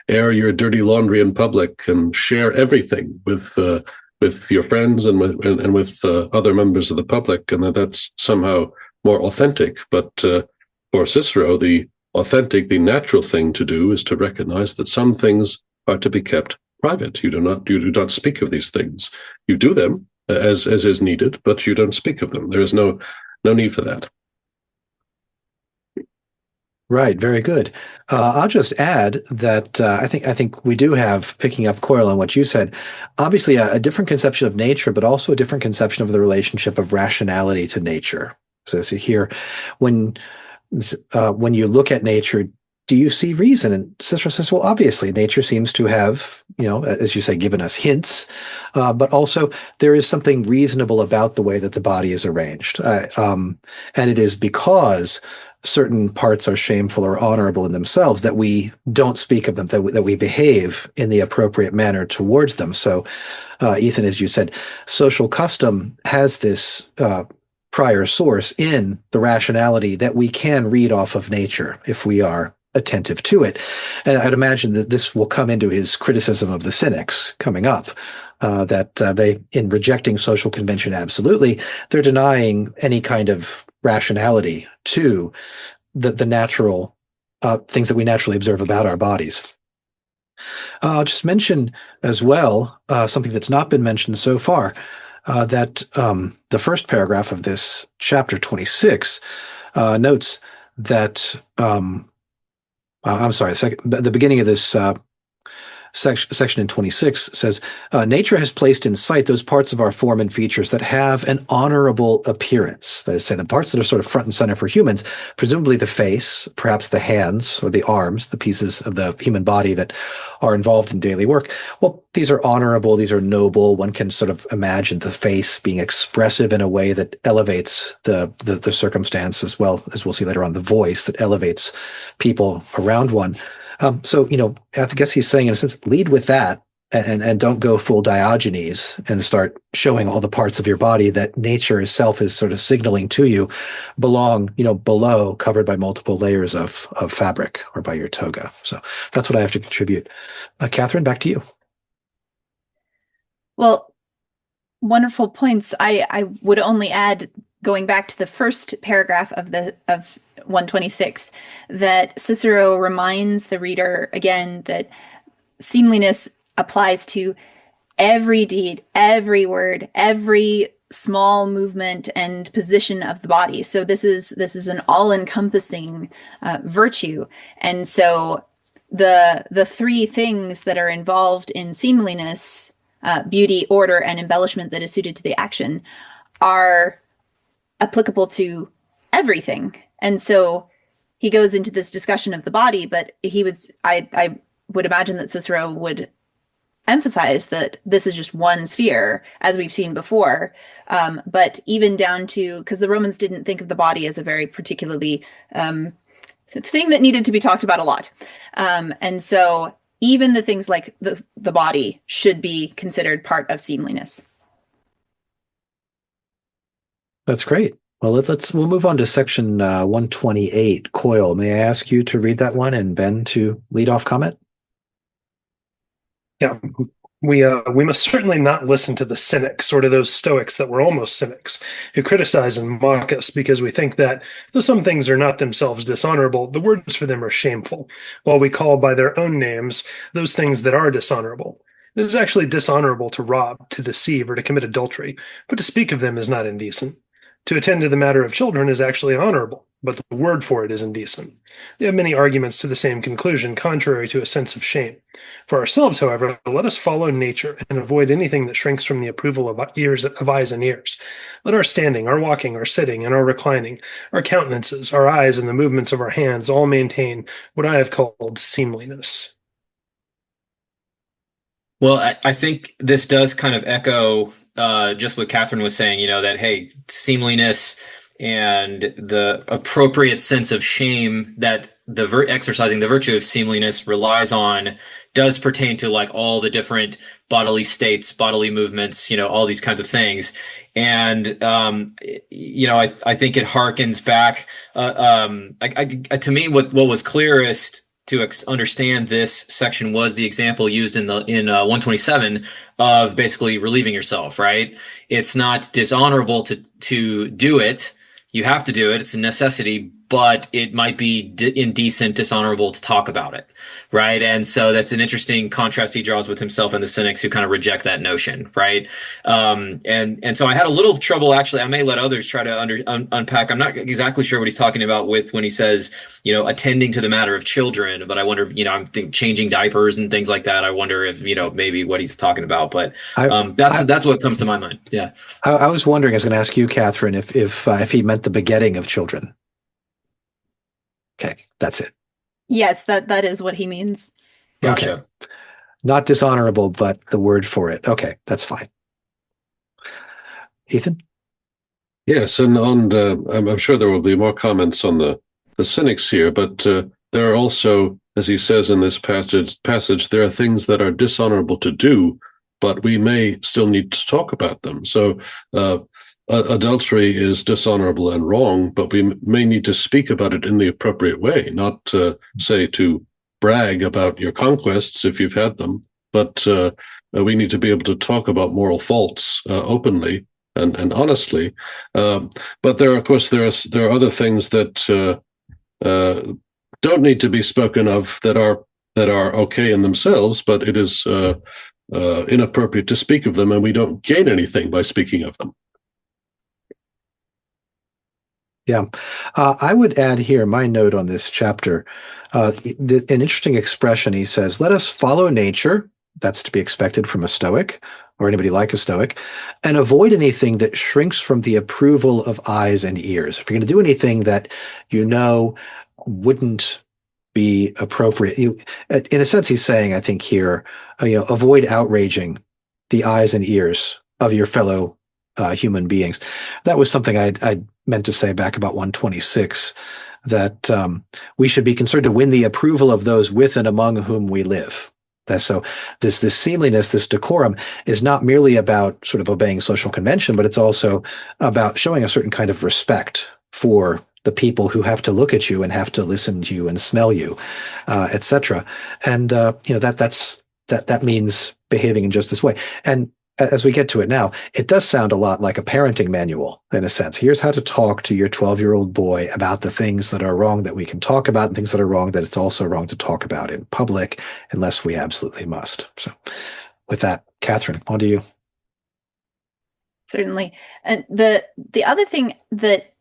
S3: air your dirty laundry in public and share everything with your friends and with other members of the public, and that's somehow more authentic. But for Cicero, the natural thing to do is to recognize that some things are to be kept private. You do not speak of these things. You do them as is needed, but you don't speak of them. There is no need for that.
S1: Right, very good. I'll just add that I think we do have, picking up Coyle on what you said, obviously a different conception of nature, but also a different conception of the relationship of rationality to nature. So here, when you look at nature, do you see reason? And Cicero says, well, obviously, nature seems to have, as you say, given us hints, but also there is something reasonable about the way that the body is arranged. And it is because certain parts are shameful or honorable in themselves that we don't speak of them, that we behave in the appropriate manner towards them. So, Ethan, as you said, social custom has this prior source in the rationality that we can read off of nature if we are attentive to it. And I'd imagine that this will come into his criticism of the cynics coming up, that they, in rejecting social convention absolutely, they're denying any kind of rationality to the natural things that we naturally observe about our bodies. I'll just mention as well something that's not been mentioned so far, that the first paragraph of this chapter 26 notes that the beginning of this section in 26 says, nature has placed in sight those parts of our form and features that have an honorable appearance. That is, say, the parts that are sort of front and center for humans, presumably the face, perhaps the hands or the arms, the pieces of the human body that are involved in daily work. Well, these are honorable, these are noble. One can sort of imagine the face being expressive in a way that elevates the circumstance, as well as we'll see later on, the voice that elevates people around one. So, I guess he's saying, in a sense, lead with that and don't go full Diogenes and start showing all the parts of your body that nature itself is sort of signaling to you belong, below, covered by multiple layers of fabric or by your toga. So that's what I have to contribute. Katherine, back to you.
S9: Well, wonderful points. I would only add, going back to the first paragraph of 126, that Cicero reminds the reader again that seemliness applies to every deed, every word, every small movement and position of the body. So this is an all-encompassing virtue. And so the three things that are involved in seemliness, beauty, order, and embellishment that is suited to the action, are applicable to everything. And so he goes into this discussion of the body, but I would imagine that Cicero would emphasize that this is just one sphere, as we've seen before. But even down to, because the Romans didn't think of the body as a very particularly thing that needed to be talked about a lot. And so even the things like the body should be considered part of seemliness.
S1: That's great. Well, we'll move on to section 128, Coyle. May I ask you to read that one and Ben to lead off comment?
S2: Yeah, we must certainly not listen to the cynics, or to those Stoics that were almost cynics, who criticize and mock us because we think that though some things are not themselves dishonorable, the words for them are shameful, while we call by their own names those things that are dishonorable. It is actually dishonorable to rob, to deceive, or to commit adultery, but to speak of them is not indecent. To attend to the matter of children is actually honorable, but the word for it is indecent. They have many arguments to the same conclusion, contrary to a sense of shame. For ourselves, however, let us follow nature and avoid anything that shrinks from the approval of eyes and ears. Let our standing, our walking, our sitting, and our reclining, our countenances, our eyes, and the movements of our hands all maintain what I have called seemliness.
S4: Well, I think this does kind of echo just what Katherine was saying, that, hey, seemliness and the appropriate sense of shame that exercising the virtue of seemliness relies on does pertain to like all the different bodily states, bodily movements, all these kinds of things. And, I think it harkens back to me, what was clearest to understand this section was the example used in 127 of basically relieving yourself, right? It's not dishonorable to do it. You have to do it. It's a necessity, but it might be indecent, dishonorable to talk about it, right? And so that's an interesting contrast he draws with himself and the cynics who kind of reject that notion, right? And so I had a little trouble, actually. I may let others try to unpack. I'm not exactly sure what he's talking about when he says, attending to the matter of children, but I wonder, I'm thinking changing diapers and things like that. I wonder if, maybe what he's talking about, but that's what comes to my mind. Yeah.
S1: I was wondering, I was going to ask you, Katherine, if he meant the begetting of children. Okay, that's it.
S9: Yes, that is what he means.
S4: Gotcha.
S1: Okay. Not dishonorable, but the word for it. Okay, that's fine. Ethan?
S3: Yes, and I'm sure there will be more comments on the cynics here, but there are also, as he says in this passage, there are things that are dishonorable to do, but we may still need to talk about them. So adultery is dishonorable and wrong, but we may need to speak about it in the appropriate way, not say to brag about your conquests if you've had them, but we need to be able to talk about moral faults openly and honestly. But there are other things that don't need to be spoken of that are okay in themselves, but it is inappropriate to speak of them, and we don't gain anything by speaking of them.
S1: Yeah. I would add here my note on this chapter, an interesting expression. He says, let us follow nature. That's to be expected from a Stoic or anybody like a Stoic, and avoid anything that shrinks from the approval of eyes and ears. If you're going to do anything that wouldn't be appropriate, in a sense, he's saying, I think here, avoid outraging the eyes and ears of your fellow human beings. That was something I'd meant to say back about 126, that we should be concerned to win the approval of those with and among whom we live. So this seemliness, this decorum, is not merely about sort of obeying social convention, but it's also about showing a certain kind of respect for the people who have to look at you and have to listen to you and smell you, etc. And that means behaving in just this way. And as we get to it now, it does sound a lot like a parenting manual in a sense. Here's how to talk to your 12-year-old boy about the things that are wrong that we can talk about, and things that are wrong that it's also wrong to talk about in public unless we absolutely must. So with that, Katherine, on to you.
S9: Certainly. And the other thing that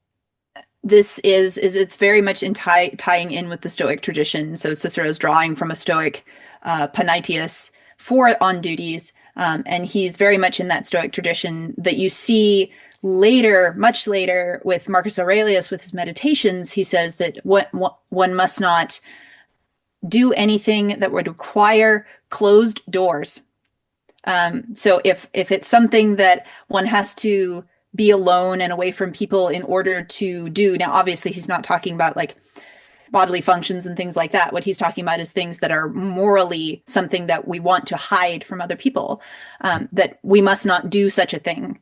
S9: this is it's very much in tying in with the Stoic tradition. So Cicero's drawing from a Stoic Panaitius for on duties, and he's very much in that Stoic tradition that you see later, much later, with Marcus Aurelius with his Meditations. He says that one must not do anything that would require closed doors. So if it's something that one has to be alone and away from people in order to do, now obviously he's not talking about like bodily functions and things like that. What he's talking about is things that are morally something that we want to hide from other people, that we must not do such a thing.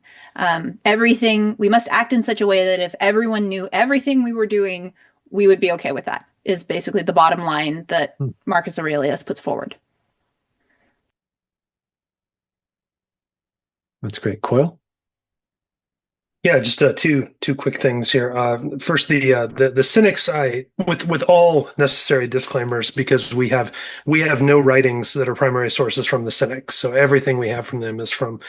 S9: Everything, we must act in such a way that if everyone knew everything we were doing, we would be okay with that, is basically the bottom line that Marcus Aurelius puts forward.
S1: That's great. Coyle?
S2: Yeah, just two quick things here. First, the Cynics, with all necessary disclaimers, because we have no writings that are primary sources from the Cynics, so everything we have from them is from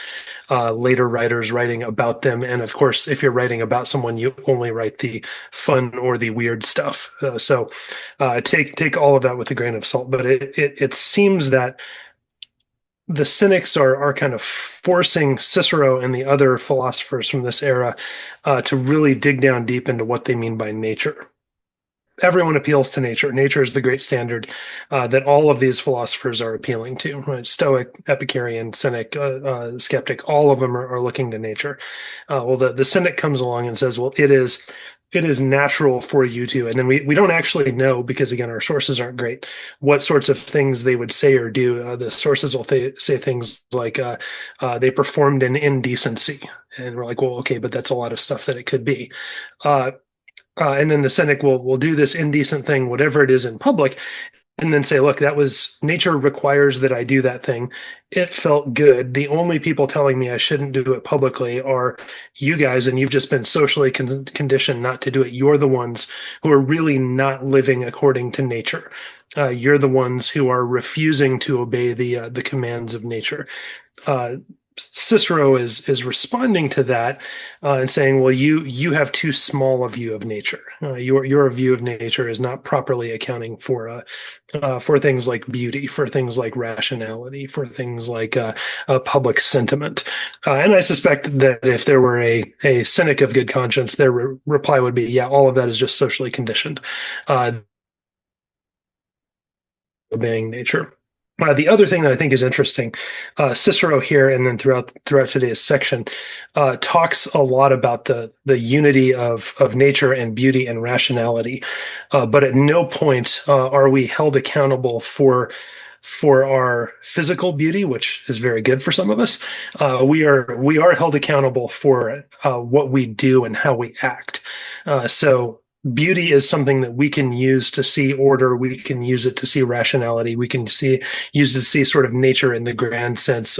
S2: later writers writing about them. And of course, if you're writing about someone, you only write the fun or the weird stuff. So take all of that with a grain of salt. But it seems that the Cynics are kind of forcing Cicero and the other philosophers from this era to really dig down deep into what they mean by nature. Everyone appeals to nature. Nature is the great standard that all of these philosophers are appealing to. Right? Stoic, Epicurean, Cynic, skeptic, all of them are looking to nature. Well, the Cynic comes along and says, well, it is natural for you to, and then we don't actually know, because again, our sources aren't great, what sorts of things they would say or do. The sources will say things like they performed an indecency. And we're like, well, okay, but that's a lot of stuff that it could be. And then the Cynic will do this indecent thing, whatever it is, in public, and then say, look, that was, nature requires that I do that thing. It felt good. The only people telling me I shouldn't do it publicly are you guys, and you've just been socially conditioned not to do it. You're the ones who are really not living according to nature. You're the ones who are refusing to obey the commands of nature. Cicero is responding to that and saying, well, you have too small a view of nature. Your view of nature is not properly accounting for things like beauty, for things like rationality, for things like public sentiment. And I suspect that if there were a Cynic of good conscience, their reply would be, yeah, all of that is just socially conditioned, obeying nature. The other thing that I think is interesting, Cicero here and then throughout today's section talks a lot about the unity of nature and beauty and rationality, but at no point are we held accountable for our physical beauty, which is very good for some of us. We are held accountable for what we do and how we act. So beauty is something that we can use to see order. We can use it to see rationality. We can use it to see sort of nature in the grand sense.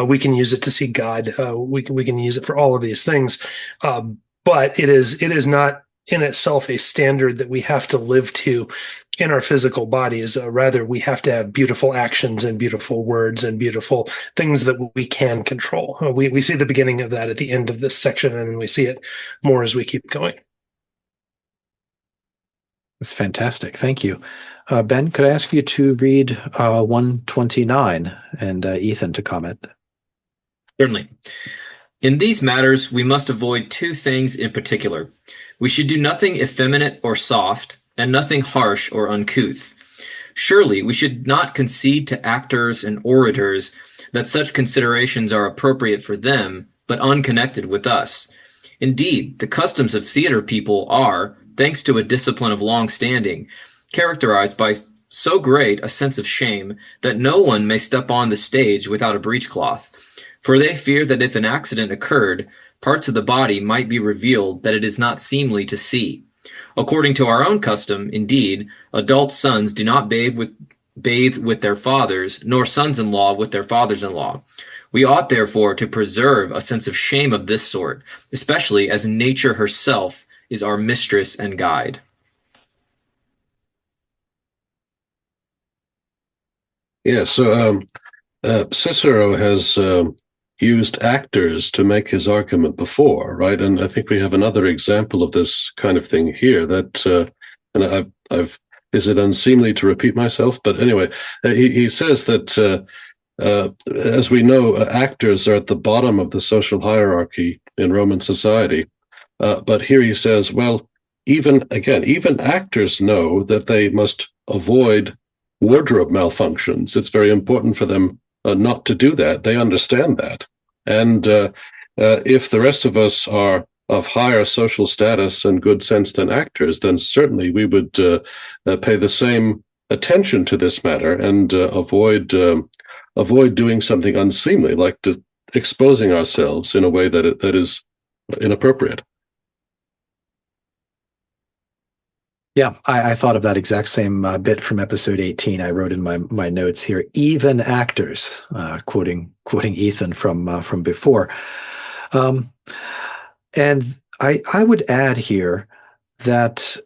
S2: We can use it to see God. We can use it for all of these things. But it is not in itself a standard that we have to live to in our physical bodies. Rather, we have to have beautiful actions and beautiful words and beautiful things that we can control. We see the beginning of that at the end of this section, and we see it more as we keep going.
S1: That's fantastic. Thank you. Ben, could I ask you to read 129 and Ethan to comment?
S4: Certainly. In these matters, we must avoid two things in particular. We should do nothing effeminate or soft, and nothing harsh or uncouth. Surely we should not concede to actors and orators that such considerations are appropriate for them, but unconnected with us. Indeed, the customs of theater people are, thanks to a discipline of long standing, characterized by so great a sense of shame that no one may step on the stage without a breechcloth, for they fear that if an accident occurred, parts of the body might be revealed that it is not seemly to see. According to our own custom, indeed, adult sons do not bathe with their fathers, nor sons-in-law with their fathers-in-law. We ought, therefore, to preserve a sense of shame of this sort, especially as nature herself is our mistress and guide.
S3: Yeah, so Cicero has used actors to make his argument before, right? And I think we have another example of this kind of thing here. And is it unseemly to repeat myself? But anyway, he says that as we know, actors are at the bottom of the social hierarchy in Roman society. But here he says, well, even actors know that they must avoid wardrobe malfunctions. It's very important for them not to do that. They understand that. And if the rest of us are of higher social status and good sense than actors, then certainly we would pay the same attention to this matter and avoid doing something unseemly, like exposing ourselves in a way that is inappropriate.
S1: Yeah, I thought of that exact same bit from episode 18. I wrote in my notes here, even actors, quoting Ethan from before. And I would add here that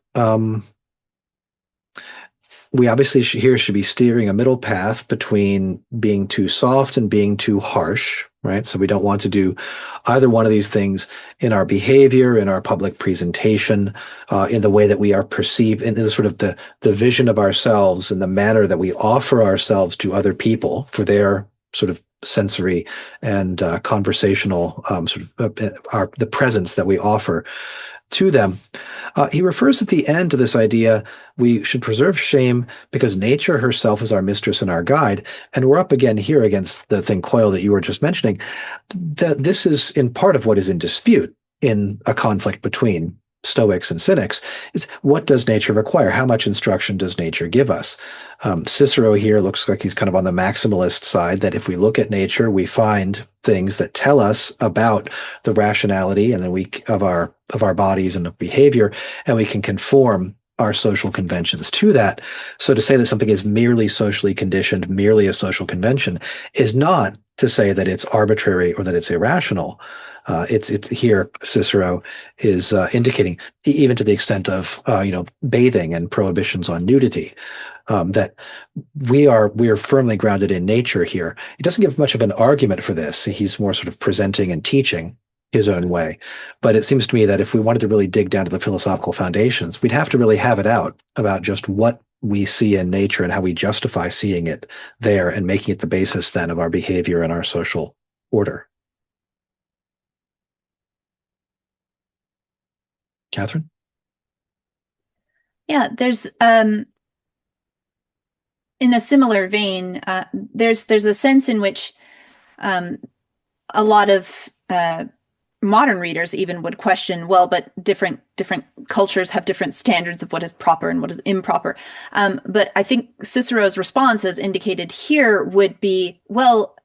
S1: we obviously should be steering a middle path between being too soft and being too harsh, right? So we don't want to do either one of these things in our behavior, in our public presentation, in the way that we are perceived, in the sort of the vision of ourselves and the manner that we offer ourselves to other people for their sort of sensory and conversational the presence that we offer to them. He refers at the end to this idea we should preserve shame because nature herself is our mistress and our guide. And we're up again here against the thing, Coyle, that you were just mentioning. That this is in part of what is in dispute in a conflict between Stoics and Cynics, is what does nature require? How much instruction does nature give us? Cicero here looks like he's kind of on the maximalist side, that if we look at nature, we find things that tell us about the rationality and of our bodies and of behavior, and we can conform our social conventions to that. So to say that something is merely socially conditioned, merely a social convention, is not to say that it's arbitrary or that it's irrational. It's here Cicero is indicating, even to the extent of bathing and prohibitions on nudity, that we are firmly grounded in nature here. He doesn't give much of an argument for this. He's more sort of presenting and teaching his own way. But it seems to me that if we wanted to really dig down to the philosophical foundations, we'd have to really have it out about just what we see in nature and how we justify seeing it there and making it the basis then of our behavior and our social order. Katherine?
S9: Yeah, there's in a similar vein, there's a sense in which a lot of modern readers even would question, well, but different cultures have different standards of what is proper and what is improper. But I think Cicero's response, as indicated here, would be, well,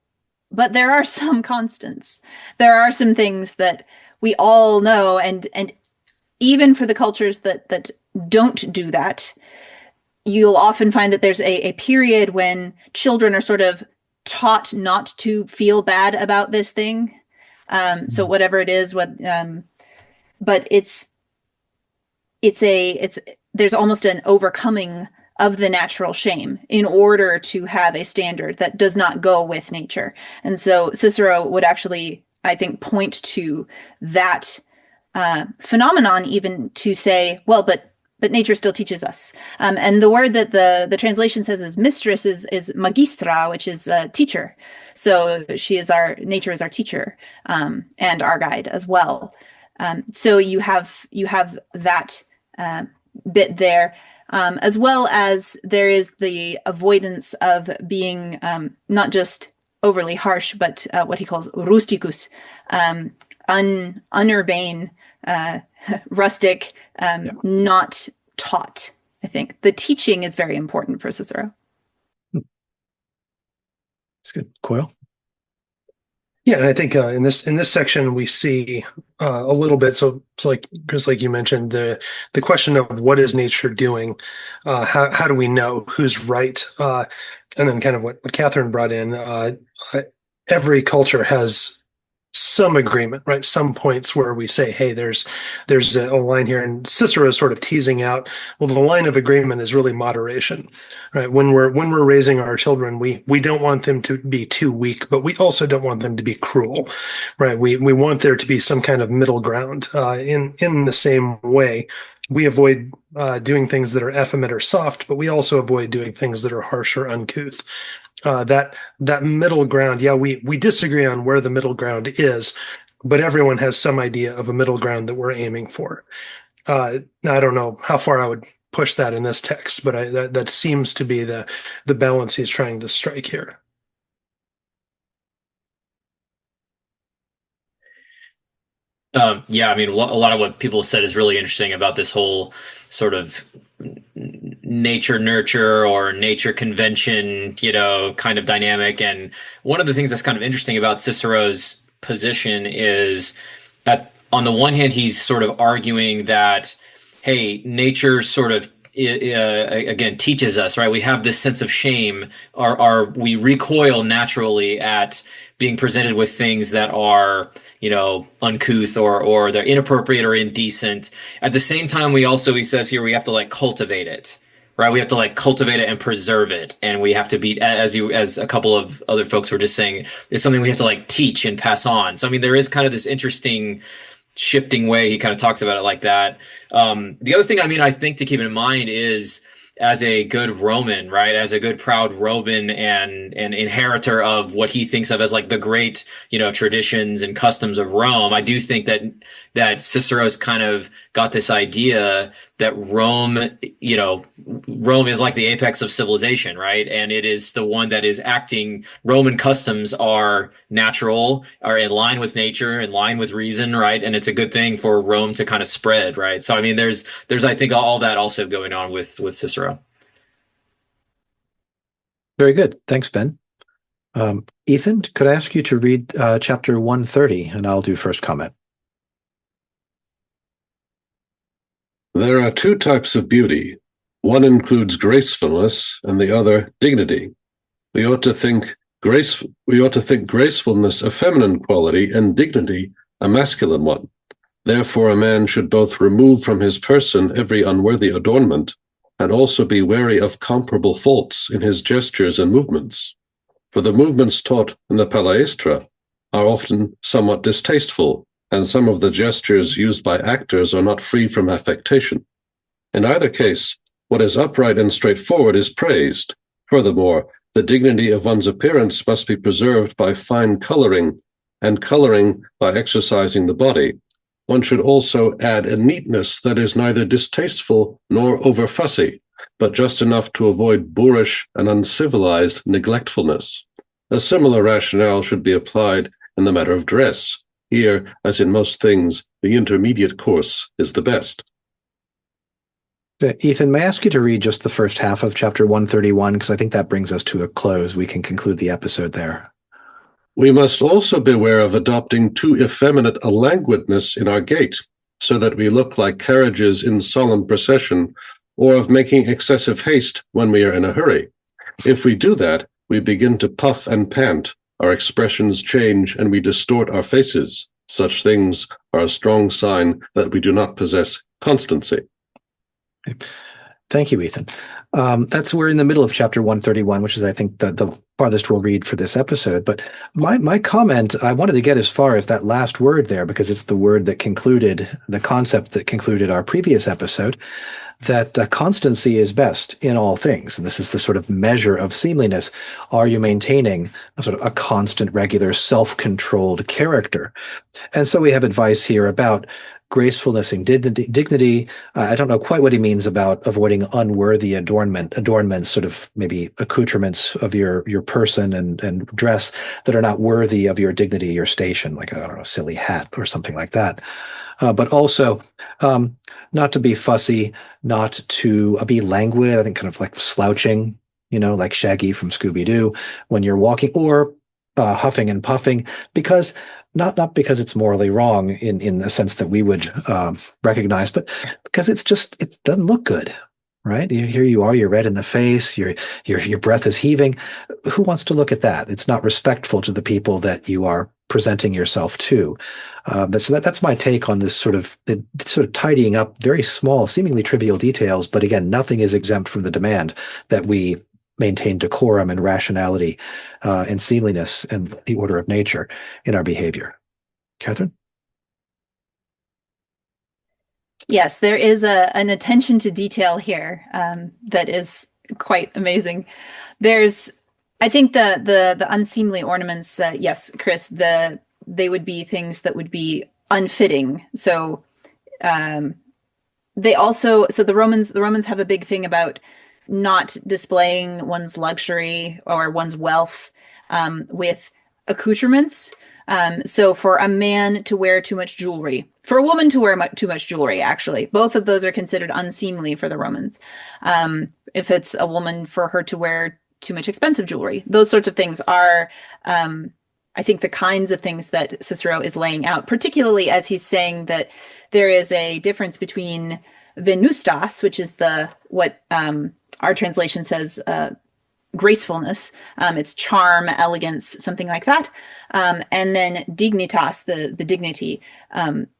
S9: but there are some constants. There are some things that we all know, and even for the cultures that don't do that, you'll often find that there's a period when children are sort of taught not to feel bad about this thing. So whatever it is, but there's almost an overcoming of the natural shame in order to have a standard that does not go with nature. And so Cicero would actually, I think, point to that phenomenon even to say, well, but nature still teaches us. And the word that the translation says is mistress is magistra, which is teacher. So nature is our teacher, and our guide as well. So you have that bit there, as well as there is the avoidance of being not just overly harsh, but what he calls rusticus, unurbane, rustic, not taught. I think the teaching is very important for Cicero.
S1: That's good. Coyle?
S2: Yeah, and I think in this section we see a little bit. So it's like Chris, like you mentioned, the question of what is nature doing? How do we know who's right? And then kind of what Katherine brought in. Every culture has some agreement, right? Some points where we say, hey, there's a line here, and Cicero is sort of teasing out, well, the line of agreement is really moderation, right? When we're raising our children, we don't want them to be too weak, but we also don't want them to be cruel, right? We want there to be some kind of middle ground. In the same way, we avoid doing things that are effeminate or soft, but we also avoid doing things that are harsh or uncouth. That middle ground, yeah, we disagree on where the middle ground is, but everyone has some idea of a middle ground that we're aiming for. I don't know how far I would push that in this text, but that seems to be the balance he's trying to strike here.
S4: Yeah, I mean, a lot of what people said is really interesting about this whole sort of nature nurture or nature convention, kind of dynamic. And one of the things that's kind of interesting about Cicero's position is that on the one hand, he's sort of arguing that, hey, nature sort of again teaches us, right? We have this sense of shame, or we recoil naturally at being presented with things that are uncouth or they're inappropriate or indecent. At the same time, he says here, we have to like cultivate it, right? We have to like cultivate it and preserve it. And we have to be, as a couple of other folks were just saying, it's something we have to like teach and pass on. So, I mean, there is kind of this interesting shifting way he kind of talks about it like that. The other thing, I think to keep in mind is, as a good Roman, right, as a good proud Roman and inheritor of what he thinks of as like the great, traditions and customs of Rome, I do think that Cicero's kind of got this idea that Rome is like the apex of civilization, right? And it is the one that is acting. Roman customs are natural, are in line with nature, in line with reason, right? And it's a good thing for Rome to kind of spread, right? So, I mean, there's I think all that also going on with Cicero.
S1: Very good. Thanks, Ben. Ethan, could I ask you to read chapter 130, and I'll do first comment.
S3: There are two types of beauty. One includes gracefulness, and the other dignity. We ought to think gracefulness a feminine quality, and dignity a masculine one. Therefore, a man should both remove from his person every unworthy adornment, and also be wary of comparable faults in his gestures and movements. For the movements taught in the Palaestra are often somewhat distasteful, and some of the gestures used by actors are not free from affectation. In either case, what is upright and straightforward is praised. Furthermore, the dignity of one's appearance must be preserved by fine coloring, and coloring by exercising the body. One should also add a neatness that is neither distasteful nor over-fussy, but just enough to avoid boorish and uncivilized neglectfulness. A similar rationale should be applied in the matter of dress. Here, as in most things, the intermediate course is the best.
S1: Ethan, may I ask you to read just the first half of chapter 131, because I think that brings us to a close. We can conclude the episode there.
S3: We must also beware of adopting too effeminate a languidness in our gait, so that we look like carriages in solemn procession, or of making excessive haste when we are in a hurry. If we do that, we begin to puff and pant, our expressions change, and we distort our faces. Such things are a strong sign that we do not possess constancy.
S1: Thank you, Ethan. We're in the middle of chapter 131, which is, I think, the farthest we'll read for this episode. But my comment, I wanted to get as far as that last word there, because it's the word that concluded the concept that concluded our previous episode, that constancy is best in all things. And this is the sort of measure of seemliness. Are you maintaining a sort of a constant, regular, self-controlled character? And so we have advice here about gracefulness and dignity. I don't know quite what he means about avoiding unworthy adornments, sort of maybe accoutrements of your person and dress that are not worthy of your dignity, your station, like a silly hat or something like that. But also not to be fussy, not to be languid, I think kind of like slouching, like Shaggy from Scooby-Doo when you're walking, or huffing and puffing, because not because it's morally wrong in the sense that we would recognize, but because it doesn't look good, right? Here you are, you're red in the face, your breath is heaving. Who wants to look at that? It's not respectful to the people that you are presenting yourself to. So that's my take on this sort of tidying up very small, seemingly trivial details. But again, nothing is exempt from the demand that we maintain decorum and rationality and seemliness and the order of nature in our behavior. Katherine?
S9: Yes, there is an attention to detail here that is quite amazing. I think the unseemly ornaments, yes, Chris, they would be things that would be unfitting. So the Romans have a big thing about not displaying one's luxury or one's wealth with accoutrements. So for a man to wear too much jewelry, for a woman to wear too much jewelry, actually, both of those are considered unseemly for the Romans. If it's a woman, for her to wear too much expensive jewelry, those sorts of things are, I think, the kinds of things that Cicero is laying out, particularly as he's saying that there is a difference between venustas, which is what our translation says, gracefulness, it's charm, elegance, something like that, and then dignitas, the dignity,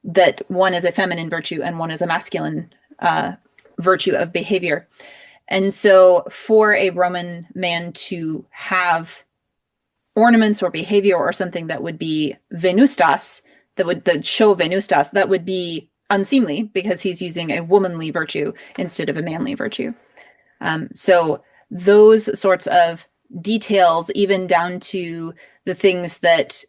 S9: that one is a feminine virtue and one is a masculine virtue of behavior. And so for a Roman man to have ornaments or behavior or something that would be venustas, that show venustas, that would be unseemly because he's using a womanly virtue instead of a manly virtue. So those sorts of details, even down to the things that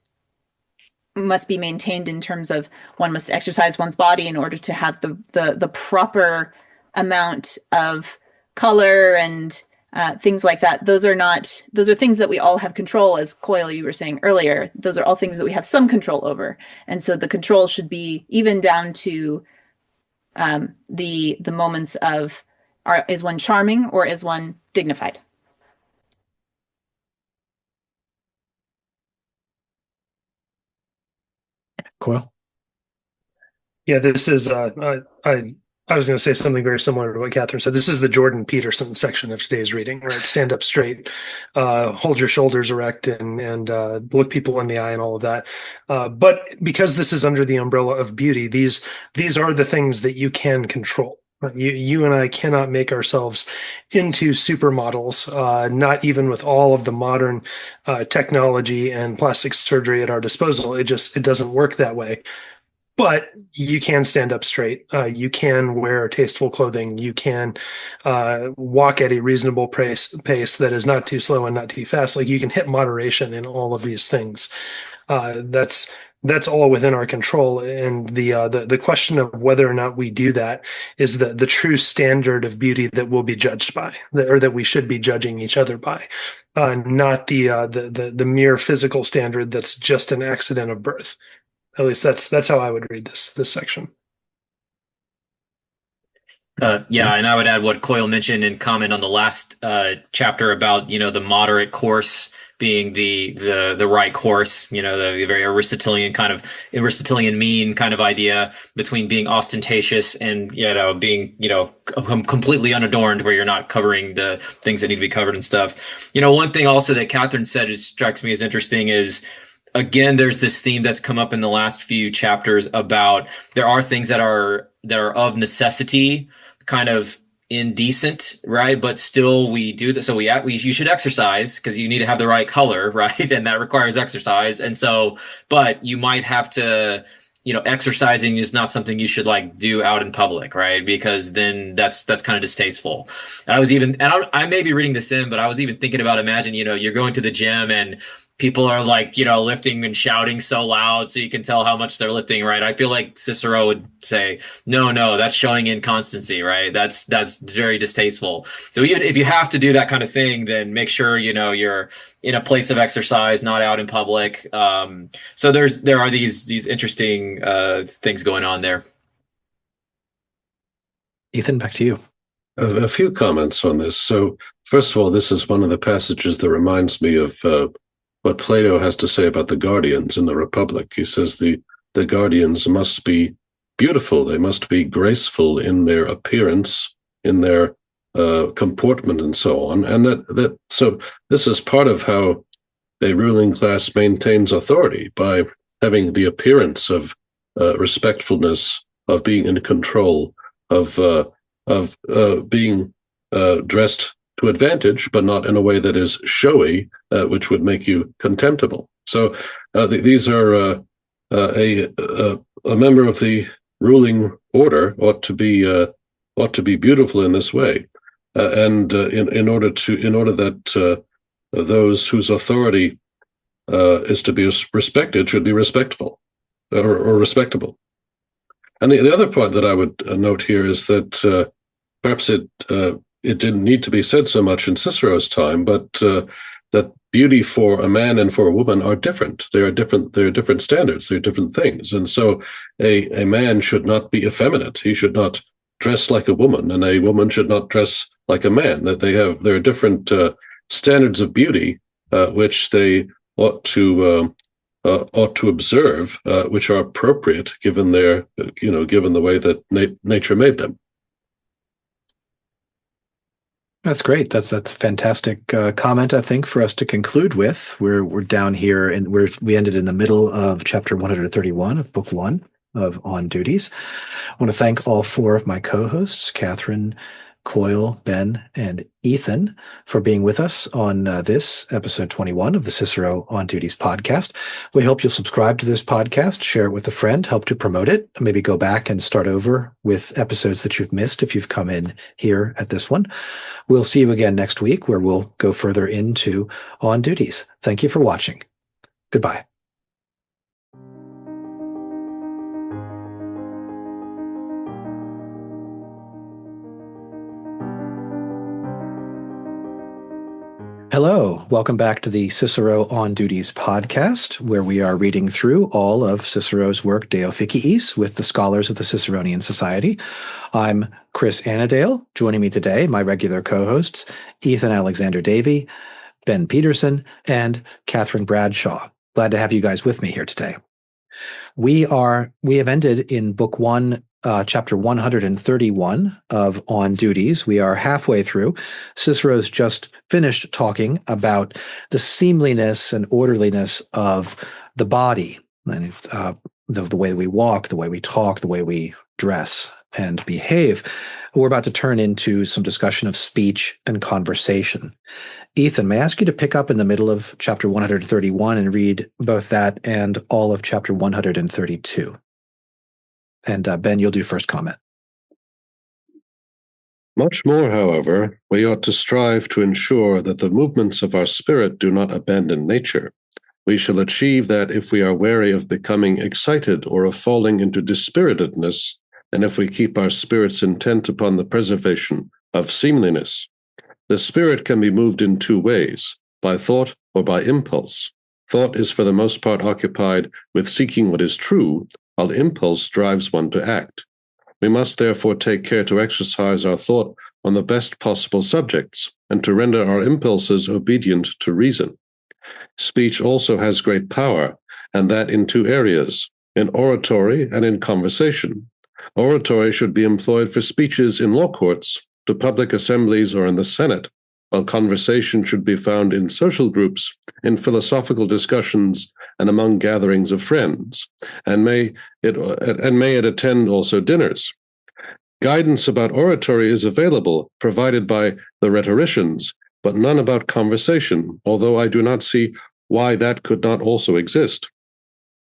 S9: must be maintained in terms of one must exercise one's body in order to have the proper amount of color and things like that. Those are things that we all have control, as Coyle, you were saying earlier. Those are all things that we have some control over. And so the control should be even down to the moments of, is one charming or is one dignified?
S1: Coyle?
S2: Yeah, this is I was going to say something very similar to what Katherine said. This is the Jordan Peterson section of today's reading, right? Stand up straight, hold your shoulders erect, and look people in the eye and all of that. But because this is under the umbrella of beauty, these are the things that you can control. You and I cannot make ourselves into supermodels, not even with all of the modern technology and plastic surgery at our disposal. It doesn't work that way. But you can stand up straight. You can wear tasteful clothing. You can walk at a reasonable pace that is not too slow and not too fast. Like, you can hit moderation in all of these things. That's all within our control. And the question of whether or not we do that is the true standard of beauty that we'll be judged by, or that we should be judging each other by, not the mere physical standard that's just an accident of birth. At least that's how I would read this section.
S4: Yeah, and I would add what Coyle mentioned and comment on the last chapter about, the moderate course being the right course, the very Aristotelian mean kind of idea between being ostentatious and being completely unadorned, where you're not covering the things that need to be covered and stuff. One thing also that Katherine said strikes me as interesting is, again, there's this theme that's come up in the last few chapters about there are things that are of necessity, kind of indecent, right? But still we do that. So you should exercise because you need to have the right color, right? And that requires exercise. And so, but you might have to, exercising is not something you should do out in public, right? Because then that's kind of distasteful. And I may be reading this in, but I was even thinking about, imagine, you're going to the gym and people are lifting and shouting so loud so you can tell how much they're lifting, right? I feel like Cicero would say, no, that's showing inconstancy, right? That's very distasteful. So even if you have to do that kind of thing, then make sure, you're in a place of exercise, not out in public. So there are these interesting things going on there.
S1: Ethan, back to you.
S3: A few comments on this. So first of all, this is one of the passages that reminds me of what Plato has to say about the guardians in the Republic. He says the guardians must be beautiful. They must be graceful in their appearance, in their comportment, and so on. And so this is part of how a ruling class maintains authority by having the appearance of respectfulness, of being in control, of being dressed to advantage, but not in a way that is showy, which would make you contemptible. So these are a member of the ruling order ought to be beautiful in this way, and in order that those whose authority is to be respected should be respectful or respectable. And the other point that I would note here is that perhaps it didn't need to be said so much in Cicero's time, but that beauty for a man and for a woman are different. They are different. They're different standards. They're different things. And so a man should not be effeminate. He should not dress like a woman, and a woman should not dress like a man. That there are different standards of beauty which they ought to observe, which are appropriate given given the way that nature made them.
S1: That's great. That's a fantastic comment, I think, for us to conclude with. We're down here, and we ended in the middle of chapter 131 of book 1 of On Duties. I want to thank all 4 of my co-hosts, Katherine, Coyle, Ben, and Ethan, for being with us on this episode 21 of the Cicero On Duties podcast. We hope you'll subscribe to this podcast, share it with a friend, help to promote it, maybe go back and start over with episodes that you've missed if you've come in here at this one. We'll see you again next week, where we'll go further into On Duties. Thank you for watching. Goodbye. Hello, welcome back to the Cicero On Duties podcast, where we are reading through all of Cicero's work De Officiis with the scholars of the Ciceronian Society. I'm Chris Anadale. Joining me today, my regular co-hosts, Ethan Alexander-Davey, Ben Peterson, and Katherine Bradshaw. Glad to have you guys with me here today. We have ended in book 1, chapter 131 of On Duties. We are halfway through. Cicero's just finished talking about the seemliness and orderliness of the body, and the way we walk, the way we talk, the way we dress and behave. We're about to turn into some discussion of speech and conversation. Ethan, may I ask you to pick up in the middle of chapter 131 and read both that and all of chapter 132? And Ben, you'll do first comment.
S3: Much more, however, we ought to strive to ensure that the movements of our spirit do not abandon nature. We shall achieve that if we are wary of becoming excited or of falling into dispiritedness, and if we keep our spirits intent upon the preservation of seemliness. The spirit can be moved in 2 ways, by thought or by impulse. Thought is for the most part occupied with seeking what is true, while impulse drives one to act. We must therefore take care to exercise our thought on the best possible subjects, and to render our impulses obedient to reason. Speech also has great power, and that in 2 areas, in oratory and in conversation. Oratory should be employed for speeches in law courts, to public assemblies, or in the Senate, while conversation should be found in social groups, in philosophical discussions, and among gatherings of friends, and may it attend also dinners. Guidance about oratory is available, provided by the rhetoricians, but none about conversation, although I do not see why that could not also exist.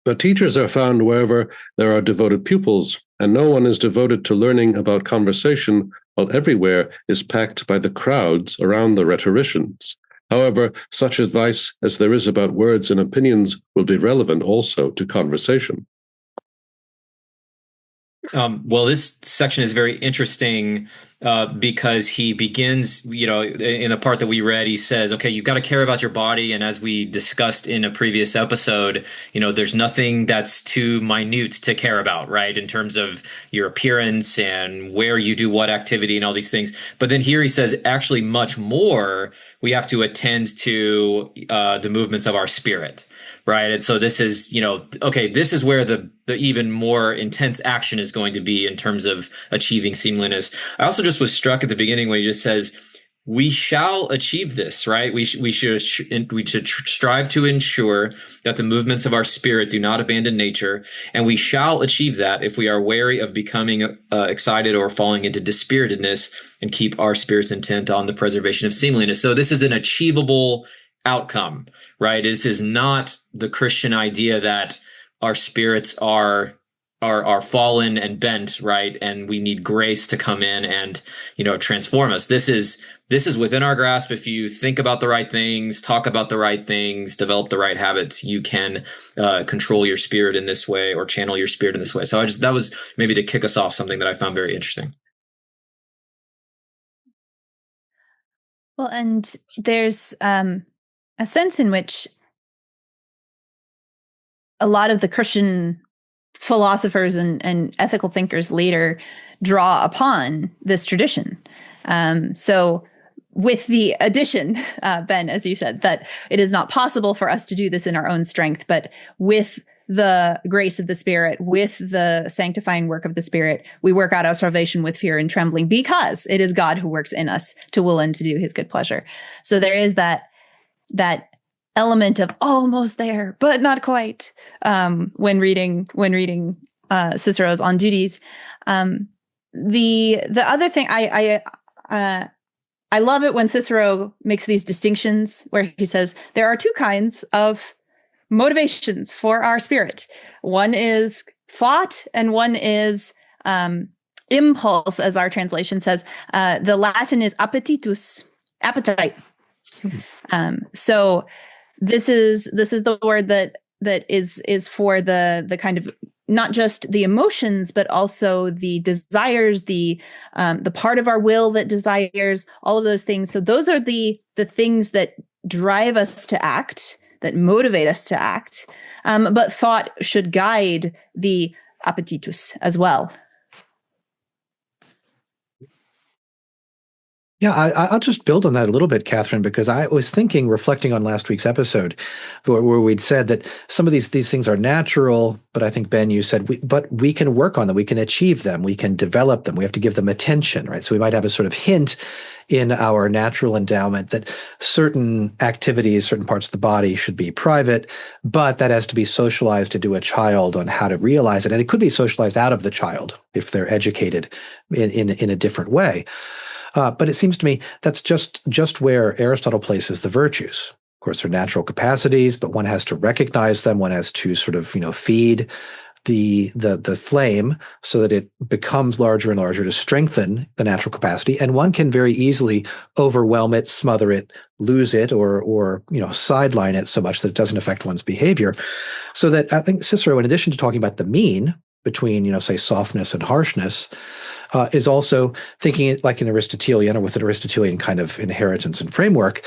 S3: But teachers are found wherever there are devoted pupils, and no one is devoted to learning about conversation, while everywhere is packed by the crowds around the rhetoricians. However, such advice as there is about words and opinions will be relevant also to conversation.
S4: Well, this section is very interesting because he begins, in the part that we read, he says, okay, you've got to care about your body. And as we discussed in a previous episode, there's nothing that's too minute to care about, right? In terms of your appearance and where you do what activity and all these things. But then here he says, actually much more, we have to attend to the movements of our spirit. Right. And so this is, this is where the even more intense action is going to be in terms of achieving seemliness. I also just was struck at the beginning when he just says, we shall achieve this, right? We should strive to ensure that the movements of our spirit do not abandon nature, and we shall achieve that if we are wary of becoming excited or falling into dispiritedness, and keep our spirits intent on the preservation of seemliness. So this is an achievable outcome, right? This is not the Christian idea that our spirits are fallen and bent, right? And we need grace to come in and, transform us. This is within our grasp. If you think about the right things, talk about the right things, develop the right habits, you can control your spirit in this way, or channel your spirit in this way. So that was maybe to kick us off something that I found very interesting.
S9: Well, and there's a sense in which a lot of the Christian philosophers and ethical thinkers later draw upon this tradition. So with the addition, Ben, as you said, that it is not possible for us to do this in our own strength, but with the grace of the Spirit, with the sanctifying work of the Spirit, we work out our salvation with fear and trembling, because it is God who works in us to will and to do his good pleasure. So there is that element of almost there, but not quite, when reading Cicero's On Duties. The other thing I love it when Cicero makes these distinctions where he says there are two kinds of motivations for our spirit. One is thought, and one is impulse, as our translation says. The Latin is appetitus, appetite. So this is the word that is for the kind of not just the emotions, but also the desires, the part of our will that desires, all of those things. So those are the things that drive us to act, that motivate us to act. But thought should guide the appetitus as well.
S1: Yeah, I'll just build on that a little bit, Katherine, because I was reflecting on last week's episode, where we'd said that some of these things are natural, but I think, Ben, you said, but we can work on them, we can achieve them, we can develop them, we have to give them attention, right? So we might have a sort of hint in our natural endowment that certain activities, certain parts of the body should be private, but that has to be socialized to a child on how to realize it. And it could be socialized out of the child if they're educated in a different way. But it seems to me that's just where Aristotle places the virtues. Of course, they're natural capacities, but one has to recognize them. One has to sort of, feed the flame so that it becomes larger and larger to strengthen the natural capacity. And one can very easily overwhelm it, smother it, lose it, or sideline it so much that it doesn't affect one's behavior. So that I think Cicero, in addition to talking about the mean between, say, softness and harshness, is also thinking it like an Aristotelian, or with an Aristotelian kind of inheritance and framework,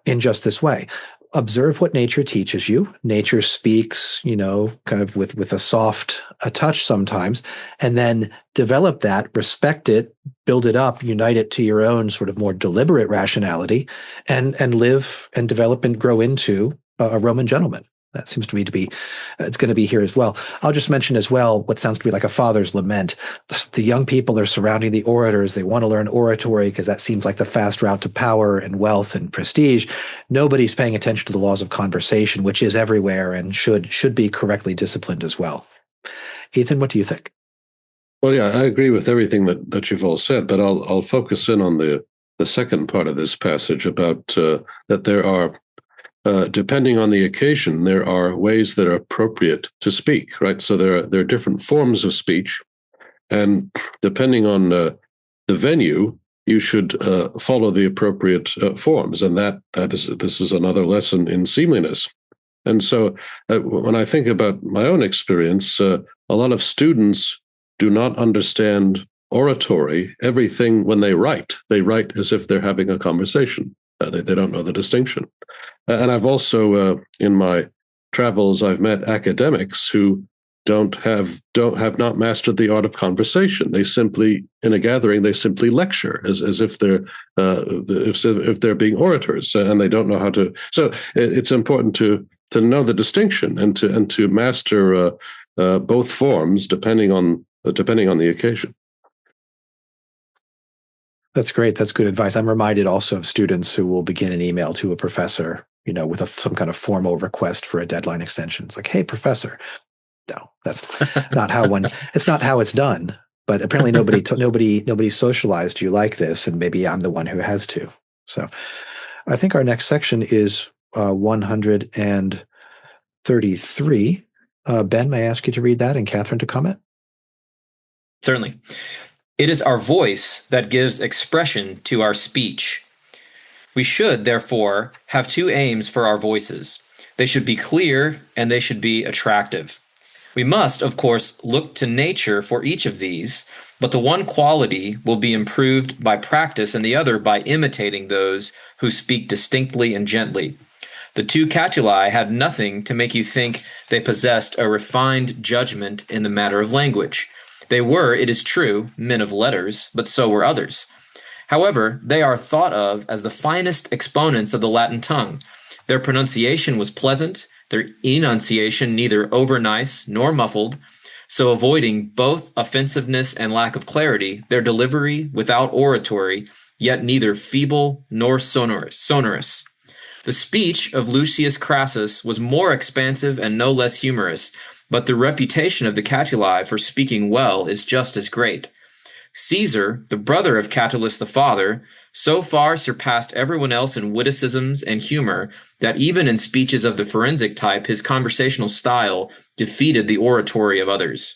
S1: in just this way. Observe what nature teaches you. Nature speaks, kind of with a touch sometimes, and then develop that, respect it, build it up, unite it to your own sort of more deliberate rationality, and live and develop and grow into a Roman gentleman. That seems to me it's going to be here as well. I'll just mention as well what sounds to be like a father's lament. The young people are surrounding the orators. They want to learn oratory because that seems like the fast route to power and wealth and prestige. Nobody's paying attention to the laws of conversation, which is everywhere and should be correctly disciplined as well. Ethan, what do you think?
S3: Well, yeah, I agree with everything that you've all said, but I'll focus in on the second part of this passage about that there are, depending on the occasion, there are ways that are appropriate to speak, right? So there are different forms of speech, and depending on the venue, you should follow the appropriate forms, and this is another lesson in seemliness. And so, when I think about my own experience, a lot of students do not understand oratory, everything when they write. They write as if they're having a conversation. They don't know the distinction. And I've also, in my travels, I've met academics who have not mastered the art of conversation. They simply, in a gathering, they simply lecture as if they're if they're being orators, and they don't know how to. So it's important to know the distinction and to master both forms depending on the occasion.
S1: That's great. That's good advice. I'm reminded also of students who will begin an email to a professor, with some kind of formal request for a deadline extension. It's like, hey, professor. No, that's not how it's not how it's done. But apparently nobody socialized you like this, and maybe I'm the one who has to. So I think our next section is 133. Ben, may I ask you to read that, and Katherine to comment?
S4: Certainly. It is our voice that gives expression to our speech. We should, therefore, have two aims for our voices. They should be clear and they should be attractive. We must, of course, look to nature for each of these, but the one quality will be improved by practice and the other by imitating those who speak distinctly and gently. The two Catuli had nothing to make you think they possessed a refined judgment in the matter of language. They were, it is true, men of letters, but so were others. However, they are thought of as the finest exponents of the Latin tongue. Their pronunciation was pleasant, their enunciation neither over-nice nor muffled, so avoiding both offensiveness and lack of clarity, their delivery without oratory, yet neither feeble nor sonorous. The speech of Lucius Crassus was more expansive and no less humorous, but the reputation of the Catuli for speaking well is just as great. Caesar, the brother of Catulus the father, so far surpassed everyone else in witticisms and humor that even in speeches of the forensic type, his conversational style defeated the oratory of others.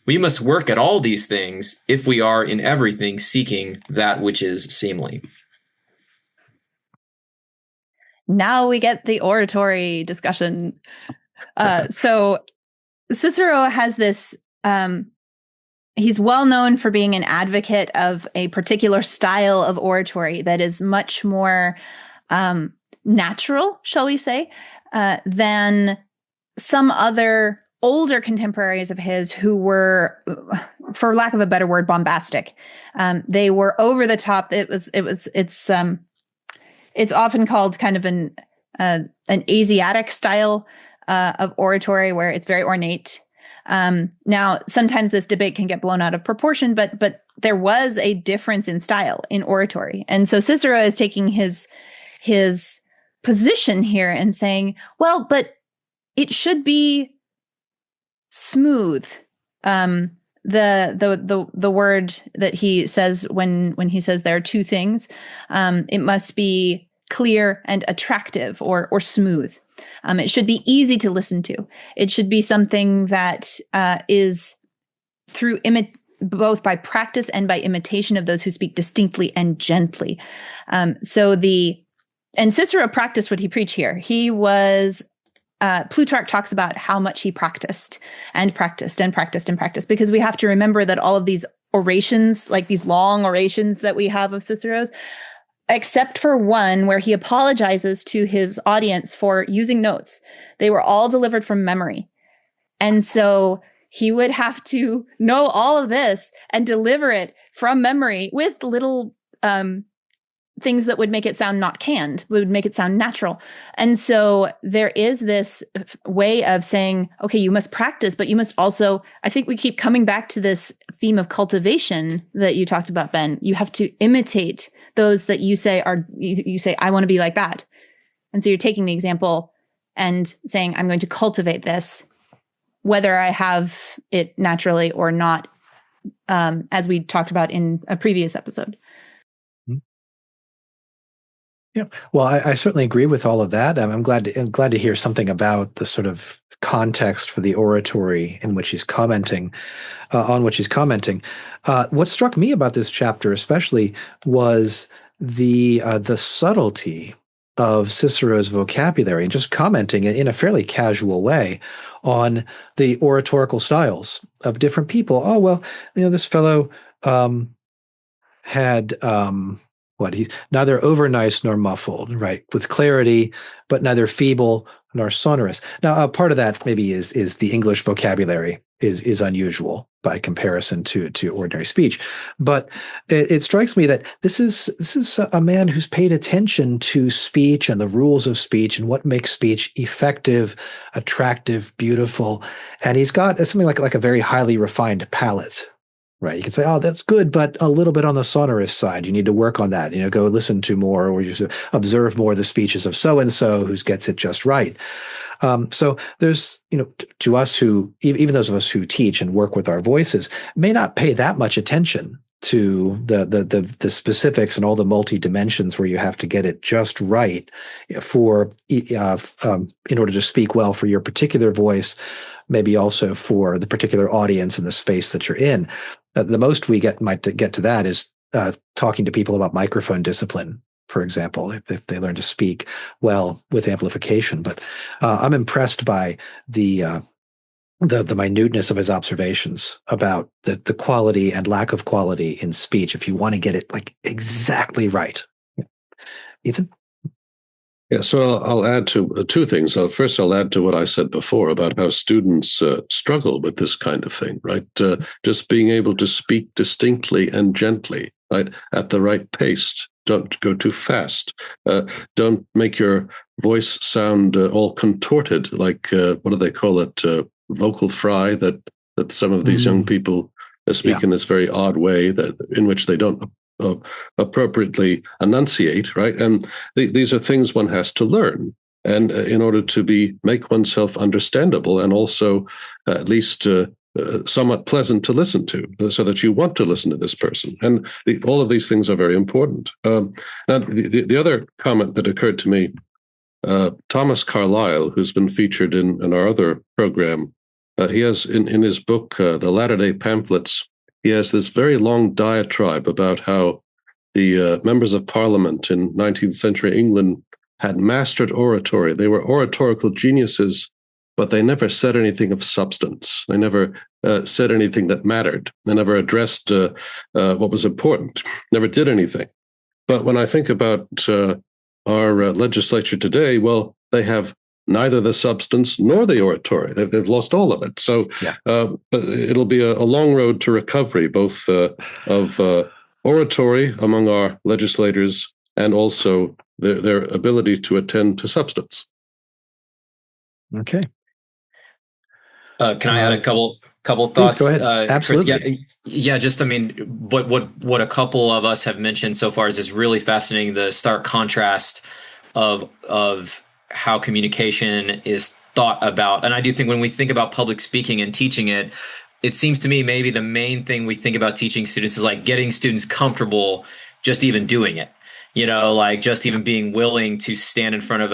S4: We must work at all these things if we are in everything seeking that which is seemly.
S9: Now we get the oratory discussion. So Cicero has this, he's well known for being an advocate of a particular style of oratory that is much more natural, shall we say, than some other older contemporaries of his who were, for lack of a better word, bombastic. They were over the top. It's often called kind of an Asiatic style of oratory where it's very ornate. Now, sometimes this debate can get blown out of proportion, but there was a difference in style in oratory. And so Cicero is taking his position here and saying, well, but it should be smooth. The word that he says when he says there are two things, it must be clear and attractive or smooth. It should be easy to listen to. It should be something that is through both by practice and by imitation of those who speak distinctly and gently. And Cicero practiced what he preached here. He was Plutarch talks about how much he practiced and practiced and practiced and practiced, because we have to remember that all of these orations, like these long orations that we have of Cicero's, except for one where he apologizes to his audience for using notes, they were all delivered from memory. And so he would have to know all of this and deliver it from memory with little things that would make it sound not canned, would make it sound natural. And so there is this way of saying, okay, you must practice, but you must also, I think we keep coming back to this theme of cultivation that you talked about, Ben. You have to imitate those that you say you say, I want to be like that. And so you're taking the example and saying, I'm going to cultivate this, whether I have it naturally or not, as we talked about in a previous episode.
S1: Yeah, well, I certainly agree with all of that. I'm glad to hear something about the sort of context for the oratory in which he's commenting, on which he's commenting. What struck me about this chapter, especially, was the subtlety of Cicero's vocabulary and just commenting in a fairly casual way on the oratorical styles of different people. Oh, well, this fellow had. He's neither over nice nor muffled, right? With clarity, but neither feeble nor sonorous. Now, part of that maybe is the English vocabulary is unusual by comparison to ordinary speech. But it strikes me that this is a man who's paid attention to speech and the rules of speech and what makes speech effective, attractive, beautiful, and he's got something like a very highly refined palate. right? You can say, oh, that's good, but a little bit on the sonorous side. You need to work on that. Go listen to more, or just observe more of the speeches of so-and-so who gets it just right. So there's, to us who, even those of us who teach and work with our voices, may not pay that much attention to the specifics and all the multi-dimensions where you have to get it just right for in order to speak well for your particular voice, maybe also for the particular audience and the space that you're in. The most we might get to that is talking to people about microphone discipline, for example, if they learn to speak well with amplification. But I'm impressed by the minuteness of his observations about the quality and lack of quality in speech if you want to get it like exactly right. Ethan?
S3: Yeah, so I'll add to two things. First, I'll add to what I said before about how students struggle with this kind of thing, right? Just being able to speak distinctly and gently, right, at the right pace. Don't go too fast. Don't make your voice sound all contorted, like what do they call it? Vocal fry. That some of these young people speak in this very odd way in which they don't appropriately enunciate, right? And these are things one has to learn, and in order to make oneself understandable and also at least somewhat pleasant to listen to, so that you want to listen to this person. And all of these things are very important. Now, the other comment that occurred to me, Thomas Carlyle, who's been featured in our other program, he has in his book, The Latter-day Pamphlets, he has this very long diatribe about how the members of Parliament in 19th century England had mastered oratory. They were oratorical geniuses, but they never said anything of substance. They never said anything that mattered. They never addressed what was important, never did anything. But when I think about our legislature today, well, they have neither the substance nor the oratory. They've lost all of it. So it'll be a long road to recovery, both of oratory among our legislators and also their ability to attend to substance.
S1: Okay.
S4: Can I add a couple thoughts?
S1: Please go ahead. Absolutely.
S4: Chris? Yeah. Just, what a couple of us have mentioned so far is just really fascinating. The stark contrast of how communication is thought about. And I do think when we think about public speaking and teaching it, it seems to me maybe the main thing we think about teaching students is like getting students comfortable just even doing it. Like just even being willing to stand in front of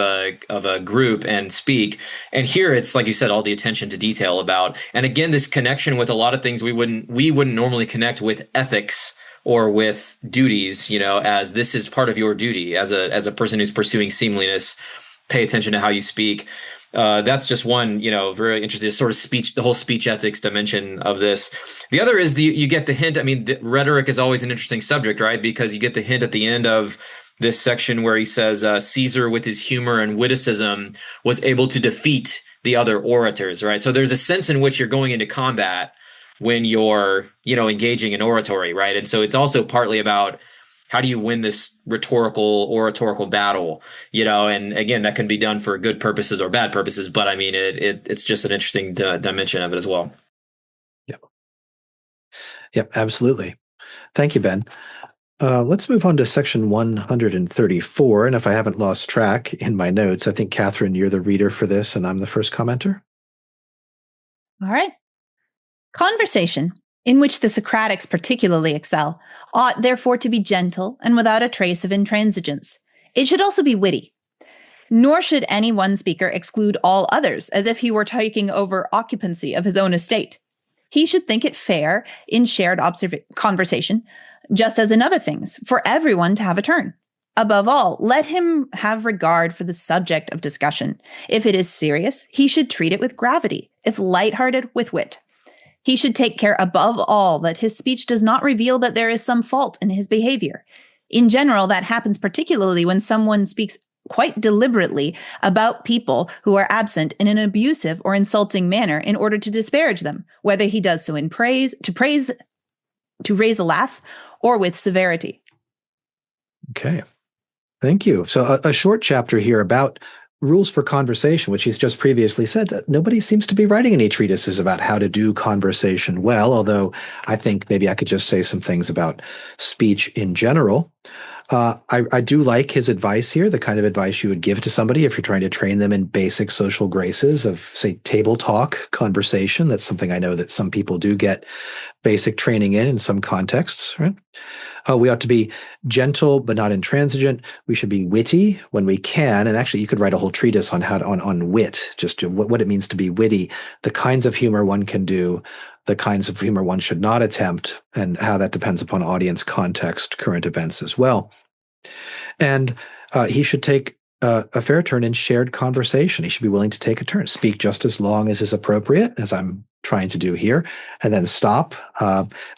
S4: a group and speak. And here it's, like you said, all the attention to detail about, and again, this connection with a lot of things we wouldn't normally connect with ethics or with duties, as this is part of your duty as a person who's pursuing seemliness. Pay attention to how you speak. That's just one, very interesting sort of speech, the whole speech ethics dimension of this. The other is you get the hint. The rhetoric is always an interesting subject, right? Because you get the hint at the end of this section where he says, Caesar with his humor and witticism was able to defeat the other orators, right? So there's a sense in which you're going into combat when you're, engaging in oratory, right? And so it's also partly about how do you win this oratorical battle, and again, that can be done for good purposes or bad purposes, but it's just an interesting dimension of it as well.
S1: Yep, absolutely. Thank you, Ben. Let's move on to section 134. And if I haven't lost track in my notes, I think, Katherine, you're the reader for this and I'm the first commenter.
S9: All right. Conversation, in which the Socratics particularly excel, ought therefore to be gentle and without a trace of intransigence. It should also be witty. Nor should any one speaker exclude all others, as if he were taking over occupancy of his own estate. He should think it fair in shared conversation, just as in other things, for everyone to have a turn. Above all, let him have regard for the subject of discussion. If it is serious, he should treat it with gravity. If lighthearted, with wit. He should take care above all that his speech does not reveal that there is some fault in his behavior. In general, that happens particularly when someone speaks quite deliberately about people who are absent in an abusive or insulting manner in order to disparage them, whether he does so in praise, to raise a laugh, or with severity.
S1: Okay. Thank you. So a short chapter here about rules for conversation, which he's just previously said, that nobody seems to be writing any treatises about how to do conversation well, although I think maybe I could just say some things about speech in general. I do like his advice here, the kind of advice you would give to somebody if you're trying to train them in basic social graces of, say, table talk, conversation. That's something I know that some people do get basic training in some contexts, right? We ought to be gentle but not intransigent. We should be witty when we can. And actually, you could write a whole treatise on how to, on wit, just what it means to be witty, the kinds of humor one can do, the kinds of humor one should not attempt, and how that depends upon audience context, current events as well. And he should take a fair turn in shared conversation. He should be willing to take a turn, speak just as long as is appropriate, as I'm trying to do here, and then stop,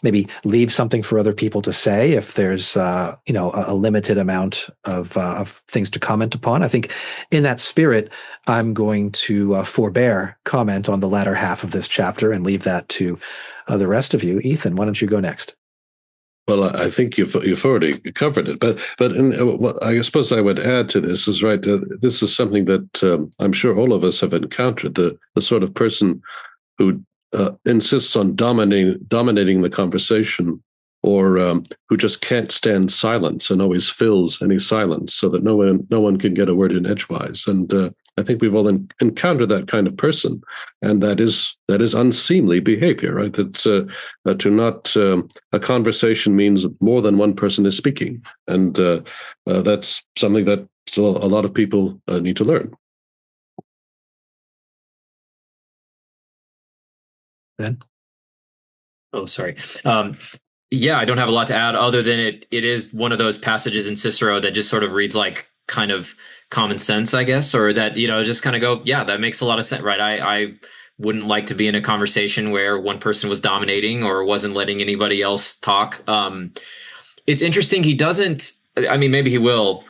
S1: maybe leave something for other people to say if there's a limited amount of things to comment upon. I think in that spirit, I'm going to forbear comment on the latter half of this chapter and leave that to the rest of you. Ethan, why don't you go next?
S3: Well, I think you've already covered it, but what I suppose I would add to this is right. This is something that I'm sure all of us have encountered. The sort of person who insists on dominating the conversation, or who just can't stand silence and always fills any silence so that no one can get a word in edgewise. And I think we've all encountered that kind of person, and that is unseemly behavior, right? That's a conversation means more than one person is speaking, and that's something that still a lot of people need to learn.
S1: Ben?
S4: Oh, sorry. Yeah, I don't have a lot to add other than it is one of those passages in Cicero that just sort of reads like kind of common sense, I guess, or that, just kind of go, yeah, that makes a lot of sense, right? I wouldn't like to be in a conversation where one person was dominating or wasn't letting anybody else talk. It's interesting. He doesn't, maybe he will.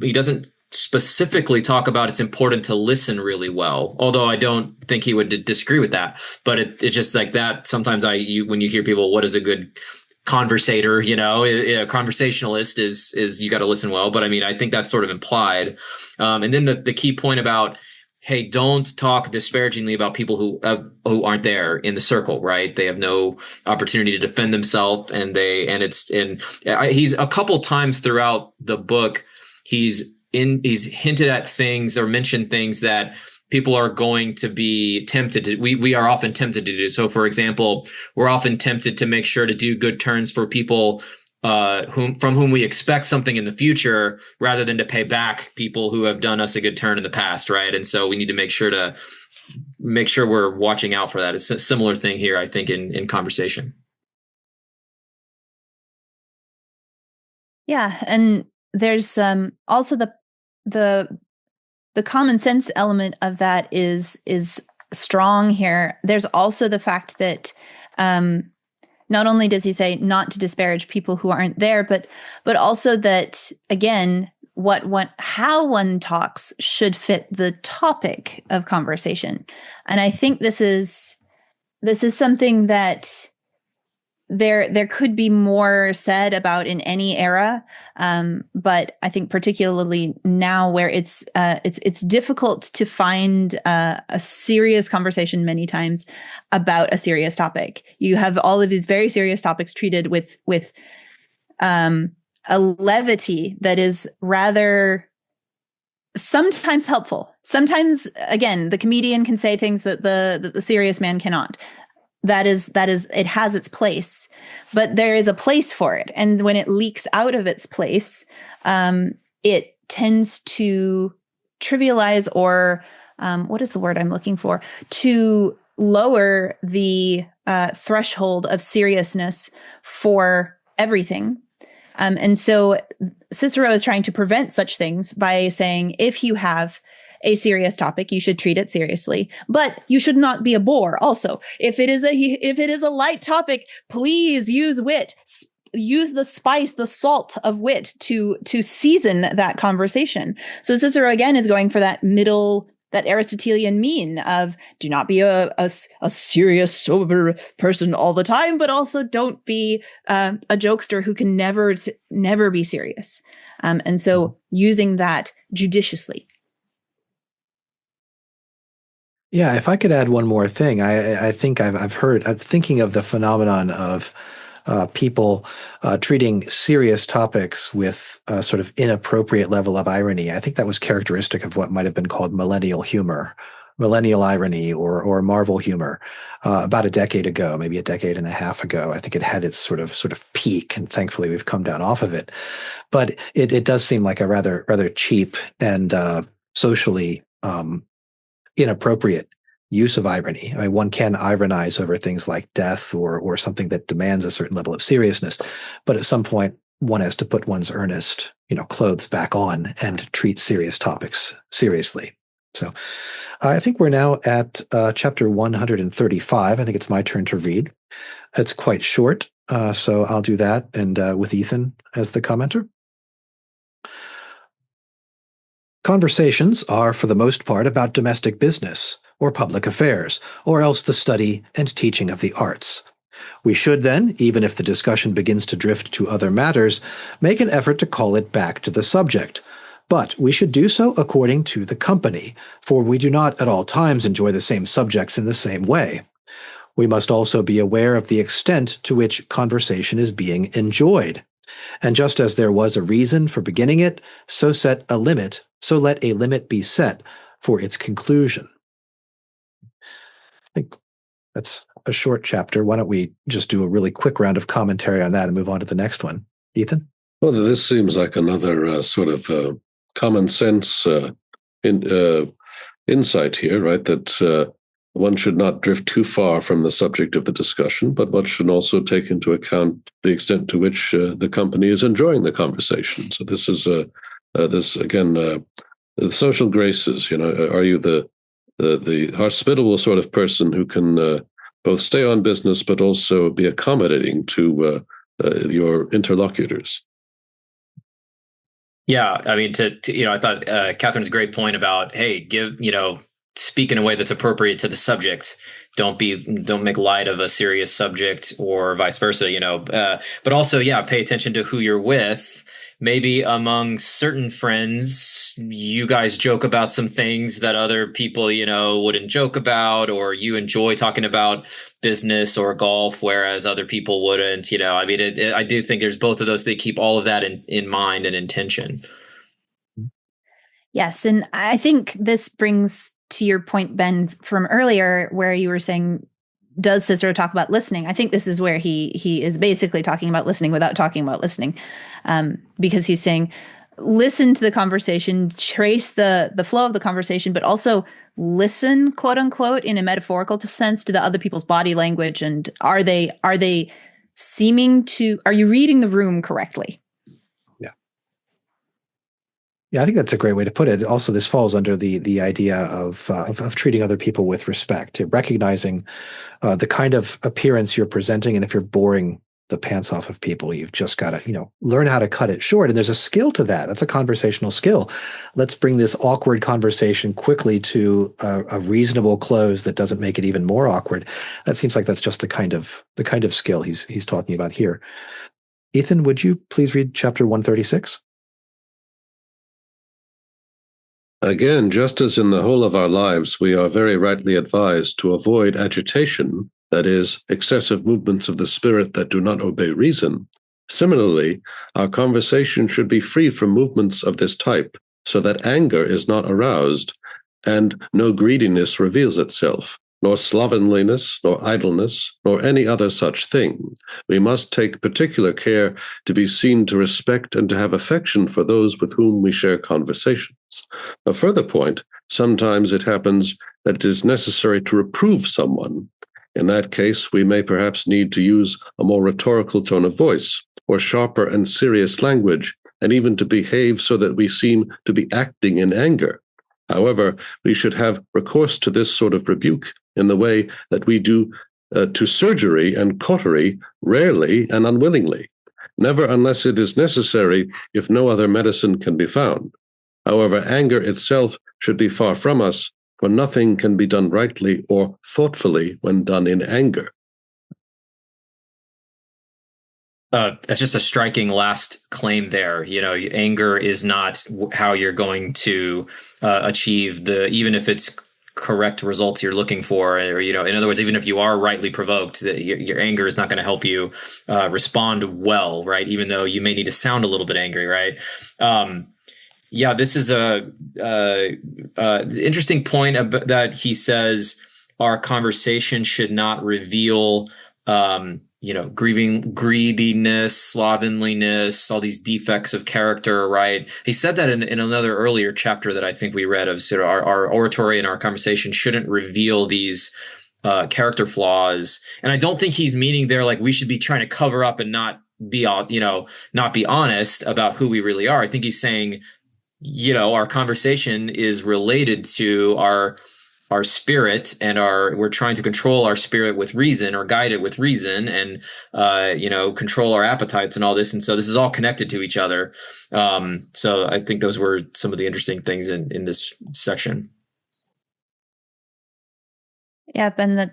S4: He doesn't specifically talk about it's important to listen really well, although I don't think he would disagree with that. But it's just like that. Sometimes when you hear people, what is a good conversator, a conversationalist is you got to listen well. But I think that's sort of implied. And then the key point about, hey, don't talk disparagingly about people who aren't there in the circle, right? They have no opportunity to defend themselves, he's a couple times throughout the book, he's hinted at things or mentioned things that people are going to be tempted to. We are often tempted to do. So, for example, we're often tempted to make sure to do good turns for people from whom we expect something in the future, rather than to pay back people who have done us a good turn in the past, right? And so we need to make sure we're watching out for that. It's a similar thing here, I think, in conversation.
S9: Yeah, and there's also the common sense element of that is strong here. There's also the fact that not only does he say not to disparage people who aren't there, but also that, again, how one talks should fit the topic of conversation. And I think this is something that there could be more said about in any era, but I think particularly now, where it's difficult to find a serious conversation many times about a serious topic. You have all of these very serious topics treated with a levity that is rather sometimes helpful. Sometimes, again, the comedian can say things that the serious man cannot. That is, it has its place, but there is a place for it. And when it leaks out of its place, it tends to trivialize, or what is the word I'm looking for? To lower the threshold of seriousness for everything. And so Cicero is trying to prevent such things by saying, if you have a serious topic, you should treat it seriously, but you should not be a bore. Also, if it is a light topic, please use wit. Use the spice, the salt of wit to season that conversation. So Cicero again is going for that middle, that Aristotelian mean of do not be a serious, sober person all the time, but also don't be a jokester who can never be serious. And so using that judiciously.
S1: Yeah, if I could add one more thing, I think I'm thinking of the phenomenon of people treating serious topics with a sort of inappropriate level of irony. I think that was characteristic of what might have been called millennial humor, millennial irony, or Marvel humor, about a decade ago, maybe a decade and a half ago. I think it had its sort of peak, and thankfully we've come down off of it. But it does seem like a rather cheap and socially inappropriate use of irony. I mean, one can ironize over things like death or something that demands a certain level of seriousness, but at some point one has to put one's earnest, clothes back on and treat serious topics seriously. So I think we're now at chapter 135. I think it's my turn to read. It's quite short, so I'll do that, and with Ethan as the commenter. Conversations are, for the most part, about domestic business, or public affairs, or else the study and teaching of the arts. We should then, even if the discussion begins to drift to other matters, make an effort to call it back to the subject. But we should do so according to the company, for we do not at all times enjoy the same subjects in the same way. We must also be aware of the extent to which conversation is being enjoyed. And just as there was a reason for beginning it, so let a limit be set for its conclusion. I think that's a short chapter. Why don't we just do a really quick round of commentary on that and move on to the next one? Ethan?
S3: Well, this seems like another sort of common sense insight here, right? That one should not drift too far from the subject of the discussion, but one should also take into account the extent to which the company is enjoying the conversation. So this is this again, the social graces. Are you the hospitable sort of person who can both stay on business but also be accommodating to your interlocutors?
S4: Yeah, I mean, I thought Catherine's great point about, hey, speak in a way that's appropriate to the subject. Don't make light of a serious subject or vice versa, but also, yeah, pay attention to who you're with. Maybe among certain friends, you guys joke about some things that other people, wouldn't joke about, or you enjoy talking about business or golf, whereas other people wouldn't, I mean, I do think there's both of those. They keep all of that in mind and intention.
S9: Yes. And I think this brings to your point, Ben, from earlier, where you were saying, does Cicero talk about listening? I think this is where he is basically talking about listening without talking about listening, because he's saying, listen to the conversation, trace the flow of the conversation, but also listen, quote unquote, in a metaphorical sense to the other people's body language. And are you reading the room correctly?
S1: Yeah, I think that's a great way to put it. Also, this falls under the idea of treating other people with respect, recognizing the kind of appearance you're presenting, and if you're boring the pants off of people, you've just got to learn how to cut it short. And there's a skill to that. That's a conversational skill. Let's bring this awkward conversation quickly to a reasonable close that doesn't make it even more awkward. That seems like that's just the kind of skill he's talking about here. Ethan, would you please read chapter 136?
S3: Again, just as in the whole of our lives, we are very rightly advised to avoid agitation, that is, excessive movements of the spirit that do not obey reason. Similarly, our conversation should be free from movements of this type, so that anger is not aroused, and no greediness reveals itself, nor slovenliness, nor idleness, nor any other such thing. We must take particular care to be seen to respect and to have affection for those with whom we share conversations. A further point, sometimes it happens that it is necessary to reprove someone. In that case, we may perhaps need to use a more rhetorical tone of voice, or sharper and serious language, and even to behave so that we seem to be acting in anger. However, we should have recourse to this sort of rebuke in the way that we do to surgery and cautery, rarely and unwillingly, never unless it is necessary if no other medicine can be found. However, anger itself should be far from us, for nothing can be done rightly or thoughtfully when done in anger.
S4: That's just a striking last claim there. Anger is not how you're going to achieve even if it's correct results you're looking for, or in other words, even if you are rightly provoked, your anger is not going to help you respond well, right? Even though you may need to sound a little bit angry, right? Yeah, this is a interesting point that he says our conversation should not reveal greediness, slovenliness, all these defects of character, right? He said that in another earlier chapter that I think we read of sort of our oratory and our conversation shouldn't reveal these character flaws. And I don't think he's meaning there like we should be trying to cover up and not be honest about who we really are. I think he's saying, our conversation is related to our spirit, and we're trying to control our spirit with reason, or guide it with reason, and control our appetites and all this. And so this is all connected to each other. So I think those were some of the interesting things in this section.
S9: Yeah, Ben,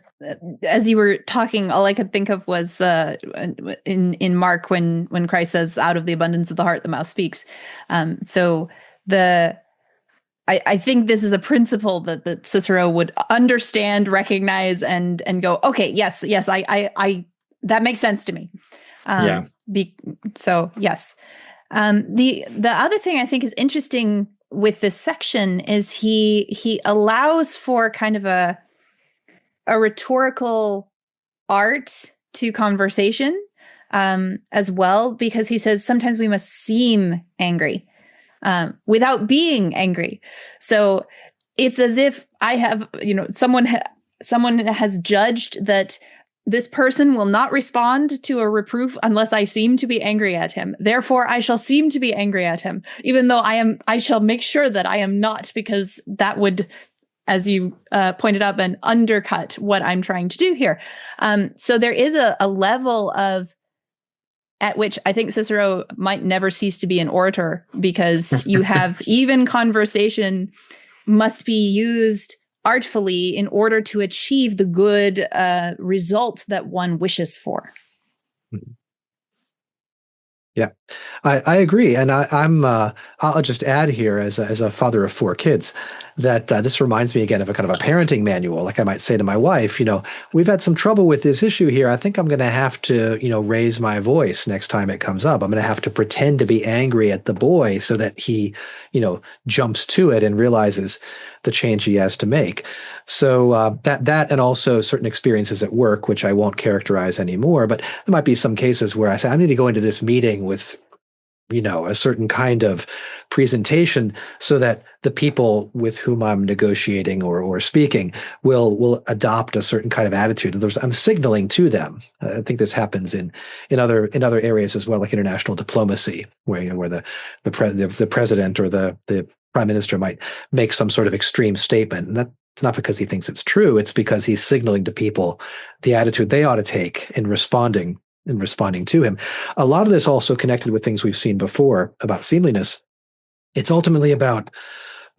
S9: as you were talking, all I could think of was in Mark when Christ says, "Out of the abundance of the heart, the mouth speaks." I think this is a principle that Cicero would understand, recognize, and go, okay, yes, I that makes sense to me. So yes. The other thing I think is interesting with this section is he allows for kind of a rhetorical art to conversation as well, because he says sometimes we must seem angry without being angry. So it's as if I have, someone has judged that this person will not respond to a reproof unless I seem to be angry at him. Therefore, I shall seem to be angry at him, even though I shall make sure that I am not, because that would, as you pointed out, and undercut what I'm trying to do here. So there is a level of at which I think Cicero might never cease to be an orator, because you have even conversation must be used artfully in order to achieve the good result that one wishes for.
S1: Yeah, I agree. And I'll just add here as a father of 4 kids that this reminds me again of a kind of a parenting manual. Like I might say to my wife, we've had some trouble with this issue here. I think I'm going to have to, raise my voice next time it comes up. I'm going to have to pretend to be angry at the boy so that he, jumps to it and realizes the change he has to make. So that and also certain experiences at work, which I won't characterize anymore, but there might be some cases where I say, I need to go into this meeting with, a certain kind of presentation so that the people with whom I'm negotiating or speaking will adopt a certain kind of attitude. I'm signaling to them. I think this happens in other areas as well, like international diplomacy, where the president or the prime minister might make some sort of extreme statement, and that's not because he thinks it's true. It's because he's signaling to people the attitude they ought to take in responding to him. A lot of this also connected with things we've seen before about seemliness. It's ultimately about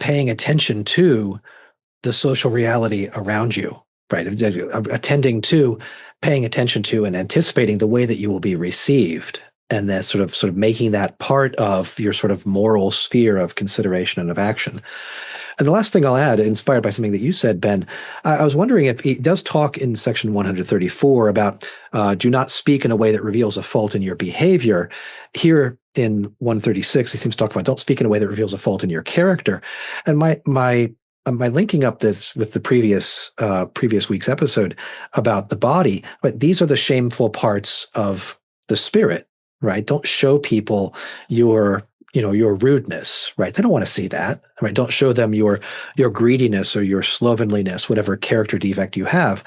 S1: paying attention to the social reality around you, right? Attending to, paying attention to, and anticipating the way that you will be received, and then sort of making that part of your sort of moral sphere of consideration and of action. And the last thing I'll add, inspired by something that you said, Ben, I was wondering if he does talk in section 134 about do not speak in a way that reveals a fault in your behavior. Here in 136, he seems to talk about don't speak in a way that reveals a fault in your character. And my linking up this with the previous week's episode about the body, but these are the shameful parts of the spirit, right? Don't show people your rudeness, right? They don't want to see that, right? Don't show them your greediness or your slovenliness, whatever character defect you have.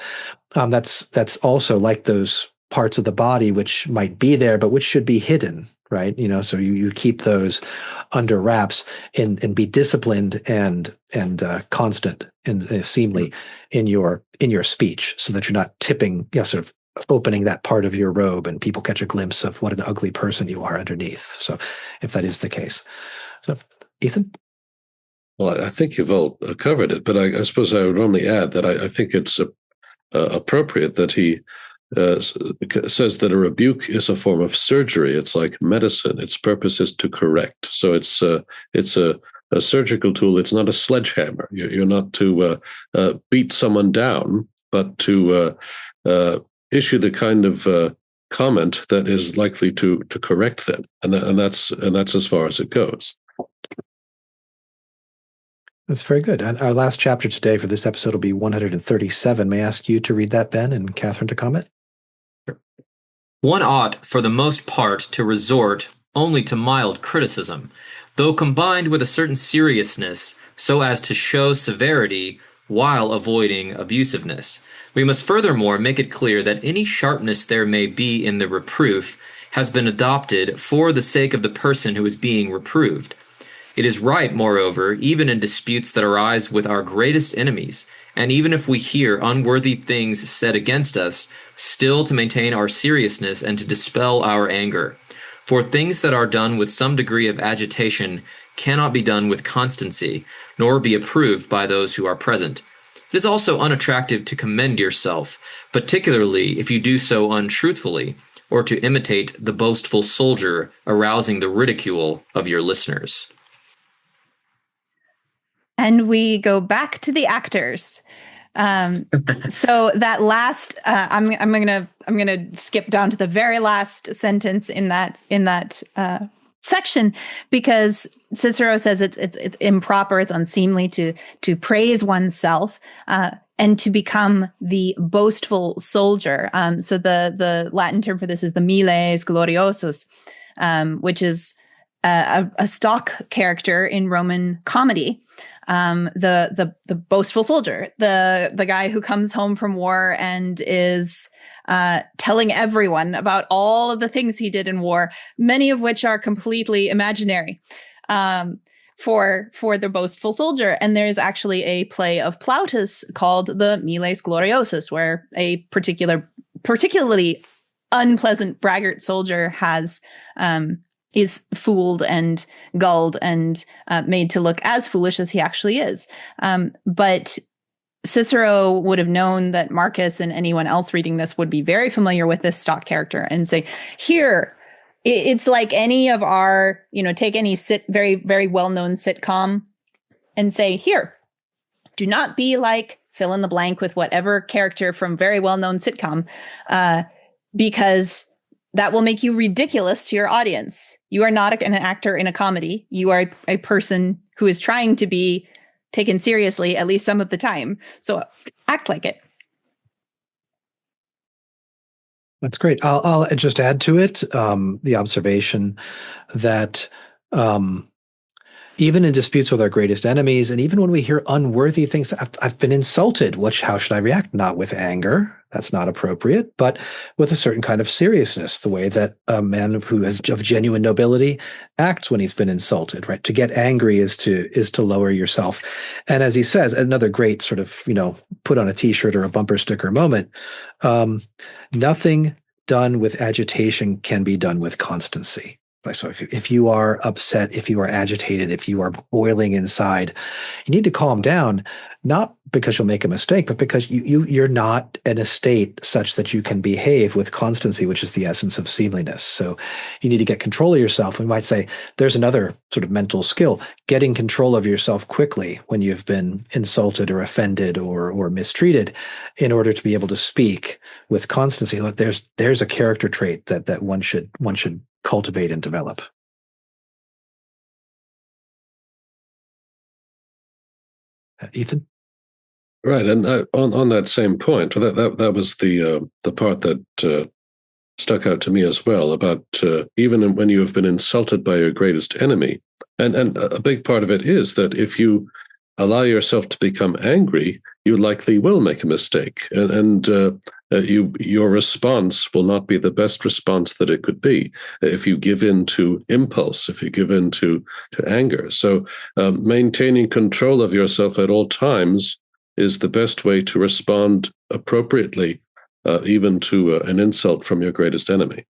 S1: That's also like those parts of the body which might be there, but which should be hidden, right? So you keep those under wraps and be disciplined and constant and seemly in your speech, so that you're not tipping, sort of opening that part of your robe and people catch a glimpse of what an ugly person you are underneath. So if that is the case. So Ethan?
S3: Well, I think you've all covered it, but I suppose I would only add that I think it's appropriate that he says that a rebuke is a form of surgery. It's like medicine. Its purpose is to correct. So it's a a surgical tool. It's not a sledgehammer. You're not to beat someone down, but to issue the kind of comment that is likely to correct them, and that's as far as it goes.
S1: That's very good. And our last chapter today for this episode will be 137. May I ask you to read that, Ben, and Katherine to comment?
S4: One ought, for the most part, to resort only to mild criticism, though combined with a certain seriousness, so as to show severity while avoiding abusiveness. We must furthermore make it clear that any sharpness there may be in the reproof has been adopted for the sake of the person who is being reproved. It is right, moreover, even in disputes that arise with our greatest enemies, and even if we hear unworthy things said against us, still to maintain our seriousness and to dispel our anger. For things that are done with some degree of agitation cannot be done with constancy, nor be approved by those who are present. It is also unattractive to commend yourself, particularly if you do so untruthfully, or to imitate the boastful soldier, arousing the ridicule of your listeners.
S9: And we go back to the actors. So that last, I'm gonna skip down to the very last sentence in that section, because Cicero says it's improper, it's unseemly to praise oneself and to become the boastful soldier. So the Latin term for this is the miles gloriosus, which is a stock character in Roman comedy. The boastful soldier, the guy who comes home from war and is telling everyone about all of the things he did in war, many of which are completely imaginary, for the boastful soldier. And there's actually a play of Plautus called the Miles Gloriosus, where a particularly unpleasant braggart soldier is fooled and gulled and made to look as foolish as he actually is. But Cicero would have known that Marcus and anyone else reading this would be very familiar with this stock character and say, here, it's like any of our, take any very, very well-known sitcom and say, here, do not be like fill in the blank with whatever character from very well-known sitcom, because that will make you ridiculous to your audience. You are not an actor in a comedy. You are a person who is trying to be taken seriously at least some of the time. So act like it.
S1: That's great. I'll just add to it the observation that even in disputes with our greatest enemies, and even when we hear unworthy things, I've been insulted. How should I react? Not with anger. That's not appropriate, but with a certain kind of seriousness, the way that a man who is of genuine nobility acts when he's been insulted, right? To get angry is to lower yourself. And as he says, another great sort of, put on a t-shirt or a bumper sticker moment, nothing done with agitation can be done with constancy. So if you are upset, if you are agitated, if you are boiling inside, you need to calm down, not because you'll make a mistake, but because you're not in a state such that you can behave with constancy, which is the essence of seemliness. So you need to get control of yourself. We might say there's another sort of mental skill, getting control of yourself quickly when you've been insulted or offended or mistreated, in order to be able to speak with constancy. Look, there's a character trait that one should cultivate and develop. Ethan?
S3: Right, and on that same point, that was the part that stuck out to me as well, about even when you have been insulted by your greatest enemy, and a big part of it is that if you allow yourself to become angry, you likely will make a mistake, and your response will not be the best response that it could be if you give in to impulse, if you give in to anger. So maintaining control of yourself at all times is the best way to respond appropriately, even to an insult from your greatest enemy.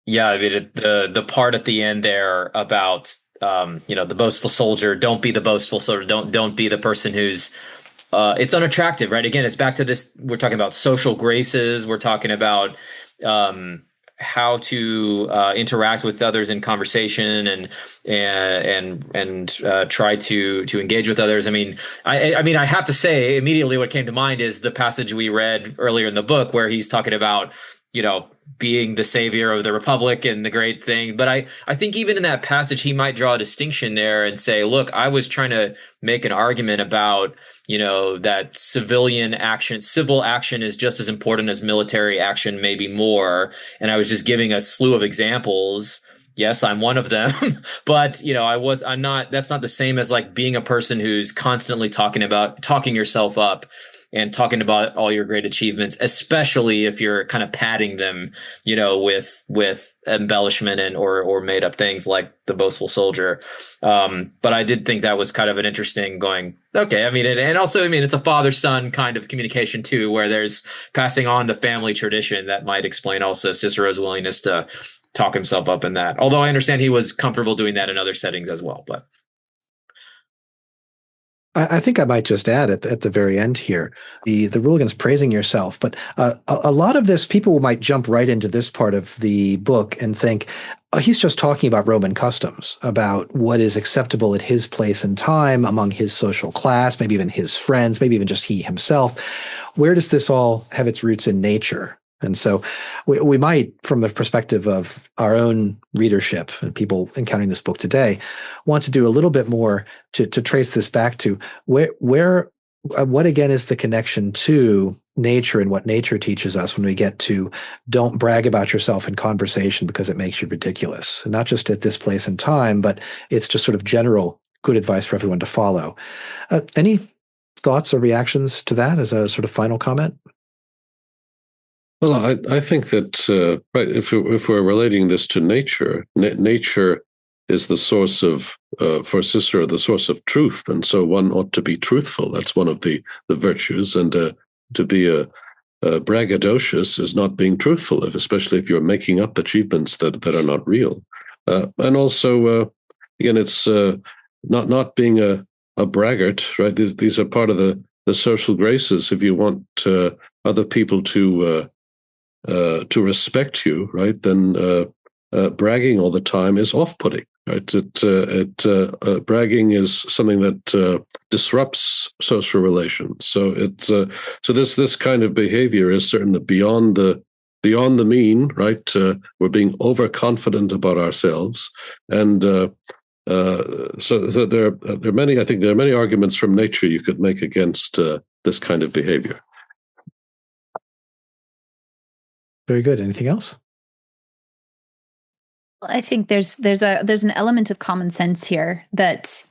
S4: Yeah, I mean, the part at the end there about the boastful soldier. Don't be the boastful soldier. Don't be the person who's it's unattractive, right? Again, it's back to this. We're talking about social graces. We're talking about how to interact with others in conversation and try to engage with others. I mean, I have to say immediately what came to mind is the passage we read earlier in the book where he's talking about, being the savior of the republic and the great thing. But I think even in that passage, he might draw a distinction there and say, look, I was trying to make an argument about, that civil action is just as important as military action, maybe more. And I was just giving a slew of examples. Yes, I'm one of them, but I'm not, that's not the same as like being a person who's constantly talking yourself up and talking about all your great achievements, especially if you're kind of padding them, with embellishment or made up things like the boastful soldier. But I did think that was kind of an interesting going, okay. I mean, and also, it's a father-son kind of communication too, where there's passing on the family tradition that might explain also Cicero's willingness to talk himself up in that. Although I understand he was comfortable doing that in other settings as well, but.
S1: I think I might just add at the very end here, the rule against praising yourself. But a lot of this, people might jump right into this part of the book and think, oh, he's just talking about Roman customs, about what is acceptable at his place and time among his social class, maybe even his friends, maybe even just he himself. Where does this all have its roots in nature? And so we might, from the perspective of our own readership and people encountering this book today, want to do a little bit more to trace this back to what again is the connection to nature and what nature teaches us when we get to don't brag about yourself in conversation because it makes you ridiculous. And not just at this place and time, but it's just sort of general good advice for everyone to follow. Any thoughts or reactions to that as a sort of final comment?
S3: Well, I think that right, if we're relating this to nature, nature is the source of, for Cicero, the source of truth, and so one ought to be truthful. That's one of the virtues, and to be braggadocious is not being truthful, especially if you're making up achievements that are not real. And also, again, it's not being a braggart, right? These are part of the social graces. If you want other people to respect you, right, then bragging all the time is off-putting. Right? Bragging is something that disrupts social relations. So so this kind of behavior is certainly beyond the mean. Right, we're being overconfident about ourselves, and so there are many. I think there are many arguments from nature you could make against this kind of behavior.
S1: Very good. Anything else?
S9: I think there's an element of common sense here that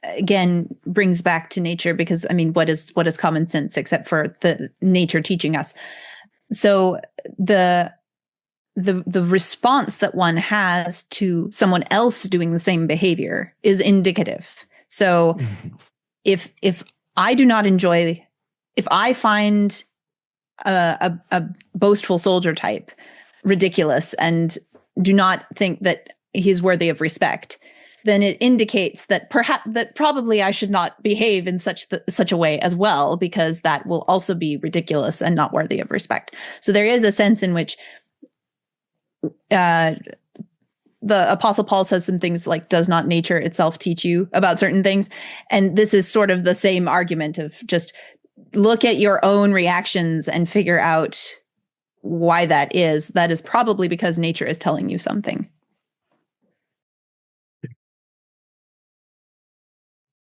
S9: again brings back to nature, because what is common sense except for the nature teaching us? So the response that one has to someone else doing the same behavior is indicative. So if I do not enjoy, if I find a boastful soldier type ridiculous and do not think that he's worthy of respect, then it indicates that probably I should not behave in such a way as well, because that will also be ridiculous and not worthy of respect. So there is a sense in which the Apostle Paul says some things like, does not nature itself teach you about certain things? And this is sort of the same argument of just look at your own reactions and figure out why that is. That is probably because nature is telling you something.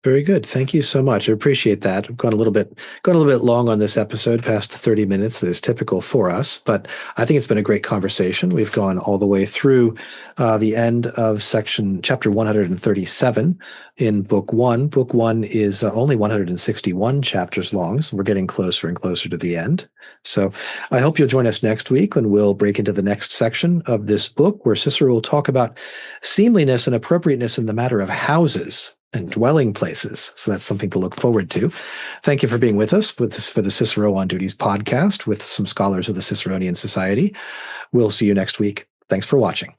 S1: Very good. Thank you so much. I appreciate that. We've gone a little bit long on this episode, past 30 minutes. That is typical for us, but I think it's been a great conversation. We've gone all the way through the end of chapter 137 in book one. Book one is only 161 chapters long, so we're getting closer and closer to the end. So I hope you'll join us next week when we'll break into the next section of this book, where Cicero will talk about seemliness and appropriateness in the matter of houses and dwelling places. So that's something to look forward to. Thank you for being with us for the Cicero on Duties podcast with some scholars of the Ciceronian Society. We'll see you next week. Thanks for watching.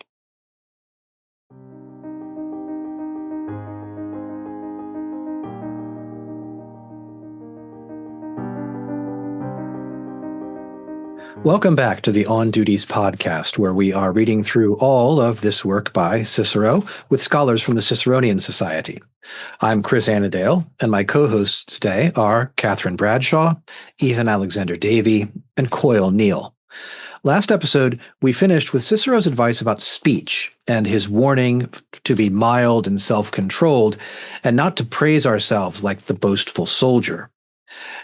S1: Welcome back to the On Duties podcast, where we are reading through all of this work by Cicero with scholars from the Ciceronian Society. I'm Chris Anadale, and my co-hosts today are Katherine Bradshaw, Ethan Alexander-Davey, and Coyle Neal. Last episode, we finished with Cicero's advice about speech and his warning to be mild and self-controlled and not to praise ourselves like the boastful soldier.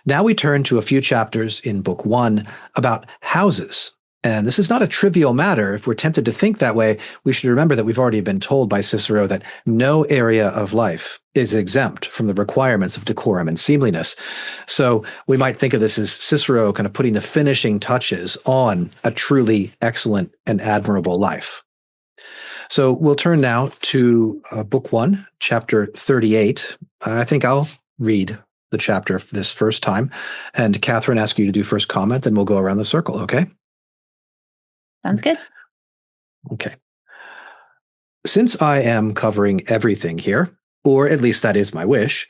S1: Now we turn to a few chapters in Book 1 about houses. And this is not a trivial matter. If we're tempted to think that way, we should remember that we've already been told by Cicero that no area of life is exempt from the requirements of decorum and seemliness. So we might think of this as Cicero kind of putting the finishing touches on a truly excellent and admirable life. So we'll turn now to Book 1, Chapter 38. I think I'll read the chapter this first time. And Katherine, ask you to do first comment, then we'll go around the circle, okay?
S9: Sounds good.
S1: Okay. Since I am covering everything here, or at least that is my wish,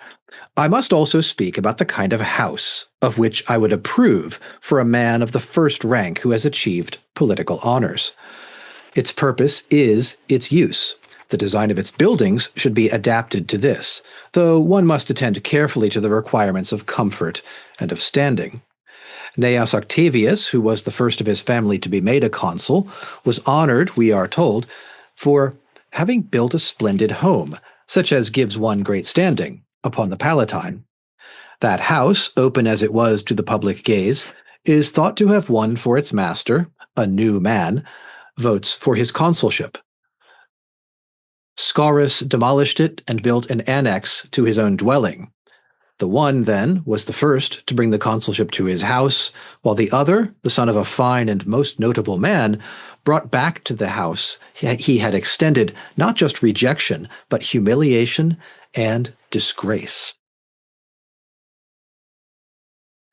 S1: I must also speak about the kind of house of which I would approve for a man of the first rank who has achieved political honors. Its purpose is its use. The design of its buildings should be adapted to this, though one must attend carefully to the requirements of comfort and of standing. Gnaeus Octavius, who was the first of his family to be made a consul, was honored, we are told, for having built a splendid home, such as gives one great standing, upon the Palatine. That house, open as it was to the public gaze, is thought to have won for its master, a new man, votes for his consulship. Scaurus demolished it and built an annex to his own dwelling. The one, then, was the first to bring the consulship to his house, while the other, the son of a fine and most notable man, brought back to the house he had extended not just rejection, but humiliation and disgrace.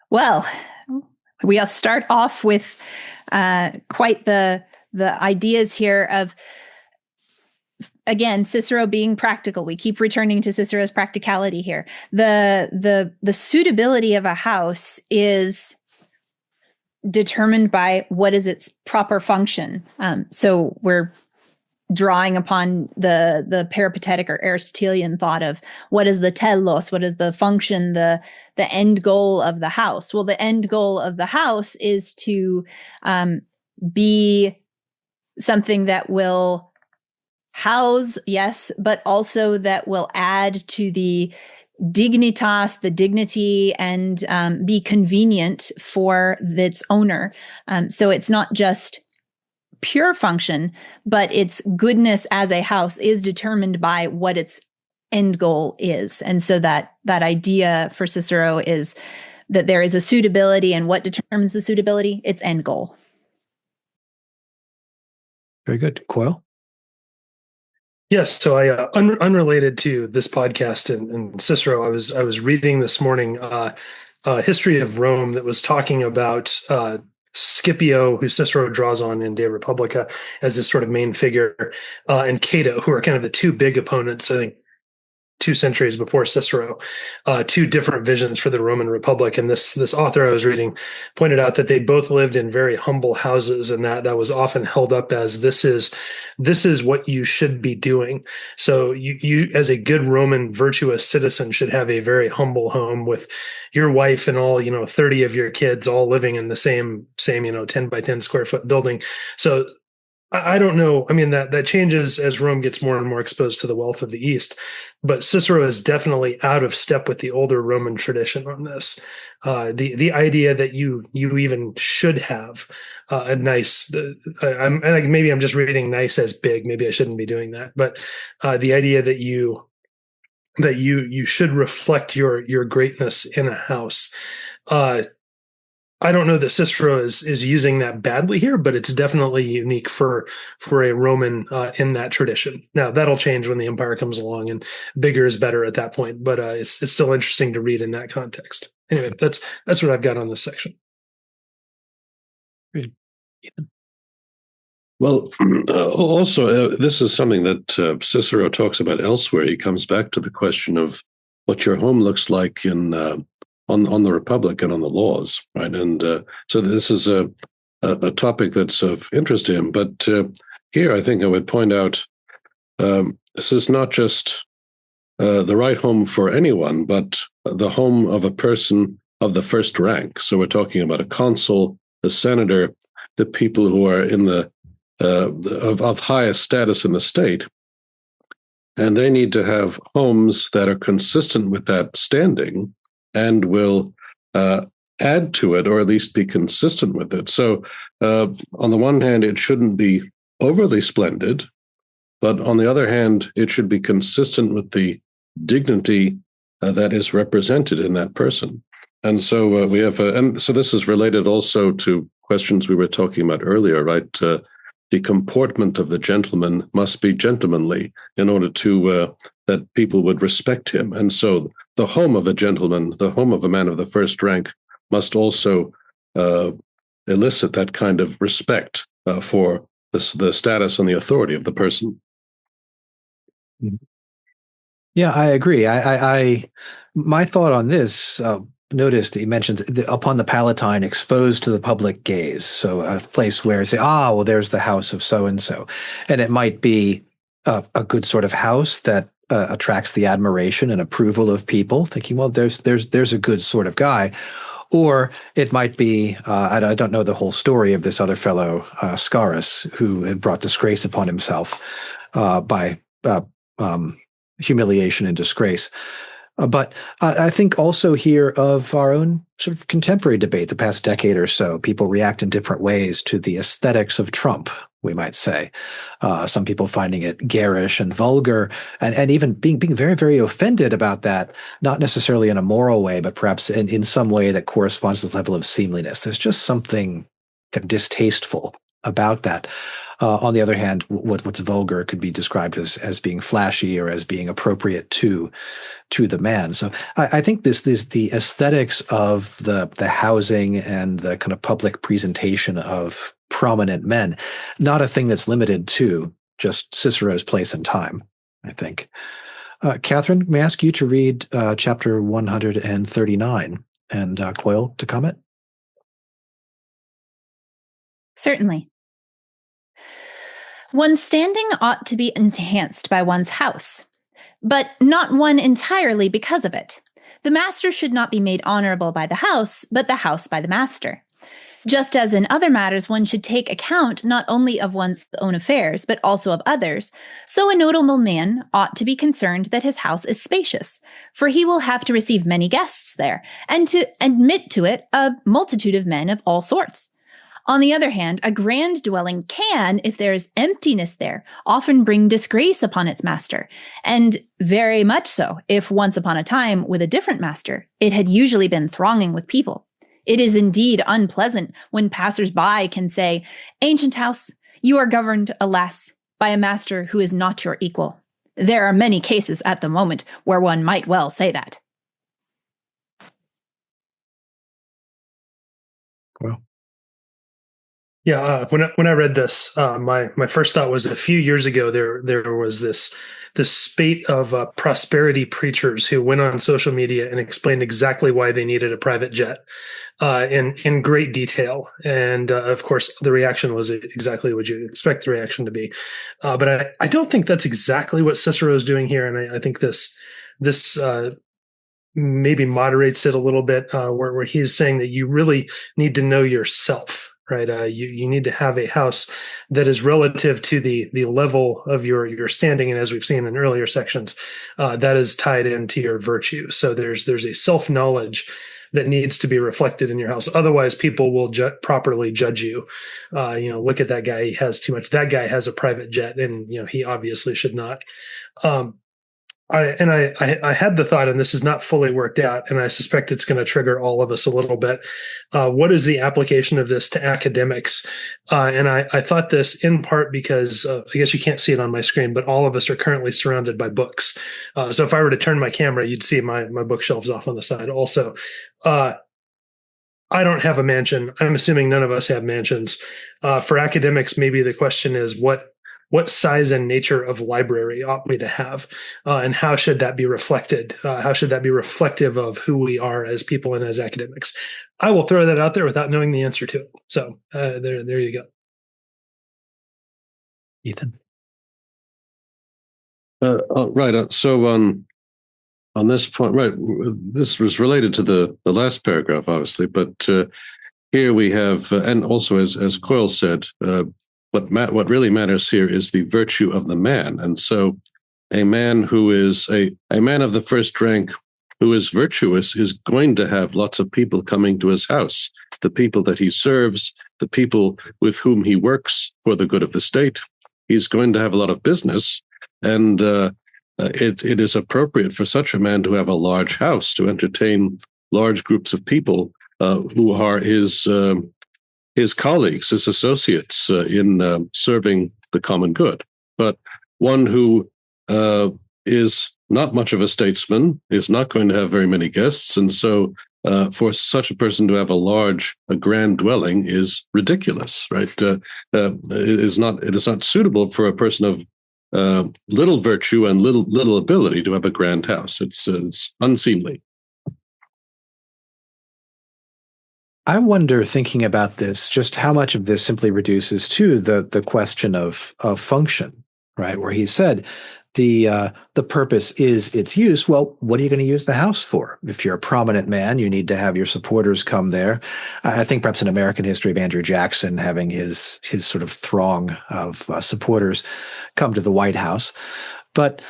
S9: Well, we'll start off with quite the ideas here of, again, Cicero being practical. We keep returning to Cicero's practicality here. The suitability of a house is determined by what is its proper function. So we're drawing upon the peripatetic or Aristotelian thought of what is the telos, what is the function, the end goal of the house. Well, the end goal of the house is to be something that will house, yes, but also that will add to the dignitas, the dignity, and be convenient for its owner. So it's not just pure function, but its goodness as a house is determined by what its end goal is. And so that idea for Cicero is that there is a suitability, and what determines the suitability? Its end goal.
S1: Very good. Coyle?
S2: Yes, so I unrelated to this podcast and Cicero, I was reading this morning a history of Rome that was talking about Scipio, who Cicero draws on in De Republica as this sort of main figure, and Cato, who are kind of the two big opponents, I think, 2 centuries before Cicero, 2 different visions for the Roman Republic. And this author I was reading pointed out that they both lived in very humble houses, and that was often held up as this is what you should be doing. So you as a good Roman virtuous citizen should have a very humble home with your wife and all 30 of your kids all living in the same 10 by 10 square foot building. So I don't know. I mean, that changes as Rome gets more and more exposed to the wealth of the East. But Cicero is definitely out of step with the older Roman tradition on this. The idea that you even should have a nice, maybe I'm just reading nice as big. Maybe I shouldn't be doing that. But the idea that you should reflect your greatness in a house. I don't know that Cicero is using that badly here, but it's definitely unique for a Roman in that tradition. Now that'll change when the empire comes along, and bigger is better at that point. But it's still interesting to read in that context. Anyway, that's what I've got on this section.
S3: Well, also, this is something that Cicero talks about elsewhere. He comes back to the question of what your home looks like in on the Republic and on the laws, right? And so this is a topic that's of interest to him. But here, I think I would point out this is not just the right home for anyone, but the home of a person of the first rank. So we're talking about a consul, a senator, the people who are in the of highest status in the state, and they need to have homes that are consistent with that standing and will add to it, or at least be consistent with it. So on the one hand, it shouldn't be overly splendid, but on the other hand, it should be consistent with the dignity that is represented in that person. And so we have, and so this is related also to questions we were talking about earlier, right? The comportment of the gentleman must be gentlemanly in order to that people would respect him. And so the home of a gentleman, the home of a man of the first rank, must also elicit that kind of respect for the status and the authority of the person.
S1: Yeah, I agree. My thought on this, noticed he mentions upon the Palatine exposed to the public gaze. So a place where say, well, there's the house of so-and-so. And it might be a good sort of house that attracts the admiration and approval of people, thinking, well, there's a good sort of guy. Or it might be, I don't know the whole story of this other fellow, Scaurus, who had brought disgrace upon himself by humiliation and disgrace. But I think also here of our own sort of contemporary debate, the past decade or so, people react in different ways to the aesthetics of Trump, we might say. Some people finding it garish and vulgar, and even being very, very offended about that, not necessarily in a moral way, but perhaps in some way that corresponds to the level of seemliness. There's just something kind of distasteful about that. On the other hand, what's vulgar could be described as being flashy or as being appropriate to the man. So I think this the aesthetics of the housing and the kind of public presentation of prominent men, not a thing that's limited to just Cicero's place and time, I think. Katherine, may I ask you to read chapter 139 and Coyle to comment?
S9: Certainly. One's standing ought to be enhanced by one's house, but not one entirely because of it. The master should not be made honorable by the house, but the house by the master. Just as in other matters one should take account not only of one's own affairs, but also of others, so a notable man ought to be concerned that his house is spacious, for he will have to receive many guests there, and to admit to it a multitude of men of all sorts. On the other hand, a grand dwelling can, if there is emptiness there, often bring disgrace upon its master, and very much so if once upon a time, with a different master, it had usually been thronging with people. It is indeed unpleasant when passers-by can say, "Ancient house, you are governed, alas, by a master who is not your equal." There are many cases at the moment where one might well say that.
S1: Well.
S2: Yeah, when I read this, my first thought was a few years ago there was this spate of prosperity preachers who went on social media and explained exactly why they needed a private jet in great detail, and of course the reaction was exactly what you'd expect the reaction to be. But I don't think that's exactly what Cicero is doing here, and I think this maybe moderates it a little bit, where he's saying that you really need to know yourself. Right, you need to have a house that is relative to the level of your standing, and as we've seen in earlier sections, that is tied into your virtue. So there's a self-knowledge that needs to be reflected in your house. Otherwise, people will properly judge you. Look at that guy; he has too much. That guy has a private jet, and he obviously should not. I had the thought, and this is not fully worked out, and I suspect it's going to trigger all of us a little bit. What is the application of this to academics? And I thought this in part because I guess you can't see it on my screen, but all of us are currently surrounded by books. So if I were to turn my camera, you'd see my bookshelves off on the side also. I don't have a mansion. I'm assuming none of us have mansions. For academics, maybe the question is, what what size and nature of library ought we to have, and how should that be reflected? How should that be reflective of who we are as people and as academics? I will throw that out there without knowing the answer to it. So there you go.
S1: Ethan.
S3: Right. So on this point, right, this was related to the last paragraph, obviously, but here we have, and also as Coyle said, what really matters here is the virtue of the man, and so a man who is a man of the first rank who is virtuous is going to have lots of people coming to his house, the people that he serves, the people with whom he works for the good of the state. He's going to have a lot of business, and it is appropriate for such a man to have a large house to entertain large groups of people who are his colleagues, his associates in serving the common good. But one who is not much of a statesman is not going to have very many guests, and so for such a person to have a grand dwelling is ridiculous, right? It is not suitable for a person of little virtue and little ability to have a grand house. It's unseemly.
S1: I wonder, thinking about this, just how much of this simply reduces to the question of function, right? Where he said the purpose is its use. Well, what are you going to use the house for? If you're a prominent man, you need to have your supporters come there. I think perhaps in American history of Andrew Jackson having his sort of throng of supporters come to the White House. But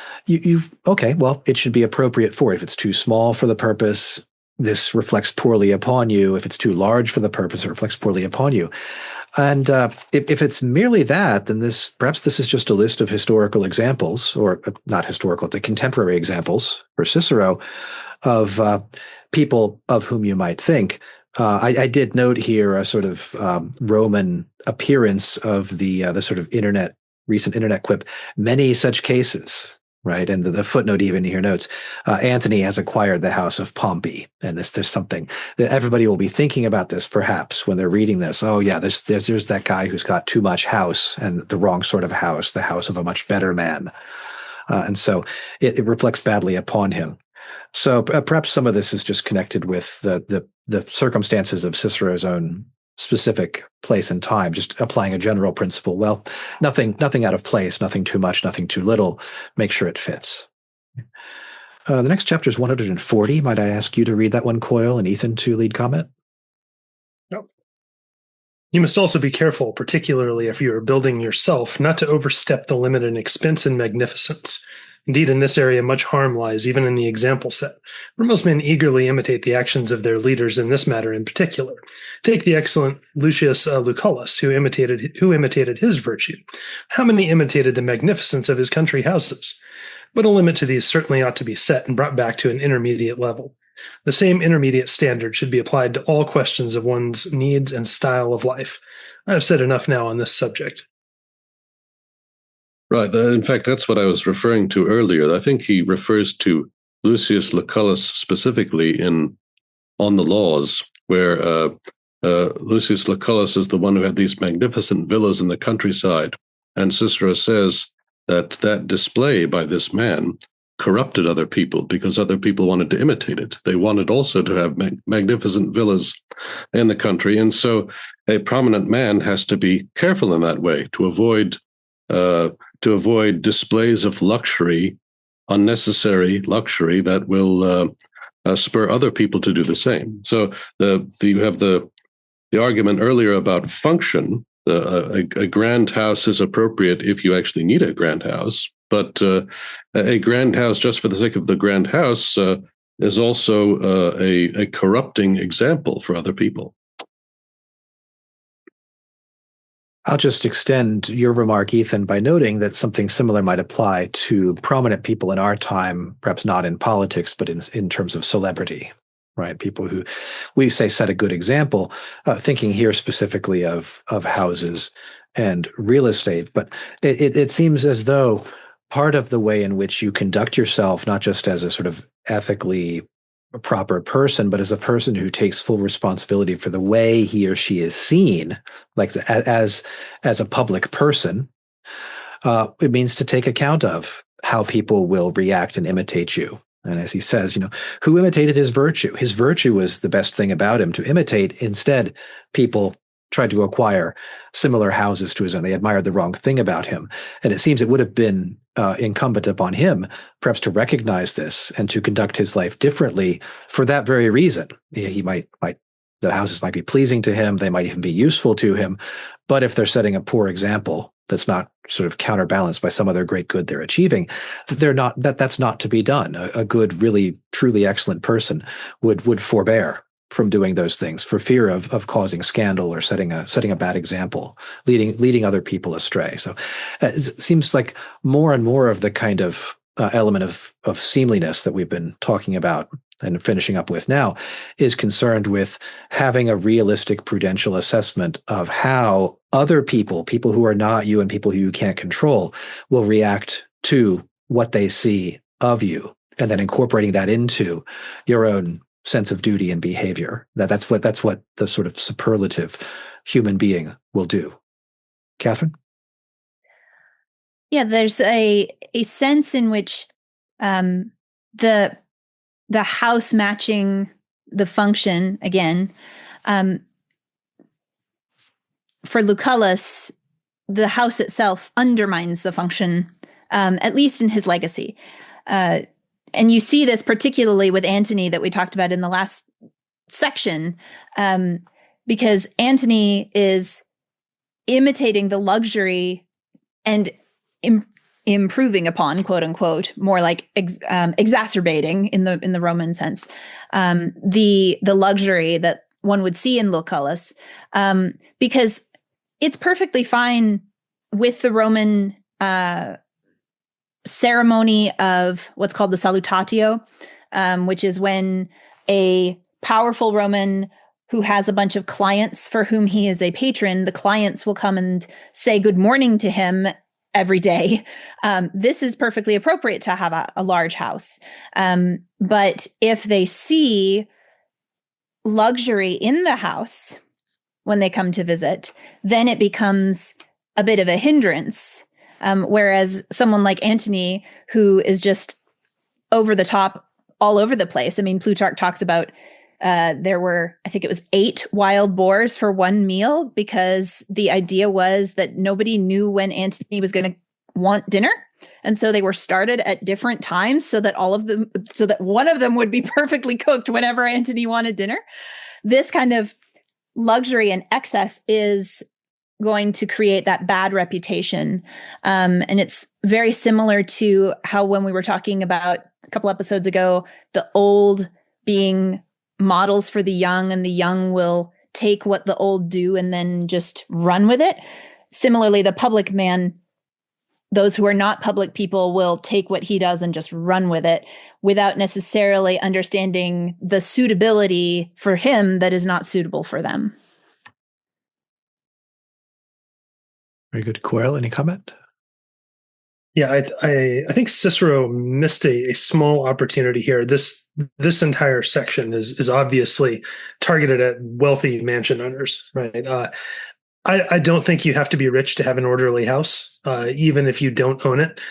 S1: okay, well, it should be appropriate for it. If it's too small for the purpose, this reflects poorly upon you. If it's too large for the purpose, it reflects poorly upon you. And if it's merely that, then perhaps this is just a list of historical examples, or not historical, it's contemporary examples for Cicero of people of whom you might think. I did note here a sort of Roman appearance of the sort of recent internet quip, many such cases. Right, and the footnote even here notes, Antony has acquired the house of Pompey, and there's something that everybody will be thinking about this perhaps when they're reading this. Oh yeah, there's that guy who's got too much house and the wrong sort of house, the house of a much better man, and so it reflects badly upon him. So perhaps some of this is just connected with the circumstances of Cicero's own specific place and time, just applying a general principle. Well, nothing out of place, nothing too much, nothing too little. Make sure it fits. The next chapter is 140. Might I ask you to read that one, Coyle, and Ethan to lead comment?
S2: Nope. You must also be careful, particularly if you are building yourself, not to overstep the limit in expense and magnificence. Indeed, in this area, much harm lies, even in the example set, for most men eagerly imitate the actions of their leaders in this matter in particular. Take the excellent Lucius Lucullus, who imitated his virtue. How many imitated the magnificence of his country houses? But a limit to these certainly ought to be set and brought back to an intermediate level. The same intermediate standard should be applied to all questions of one's needs and style of life. I have said enough now on this subject.
S3: Right. In fact, that's what I was referring to earlier. I think he refers to Lucius Lucullus specifically on the Laws, where Lucius Lucullus is the one who had these magnificent villas in the countryside. And Cicero says that display by this man corrupted other people because other people wanted to imitate it. They wanted also to have magnificent villas in the country. And so a prominent man has to be careful in that way to avoid displays of luxury, unnecessary luxury that will spur other people to do the same. So you have the argument earlier about function. A grand house is appropriate if you actually need a grand house, but a grand house just for the sake of the grand house is also a corrupting example for other people.
S1: I'll just extend your remark, Ethan, by noting that something similar might apply to prominent people in our time, perhaps not in politics, but in terms of celebrity, right? People who we say set a good example, thinking here specifically of houses and real estate. But it seems as though part of the way in which you conduct yourself, not just as a sort of ethically proper person, but as a person who takes full responsibility for the way he or she is seen, like as a public person, It means to take account of how people will react and imitate you. And as he says, who imitated his virtue? His virtue was the best thing about him to imitate. Instead, people tried to acquire similar houses to his own. They admired the wrong thing about him. And it seems it would have been incumbent upon him perhaps to recognize this and to conduct his life differently for that very reason. He might the houses might be pleasing to him. They might even be useful to him. But if they're setting a poor example that's not sort of counterbalanced by some other great good they're achieving, that's not to be done. A good, really, truly excellent person would forbear from doing those things for fear of causing scandal or setting a bad example, leading other people astray. So it seems like more and more of the kind of element of seemliness that we've been talking about and finishing up with now is concerned with having a realistic prudential assessment of how other people who are not you and people who you can't control, will react to what they see of you, and then incorporating that into your own sense of duty and behavior. That's what the sort of superlative human being will do. Katherine?
S9: Yeah, there's a sense in which the house matching the function again. For Lucullus, the house itself undermines the function, at least in his legacy. And you see this particularly with Antony that we talked about in the last section, because Antony is imitating the luxury and improving upon, quote unquote, more like exacerbating in the Roman sense, the luxury that one would see in Lucullus, because it's perfectly fine with the Roman ceremony of what's called the salutatio, which is when a powerful Roman who has a bunch of clients for whom he is a patron, the clients will come and say good morning to him every day. This is perfectly appropriate to have a large house. But if they see luxury in the house when they come to visit, then it becomes a bit of a hindrance. Whereas someone like Antony, who is just over the top, all over the place. I mean, Plutarch talks about there were, I think it was 8 wild boars for one meal, because the idea was that nobody knew when Antony was going to want dinner. And so they were started at different times so that one of them would be perfectly cooked whenever Antony wanted dinner. This kind of luxury and excess is going to create that bad reputation. And it's very similar to how, when we were talking about a couple episodes ago, the old being models for the young, and the young will take what the old do and then just run with it. Similarly, the public man, those who are not public people, will take what he does and just run with it without necessarily understanding the suitability for him that is not suitable for them.
S1: Very good. Coyle, any comment?
S2: Yeah, I think Cicero missed a small opportunity here. This entire section is obviously targeted at wealthy mansion owners, right? I don't think you have to be rich to have an orderly house. Even if you don't own it,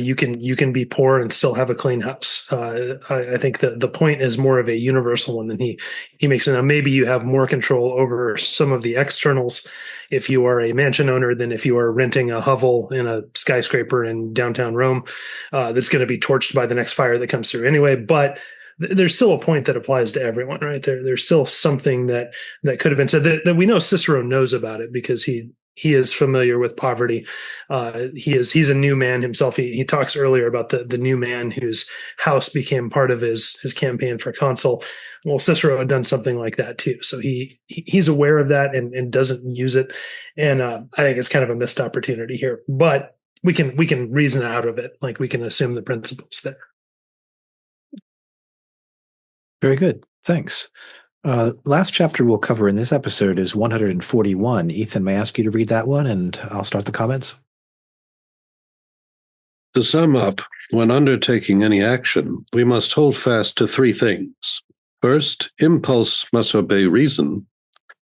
S2: you can be poor and still have a clean house. I think the point is more of a universal one than he makes it. Now, maybe you have more control over some of the externals if you are a mansion owner than if you are renting a hovel in a skyscraper in downtown Rome that's going to be torched by the next fire that comes through anyway. But there's still a point that applies to everyone, right? There's still something that could have been said that we know Cicero knows about it, because he is familiar with poverty. He's a new man himself. He talks earlier about the new man whose house became part of his campaign for consul. Well, Cicero had done something like that too, so he's aware of that and doesn't use it. And I think it's kind of a missed opportunity here, but we can reason out of it. Like, we can assume the principles there.
S1: Very good. Thanks. Last chapter we'll cover in this episode is 141. Ethan, may I ask you to read that one, and I'll start the comments?
S3: To sum up, when undertaking any action, we must hold fast to 3 things. First, impulse must obey reason.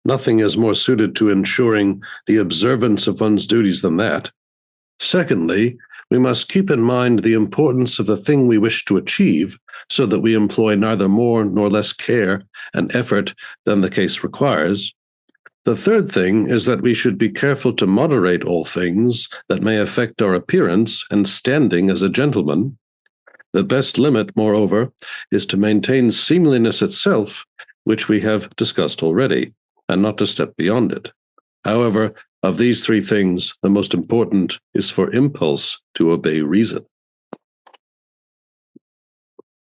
S3: Nothing is more suited to ensuring the observance of one's duties than that. Secondly, we must keep in mind the importance of the thing we wish to achieve so that we employ neither more nor less care and effort than the case requires. The third thing is that we should be careful to moderate all things that may affect our appearance and standing as a gentleman. The best limit, moreover, is to maintain seemliness itself, which we have discussed already, and not to step beyond it. However, of these three things, the most important is for impulse to obey reason.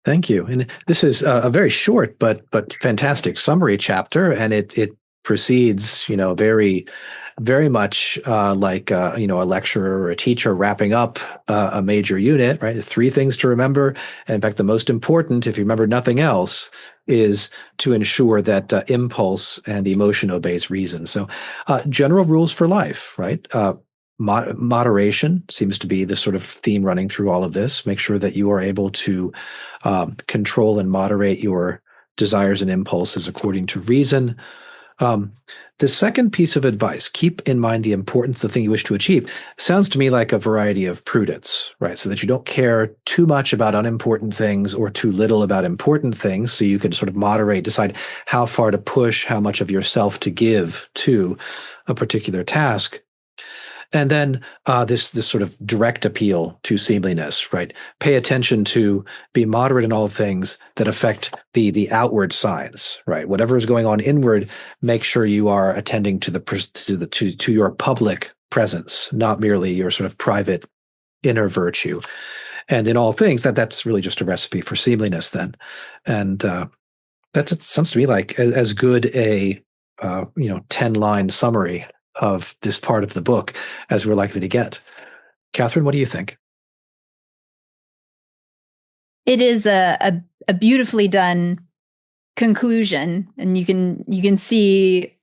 S1: Thank you. And this is a very short but fantastic summary chapter, and it proceeds, very much like a lecturer or a teacher wrapping up a major unit, right? The three things to remember. And in fact, the most important, if you remember nothing else, is to ensure that impulse and emotion obeys reason. So general rules for life, right? Moderation seems to be the sort of theme running through all of this. Make sure that you are able to control and moderate your desires and impulses according to reason. The second piece of advice, keep in mind the importance of the thing you wish to achieve, sounds to me like a variety of prudence, right? So that you don't care too much about unimportant things or too little about important things, so you can sort of moderate, decide how far to push, how much of yourself to give to a particular task. And then this sort of direct appeal to seemliness, right? Pay attention to be moderate in all things that affect the outward signs, right? Whatever is going on inward, make sure you are attending to your public presence, not merely your sort of private inner virtue. And in all things, that's really just a recipe for seemliness then. And that sounds to me like as good a 10-line summary of this part of the book as we're likely to get. Katherine, what do you think?
S9: It is a beautifully done conclusion, and you can see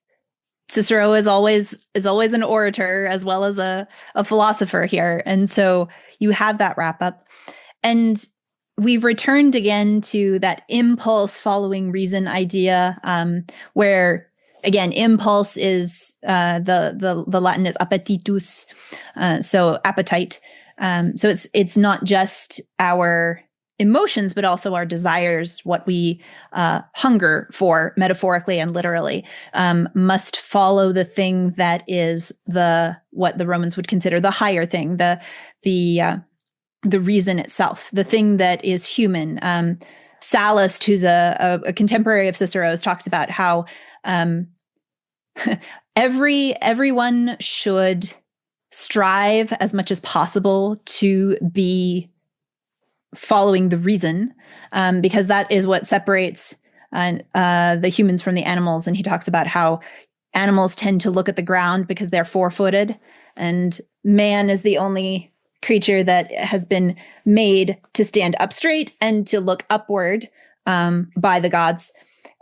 S9: Cicero is always an orator as well as a philosopher here, and so you have that wrap up, and we've returned again to that impulse following reason idea, where again, impulse is the Latin is appetitus, so appetite. So it's not just our emotions, but also our desires, what we hunger for, metaphorically and literally, must follow the thing that is what the Romans would consider the higher thing, the reason itself, the thing that is human. Sallust, who's a contemporary of Cicero's, talks about how everyone should strive as much as possible to be following the reason, because that is what separates the humans from the animals. And he talks about how animals tend to look at the ground because they're four-footed, and man is the only creature that has been made to stand up straight and to look upward by the gods.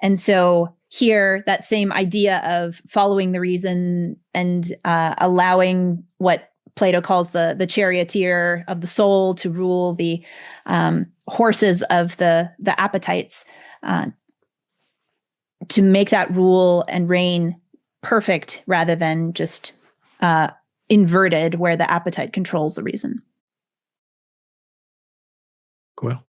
S9: And so here, that same idea of following the reason and allowing what Plato calls the charioteer of the soul to rule the horses of the appetites, to make that rule and reign perfect rather than just inverted, where the appetite controls the reason.
S1: Coyle.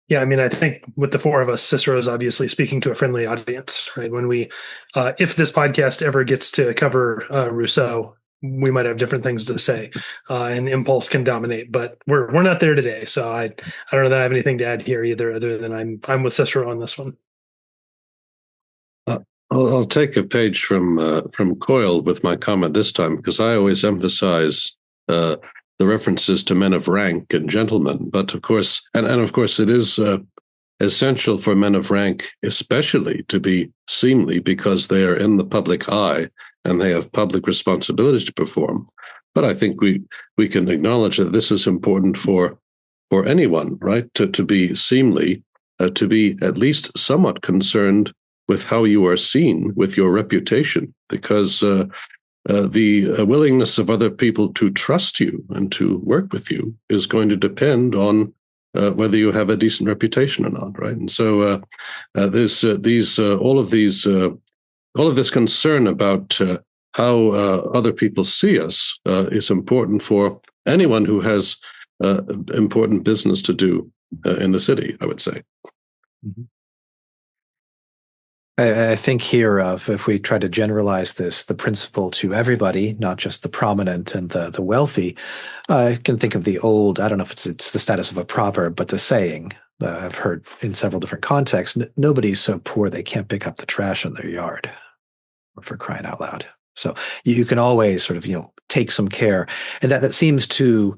S2: Yeah, I mean, I think with the four of us, Cicero is obviously speaking to a friendly audience, right? When we, if this podcast ever gets to cover Rousseau, we might have different things to say, and impulse can dominate. But we're not there today, so I don't know that I have anything to add here either, other than I'm with Cicero on this one.
S3: I'll take a page from Coyle with my comment this time, because I always emphasize the references to men of rank and gentlemen. But of course, and of course, it is essential for men of rank, especially, to be seemly, because they are in the public eye and they have public responsibilities to perform. But I think we can acknowledge that this is important for anyone, right? To be seemly, to be at least somewhat concerned with how you are seen, with your reputation, because the willingness of other people to trust you and to work with you is going to depend on whether you have a decent reputation or not, right? And so all of this concern about how other people see us is important for anyone who has important business to do in the city, I would say.
S1: Mm-hmm. I think here if we try to generalize the principle to everybody, not just the prominent and the wealthy, I can think of the old, I don't know if it's the status of a proverb, but the saying I've heard in several different contexts, nobody's so poor they can't pick up the trash in their yard, for crying out loud. So you can always sort of, take some care. And that seems to,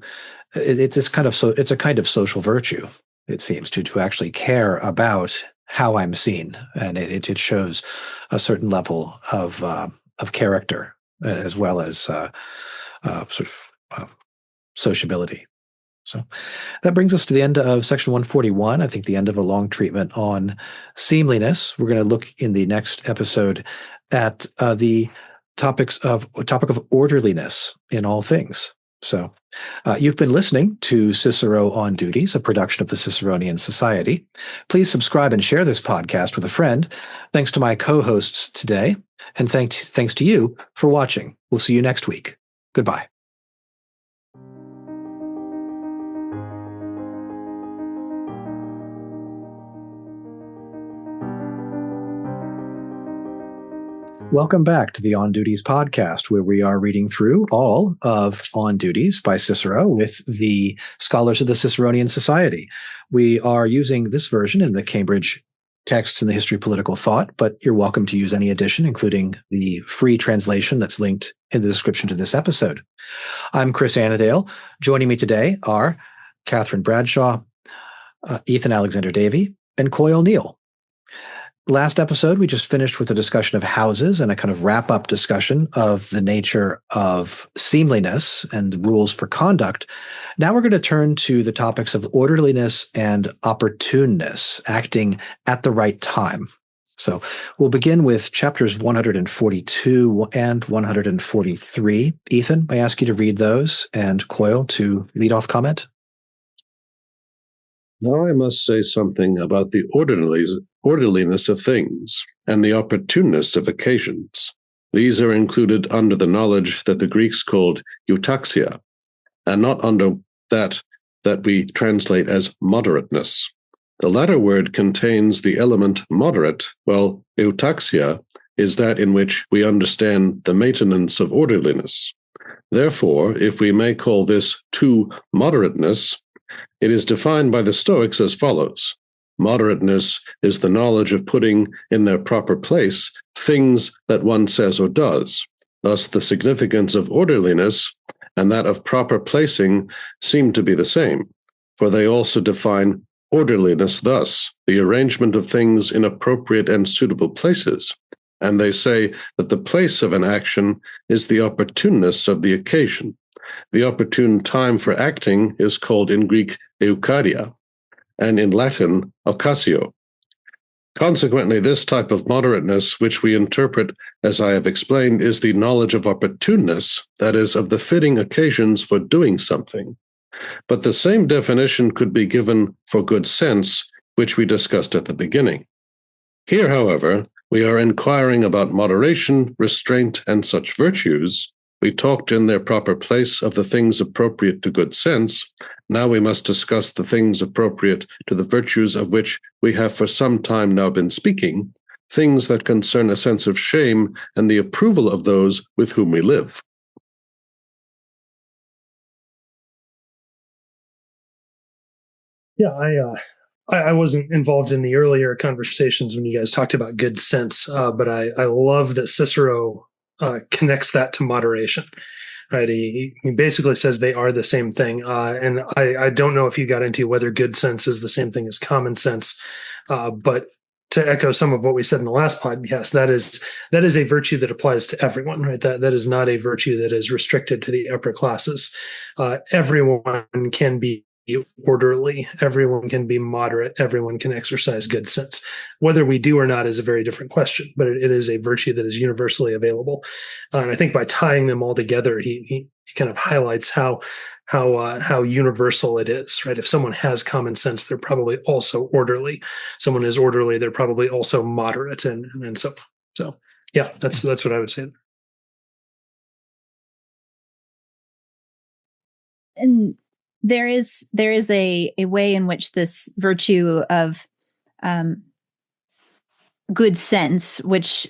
S1: it's a kind of social virtue, it seems, to actually care about how I'm seen, and it shows a certain level of character as well as sort of sociability. So that brings us to the end of section 141. I think the end of a long treatment on seemliness. We're going to look in the next episode at the topic of orderliness in all things. So you've been listening to Cicero on Duties, a production of the Ciceronian Society. Please subscribe and share this podcast with a friend. Thanks to my co-hosts today, and thanks to you for watching. We'll see you next week. Goodbye. Welcome back to the On Duties podcast, where we are reading through all of On Duties by Cicero with the scholars of the Ciceronian Society. We are using this version in the Cambridge Texts in the History of Political Thought, but you're welcome to use any edition, including the free translation that's linked in the description to this episode. I'm Chris Anadale. Joining me today are Katherine Bradshaw, Ethan Alexander-Davey, and Coyle Neal. Last episode, we just finished with a discussion of houses and a kind of wrap-up discussion of the nature of seemliness and the rules for conduct. Now we're going to turn to the topics of orderliness and opportuneness, acting at the right time. So we'll begin with chapters 142 and 143. Ethan, I ask you to read those, and Coyle to lead off comment.
S3: Now I must say something about the orderliness of things and the opportuneness of occasions. These are included under the knowledge that the Greeks called eutaxia, and not under that we translate as moderateness. The latter word contains the element moderate, while eutaxia is that in which we understand the maintenance of orderliness. Therefore, if we may call this too moderateness, it is defined by the Stoics as follows. Moderateness is the knowledge of putting in their proper place things that one says or does. Thus, the significance of orderliness and that of proper placing seem to be the same, for they also define orderliness thus, the arrangement of things in appropriate and suitable places. And they say that the place of an action is the opportuneness of the occasion. The opportune time for acting is called in Greek eukardia, and in Latin occasio. Consequently, this type of moderateness, which we interpret, as I have explained, is the knowledge of opportuneness, that is, of the fitting occasions for doing something. But the same definition could be given for good sense, which we discussed at the beginning. Here, however, we are inquiring about moderation, restraint, and such virtues. We talked in their proper place of the things appropriate to good sense. Now we must discuss the things appropriate to the virtues of which we have for some time now been speaking, things that concern a sense of shame and the approval of those with whom we live.
S2: Yeah, I wasn't involved in the earlier conversations when you guys talked about good sense, but I love that Cicero connects that to moderation, right? He basically says they are the same thing. And I don't know if you got into whether good sense is the same thing as common sense, but to echo some of what we said in the last podcast, that is a virtue that applies to everyone, right? That is not a virtue that is restricted to the upper classes. Everyone can be orderly, everyone can be moderate, everyone can exercise good sense. Whether we do or not is a very different question, but it is a virtue that is universally available. And I think by tying them all together, he kind of highlights how universal it is, right? If someone has common sense, they're probably also orderly. Someone is orderly, they're probably also moderate, and so yeah, that's what I would say.
S9: And there is a way in which this virtue of good sense, which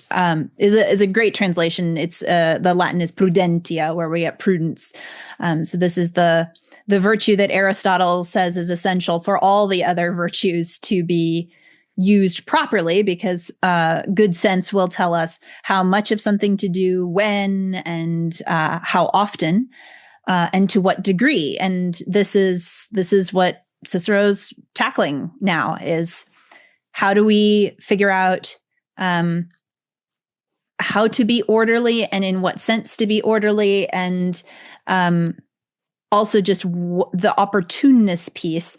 S9: is a great translation. It's the Latin is prudentia, where we get prudence. So this is the virtue that Aristotle says is essential for all the other virtues to be used properly, because good sense will tell us how much of something to do, when, and how often, and to what degree. And this is what Cicero's tackling now, is how do we figure out how to be orderly, and in what sense to be orderly, and also just the opportuneness piece,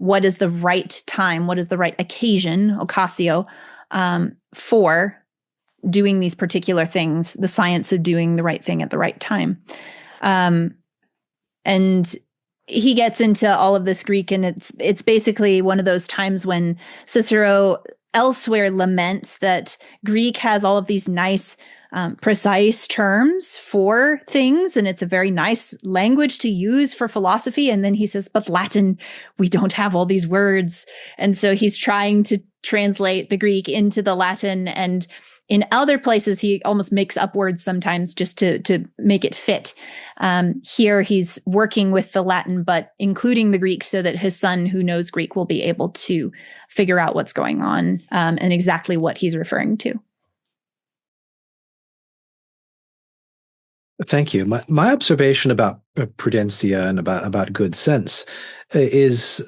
S9: what is the right time, what is the right occasion, occasio, for doing these particular things, the science of doing the right thing at the right time. And he gets into all of this Greek, and it's basically one of those times when Cicero elsewhere laments that Greek has all of these nice, precise terms for things, and it's a very nice language to use for philosophy. And then he says, but Latin, we don't have all these words. And so he's trying to translate the Greek into the Latin, and in other places, he almost makes up words sometimes just to make it fit. Here, he's working with the Latin, but including the Greek, so that his son, who knows Greek, will be able to figure out what's going on, and exactly what he's referring to.
S1: Thank you. My observation about prudentia and about good sense is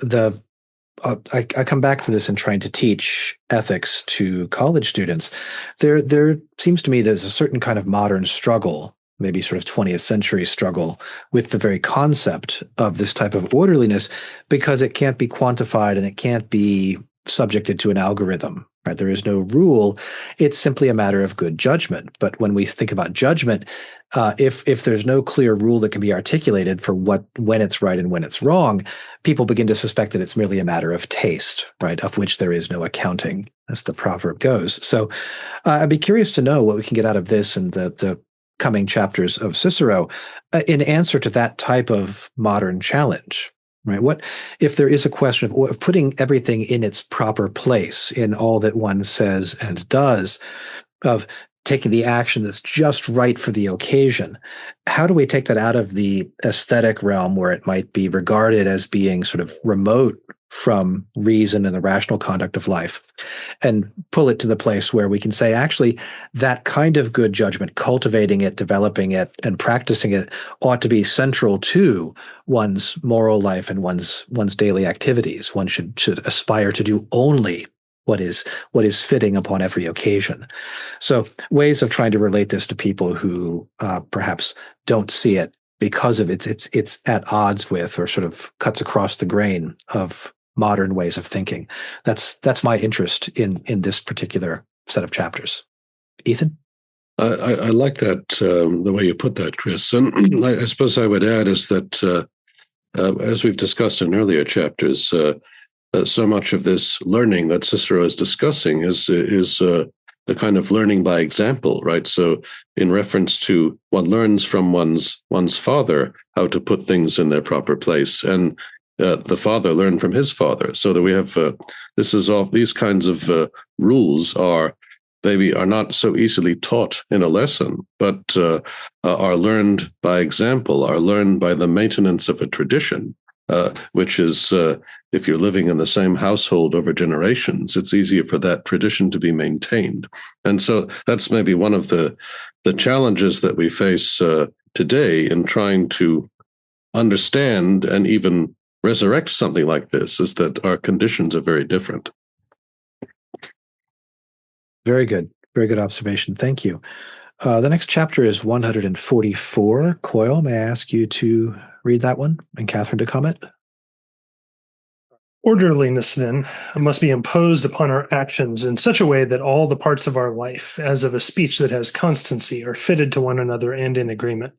S1: I come back to this in trying to teach ethics to college students. There seems to me there's a certain kind of modern struggle, maybe sort of 20th century struggle, with the very concept of this type of orderliness, because it can't be quantified and it can't be subjected to an algorithm. Right? There is no rule. It's simply a matter of good judgment. But when we think about judgment, if there's no clear rule that can be articulated for when it's right and when it's wrong, people begin to suspect that it's merely a matter of taste, right? Of which there is no accounting, as the proverb goes. So I'd be curious to know what we can get out of this and the coming chapters of Cicero in answer to that type of modern challenge. Right? What if there is a question of putting everything in its proper place in all that one says and does, of taking the action that's just right for the occasion? How do we take that out of the aesthetic realm, where it might be regarded as being sort of remote from reason and the rational conduct of life, and pull it to the place where we can say, actually, that kind of good judgment, cultivating it, developing it, and practicing it ought to be central to one's moral life and one's daily activities. One should aspire to do only what is fitting upon every occasion. So ways of trying to relate this to people who perhaps don't see it because of it's at odds with, or sort of cuts across the grain of, modern ways of thinking. That's my interest in this particular set of chapters. Ethan?
S3: I like that, the way you put that, Chris. And I suppose I would add is that, as we've discussed in earlier chapters, so much of this learning that Cicero is discussing is the kind of learning by example, right? So in reference to one learns from one's father how to put things in their proper place, and the father learned from his father, so that we have these kinds of rules are not so easily taught in a lesson, but are learned by example, are learned by the maintenance of a tradition, which is, if you're living in the same household over generations, it's easier for that tradition to be maintained. And so that's maybe one of the challenges that we face today in trying to understand and even resurrect something like this, is that our conditions are very different.
S1: Very good. Very good observation. Thank you. The next chapter is 144. Coyle, may I ask you to read that one, and Katherine to comment?
S2: Orderliness, then, must be imposed upon our actions in such a way that all the parts of our life, as of a speech that has constancy, are fitted to one another and in agreement.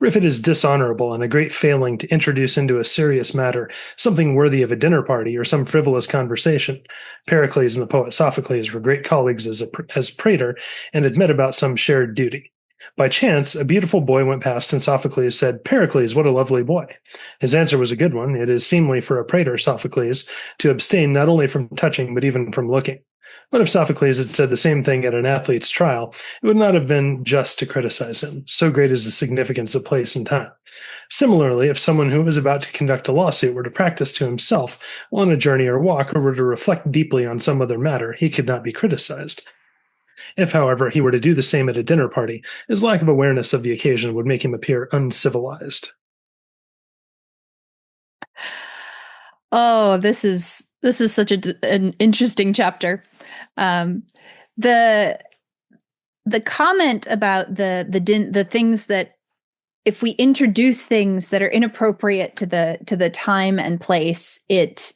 S2: If it is dishonorable and a great failing to introduce into a serious matter something worthy of a dinner party or some frivolous conversation, Pericles and the poet Sophocles were great colleagues as praetor, and had met about some shared duty. By chance, a beautiful boy went past, and Sophocles said, "Pericles, what a lovely boy." His answer was a good one. It is seemly for a praetor, Sophocles, to abstain not only from touching, but even from looking. But if Sophocles had said the same thing at an athlete's trial, it would not have been just to criticize him. So great is the significance of place and time. Similarly, if someone who was about to conduct a lawsuit were to practice to himself while on a journey or walk, or were to reflect deeply on some other matter, he could not be criticized. If, however, he were to do the same at a dinner party, his lack of awareness of the occasion would make him appear uncivilized.
S9: Oh, this is such an interesting chapter. The comment about the things that, if we introduce things that are inappropriate to the time and place, it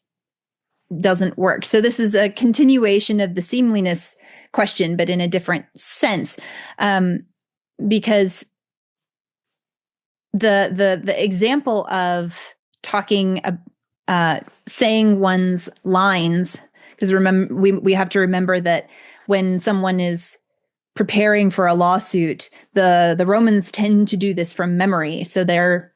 S9: doesn't work. So this is a continuation of the seemliness question, but in a different sense, because the example of talking, saying one's lines, because remember, we have to remember that when someone is preparing for a lawsuit, the Romans tend to do this from memory. So they're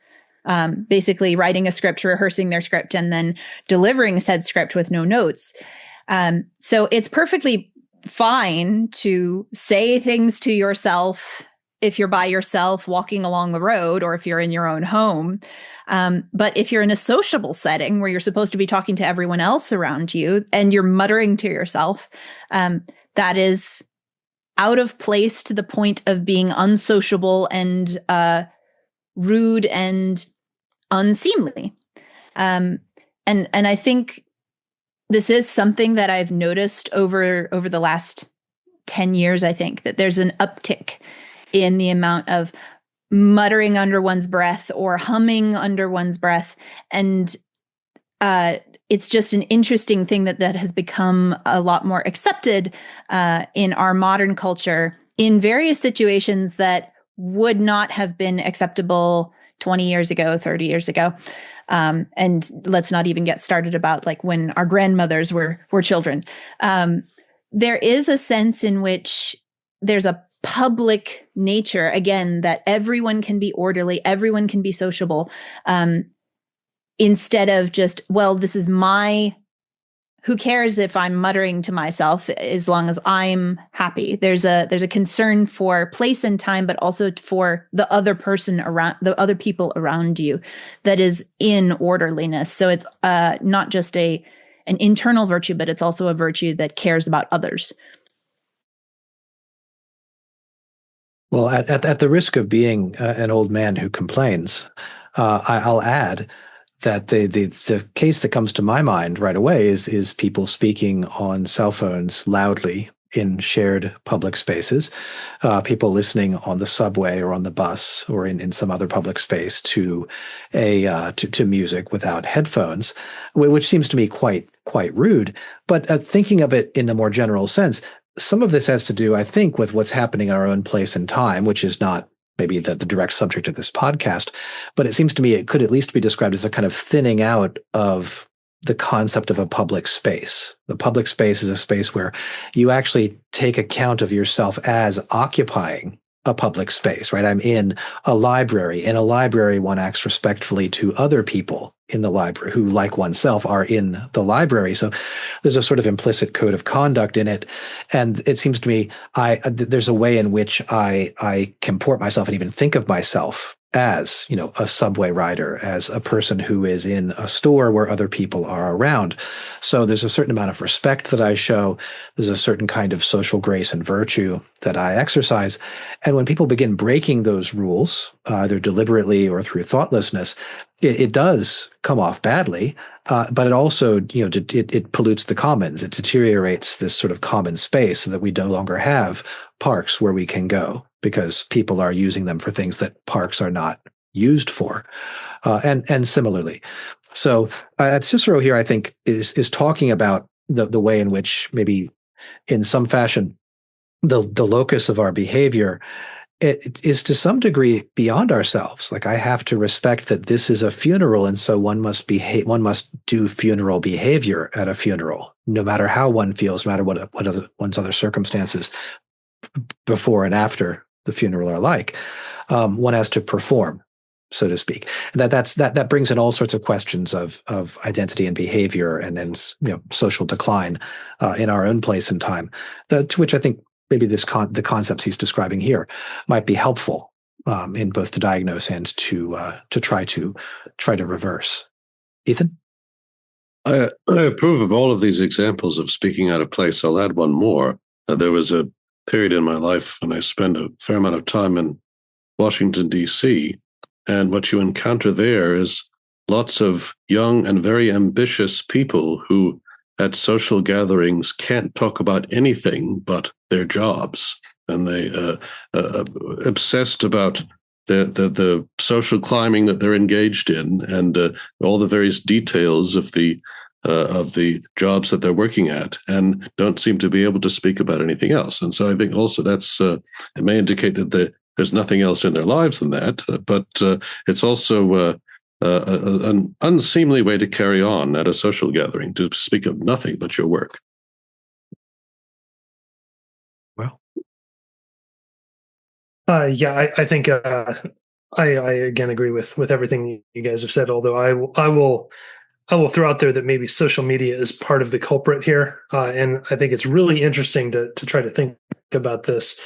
S9: basically writing a script, rehearsing their script, and then delivering said script with no notes. So it's perfectly fine to say things to yourself if you're by yourself walking along the road, or if you're in your own home. But if you're in a sociable setting where you're supposed to be talking to everyone else around you and you're muttering to yourself, that is out of place to the point of being unsociable and rude and unseemly. And I think this is something that I've noticed over the last 10 years. I think that there's an uptick in the amount of muttering under one's breath or humming under one's breath. And it's just an interesting thing that has become a lot more accepted in our modern culture in various situations that would not have been acceptable 20 years ago, 30 years ago. And let's not even get started about like when our grandmothers were children. There is a sense in which there's a public nature, again, that everyone can be orderly, everyone can be sociable, instead of just, well, this is who cares if I'm muttering to myself as long as I'm happy. There's a concern for place and time, but also for the other person around, the other people around you, that is in orderliness. So it's not just an internal virtue, but it's also a virtue that cares about others.
S1: Well, at the risk of being an old man who complains, I'll add that the case that comes to my mind right away is people speaking on cell phones loudly in shared public spaces, people listening on the subway or on the bus or in some other public space to music without headphones, which seems to me quite rude. But thinking of it in a more general sense, some of this has to do, I think, with what's happening in our own place and time, which is not maybe the direct subject of this podcast, but it seems to me it could at least be described as a kind of thinning out of the concept of a public space. The public space is a space where you actually take account of yourself as occupying a public space, right? I'm in a library. In a library, one acts respectfully to other people in the library who, like oneself, are in the library. So there's a sort of implicit code of conduct in it. And it seems to me there's a way in which I comport myself and even think of myself as, a subway rider, as a person who is in a store where other people are around. So there's a certain amount of respect that I show. There's a certain kind of social grace and virtue that I exercise. And when people begin breaking those rules, either deliberately or through thoughtlessness, it does come off badly, but it also, it pollutes the commons. It deteriorates this sort of common space so that we no longer have parks where we can go because people are using them for things that parks are not used for, and similarly. So Cicero here, I think, is talking about the way in which maybe in some fashion the locus of our behavior it is to some degree beyond ourselves. Like I have to respect that this is a funeral, and so one must do funeral behavior at a funeral, no matter how one feels, no matter what one's other circumstances before and after the funeral are like. One has to perform, so to speak. That brings in all sorts of questions of identity and behavior, and then social decline in our own place and time. To which I think maybe the concepts he's describing here might be helpful in both to diagnose and to try to reverse. Ethan?
S3: I approve of all of these examples of speaking out of place. I'll add one more. There was a period in my life when I spent a fair amount of time in Washington, D.C., and what you encounter there is lots of young and very ambitious people who, at social gatherings, can't talk about anything but their jobs, and they obsessed about the social climbing that they're engaged in, and all the various details of the jobs that they're working at, and don't seem to be able to speak about anything else. And so I think also that's it may indicate that there's nothing else in their lives than that, but it's also an unseemly way to carry on at a social gathering, to speak of nothing but your work.
S1: Well,
S2: I think I again agree with everything you guys have said. Although I will throw out there that maybe social media is part of the culprit here, and I think it's really interesting to try to think about this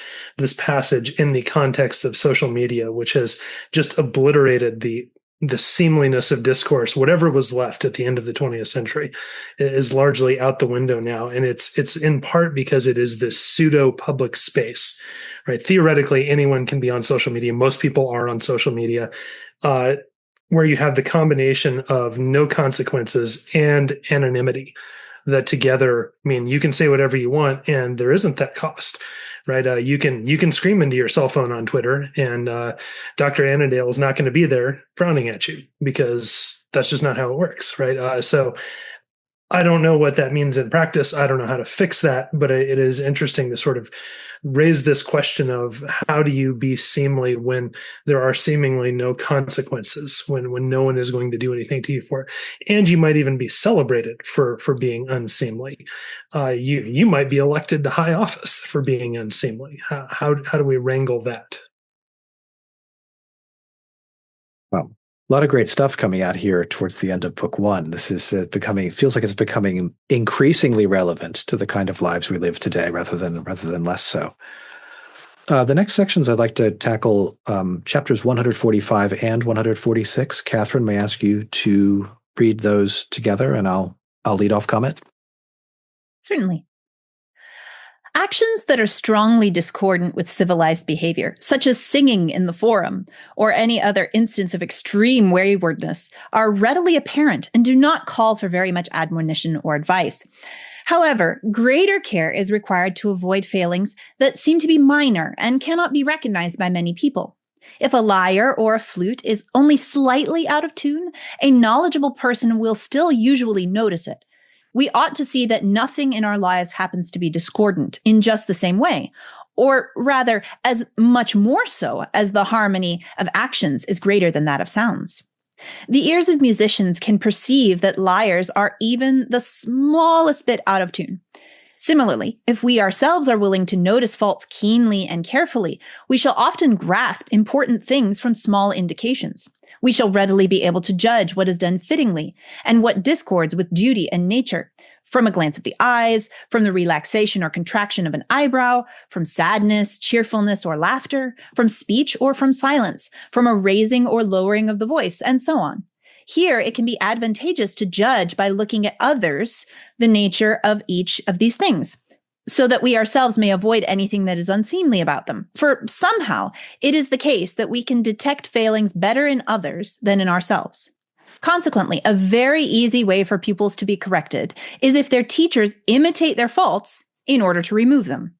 S2: passage in the context of social media, which has just obliterated the seemliness of discourse. Whatever was left at the end of the 20th century is largely out the window now, and it's in part because it is this pseudo public space, right? Theoretically, anyone can be on social media. Most people are on social media, where you have the combination of no consequences and anonymity, that together mean you can say whatever you want and there isn't that cost, right? You can scream into your cell phone on Twitter, and Dr. Anadale is not going to be there frowning at you, because that's just not how it works, right? So I don't know what that means in practice. I don't know how to fix that, but it is interesting to sort of raise this question of how do you be seemly when there are seemingly no consequences, when no one is going to do anything to you for it. And you might even be celebrated for being unseemly. You might be elected to high office for being unseemly. How do we wrangle that?
S1: Well, a lot of great stuff coming out here towards the end of book one. This is feels like it's becoming increasingly relevant to the kind of lives we live today, rather than less so. The next sections I'd like to tackle chapters 145 and 146. Katherine, may I ask you to read those together, and I'll lead off comment.
S9: Certainly. Actions that are strongly discordant with civilized behavior, such as singing in the forum or any other instance of extreme waywardness, are readily apparent and do not call for very much admonition or advice. However, greater care is required to avoid failings that seem to be minor and cannot be recognized by many people. If a lyre or a flute is only slightly out of tune, a knowledgeable person will still usually notice it. We ought to see that nothing in our lives happens to be discordant in just the same way, or rather, as much more so as the harmony of actions is greater than that of sounds. The ears of musicians can perceive that lyres are even the smallest bit out of tune. Similarly, if we ourselves are willing to notice faults keenly and carefully, we shall often grasp important things from small indications. We shall readily be able to judge what is done fittingly and what discords with duty and nature, from a glance of the eyes, from the relaxation or contraction of an eyebrow, from sadness, cheerfulness, or laughter, from speech or from silence, from a raising or lowering of the voice, and so on. Here, it can be advantageous to judge by looking at others the nature of each of these things, so that we ourselves may avoid anything that is unseemly about them. For somehow, it is the case that we can detect failings better in others than in ourselves. Consequently, a very easy way for pupils to be corrected is if their teachers imitate their faults in order to remove them.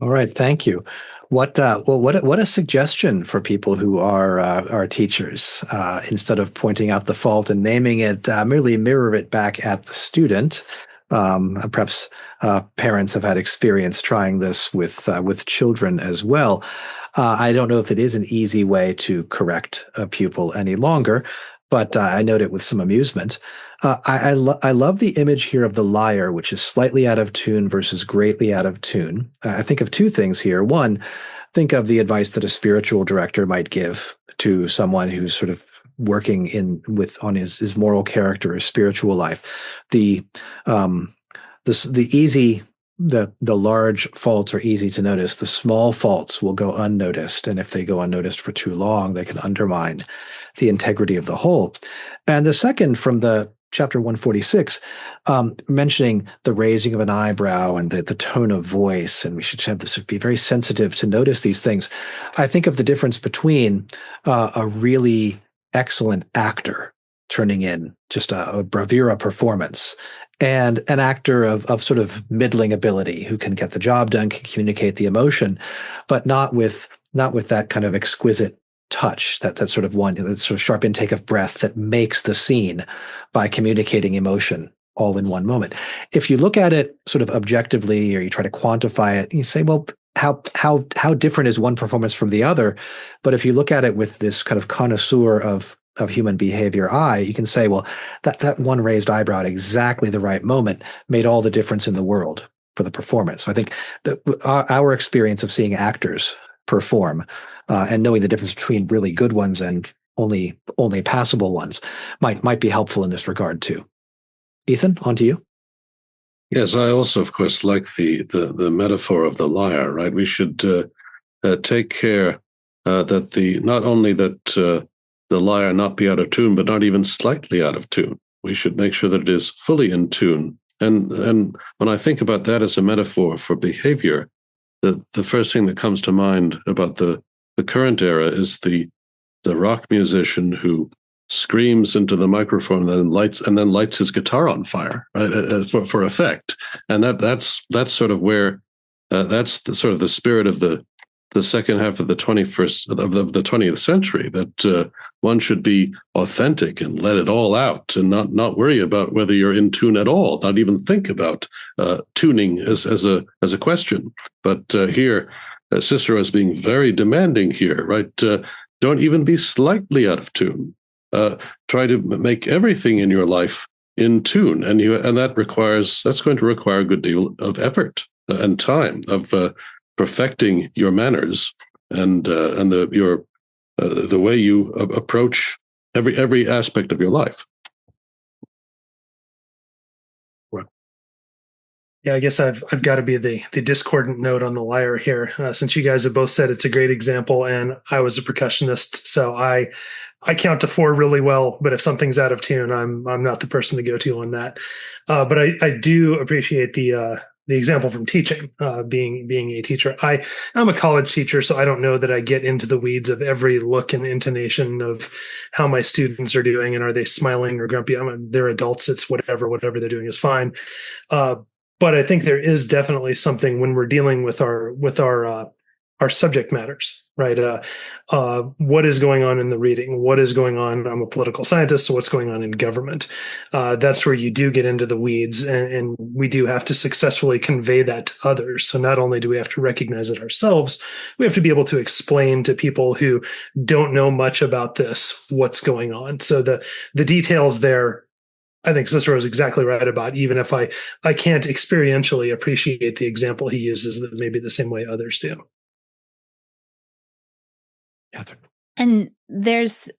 S1: All right, thank you. What a suggestion for people who are teachers. Instead of pointing out the fault and naming it, merely mirror it back at the student. Perhaps parents have had experience trying this with children as well. I don't know if it is an easy way to correct a pupil any longer, but I note it with some amusement. I love the image here of the lyre, which is slightly out of tune versus greatly out of tune. I think of two things here. One, think of the advice that a spiritual director might give to someone who's sort of working on his moral character, his spiritual life. The large faults are easy to notice. The small faults will go unnoticed, and if they go unnoticed for too long, they can undermine the integrity of the whole. And the second, from the chapter 146, mentioning the raising of an eyebrow and the tone of voice, and we should have this be very sensitive to notice these things. I think of the difference between a really excellent actor turning in just a bravura performance and an actor of sort of middling ability who can get the job done, can communicate the emotion, but not with that kind of exquisite touch, that sort of that sort of sharp intake of breath that makes the scene by communicating emotion all in one moment. If you look at it sort of objectively, or you try to quantify it, you say, well, how different is one performance from the other? But if you look at it with this kind of connoisseur of human behavior eye, you can say, well, that one raised eyebrow at exactly the right moment made all the difference in the world for the performance. So I think that our experience of seeing actors perform and knowing the difference between really good ones and only passable ones might be helpful in this regard too. Ethan, on to you.
S3: Yes, I also, of course, like the metaphor of the lyre, right? We should take care that not only that the lyre not be out of tune, but not even slightly out of tune. We should make sure that it is fully in tune. And when I think about that as a metaphor for behavior, the first thing that comes to mind about the current era is the rock musician who screams into the microphone and then lights his guitar on fire, right, for effect. And that's sort of where that's sort of the spirit of the second half of the 20th century, that one should be authentic and let it all out and not worry about whether you're in tune at all, not even think about tuning as a question. But here, Cicero is being very demanding here, right? Don't even be slightly out of tune. Try to make everything in your life in tune, and that's going to require a good deal of effort and time of perfecting your manners and the way you approach every aspect of your life.
S2: Yeah, I guess I've got to be the discordant note on the lyre here, since you guys have both said it's a great example, and I was a percussionist, so I count to 4 really well. But if something's out of tune, I'm not the person to go to on that. But I do appreciate the example from teaching, being a teacher. I'm a college teacher, so I don't know that I get into the weeds of every look and intonation of how my students are doing and are they smiling or grumpy. They're adults. It's whatever they're doing is fine. But I think there is definitely something when we're dealing with our subject matters, right? What is going on in the reading? What is going on? I'm a political scientist, so what's going on in government? That's where you do get into the weeds, and we do have to successfully convey that to others. So not only do we have to recognize it ourselves, we have to be able to explain to people who don't know much about this what's going on. So the details there, I think Cicero is exactly right about, even if I can't experientially appreciate the example he uses, that maybe the same way others do.
S1: Katherine.
S9: And there's,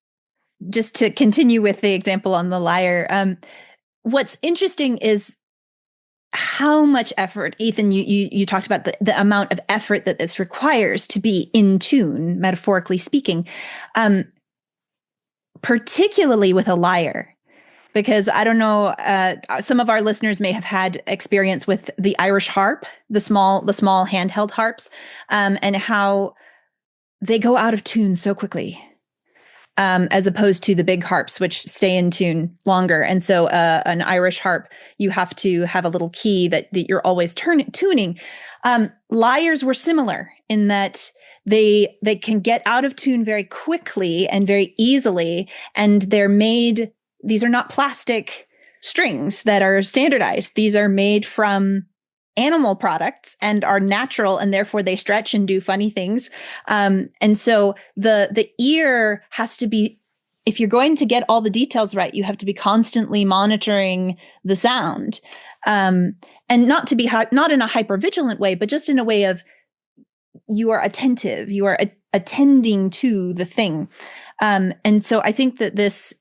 S9: just to continue with the example on the lyre, what's interesting is how much effort, Ethan, you talked about the amount of effort that this requires to be in tune, metaphorically speaking, particularly with a lyre. Because I don't know, some of our listeners may have had experience with the Irish harp, the small handheld harps, and how they go out of tune so quickly, as opposed to the big harps, which stay in tune longer. And so an Irish harp, you have to have a little key that you're always tuning. Lyres were similar in that they can get out of tune very quickly and very easily, and they're made. These are not plastic strings that are standardized. These are made from animal products and are natural, and therefore they stretch and do funny things. And so the ear has to be if you're going to get all the details right, you have to be constantly monitoring the sound, and not to be not in a hypervigilant way, but just in a way of you are attentive, you are attending to the thing. And so I think that this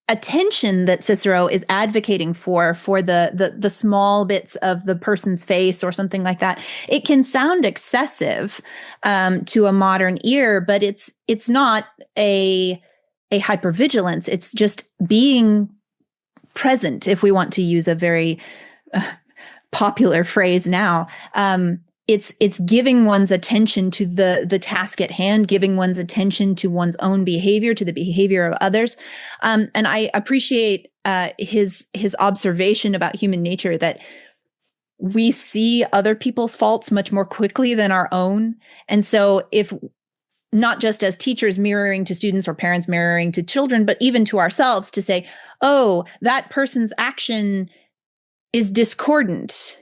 S9: attention that Cicero is advocating for the small bits of the person's face or something like that, it can sound excessive to a modern ear, but it's not a hypervigilance. It's just being present, if we want to use a very popular phrase now. It's giving one's attention to the task at hand, giving one's attention to one's own behavior, to the behavior of others. And I appreciate his observation about human nature, that we see other people's faults much more quickly than our own. And so if not just as teachers mirroring to students or parents mirroring to children, but even to ourselves, to say, oh, that person's action is discordant.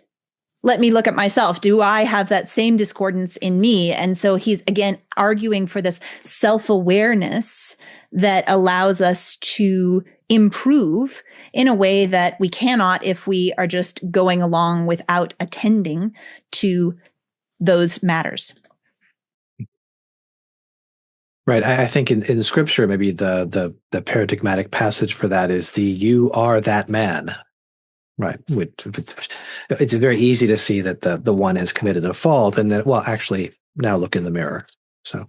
S9: Let me look at myself. Do I have that same discordance in me? And so he's, again, arguing for this self-awareness that allows us to improve in a way that we cannot if we are just going along without attending to those matters.
S1: Right. I think in the scripture, maybe the paradigmatic passage for that is the "you are that man." Right. It's very easy to see that the one has committed a fault, and that, well, actually, now look in the mirror. So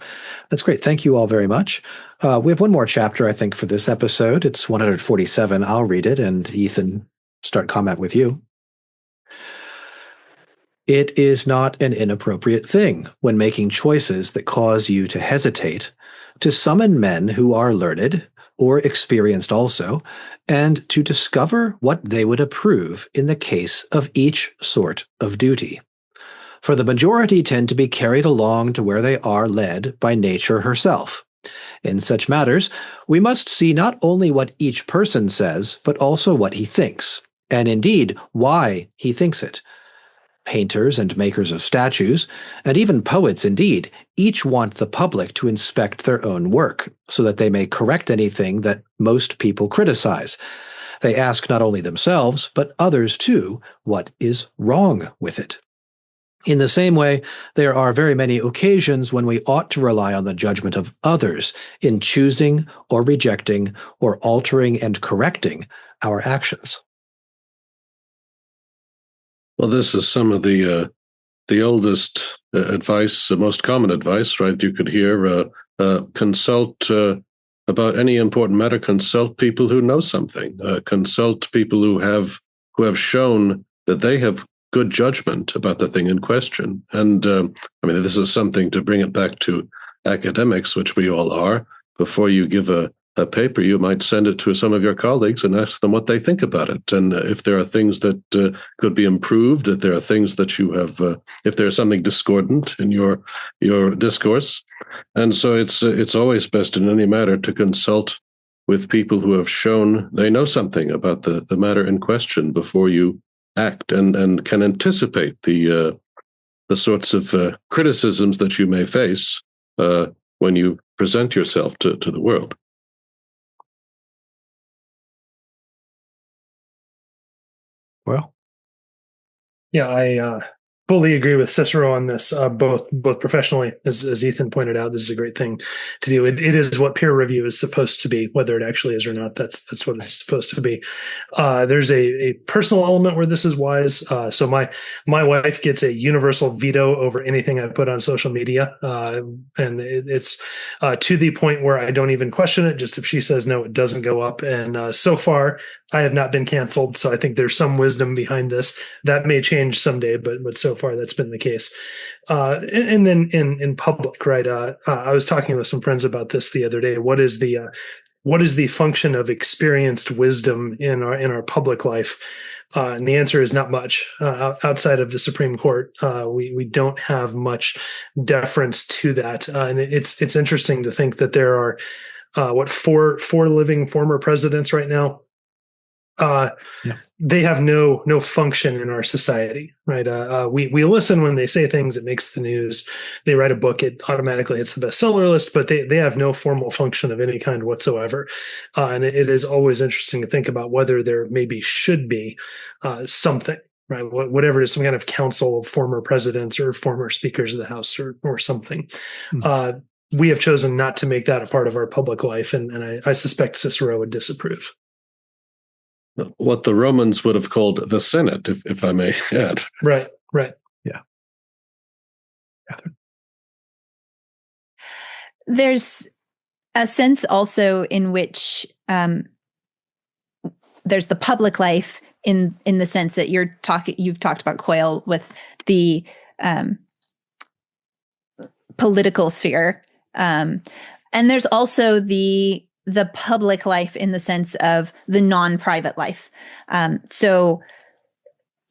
S1: that's great. Thank you all very much. We have one more chapter, I think, for this episode. It's 147. I'll read it, and Ethan, start comment with you. It is not an inappropriate thing, when making choices that cause you to hesitate, to summon men who are learned, or experienced also, and to discover what they would approve in the case of each sort of duty. For the majority tend to be carried along to where they are led by nature herself. In such matters, we must see not only what each person says, but also what he thinks, and indeed why he thinks it. Painters and makers of statues, and even poets indeed, each want the public to inspect their own work, so that they may correct anything that most people criticize. They ask not only themselves, but others too, what is wrong with it. In the same way, there are very many occasions when we ought to rely on the judgment of others in choosing or rejecting or altering and correcting our actions.
S3: Well, this is some of the oldest advice, the most common advice, right? You could hear consult about any important matter. Consult people who know something. Consult people who have shown that they have good judgment about the thing in question. And I mean, this is something to bring it back to academics, which we all are. Before you give a paper, you might send it to some of your colleagues and ask them what they think about it. And if there are things that could be improved, if there are things that you have, if there's something discordant in your discourse. And so it's always best in any matter to consult with people who have shown they know something about the matter in question before you act, and can anticipate the sorts of criticisms that you may face when you present yourself to the world.
S1: Well,
S2: Yeah, I fully agree with Cicero on this, both professionally, as Ethan pointed out. This is a great thing to do. It is what peer review is supposed to be, whether it actually is or not. That's what it's supposed to be. There's a personal element where this is wise. So my wife gets a universal veto over anything I put on social media, and it's to the point where I don't even question it. Just if she says no, it doesn't go up. And so far, I have not been canceled. So I think there's some wisdom behind this. That may change someday, but so far that's been the case. And then in public, right? I was talking with some friends about this the other day. What is the function of experienced wisdom in our public life? And the answer is not much. Outside of the Supreme Court, we don't have much deference to that. And it's interesting to think that there are four living former presidents right now. they have no function in our society, right? We listen when they say things, it makes the news. They write a book, it automatically hits the bestseller list, but they have no formal function of any kind whatsoever. And it is always interesting to think about whether there maybe should be something, right? Whatever it is, some kind of council of former presidents or former speakers of the House or something. We have chosen not to make that a part of our public life, and I suspect Cicero would disapprove.
S3: What the Romans would have called the Senate, if I may add.
S2: Right.
S1: Yeah. Katherine?
S9: There's a sense also in which there's the public life in the sense that you've talked about Coyle with the political sphere. And there's also the public life in the sense of the non-private life. So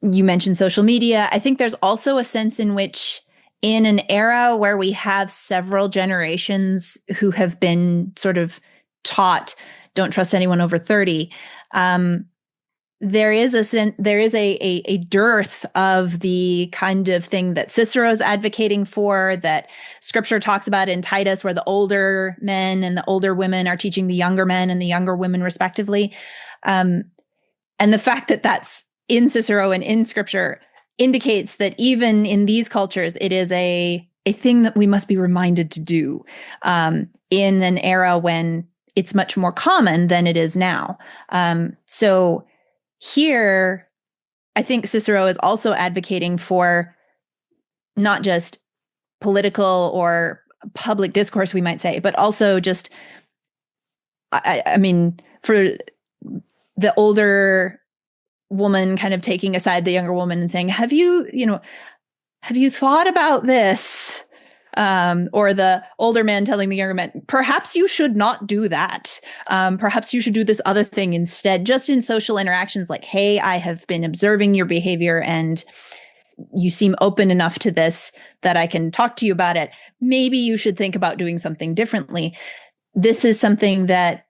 S9: you mentioned social media. I think there's also a sense in which in an era where we have several generations who have been sort of taught, don't trust anyone over 30, there is a dearth of the kind of thing that Cicero's advocating for, that Scripture talks about in Titus, where the older men and the older women are teaching the younger men and the younger women respectively. And the fact that that's in Cicero and in Scripture indicates that even in these cultures, it is a thing that we must be reminded to do in an era when it's much more common than it is now. So here, I think Cicero is also advocating for not just political or public discourse, we might say, but also just, I mean, for the older woman kind of taking aside the younger woman and saying, have you thought about this? Or the older man telling the younger man, perhaps you should not do that. Perhaps you should do this other thing instead, just in social interactions like, hey, I have been observing your behavior and you seem open enough to this that I can talk to you about it. Maybe you should think about doing something differently. This is something that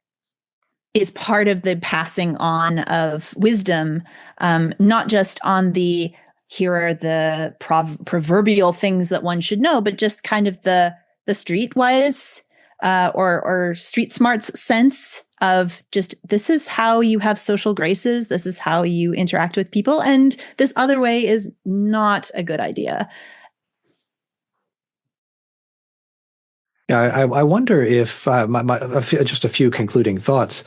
S9: is part of the passing on of wisdom, not just on the here are the proverbial things that one should know, but just kind of the streetwise or street smarts sense of just, this is how you have social graces. This is how you interact with people. And this other way is not a good idea.
S1: Yeah, I wonder if just a few concluding thoughts.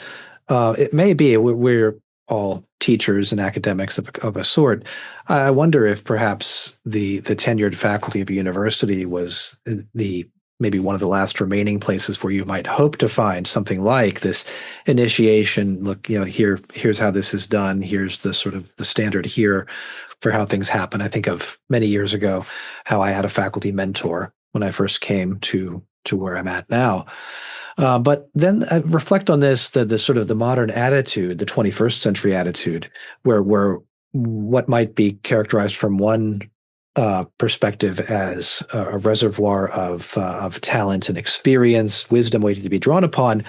S1: It may be we're all teachers and academics of a sort. I wonder if perhaps the tenured faculty of a university was maybe one of the last remaining places where you might hope to find something like this initiation. Look, here's how this is done. Here's the sort of the standard here for how things happen. I think of many years ago how I had a faculty mentor when I first came to where I'm at now. But then I reflect on this, the sort of the modern attitude, the 21st century attitude, where what might be characterized from one perspective as a reservoir of talent and experience, wisdom waiting to be drawn upon,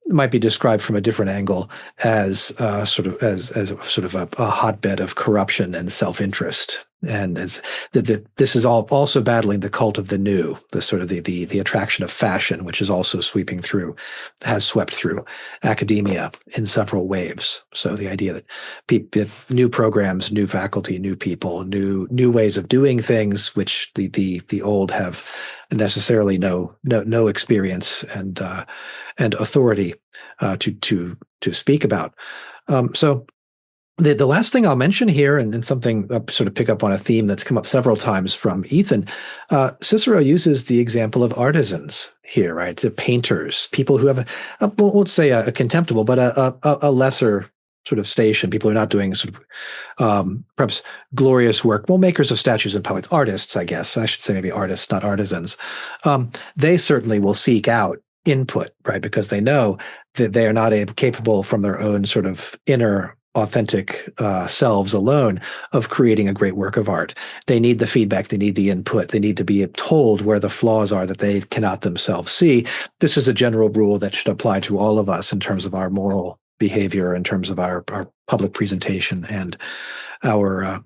S1: might be described from a different angle as sort of a hotbed of corruption and self-interest. And this is also battling the cult of the new, the sort of the attraction of fashion, which is also has swept through academia in several waves. So the idea that new programs, new faculty, new people, new ways of doing things, which the old have necessarily no experience and authority to speak about. So the last thing I'll mention here, and something sort of pick up on a theme that's come up several times from Ethan, Cicero uses the example of artisans here, right? The painters, people who have won't say a contemptible, but a lesser sort of station, people who are not doing sort of perhaps glorious work. Well, makers of statues and poets, artists, I guess. I should say maybe artists, not artisans. They certainly will seek out input, right? Because they know that they are not capable from their own sort of inner authentic selves alone of creating a great work of art. They need the feedback, they need the input, they need to be told where the flaws are that they cannot themselves see. This is a general rule that should apply to all of us in terms of our moral behavior, in terms of our public presentation and our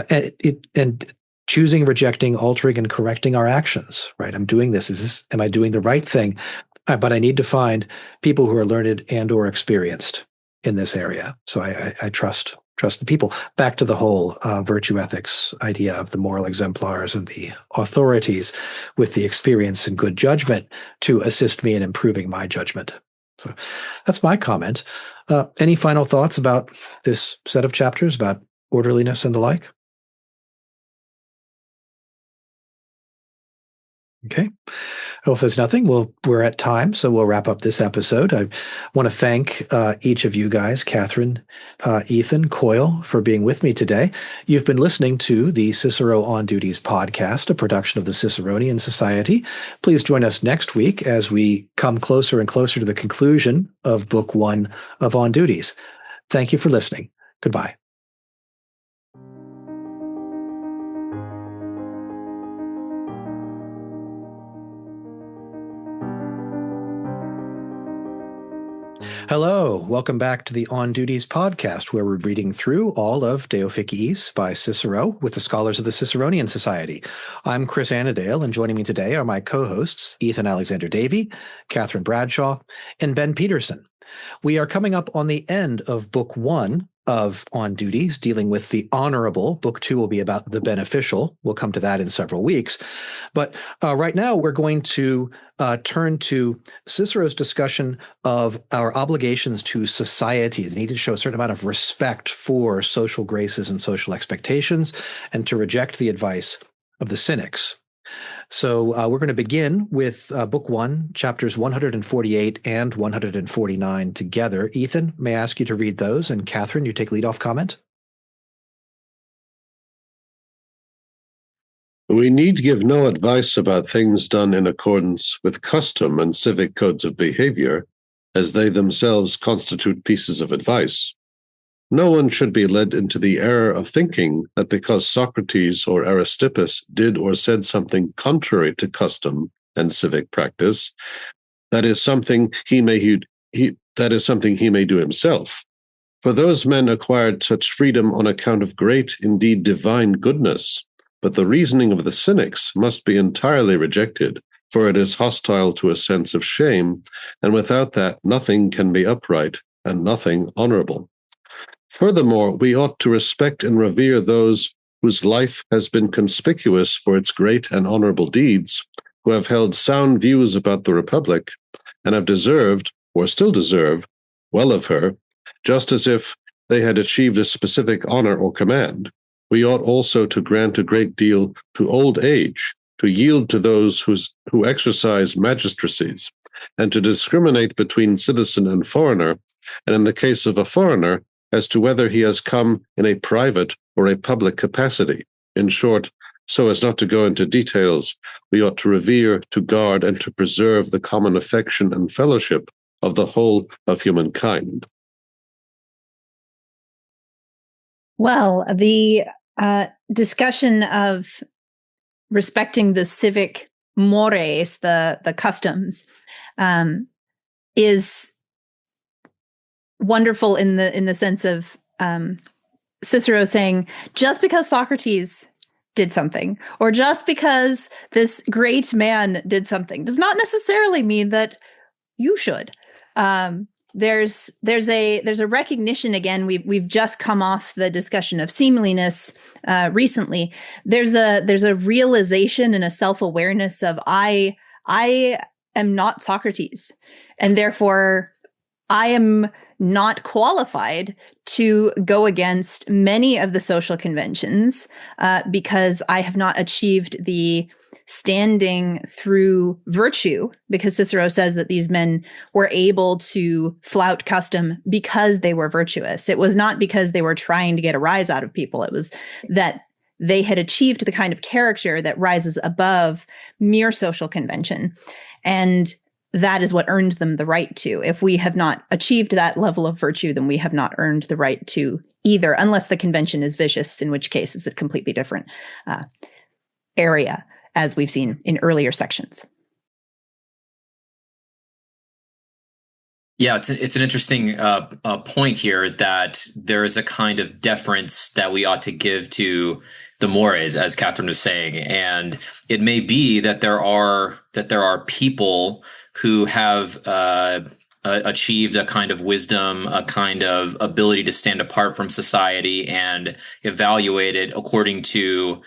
S1: and choosing, rejecting, altering, and correcting our actions. Right? I'm doing this. Am I doing the right thing? But I need to find people who are learned and or experienced in this area. So I trust the people. Back to the whole virtue ethics idea of the moral exemplars and the authorities with the experience and good judgment to assist me in improving my judgment. So that's my comment. Any final thoughts about this set of chapters about orderliness and the like? Okay. Well, if there's nothing, we're at time, so we'll wrap up this episode. I want to thank each of you guys, Katherine, Ethan, Coyle, for being with me today. You've been listening to the Cicero on Duties podcast, a production of the Ciceronian Society. Please join us next week as we come closer and closer to the conclusion of Book 1 of On Duties. Thank you for listening. Goodbye. Hello, welcome back to the On Duties podcast, where we're reading through all of De Officiis by Cicero with the scholars of the Ciceronian Society. I'm Chris Anadale, and joining me today are my co-hosts, Ethan Alexander-Davey, Katherine Bradshaw, and Ben Peterson. We are coming up on the end of Book 1 of On Duties, dealing with the honorable. Book 2 will be about the beneficial. We'll come to that in several weeks. But right now, we're going to turn to Cicero's discussion of our obligations to society. The need to show a certain amount of respect for social graces and social expectations, and to reject the advice of the cynics. So we're going to begin with Book 1, chapters 148 and 149 together. Ethan, may I ask you to read those? And Katherine, you take lead-off comment.
S3: We need give no advice about things done in accordance with custom and civic codes of behavior, as they themselves constitute pieces of advice. No one should be led into the error of thinking that because Socrates or Aristippus did or said something contrary to custom and civic practice, that is something he may do himself. For those men acquired such freedom on account of great, indeed divine goodness, but the reasoning of the cynics must be entirely rejected, for it is hostile to a sense of shame, and without that nothing can be upright and nothing honorable. Furthermore, we ought to respect and revere those whose life has been conspicuous for its great and honorable deeds, who have held sound views about the Republic, and have deserved, or still deserve, well of her, just as if they had achieved a specific honor or command. We ought also to grant a great deal to old age, to yield to those who exercise magistracies, and to discriminate between citizen and foreigner, and in the case of a foreigner, as to whether he has come in a private or a public capacity. In short, so as not to go into details, we ought to revere, to guard, and to preserve the common affection and fellowship of the whole of humankind.
S9: Well, the discussion of respecting the civic mores, the customs, is wonderful in the sense of Cicero saying, just because Socrates did something, or just because this great man did something, does not necessarily mean that you should. There's a recognition, again. We've just come off the discussion of seemliness recently. There's a realization and a self-awareness of I am not Socrates, and therefore I am not qualified to go against many of the social conventions because I have not achieved the standing through virtue, because Cicero says that these men were able to flout custom because they were virtuous. It was not because they were trying to get a rise out of people. It was that they had achieved the kind of character that rises above mere social convention. And that is what earned them the right to. If we have not achieved that level of virtue, then we have not earned the right to either, unless the convention is vicious, in which case it's a completely different area, as we've seen in earlier sections.
S4: Yeah, it's an interesting point here that there is a kind of deference that we ought to give to the mores, as Katherine was saying, and it may be that there are people who have achieved a kind of wisdom, a kind of ability to stand apart from society and evaluate it according to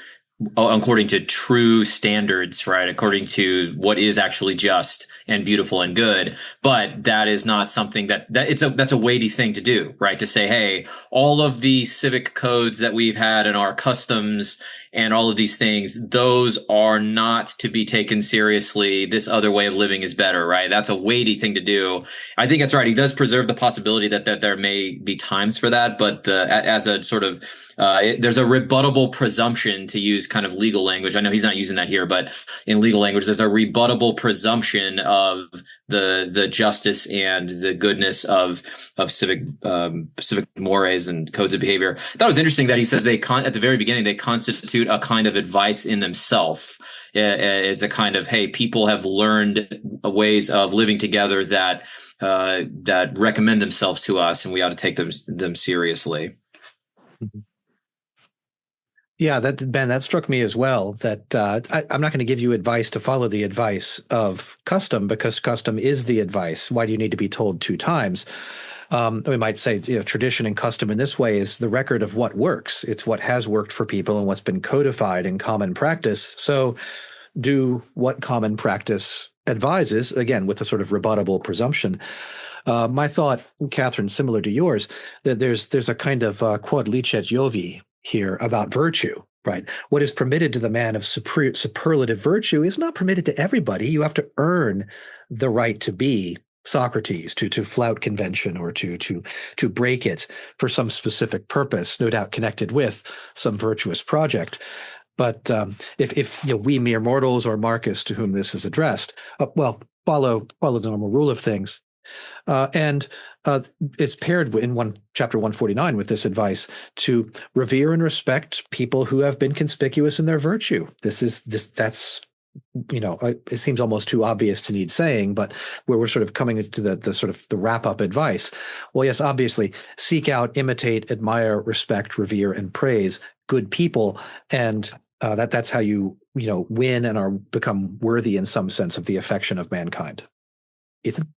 S4: true standards, right? According to what is actually just and beautiful and good. But that is not something that's a weighty thing to do, right? To say, hey, all of the civic codes that we've had and our customs and all of these things, those are not to be taken seriously. This other way of living is better, right? That's a weighty thing to do. I think that's right. He does preserve the possibility that there may be times for that, but as a sort of there's a rebuttable presumption, to use kind of legal language. I know he's not using that here, but in legal language, there's a rebuttable presumption of the justice and the goodness of civic mores and codes of behavior. I thought it was interesting that he says at the very beginning they constitute a kind of advice in themselves. It's a kind of, hey, people have learned ways of living together that recommend themselves to us, and we ought to take them seriously.
S1: Mm-hmm. Yeah, Ben, that struck me as well, that I'm not going to give you advice to follow the advice of custom, because custom is the advice. Why do you need to be told 2 times? We might say, tradition and custom in this way is the record of what works. It's what has worked for people and what's been codified in common practice. So do what common practice advises, again, with a sort of rebuttable presumption. My thought, Katherine, similar to yours, that there's a kind of quod licet Jovi here about virtue, right? What is permitted to the man of superlative virtue is not permitted to everybody. You have to earn the right to be Socrates, to flout convention or to break it for some specific purpose, no doubt connected with some virtuous project. But if we mere mortals, or Marcus to whom this is addressed, follow the normal rule of things. And it's paired in chapter 149 with this advice to revere and respect people who have been conspicuous in their virtue. That's it seems almost too obvious to need saying, but where we're sort of coming to the sort of the wrap-up advice. Well, yes, obviously, seek out, imitate, admire, respect, revere, and praise good people, and that's how you win and become worthy in some sense of the affection of mankind. Ethan?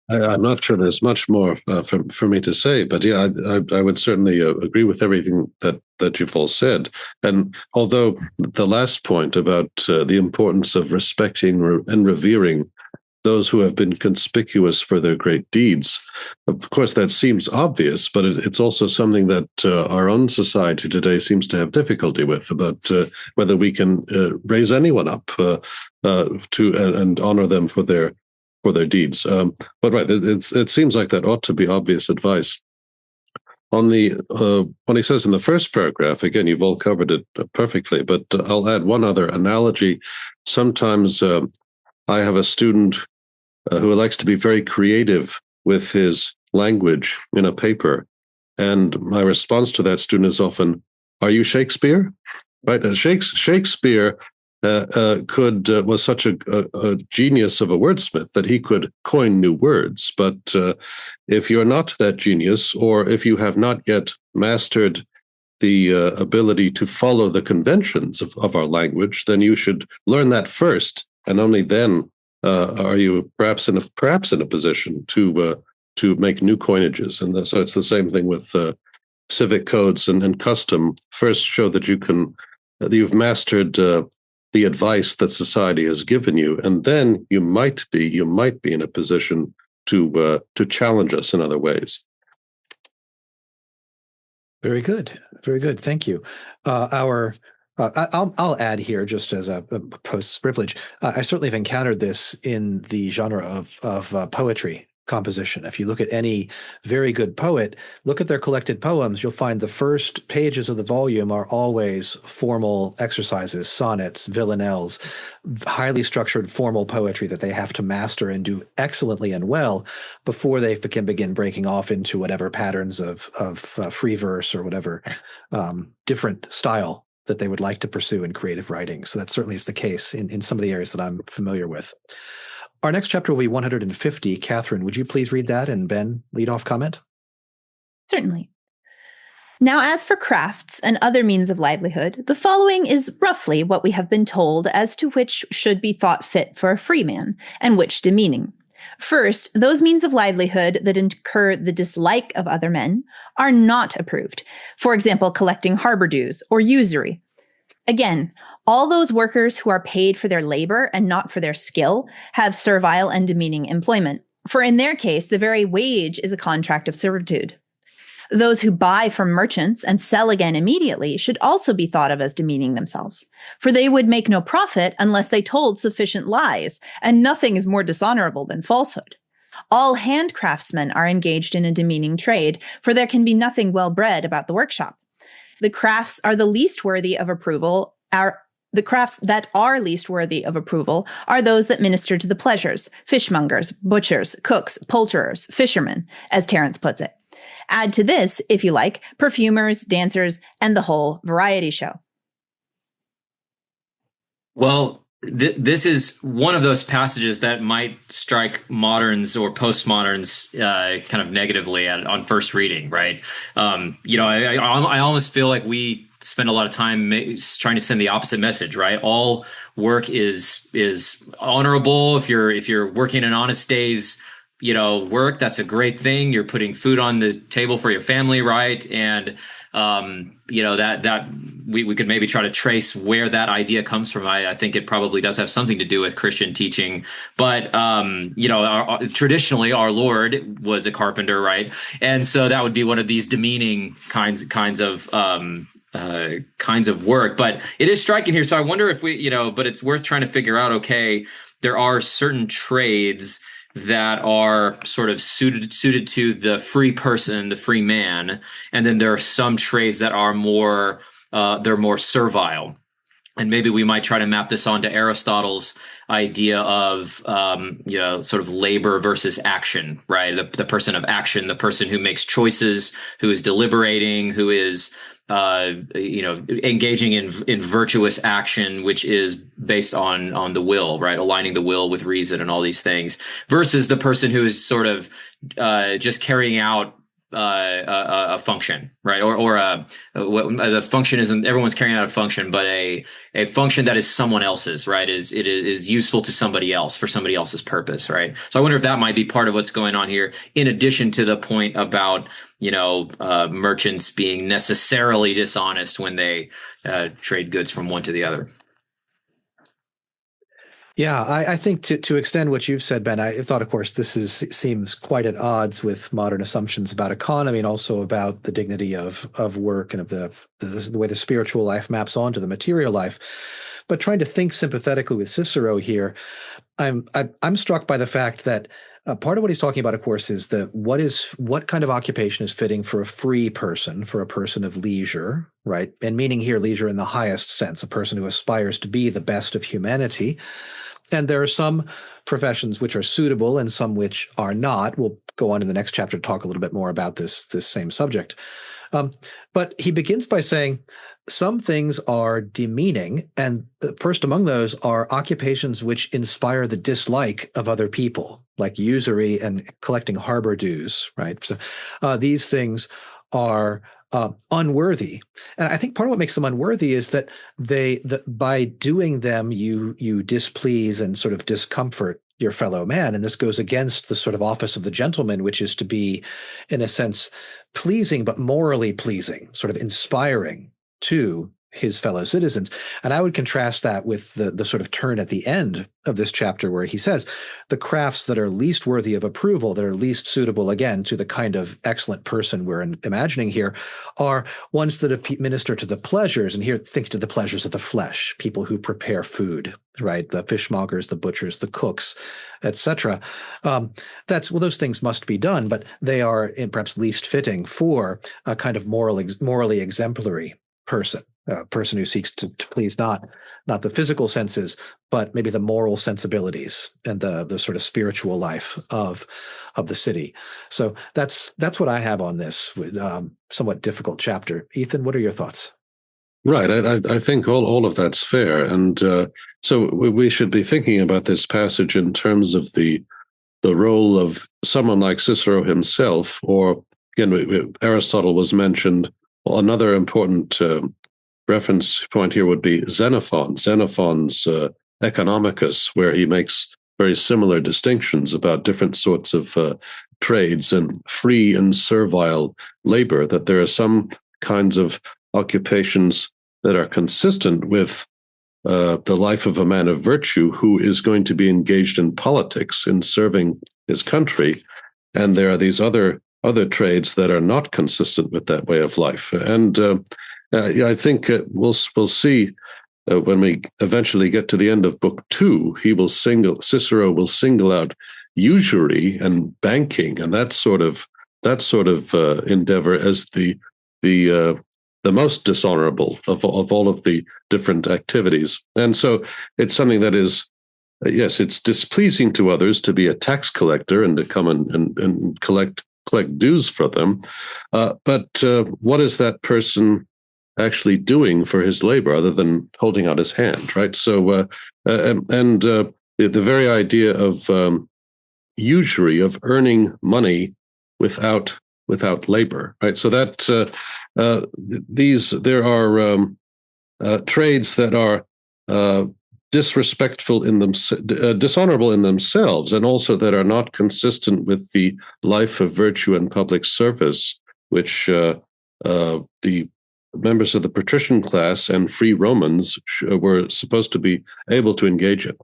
S3: I'm not sure there's much more for me to say, but yeah, I would certainly agree with everything that you've all said. And although the last point about the importance of respecting and revering those who have been conspicuous for their great deeds, of course, that seems obvious, but it's also something that our own society today seems to have difficulty with, about whether we can raise anyone up and honor them for their deeds. But right, it seems like that ought to be obvious advice. On when he says in the first paragraph, again, you've all covered it perfectly, but I'll add one other analogy. Sometimes I have a student who likes to be very creative with his language in a paper, and my response to that student is often, "Are you Shakespeare?" Right? Shakespeare was such a genius of a wordsmith that he could coin new words. But if you're not that genius, or if you have not yet mastered the ability to follow the conventions of our language, then you should learn that first, and only then are you perhaps in a position to make new coinages. And so it's the same thing with civic codes and custom. First, show that you've mastered the advice that society has given you, and then you might be in a position to challenge us in other ways.
S1: Very good, very good. Thank you. I'll add here, just as a post privilege. I certainly have encountered this in the genre of poetry composition. If you look at any very good poet, look at their collected poems, you'll find the first pages of the volume are always formal exercises, sonnets, villanelles, highly structured formal poetry that they have to master and do excellently and well before they can begin breaking off into whatever patterns of free verse or whatever different style that they would like to pursue in creative writing. So that certainly is the case in some of the areas that I'm familiar with. Our next chapter will be 150. Katherine, would you please read that, and Ben, lead off comment?
S9: Certainly. Now, as for crafts and other means of livelihood, the following is roughly what we have been told as to which should be thought fit for a free man, and which demeaning. First, those means of livelihood that incur the dislike of other men are not approved. For example, collecting harbor dues or usury. Again, all those workers who are paid for their labor and not for their skill have servile and demeaning employment, for in their case, the very wage is a contract of servitude. Those who buy from merchants and sell again immediately should also be thought of as demeaning themselves, for they would make no profit unless they told sufficient lies, and nothing is more dishonorable than falsehood. All handcraftsmen are engaged in a demeaning trade, for there can be nothing well-bred about the workshop. The crafts are the least worthy of approval the crafts that are least worthy of approval are those that minister to the pleasures, fishmongers, butchers, cooks, poulterers, fishermen, as Terence puts it. Add to this, if you like, perfumers, dancers, and the whole variety show.
S4: Well, this is one of those passages that might strike moderns or postmoderns kind of negatively on first reading, right? I almost feel like we spend a lot of time trying to send the opposite message, right? All work is honorable. If you're working an honest day's work, that's a great thing. You're putting food on the table for your family, right? And that we could maybe try to trace where that idea comes from. I think it probably does have something to do with Christian teaching, but traditionally our Lord was a carpenter, right? And so that would be one of these demeaning kinds of work. But it is striking here. So I wonder if but it's worth trying to figure out. Okay, there are certain trades that are sort of suited to the free person, the free man, and then there are some trades that are more they're more servile. And maybe we might try to map this onto Aristotle's idea of sort of labor versus action, right? The person of action, the person who makes choices, who is deliberating, who is engaging in virtuous action, which is based on the will, right? Aligning the will with reason and all these things, versus the person who is sort of just carrying out a function, right? Or the function isn't everyone's carrying out a function, but a function that is someone else's, right? It is useful to somebody else for somebody else's purpose, right? So I wonder if that might be part of what's going on here, in addition to the point about merchants being necessarily dishonest when they trade goods from one to the other.
S1: Yeah, I think to extend what you've said, Ben, I thought, of course, seems quite at odds with modern assumptions about economy and also about the dignity of work and of the way the spiritual life maps onto the material life. But trying to think sympathetically with Cicero here, I'm struck by the fact that part of what he's talking about, of course, is what kind of occupation is fitting for a free person, for a person of leisure, right? And meaning here leisure in the highest sense, a person who aspires to be the best of humanity. And there are some professions which are suitable and some which are not. We'll go on in the next chapter to talk a little bit more about this same subject. But he begins by saying some things are demeaning, and first among those are occupations which inspire the dislike of other people, like usury and collecting harbor dues, right? So these things are unworthy. And I think part of what makes them unworthy is that by doing them, you displease and sort of discomfort your fellow man. And this goes against the sort of office of the gentleman, which is to be, in a sense, pleasing, but morally pleasing, sort of inspiring to his fellow citizens. And I would contrast that with the sort of turn at the end of this chapter where he says the crafts that are least worthy of approval, that are least suitable, again, to the kind of excellent person we're imagining here, are ones that minister to the pleasures. And here, think to the pleasures of the flesh, people who prepare food, right? The fishmongers, the butchers, the cooks, etc. Those things must be done, but they are perhaps least fitting for a kind of morally exemplary person. A person who seeks to please not the physical senses, but maybe the moral sensibilities and the sort of spiritual life of the city. So that's what I have on this somewhat difficult chapter. Ethan, what are your thoughts?
S3: Right. I think all of that's fair. And so we should be thinking about this passage in terms of the role of someone like Cicero himself, or again, Aristotle was mentioned. Well, another important reference point here would be Xenophon's Economicus, where he makes very similar distinctions about different sorts of trades and free and servile labor, that there are some kinds of occupations that are consistent with the life of a man of virtue who is going to be engaged in politics, in serving his country, and there are these other trades that are not consistent with that way of life. And I think we'll see when we eventually get to the end of Book 2, Cicero will single out usury and banking and that sort of endeavor as the most dishonorable of all of the different activities. And so it's something that is, yes, it's displeasing to others to be a tax collector and to come and collect dues for them. But what is that person actually doing for his labor other than holding out his hand, right? So, the very idea of usury, of earning money without labor, right? So that there are trades that are disrespectful in them, dishonorable in themselves, and also that are not consistent with the life of virtue and public service, which the members of the patrician class and free Romans were supposed to be able to engage in.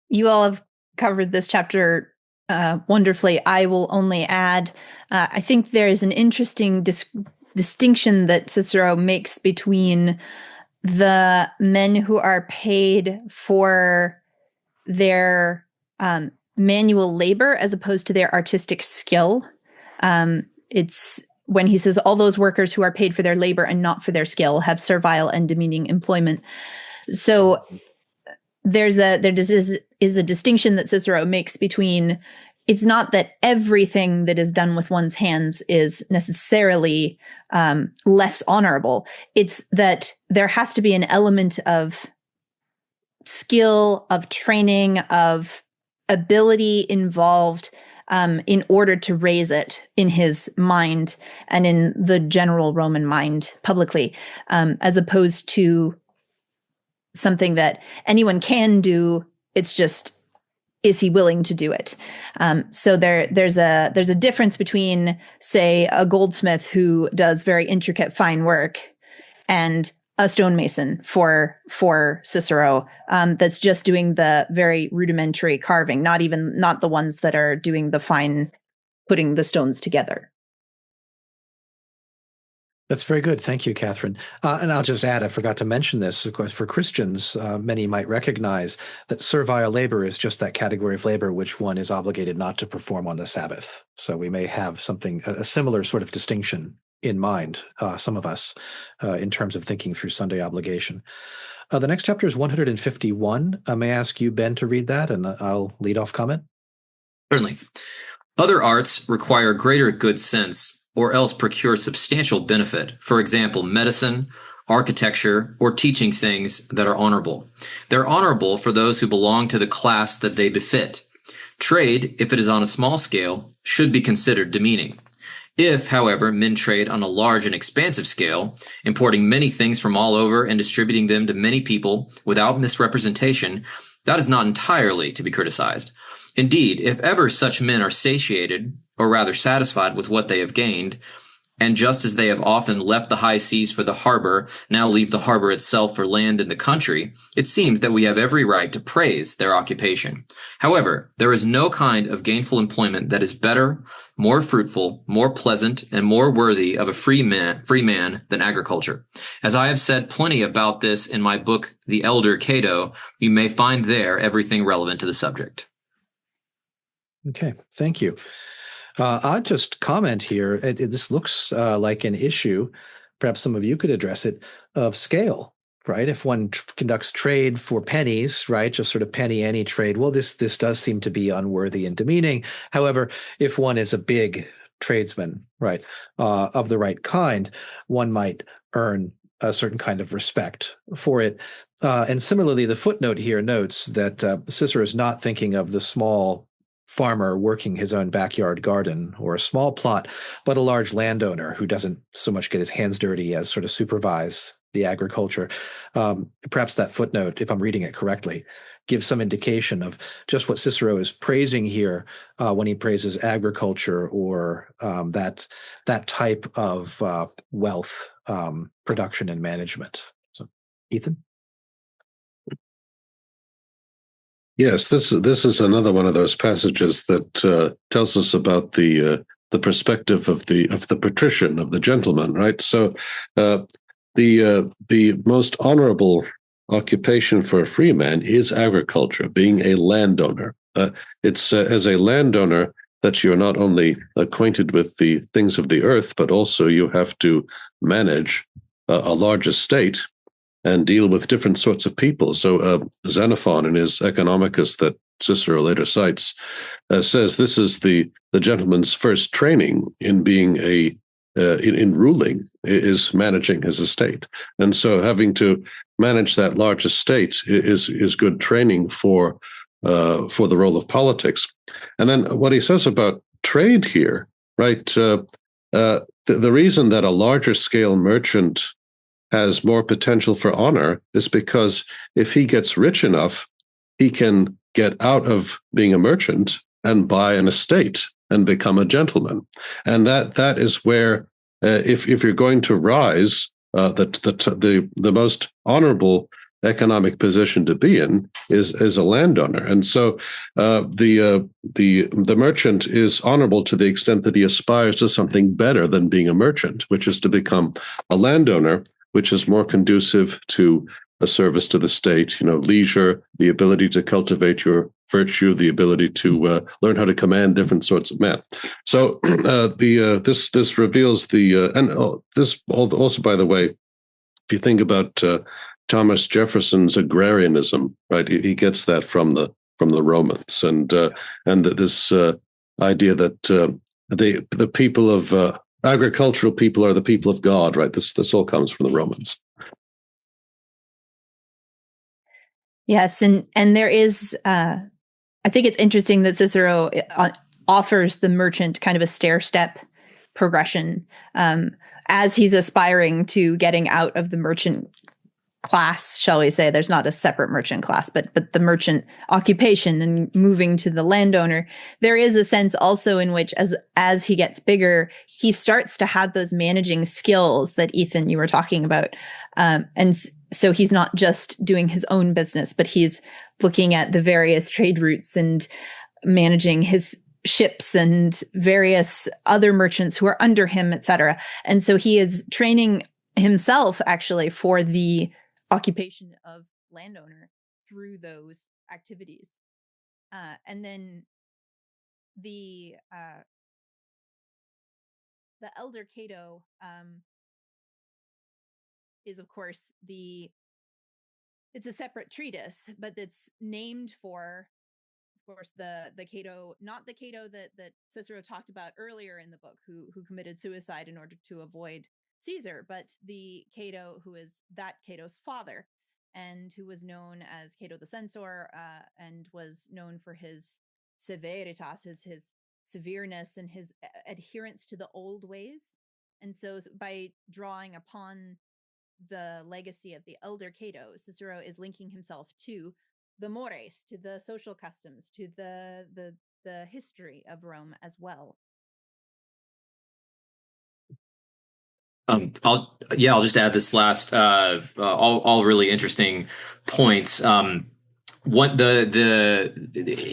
S9: You all have covered this chapter wonderfully. I will only add, I think there is an interesting distinction that Cicero makes between the men who are paid for their manual labor as opposed to their artistic skill. It's when he says all those workers who are paid for their labor and not for their skill have servile and demeaning employment. So there is a distinction that Cicero makes between, it's not that everything that is done with one's hands is necessarily less honorable. It's that there has to be an element of skill, of training, of ability involved in order to raise it in his mind and in the general Roman mind publicly, as opposed to something that anyone can do. It's just, is he willing to do it? So there's a difference between, say, a goldsmith who does very intricate, fine work and a stonemason for Cicero that's just doing the very rudimentary carving, not the ones that are doing the fine, putting the stones together.
S1: That's very good. Thank you, Katherine. And I'll just add, I forgot to mention this, of course, for Christians, many might recognize that servile labor is just that category of labor which one is obligated not to perform on the Sabbath. So we may have a similar sort of distinction in mind, some of us, in terms of thinking through Sunday obligation. The next chapter is 151. May I ask you, Ben, to read that, and I'll lead off comment?
S4: Certainly. Other arts require greater good sense or else procure substantial benefit, for example, medicine, architecture, or teaching things that are honorable. They're honorable for those who belong to the class that they befit. Trade, if it is on a small scale, should be considered demeaning. If, however, men trade on a large and expansive scale, importing many things from all over and distributing them to many people without misrepresentation, that is not entirely to be criticized. Indeed, if ever such men are satiated, or rather satisfied with what they have gained, and just as they have often left the high seas for the harbor, now leave the harbor itself for land in the country, it seems that we have every right to praise their occupation. However, there is no kind of gainful employment that is better, more fruitful, more pleasant, and more worthy of a free man than agriculture. As I have said plenty about this in my book, The Elder Cato, you may find there everything relevant to the subject.
S1: Okay, thank you. I'll just comment here. This looks like an issue, perhaps some of you could address it, of scale, right? If one conducts trade for pennies, right, just sort of penny ante trade, well, this does seem to be unworthy and demeaning. However, if one is a big tradesman, right, of the right kind, one might earn a certain kind of respect for it. And similarly, the footnote here notes that Cicero is not thinking of the small farmer working his own backyard garden or a small plot, but a large landowner who doesn't so much get his hands dirty as sort of supervise the agriculture. Perhaps that footnote, if I'm reading it correctly, gives some indication of just what Cicero is praising here when he praises agriculture or that type of wealth production and management. So, Ethan?
S3: Yes, this is another one of those passages that tells us about the perspective of the patrician, of the gentleman, right? So the most honorable occupation for a free man is agriculture, being a landowner. It's as a landowner that you're not only acquainted with the things of the earth, but also you have to manage a large estate and deal with different sorts of people. So Xenophon, in his Economicus that Cicero later cites, says this is the gentleman's first training in being in ruling, is managing his estate. And so having to manage that large estate is good training for the role of politics. And then what he says about trade here, right? The reason that a larger scale merchant has more potential for honor is because if he gets rich enough, he can get out of being a merchant and buy an estate and become a gentleman. And that is where, if you're going to rise, the most honorable economic position to be in is a landowner. And so the merchant is honorable to the extent that he aspires to something better than being a merchant, which is to become a landowner, which is more conducive to a service to the state, leisure, the ability to cultivate your virtue, the ability to learn how to command different sorts of men. So this reveals this also, by the way, if you think about Thomas Jefferson's agrarianism, right, he gets that from the Romans, and this idea that the people of agricultural people are the people of God, right? This all comes from the Romans.
S9: Yes, and there is, I think it's interesting that Cicero offers the merchant kind of a stair-step progression as he's aspiring to getting out of the merchant class, shall we say. There's not a separate merchant class, but the merchant occupation and moving to the landowner. There is a sense also in which as he gets bigger, he starts to have those managing skills that Ethan, you were talking about. And so he's not just doing his own business, but he's looking at the various trade routes and managing his ships and various other merchants who are under him, etc. And so he is training himself actually for the occupation of landowner through those activities. And then the Elder Cato is, of course, it's a separate treatise, but it's named for, of course, the Cato, not the Cato that Cicero talked about earlier in the book, who committed suicide in order to avoid Caesar, but the Cato who is that Cato's father, and who was known as Cato the Censor, and was known for his severitas, his severeness and his adherence to the old ways. And so by drawing upon the legacy of the elder Cato, Cicero is linking himself to the mores, to the social customs, to the history of Rome as well.
S4: I'll just add this last, all really interesting points. What the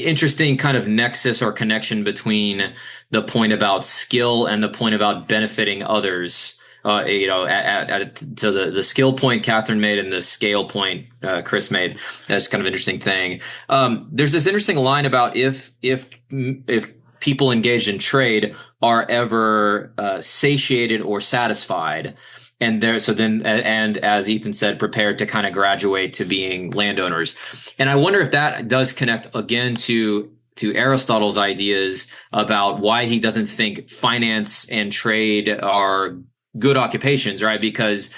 S4: interesting kind of nexus or connection between the point about skill and the point about benefiting others. To the skill point Katherine made and the scale point Chris made. That's kind of an interesting thing. There's this interesting line about if people engaged in trade are ever satiated or satisfied, and as Ethan said, prepared to kind of graduate to being landowners. And I wonder if that does connect again to Aristotle's ideas about why he doesn't think finance and trade are good occupations, right? Because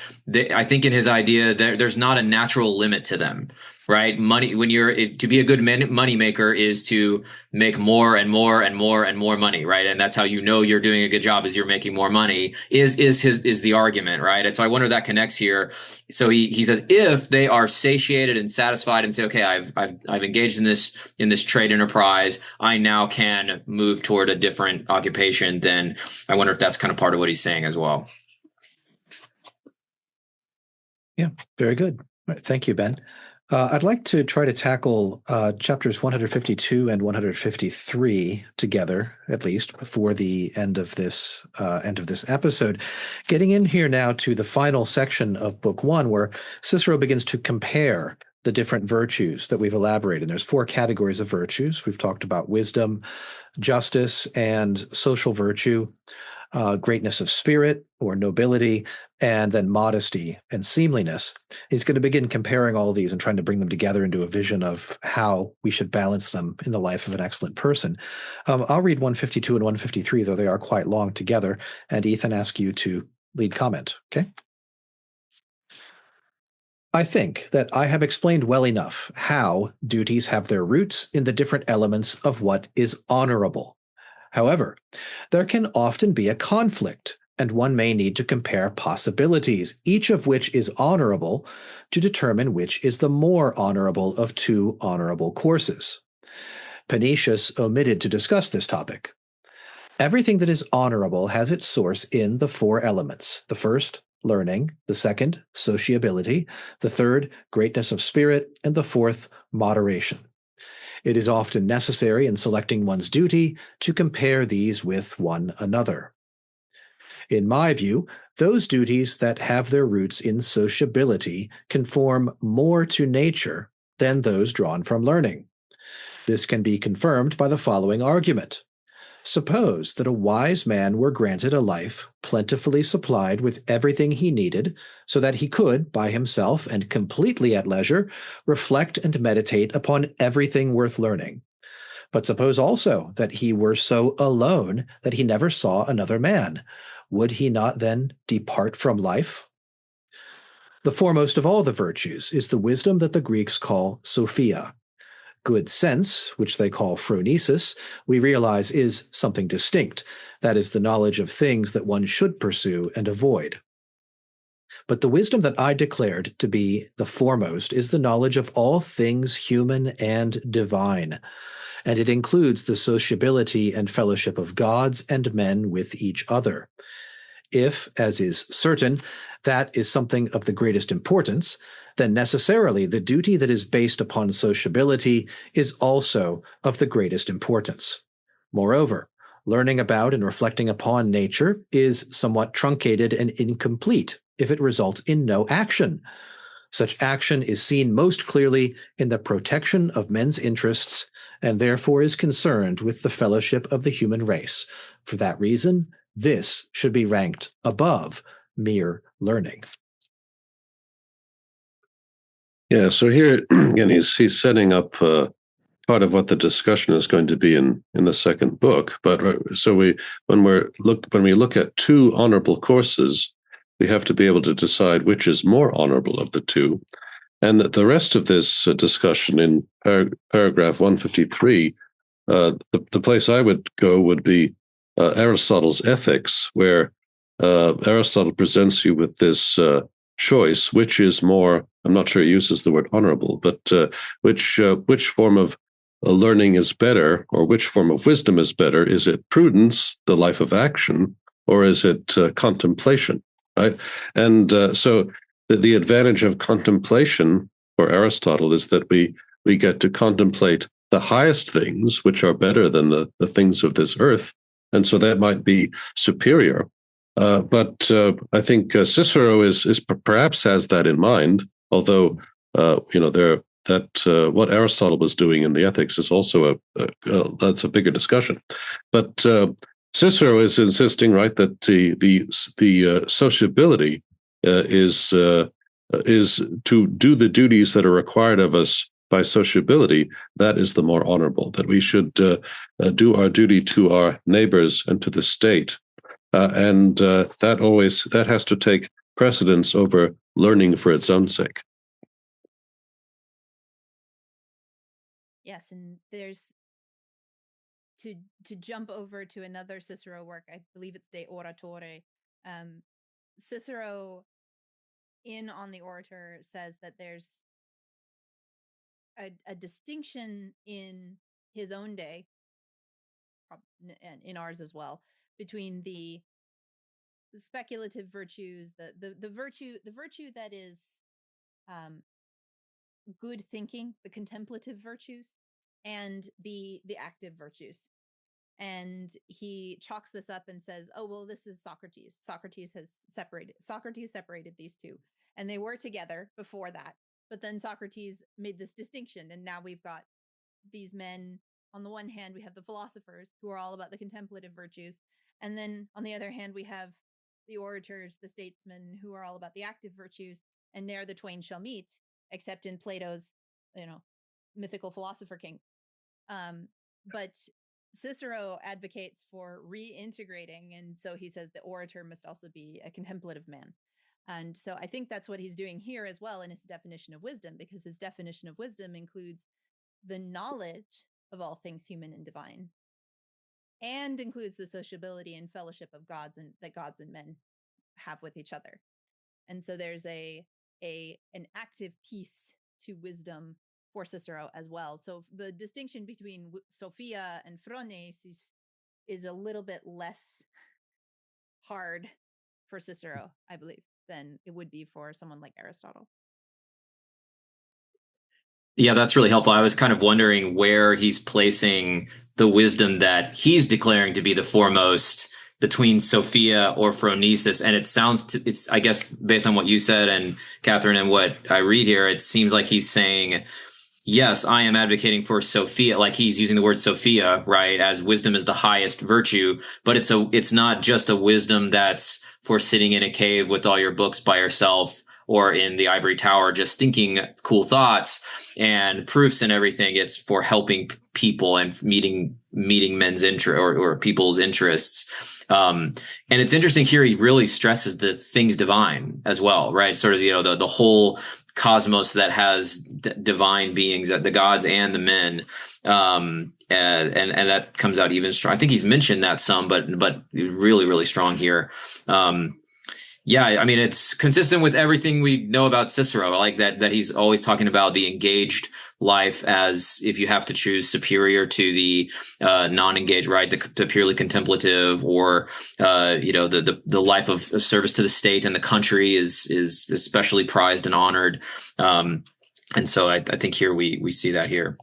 S4: I think in his idea there's not a natural limit to them, right? Money, to be a good money maker is to make more and more and more and more money, right? And that's how you know you're doing a good job, is you're making more money. Is the argument, right? And so I wonder if that connects here. So he says if they are satiated and satisfied and say, okay, I've engaged in this trade enterprise, I now can move toward a different occupation. Then I wonder if that's kind of part of what he's saying as well.
S1: Yeah, very good. All right, thank you, Ben. I'd like to try to tackle chapters 152 and 153 together, at least before the end of this episode. Getting in here now to the final section of Book 1, where Cicero begins to compare the different virtues that we've elaborated. There's 4 categories of virtues. We've talked about wisdom, justice, and social virtue. Greatness of spirit or nobility, and then modesty and seemliness. He's going to begin comparing all of these and trying to bring them together into a vision of how we should balance them in the life of an excellent person. I'll read 152 and 153, though they are quite long together, and Ethan, ask you to lead comment, okay? I think that I have explained well enough how duties have their roots in the different elements of what is honorable. However, there can often be a conflict, and one may need to compare possibilities, each of which is honorable, to determine which is the more honorable of 2 honorable courses. Panetius omitted to discuss this topic. Everything that is honorable has its source in the 4 elements. The first, learning; the second, sociability; the third, greatness of spirit; and the fourth, moderation. It is often necessary in selecting one's duty to compare these with one another. In my view, those duties that have their roots in sociability conform more to nature than those drawn from learning. This can be confirmed by the following argument. Suppose that a wise man were granted a life plentifully supplied with everything he needed, so that he could, by himself and completely at leisure, reflect and meditate upon everything worth learning. But suppose also that he were so alone that he never saw another man. Would he not then depart from life? The foremost of all the virtues is the wisdom that the Greeks call Sophia. Good sense, which they call phronesis, we realize is something distinct. That is the knowledge of things that one should pursue and avoid. But the wisdom that I declared to be the foremost is the knowledge of all things human and divine, and it includes the sociability and fellowship of gods and men with each other. If, as is certain, that is something of the greatest importance, then necessarily the duty that is based upon sociability is also of the greatest importance. Moreover, learning about and reflecting upon nature is somewhat truncated and incomplete if it results in no action. Such action is seen most clearly in the protection of men's interests, and therefore is concerned with the fellowship of the human race. For that reason, this should be ranked above mere learning.
S3: Yeah, so here again, he's setting up part of what the discussion is going to be in the second book. But so when we look at 2 honorable courses, we have to be able to decide which is more honorable of the 2, and that the rest of this discussion in paragraph 153, the place I would go would be Aristotle's Ethics, where Aristotle presents you with this choice, which is more, I'm not sure he uses the word honorable, but which form of learning is better, or which form of wisdom is better? Is it prudence, the life of action, or is it contemplation, right? And so the advantage of contemplation for Aristotle is that we get to contemplate the highest things, which are better than the things of this earth, and so that might be superior. But I think Cicero is perhaps has that in mind, although what Aristotle was doing in the Ethics is also that's a bigger discussion. But Cicero is insisting, right, that the sociability is to do the duties that are required of us by sociability, that is the more honorable, that we should do our duty to our neighbors and to the state. And that has to take precedence over learning for its own sake.
S9: Yes, and there's to jump over to another Cicero work, I believe it's De Oratore. Cicero, in On the Orator, says that there's a distinction in his own day, and in ours as well, between the speculative virtues, the virtue that is good thinking, the contemplative virtues, and the active virtues. And he chalks this up and says, oh, well, this is Socrates. Socrates separated these two, and they were together before that. But then Socrates made this distinction, and now we've got these men. On the one hand, we have the philosophers who are all about the contemplative virtues. And then on the other hand, we have the orators, the statesmen, who are all about the active virtues. And ne'er the twain shall meet, except in Plato's, mythical philosopher king. But Cicero advocates for reintegrating. And so he says the orator must also be a contemplative man. And so I think that's what he's doing here as well in his definition of wisdom, because his definition of wisdom includes the knowledge of all things human and divine, and includes the sociability and fellowship of gods and that gods and men have with each other. And so there's an active piece to wisdom for Cicero as well. So the distinction between Sophia and Phrones is a little bit less hard for Cicero, I believe, than it would be for someone like Aristotle.
S4: Yeah, that's really helpful. I was kind of wondering where he's placing the wisdom that he's declaring to be the foremost between Sophia or Phronesis. And it's, I guess, based on what you said and Katherine and what I read here, it seems like he's saying, yes, I am advocating for Sophia, like he's using the word Sophia, right, as wisdom is the highest virtue, but it's not just a wisdom that's for sitting in a cave with all your books by yourself or in the ivory tower, just thinking cool thoughts and proofs and everything. It's for helping people and meeting men's interest or people's interests. And it's interesting here. He really stresses the things divine as well, right? Sort of, the whole cosmos that has divine beings, the gods and the men. And that comes out even strong. I think he's mentioned that some, but really, really strong here. Yeah, I mean, it's consistent with everything we know about Cicero. I like that he's always talking about the engaged life as, if you have to choose, superior to the non-engaged, right? The purely contemplative, or the life of service to the state and the country is especially prized and honored. And so I think here we see that here.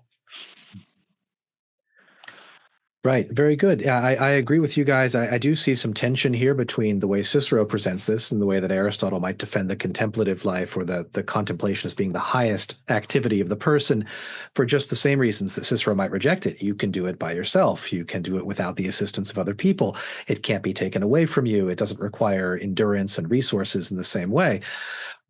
S1: Right. Very good. I agree with you guys. I do see some tension here between the way Cicero presents this and the way that Aristotle might defend the contemplative life, or the contemplation as being the highest activity of the person, for just the same reasons that Cicero might reject it. You can do it by yourself. You can do it without the assistance of other people. It can't be taken away from you. It doesn't require endurance and resources in the same way.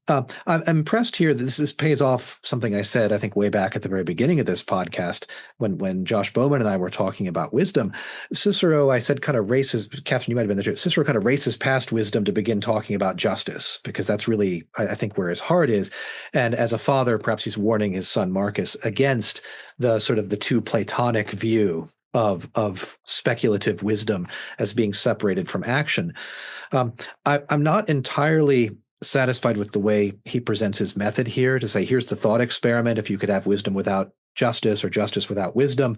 S1: I'm impressed here that this pays off something I said, I think, way back at the very beginning of this podcast, when Josh Bowman and I were talking about wisdom. Cicero, I said, kind of races, Katherine, you might have been there too, Cicero kind of races past wisdom to begin talking about justice, because that's really, I think, where his heart is. And as a father, perhaps he's warning his son Marcus against the sort of the too Platonic view of speculative wisdom as being separated from action. I'm not entirely satisfied with the way he presents his method here, to say, here's the thought experiment, if you could have wisdom without justice or justice without wisdom.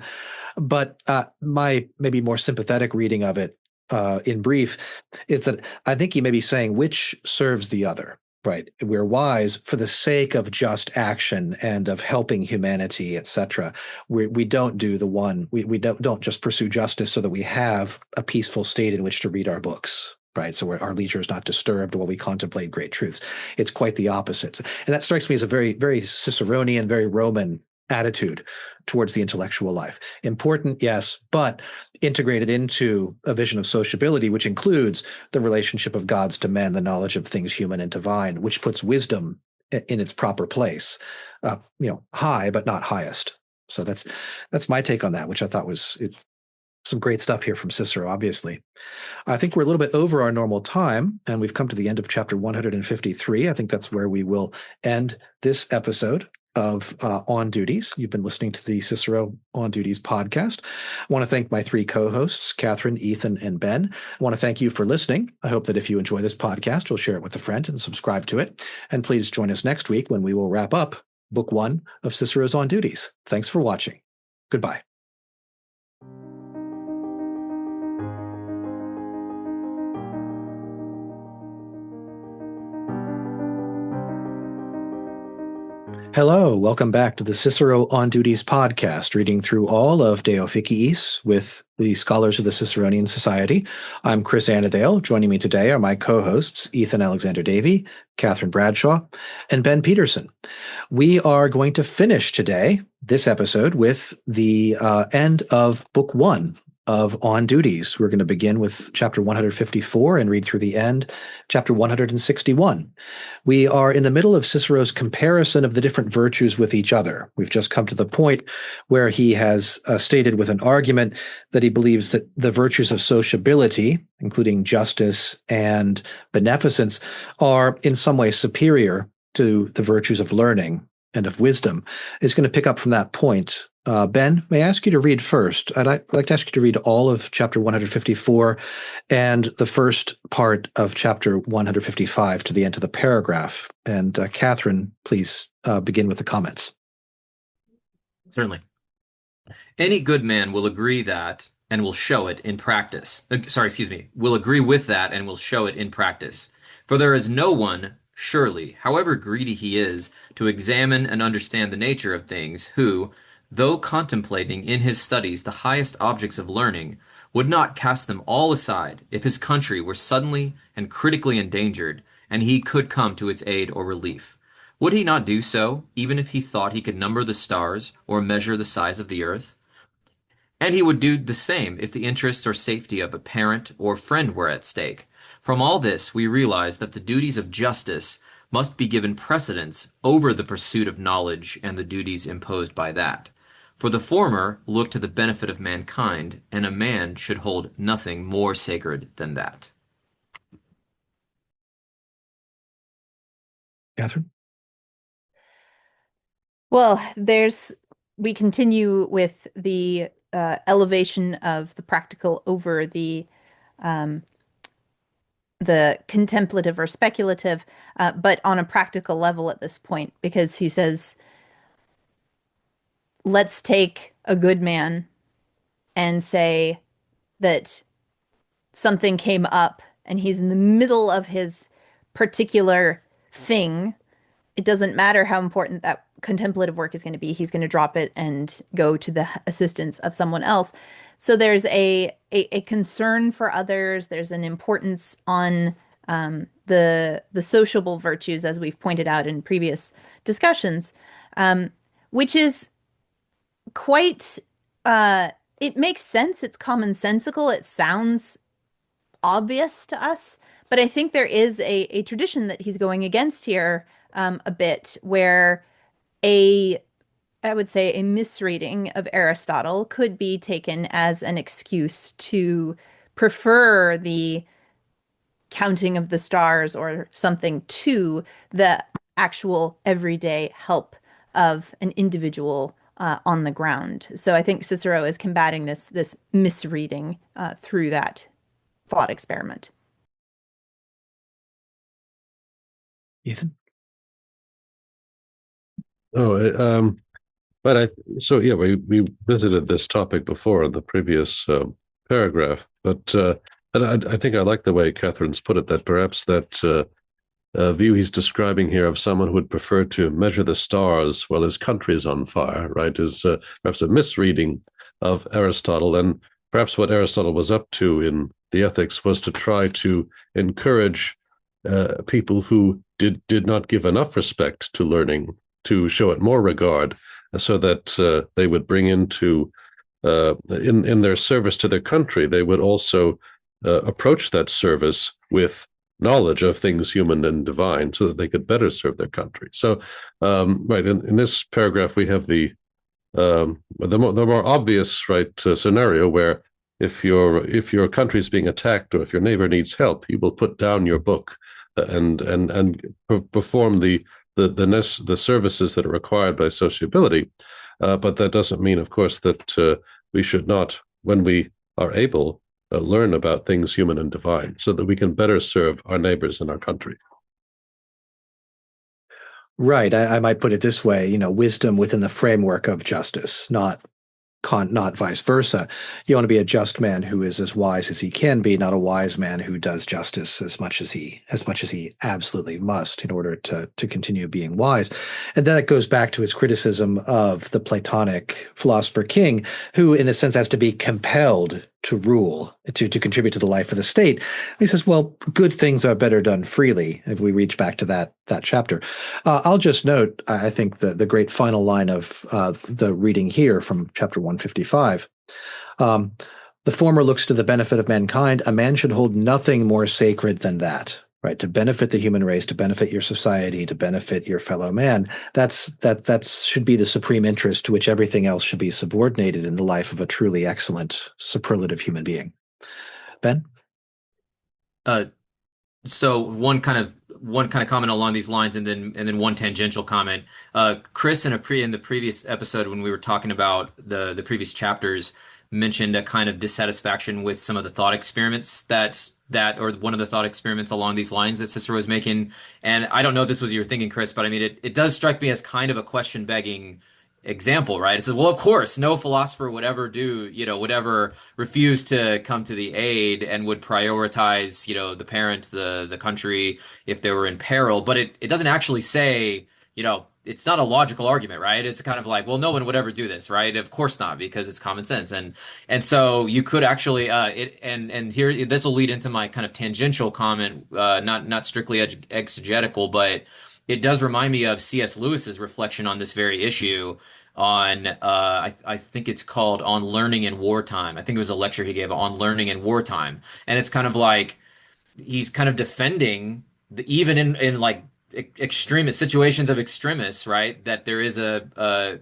S1: But my maybe more sympathetic reading of it, in brief, is that I think he may be saying which serves the other, right? We're wise for the sake of just action and of helping humanity, etc. We don't do the one, we don't just pursue justice so that we have a peaceful state in which to read our books, right? So our leisure is not disturbed while we contemplate great truths. It's quite the opposite. And that strikes me as a very, very Ciceronian, very Roman attitude towards the intellectual life. Important, yes, but integrated into a vision of sociability, which includes the relationship of gods to men, the knowledge of things human and divine, which puts wisdom in its proper place. High, but not highest. So that's my take on that, which I thought was some great stuff here from Cicero, obviously. I think we're a little bit over our normal time, and we've come to the end of chapter 153. I think that's where we will end this episode of On Duties. You've been listening to the Cicero On Duties podcast. I want to thank my three co-hosts, Katherine, Ethan, and Ben. I want to thank you for listening. I hope that if you enjoy this podcast, you'll share it with a friend and subscribe to it. And please join us next week when we will wrap up Book 1 of Cicero's On Duties. Thanks for watching. Goodbye. Hello, welcome back to the Cicero On Duties podcast, reading through all of De Officiis with the scholars of the Ciceronian Society. I'm Chris Anadale. Joining me today are my co-hosts, Ethan Alexander-Davey, Katherine Bradshaw, and Ben Peterson. We are going to finish today, this episode, with the end of Book 1 of On Duties. We're going to begin with chapter 154 and read through the end, chapter 161. We are in the middle of Cicero's comparison of the different virtues with each other. We've just come to the point where he has stated with an argument that he believes that the virtues of sociability, including justice and beneficence, are in some way superior to the virtues of learning and of wisdom. Is going to pick up from that point. Ben, may I ask you to read first? I'd like to ask you to read all of chapter 154 and the first part of chapter 155 to the end of the paragraph. And Katherine, please begin with the comments.
S4: Certainly. Any good man will agree that and will show it in practice. Will agree with that and will show it in practice. For there is no one, surely, however greedy he is, to examine and understand the nature of things, who, though contemplating in his studies the highest objects of learning, would not cast them all aside if his country were suddenly and critically endangered, and he could come to its aid or relief. Would he not do so, even if he thought he could number the stars or measure the size of the earth? And he would do the same if the interest or safety of a parent or friend were at stake. From all this, we realize that the duties of justice must be given precedence over the pursuit of knowledge and the duties imposed by that. For the former look to the benefit of mankind, and a man should hold nothing more sacred than that.
S1: Katherine?
S9: Well, we continue with the elevation of the practical over the contemplative or speculative, but on a practical level at this point, because he says, let's take a good man and say that something came up and he's in the middle of his particular thing. It doesn't matter how important that contemplative work is going to be. He's going to drop it and go to the assistance of someone else. So there's a concern for others. There's an importance on the sociable virtues, as we've pointed out in previous discussions, which is quite, it makes sense. It's commonsensical. It sounds obvious to us, but I think there is a tradition that he's going against here a bit, where I would say a misreading of Aristotle could be taken as an excuse to prefer the counting of the stars or something to the actual everyday help of an individual on the ground. So I think Cicero is combating this misreading through that thought experiment.
S1: Ethan?
S3: We visited this topic before in the previous paragraph, but and I think I like the way Katherine's put it, that perhaps that view he's describing here of someone who would prefer to measure the stars while his country is on fire, right, is perhaps a misreading of Aristotle. And perhaps what Aristotle was up to in the Ethics was to try to encourage people who did not give enough respect to learning to show it more regard, so that they would bring into in their service to their country, they would also approach that service with knowledge of things human and divine so that they could better serve their country. So, right, in this paragraph, we have the more obvious scenario where if your country is being attacked or if your neighbor needs help, you will put down your book and perform the services that are required by sociability. But that doesn't mean, of course, that we should not, when we are able, learn about things human and divine so that we can better serve our neighbors in our country.
S1: Right. I might put it this way, wisdom within the framework of justice, not vice versa. You want to be a just man who is as wise as he can be, not a wise man who does justice as much as he absolutely must in order to continue being wise. And then it goes back to his criticism of the Platonic philosopher king, who in a sense has to be compelled to rule, to contribute to the life of the state. He says, well, good things are better done freely, if we reach back to that chapter. I'll just note, I think the great final line of the reading here from chapter 155, the former looks to the benefit of mankind. A man should hold nothing more sacred than that, right? To benefit the human race, to benefit your society, to benefit your fellow man. That should be the supreme interest to which everything else should be subordinated in the life of a truly excellent, superlative human being. Ben?
S4: So one kind of comment along these lines, and then one tangential comment. Chris, in the previous episode when we were talking about the previous chapters, mentioned a kind of dissatisfaction with some of the thought experiments or one of the thought experiments along these lines that Cicero was making. And I don't know if this was your thinking, Chris, but I mean, it does strike me as kind of a question begging example, right? It says, well, of course, no philosopher would ever refuse to come to the aid and would prioritize, the parent, the country, if they were in peril. But it doesn't actually say, it's not a logical argument, right? It's kind of like, well, no one would ever do this, right? Of course not, because it's common sense. And so you could actually, and here, this will lead into my kind of tangential comment, not strictly exegetical, but it does remind me of C.S. Lewis's reflection on this very issue on, I think it's called On Learning in Wartime. I think it was a lecture he gave on learning in wartime. And it's kind of like, he's kind of defending even in like extremist situations of extremists, right? That there is that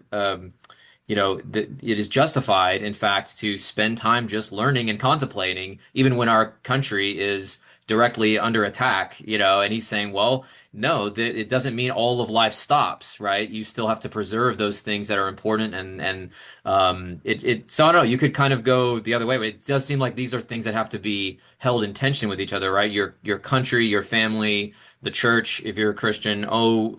S4: it is justified, in fact, to spend time just learning and contemplating, even when our country is directly under attack, and he's saying, well, no, it doesn't mean all of life stops, right? You still have to preserve those things that are important, so I don't know, you could kind of go the other way, but it does seem like these are things that have to be held in tension with each other, right? Your country, your family, the church, if you're a Christian,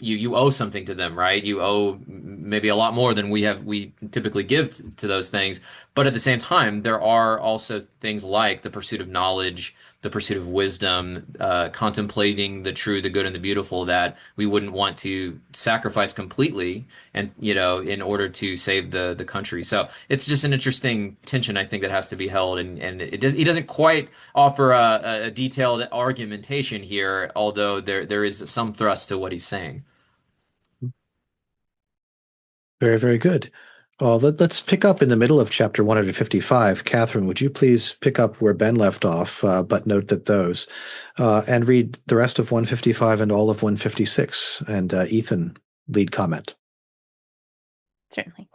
S4: you owe something to them, right? You owe maybe a lot more than we typically give to those things. But at the same time, there are also things like the pursuit of knowledge, the pursuit of wisdom, contemplating the true, the good, and the beautiful that we wouldn't want to sacrifice completely, and in order to save the country. So it's just an interesting tension, I think, that has to be held, and he doesn't quite offer a detailed argumentation here, although there is some thrust to what he's saying.
S1: Very, very good. Let's pick up in the middle of chapter 155. Katherine, would you please pick up where Ben left off, but note that and read the rest of 155 and all of 156, and Ethan, lead comment.
S9: Certainly.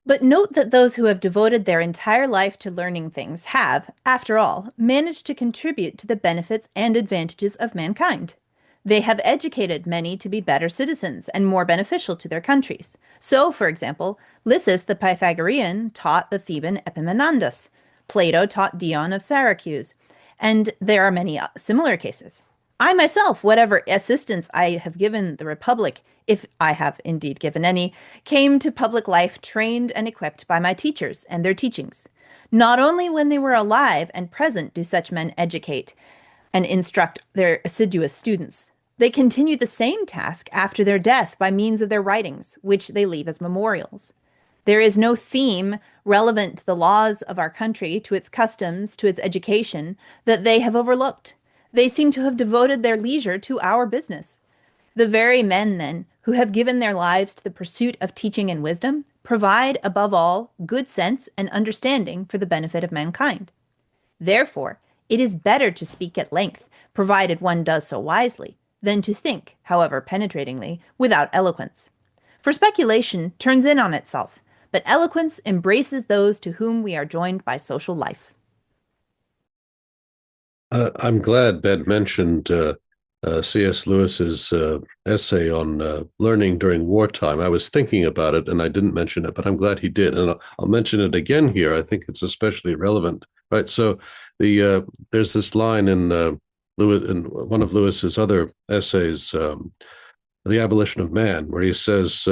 S9: But note that those who have devoted their entire life to learning things have, after all, managed to contribute to the benefits and advantages of mankind. They have educated many to be better citizens and more beneficial to their countries. So, for example, Lysis the Pythagorean taught the Theban Epaminondas. Plato taught Dion of Syracuse. And there are many similar cases. I myself, whatever assistance I have given the Republic, if I have indeed given any, came to public life trained and equipped by my teachers and their teachings. Not only when they were alive and present do such men educate and instruct their assiduous students. They continue the same task after their death by means of their writings, which they leave as memorials. There is no theme relevant to the laws of our country, to its customs, to its education, that they have overlooked. They seem to have devoted their leisure to our business. The very men, then, who have given their lives to the pursuit of teaching and wisdom, provide, above all, good sense and understanding for the benefit of mankind. Therefore, it is better to speak at length provided one does so wisely, than to think, however penetratingly, without eloquence. For speculation turns in on itself, but eloquence embraces those to whom we are joined by social life.
S3: I'm glad Ben mentioned C.S. Lewis's essay on learning during wartime. I was thinking about it and I didn't mention it, but I'm glad he did. And I'll mention it again here. I think it's especially relevant. Right. So there's this line in in one of Lewis's other essays, The Abolition of Man, where he says,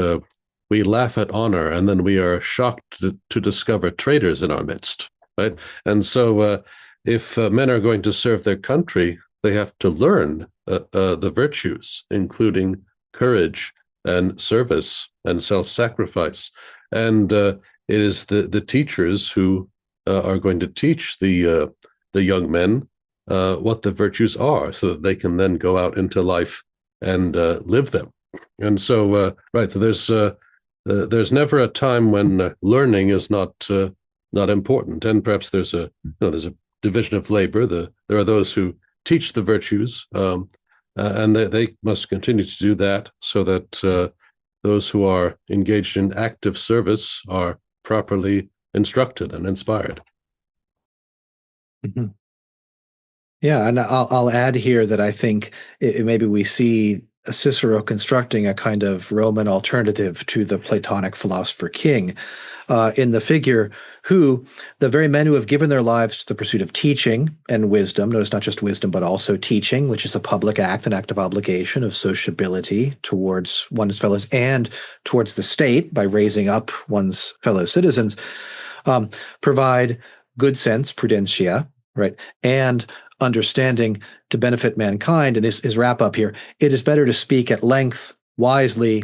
S3: we laugh at honor and then we are shocked to discover traitors in our midst. Right. And so if men are going to serve their country, they have to learn the virtues, including courage and service and self-sacrifice. And it is the teachers who are going to teach the young men what the virtues are, so that they can then go out into life and live them. And so, right, so there's never a time when learning is not important, and perhaps there's a division of labor. There are those who teach the virtues, and they must continue to do that, so that those who are engaged in active service are properly instructed and inspired.
S1: Mm-hmm. Yeah, and I'll add here that I think maybe we see Cicero constructing a kind of Roman alternative to the Platonic philosopher king in the figure who, the very men who have given their lives to the pursuit of teaching and wisdom, notice not just wisdom, but also teaching, which is a public act, an act of obligation, of sociability towards one's fellows and towards the state by raising up one's fellow citizens, provide good sense, prudentia, right, and understanding to benefit mankind. And his wrap up here: it is better to speak at length wisely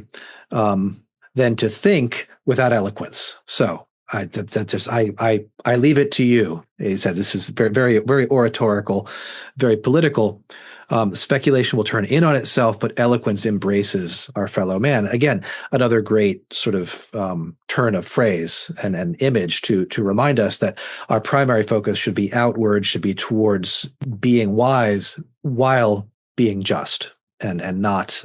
S1: than to think without eloquence. So I leave it to you. He says this is very, very, very oratorical, very political. Speculation will turn in on itself, but eloquence embraces our fellow man. Again, another great sort of turn of phrase and an image to remind us that our primary focus should be outward, should be towards being wise while being just, and not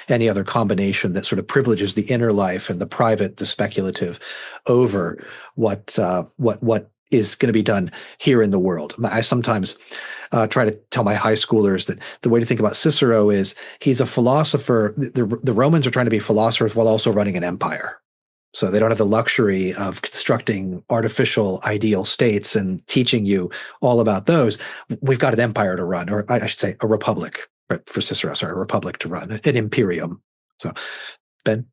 S1: any other combination that sort of privileges the inner life and the private, the speculative, over what is going to be done here in the world. I sometimes try to tell my high schoolers that the way to think about Cicero is he's a philosopher. The Romans are trying to be philosophers while also running an empire. So they don't have the luxury of constructing artificial ideal states and teaching you all about those. We've got an empire to run, or I should say a republic, right, for Cicero, sorry, a republic to run, an imperium. So, Ben?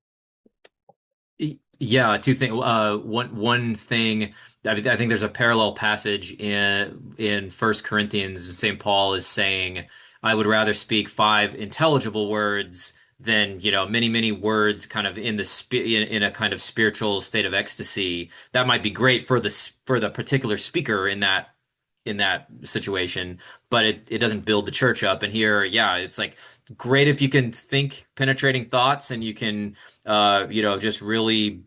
S4: Yeah, two things. One thing, I think there's a parallel passage in First Corinthians. St. Paul is saying, "I would rather speak 5 intelligible words than many words, kind of in a kind of spiritual state of ecstasy." That might be great for the particular speaker in that situation, but it doesn't build the church up. And here, yeah, it's like great if you can think penetrating thoughts and you can just really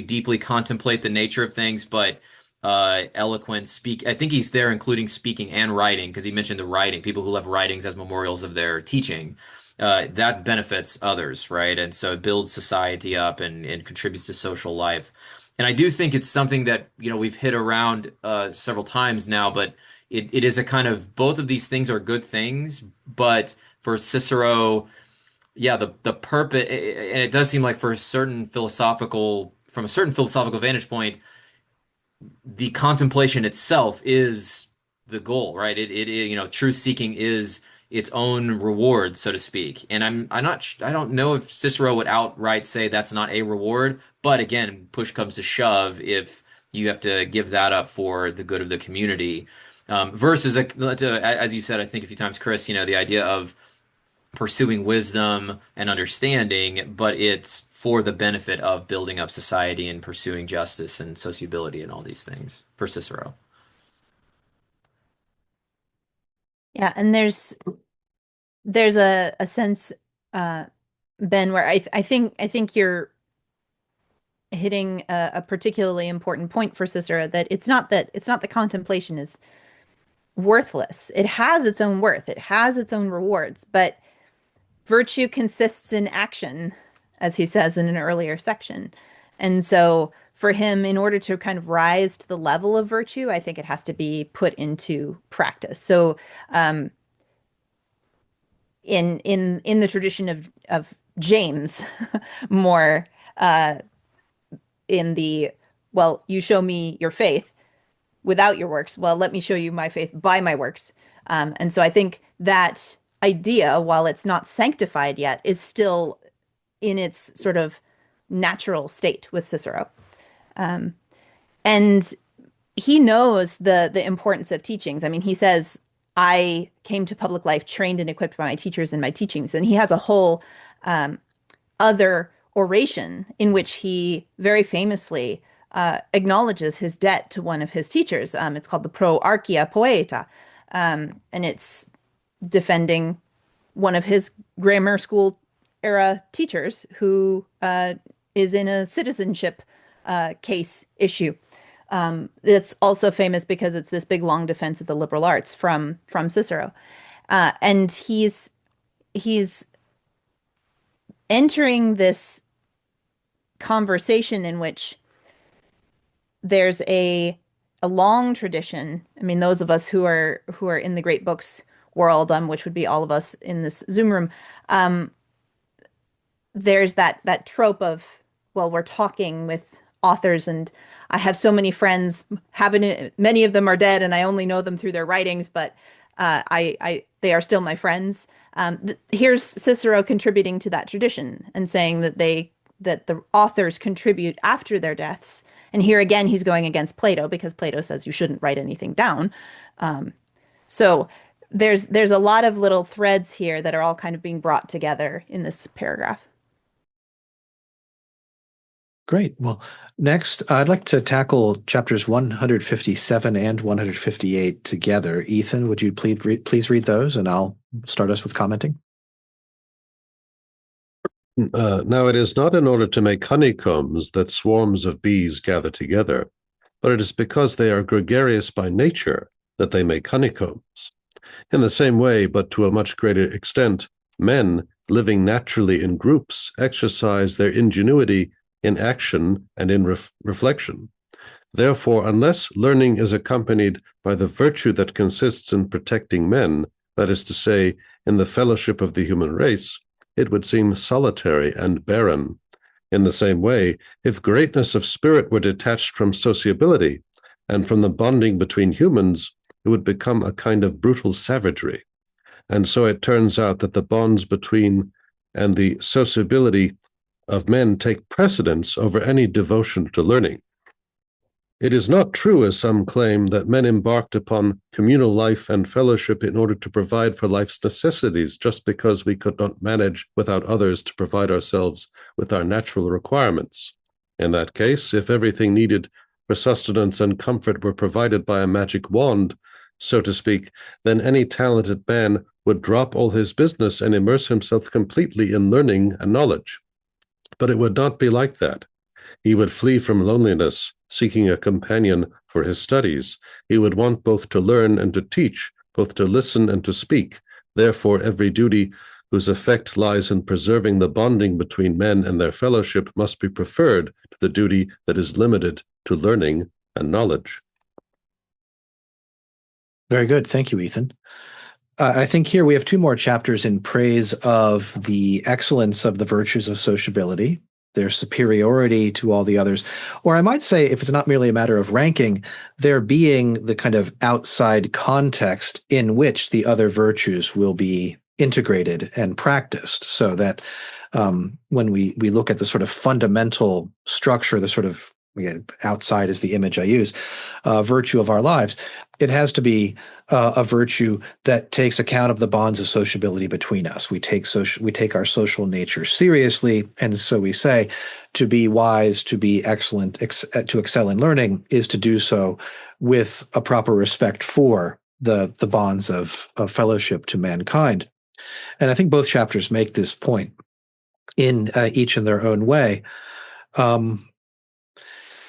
S4: deeply contemplate the nature of things, but eloquence, I think he's there including speaking and writing, because he mentioned the writing, people who left writings as memorials of their teaching. That benefits others, right? And so it builds society up and contributes to social life. And I do think it's something that we've hit around several times now, but it is a kind of, both of these things are good things, but for Cicero, yeah, the purpose, and it does seem like from a certain philosophical vantage point, the contemplation itself is the goal, right? Truth seeking is its own reward, so to speak. And I don't know if Cicero would outright say that's not a reward, but again, push comes to shove if you have to give that up for the good of the community. Versus, as you said, I think a few times, Chris, the idea of pursuing wisdom and understanding, but it's for the benefit of building up society and pursuing justice and sociability and all these things for Cicero.
S9: Yeah, and there's a sense, Ben, where I think you're hitting a particularly important point for Cicero, that it's not that contemplation worthless. It has its own worth. It has its own rewards, but virtue consists in action, as he says in an earlier section. And so for him, in order to kind of rise to the level of virtue, I think it has to be put into practice. So in the tradition of James, more in the, well, you show me your faith without your works. Well, let me show you my faith by my works. And so I think that idea, while it's not sanctified yet, is still in its sort of natural state with Cicero. And he knows the importance of teachings. I mean, he says, I came to public life trained and equipped by my teachers and my teachings. And he has a whole other oration in which he very famously acknowledges his debt to one of his teachers. It's called the Pro Archia Poeta. And it's defending one of his grammar school era teachers who is in a citizenship case issue. It's also famous because it's this big long defense of the liberal arts from Cicero. And he's entering this conversation in which there's a long tradition. I mean, those of us who are in the great books world, which would be all of us in this Zoom room, there's that trope of, well, we're talking with authors, and I have so many friends, many of them are dead, and I only know them through their writings, but they are still my friends. Here's Cicero contributing to that tradition and saying that the authors contribute after their deaths. And here again, he's going against Plato, because Plato says you shouldn't write anything down. So there's a lot of little threads here that are all kind of being brought together in this paragraph.
S1: Great. Well, next, I'd like to tackle chapters 157 and 158 together. Ethan, would you please read those, and I'll start us with commenting?
S3: Now, it is not in order to make honeycombs that swarms of bees gather together, but it is because they are gregarious by nature that they make honeycombs. In the same way, but to a much greater extent, men, living naturally in groups, exercise their ingenuity in action and in reflection. Therefore, unless learning is accompanied by the virtue that consists in protecting men, that is to say, in the fellowship of the human race, it would seem solitary and barren. In the same way, if greatness of spirit were detached from sociability and from the bonding between humans, it would become a kind of brutal savagery. And so it turns out that the bonds between and the sociability of men take precedence over any devotion to learning. It is not true, as some claim, that men embarked upon communal life and fellowship in order to provide for life's necessities, just because we could not manage without others to provide ourselves with our natural requirements. In that case, if everything needed for sustenance and comfort were provided by a magic wand, so to speak, then any talented man would drop all his business and immerse himself completely in learning and knowledge. But it would not be like that. He would flee from loneliness, seeking a companion for his studies. He would want both to learn and to teach, both to listen and to speak. Therefore, every duty whose effect lies in preserving the bonding between men and their fellowship must be preferred to the duty that is limited to learning and knowledge.
S1: Very good. Thank you, Ethan. I think here we have two more chapters in praise of the excellence of the virtues of sociability, their superiority to all the others, or I might say, if it's not merely a matter of ranking, there being the kind of outside context in which the other virtues will be integrated and practiced, so that when we look at the sort of fundamental structure, the sort of, again, outside is the image I use, virtue of our lives, it has to be a virtue that takes account of the bonds of sociability between us. We take our social nature seriously, and so we say, to be wise, to be excellent, to excel in learning is to do so with a proper respect for the bonds of fellowship to mankind. And I think both chapters make this point in each in their own way.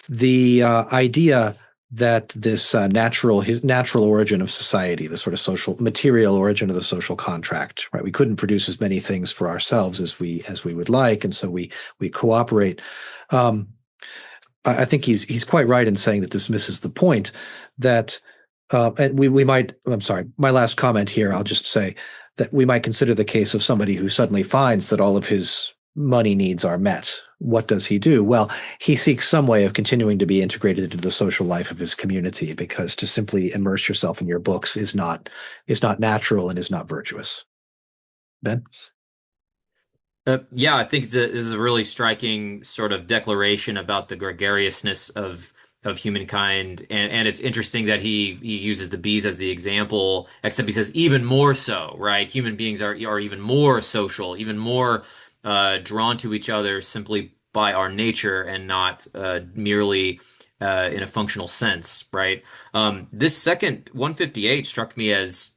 S1: The idea that this natural origin of society, the sort of social material origin of the social contract, right? We couldn't produce as many things for ourselves as we would like, and so we cooperate. I think he's quite right in saying that this misses the point that and we might. I'm sorry. My last comment here. I'll just say that we might consider the case of somebody who suddenly finds that all of his money needs are met. What does he do? Well, he seeks some way of continuing to be integrated into the social life of his community, because to simply immerse yourself in your books is not natural and is not virtuous. Ben?
S4: Yeah, I think this is a really striking sort of declaration about the gregariousness of humankind, and it's interesting that he uses the bees as the example, except he says even more so, right? Human beings are even more social, even more drawn to each other simply by our nature and not merely in a functional sense, right? This second 158 struck me as,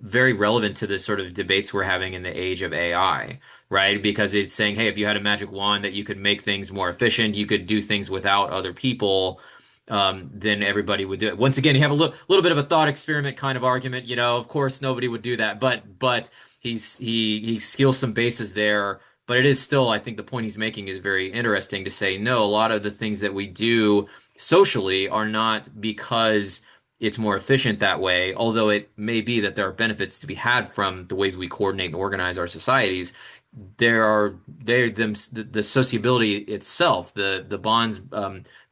S4: very relevant to the sort of debates we're having in the age of AI, right? Because it's saying, hey, if you had a magic wand that you could make things more efficient, you could do things without other people, then everybody would do it. Once again, you have a little bit of a thought experiment kind of argument. Of course, nobody would do that, but he skills some bases there. But it is still, I think the point he's making is very interesting to say, no, a lot of the things that we do socially are not because it's more efficient that way, although it may be that there are benefits to be had from the ways we coordinate and organize our societies. The sociability itself, the bonds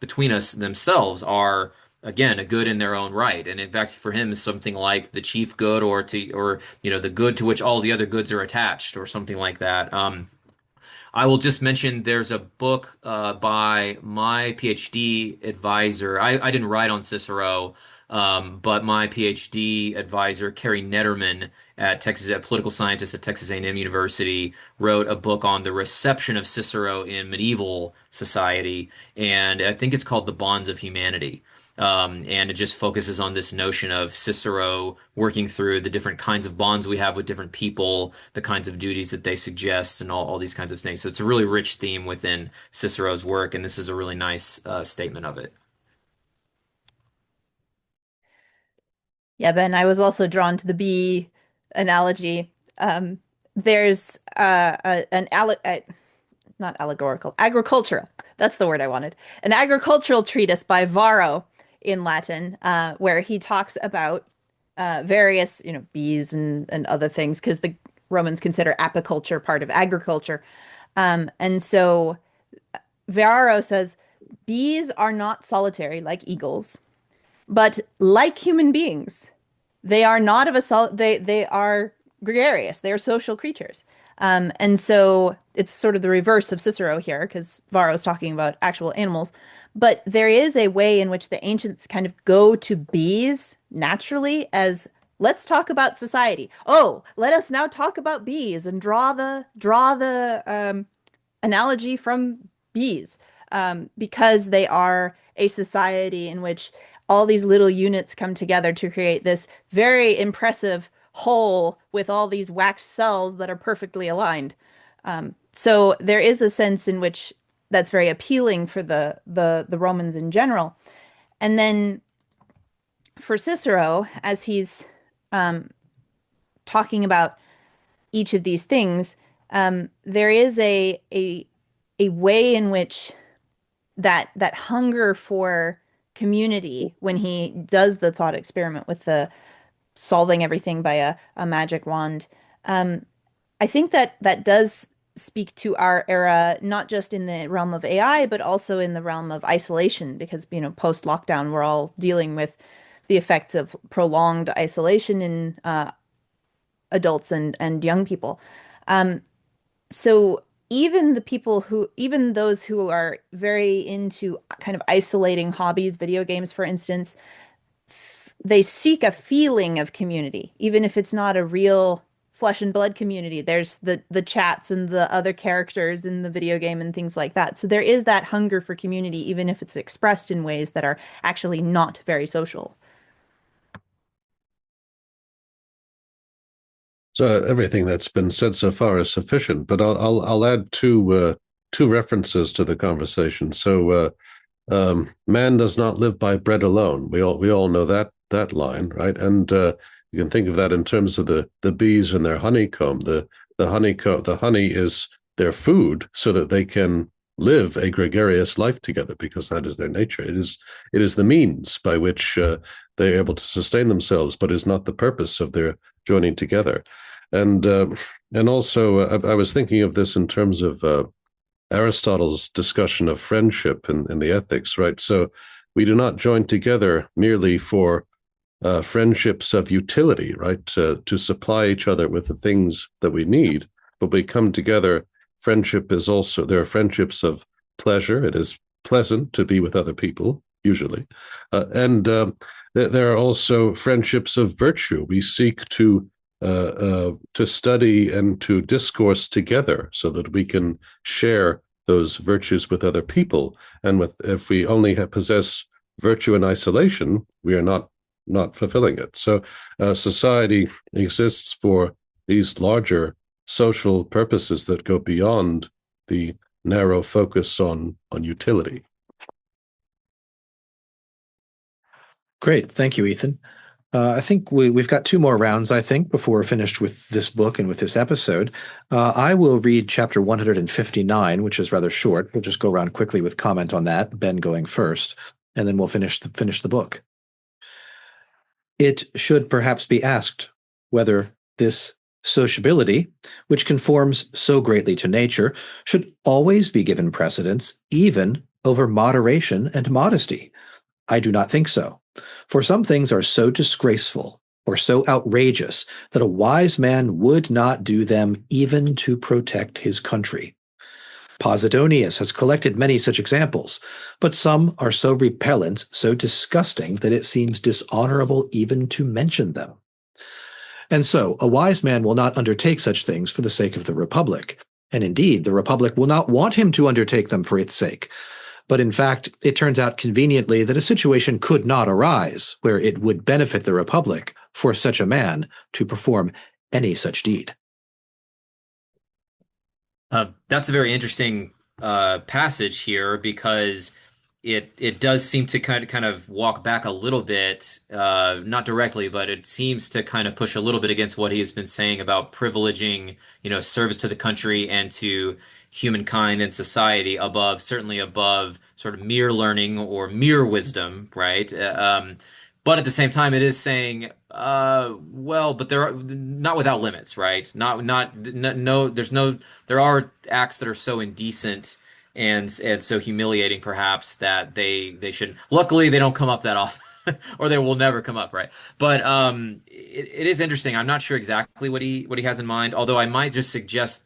S4: between us themselves are, again, a good in their own right. And in fact, for him, is something like the chief good, or the good to which all the other goods are attached, or something like that. I will just mention there's a book by my PhD advisor. I didn't write on Cicero, but my PhD advisor, Carrie Netterman, a political scientist at Texas A&M University, wrote a book on the reception of Cicero in medieval society, and I think it's called The Bonds of Humanity. And it just focuses on this notion of Cicero working through the different kinds of bonds we have with different people, the kinds of duties that they suggest, and all these kinds of things. So it's a really rich theme within Cicero's work, and this is a really nice statement of it.
S9: Yeah, Ben, I was also drawn to the bee analogy. There's not allegorical, agricultural. That's the word I wanted. An agricultural treatise by Varro in Latin, where he talks about various, bees and other things, because the Romans consider apiculture part of agriculture. And so Varro says bees are not solitary like eagles, but like human beings, they are not of a they are gregarious. They are social creatures. And so it's sort of the reverse of Cicero here, because Varro is talking about actual animals. But there is a way in which the ancients kind of go to bees naturally as, let's talk about society. Oh, let us now talk about bees, and draw the analogy from bees, because they are a society in which all these little units come together to create this very impressive whole with all these wax cells that are perfectly aligned. So there is a sense in which that's very appealing for the Romans in general. And then for Cicero, as he's talking about each of these things, there is a way in which that hunger for community, when he does the thought experiment with the solving everything by a magic wand, I think that does speak to our era, not just in the realm of AI, but also in the realm of isolation, because, post lockdown, we're all dealing with the effects of prolonged isolation in adults and young people. So even those who are very into kind of isolating hobbies, video games, for instance, they seek a feeling of community, even if it's not a real flesh and blood community. There's the chats and the other characters in the video game and things like that. So there is that hunger for community, even if it's expressed in ways that are actually not very social.
S3: So everything that's been said so far is sufficient, but I'll add two references to the conversation. So man does not live by bread alone. We all know that line, right? And you can think of that in terms of the bees and their honeycomb. The honey is their food, so that they can live a gregarious life together, because that is their nature. It is the means by which they're able to sustain themselves, but is not the purpose of their joining together. And also, I was thinking of this in terms of Aristotle's discussion of friendship in the Ethics, right? So we do not join together merely for friendships of utility, right? To supply each other with the things that we need, but we come together. There are friendships of pleasure. It is pleasant to be with other people, usually. And there are also friendships of virtue. We seek to study and to discourse together so that we can share those virtues with other people. And if we only possess virtue in isolation, we are not fulfilling it. So society exists for these larger social purposes that go beyond the narrow focus on utility.
S1: Great. Thank you, Ethan. I think we've got two more rounds, I think, before we're finished with this book and with this episode. I will read chapter 159, which is rather short. We'll just go around quickly with comment on that, Ben going first, and then we'll finish the book. It should perhaps be asked whether this sociability, which conforms so greatly to nature, should always be given precedence, even over moderation and modesty. I do not think so. For some things are so disgraceful or so outrageous that a wise man would not do them even to protect his country. Posidonius has collected many such examples, but some are so repellent, so disgusting, that it seems dishonorable even to mention them. And so a wise man will not undertake such things for the sake of the Republic, and indeed the Republic will not want him to undertake them for its sake. But in fact, it turns out conveniently that a situation could not arise where it would benefit the Republic for such a man to perform any such deed.
S4: That's a very interesting passage here, because it does seem to kind of walk back a little bit, not directly, but it seems to kind of push a little bit against what he has been saying about privileging, service to the country and to humankind and society certainly above sort of mere learning or mere wisdom, right? But at the same time, it is saying, but there are not without limits, right? There are acts that are so indecent and so humiliating, perhaps, that they should. Luckily, they don't come up that often, or they will never come up, right? But it is interesting. I'm not sure exactly what he has in mind, although I might just suggest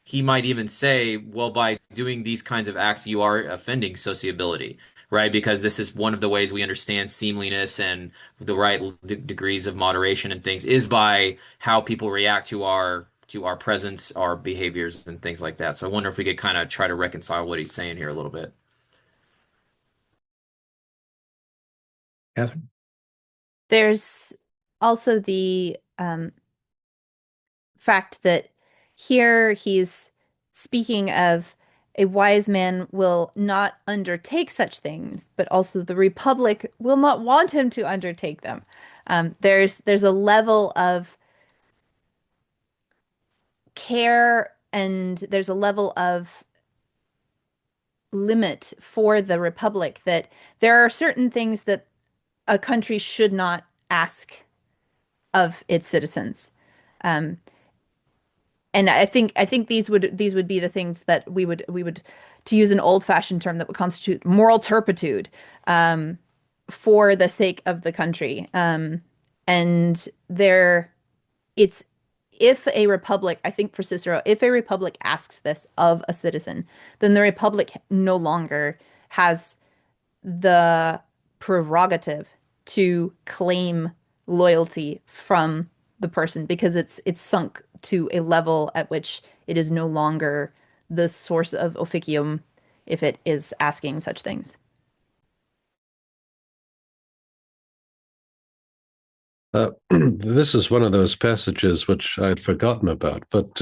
S4: he might even say, well, by doing these kinds of acts, you are offending sociability, right? Because this is one of the ways we understand seemliness and the right degrees of moderation and things is by how people react to our presence, our behaviors, and things like that. So I wonder if we could kind of try to reconcile what he's saying here a little bit.
S1: Katherine?
S9: There's also the fact that here he's speaking of a wise man will not undertake such things, but also the Republic will not want him to undertake them. There's a level of care and there's a level of limit for the Republic that there are certain things that a country should not ask of its citizens. And I think these would be the things that we would, to use an old-fashioned term, that would constitute moral turpitude for the sake of the country. And if a republic, I think for Cicero, if a republic asks this of a citizen, then the republic no longer has the prerogative to claim loyalty from the person, because it's sunk to a level at which it is no longer the source of officium if it is asking such things.
S3: This is one of those passages which I'd forgotten about, but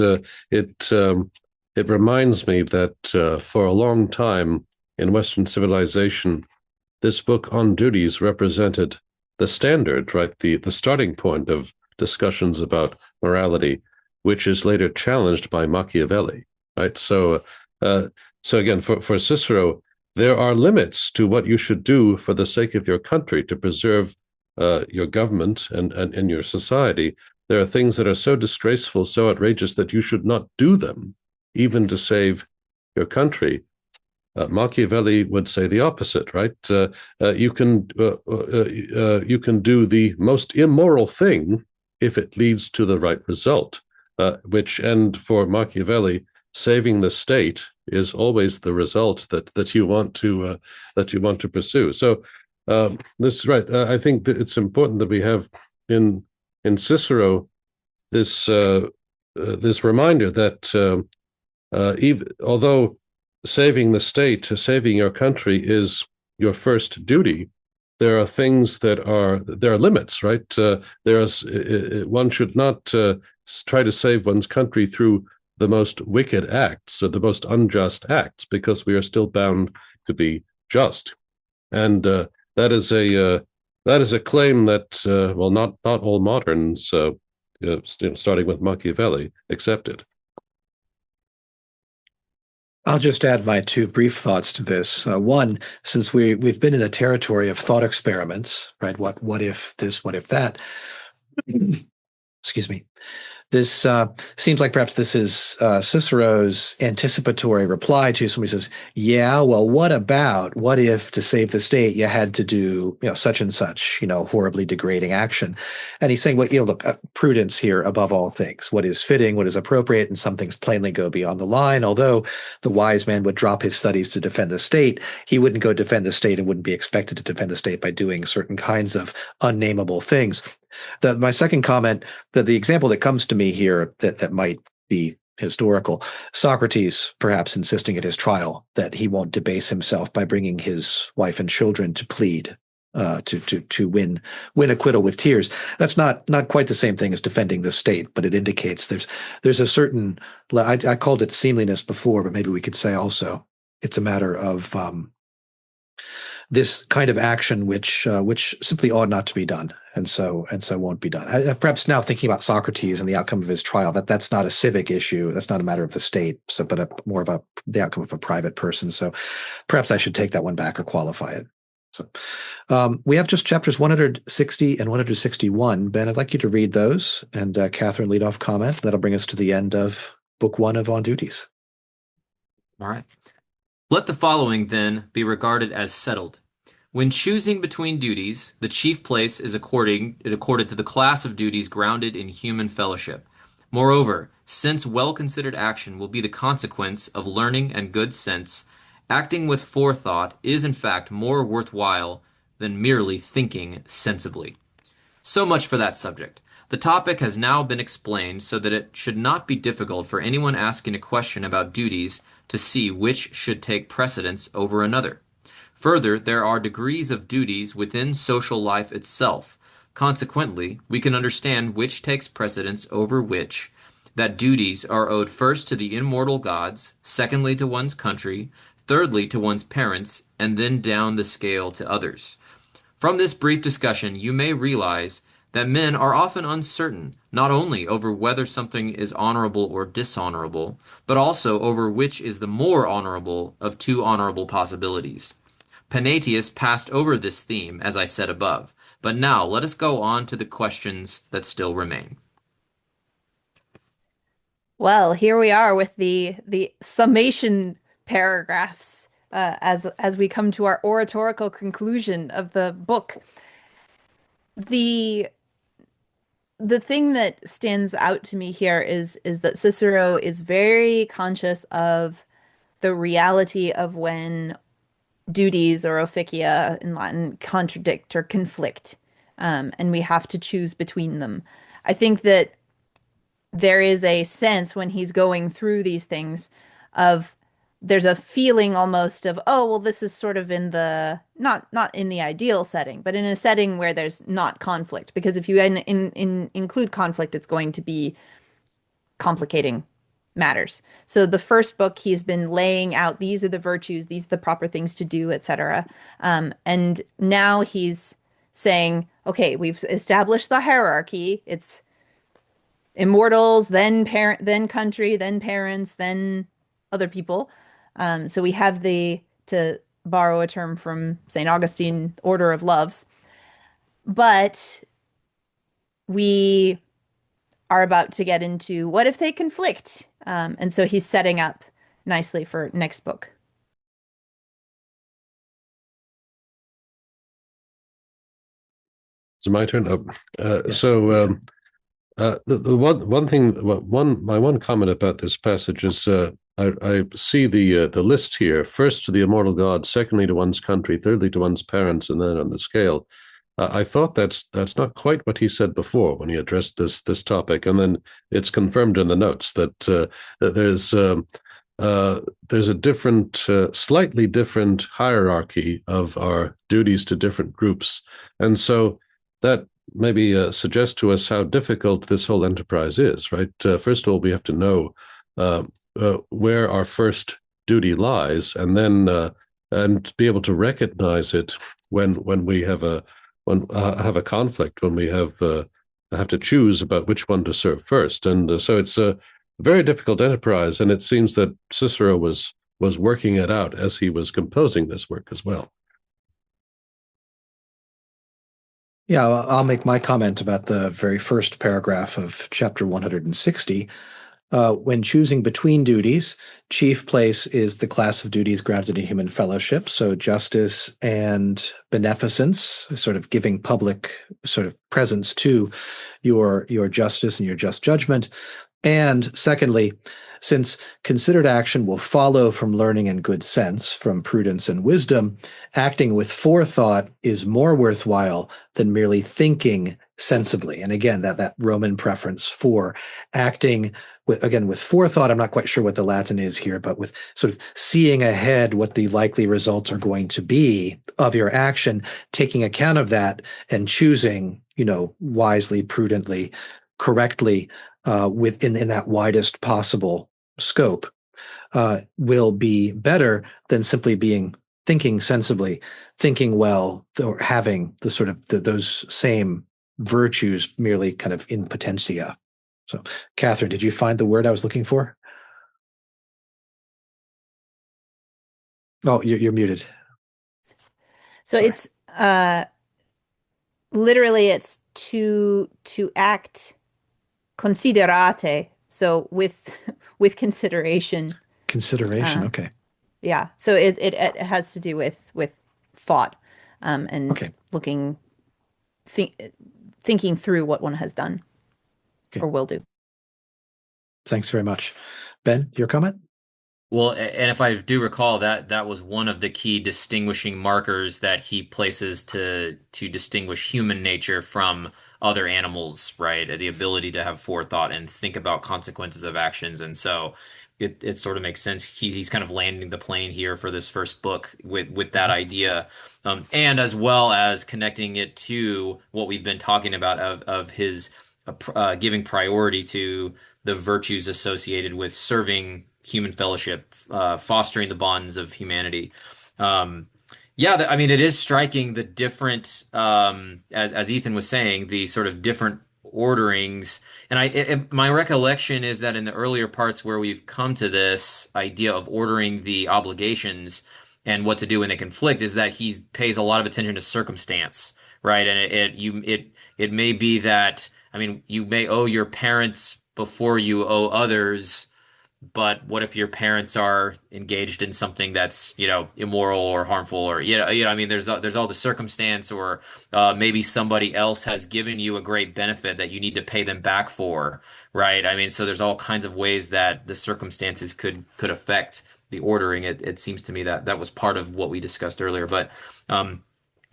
S3: it reminds me that for a long time in Western civilization, this book on duties represented the standard, right? The starting point of discussions about morality, which is later challenged by Machiavelli, right? So again, for Cicero, there are limits to what you should do for the sake of your country to preserve your government and your society. There are things that are so disgraceful, so outrageous that you should not do them, even to save your country. Machiavelli would say the opposite, right? You can do the most immoral thing if it leads to the right result. And for Machiavelli, saving the state is always the result that you want to pursue. So this is right. I think that it's important that we have in Cicero this reminder that even although saving the state, saving your country is your first duty, there are things there are limits, right? One should not try to save one's country through the most wicked acts or the most unjust acts, because we are still bound to be just. And that is a claim that not all moderns, starting with Machiavelli, accepted.
S1: I'll just add my two brief thoughts to this. One, since we've been in the territory of thought experiments, right? What if this? What if that? Excuse me. This seems like perhaps this is Cicero's anticipatory reply to somebody says, yeah, well, what if to save the state you had to do, such and such, horribly degrading action? And he's saying, well, look, prudence here above all things, what is fitting, what is appropriate, and some things plainly go beyond the line. Although the wise man would drop his studies to defend the state, he wouldn't go defend the state and wouldn't be expected to defend the state by doing certain kinds of unnameable things. My second comment, that the example that comes to me here that might be historical, Socrates perhaps insisting at his trial that he won't debase himself by bringing his wife and children to plead to win acquittal with tears. That's not quite the same thing as defending the state, but it indicates there's a certain, I called it seemliness before, but maybe we could say also it's a matter of this kind of action which simply ought not to be done, and so won't be done. Perhaps now thinking about Socrates and the outcome of his trial, that's not a civic issue, that's not a matter of the state, but more of the outcome of a private person. So perhaps I should take that one back or qualify it. So we have just chapters 160 and 161. Ben, I'd like you to read those, and Katherine, lead off comment. That'll bring us to the end of Book 1 of On Duties.
S4: All right. Let the following, then, be regarded as settled. When choosing between duties, the chief place is accorded to the class of duties grounded in human fellowship. Moreover, since well-considered action will be the consequence of learning and good sense, acting with forethought is in fact more worthwhile than merely thinking sensibly. So much for that subject. The topic has now been explained so that it should not be difficult for anyone asking a question about duties to see which should take precedence over another. Further, there are degrees of duties within social life itself. Consequently, we can understand which takes precedence over which, that duties are owed first to the immortal gods, secondly to one's country, thirdly to one's parents, and then down the scale to others. From this brief discussion, you may realize that men are often uncertain not only over whether something is honorable or dishonorable, but also over which is the more honorable of two honorable possibilities. Panaetius passed over this theme, as I said above, but now let us go on to the questions that still remain.
S9: Well, here we are with the summation paragraphs as we come to our oratorical conclusion of the book. The thing that stands out to me here is that Cicero is very conscious of the reality of when duties, or officia in Latin, contradict or conflict, and we have to choose between them. I think that there is a sense when he's going through these things of there's a feeling almost of, oh, well, this is sort of in the, not in the ideal setting, but in a setting where there's not conflict. Because if you include conflict, it's going to be complicating matters. So the first book, he's been laying out these are the virtues, these are the proper things to do, etc. And now he's saying, okay, we've established the hierarchy. It's immortals, then parent, then country, then parents, then other people. So we have the, to borrow a term from St. Augustine, order of loves. But we are about to get into what if they conflict? And so he's setting up nicely for next book.
S3: It's my turn.
S1: Yes,
S3: So
S1: Ethan.
S3: the my one comment about this passage is I see the list here. First to the immortal God, secondly to one's country, thirdly to one's parents, and then on the scale. I thought that's not quite what he said before when he addressed this topic, and then it's confirmed in the notes that there's a different, slightly different hierarchy of our duties to different groups, and so that maybe suggests to us how difficult this whole enterprise is. Right? First of all, we have to know where our first duty lies, and then and be able to recognize it when we have a conflict, when we have to choose about which one to serve first. And so it's a very difficult enterprise, and it seems that Cicero was working it out as he was composing this work as well.
S1: Yeah, I'll make my comment about the very first paragraph of chapter 160. When choosing between duties, chief place is the class of duties grounded in human fellowship, so justice and beneficence, sort of giving public sort of presence to your justice and your just judgment. And secondly, since considered action will follow from learning and good sense, from prudence and wisdom, acting with forethought is more worthwhile than merely thinking sensibly. And again, that Roman preference for acting with forethought. I'm not quite sure what the Latin is here, but with sort of seeing ahead what the likely results are going to be of your action, taking account of that and choosing, wisely, prudently, correctly, within that widest possible scope, will be better than simply thinking sensibly, thinking well, or having the sort of those same virtues merely kind of in potentia. So, Katherine, did you find the word I was looking for? Oh, you're muted.
S9: So
S1: Sorry.
S9: it's literally it's to act considerate, so with consideration.
S1: Consideration, okay.
S9: Yeah, so it has to do with thought, and
S1: Okay.
S9: thinking through what one has done
S1: Okay.
S9: or will do.
S1: Thanks very much. Ben, your comment?
S4: Well, and if I do recall, that was one of the key distinguishing markers that he places to distinguish human nature from other animals, right? The ability to have forethought and think about consequences of actions. And so it sort of makes sense. He's kind of landing the plane here for this first book with that idea, and as well as connecting it to what we've been talking about of his giving priority to the virtues associated with serving human fellowship, fostering the bonds of humanity. I mean, it is striking the different, as Ethan was saying, the sort of different orderings. And my recollection is that in the earlier parts where we've come to this idea of ordering the obligations and what to do when they conflict, is that he pays a lot of attention to circumstance, right? And it may be that, I mean, you may owe your parents before you owe others. But what if your parents are engaged in something that's, immoral or harmful, or, I mean, there's all the circumstance, or maybe somebody else has given you a great benefit that you need to pay them back for, right? I mean, so there's all kinds of ways that the circumstances could affect the ordering. It seems to me that was part of what we discussed earlier, but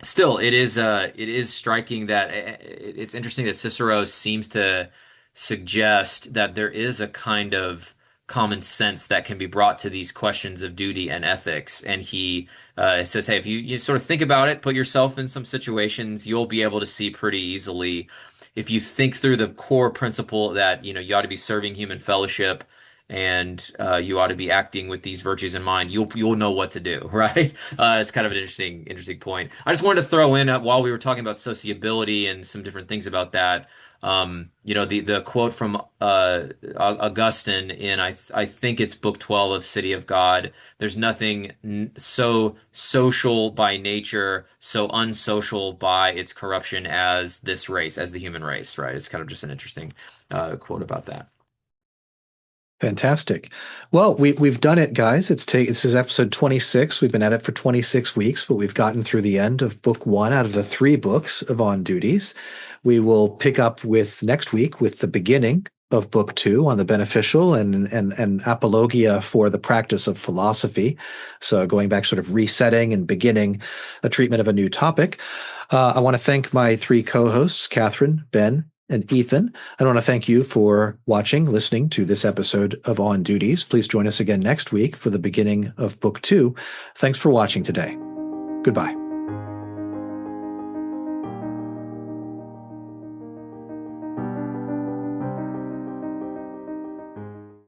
S4: still, it is striking that it's interesting that Cicero seems to suggest that there is a kind of common sense that can be brought to these questions of duty and ethics. And he says, hey, if you sort of think about it, put yourself in some situations, you'll be able to see pretty easily, if you think through the core principle that, you ought to be serving human fellowship and you ought to be acting with these virtues in mind, you'll know what to do, right? It's kind of an interesting point. I just wanted to throw in while we were talking about sociability and some different things about that. The quote from Augustine in I think it's book 12 of City of God. There's nothing so social by nature, so unsocial by its corruption as this race, as the human race, right? It's kind of just an interesting quote about that.
S1: Fantastic. Well, we've done it, guys. This is episode 26. We've been at it for 26 weeks, but we've gotten through the end of book 1 out of the 3 books of On Duties. We will pick up with next week with the beginning of book 2 on the beneficial and apologia for the practice of philosophy. So going back, sort of resetting and beginning a treatment of a new topic. I want to thank my 3 co-hosts, Katherine, Ben, and Ethan. I want to thank you for watching, listening to this episode of On Duties. Please join us again next week for the beginning of book 2. Thanks for watching today. Goodbye.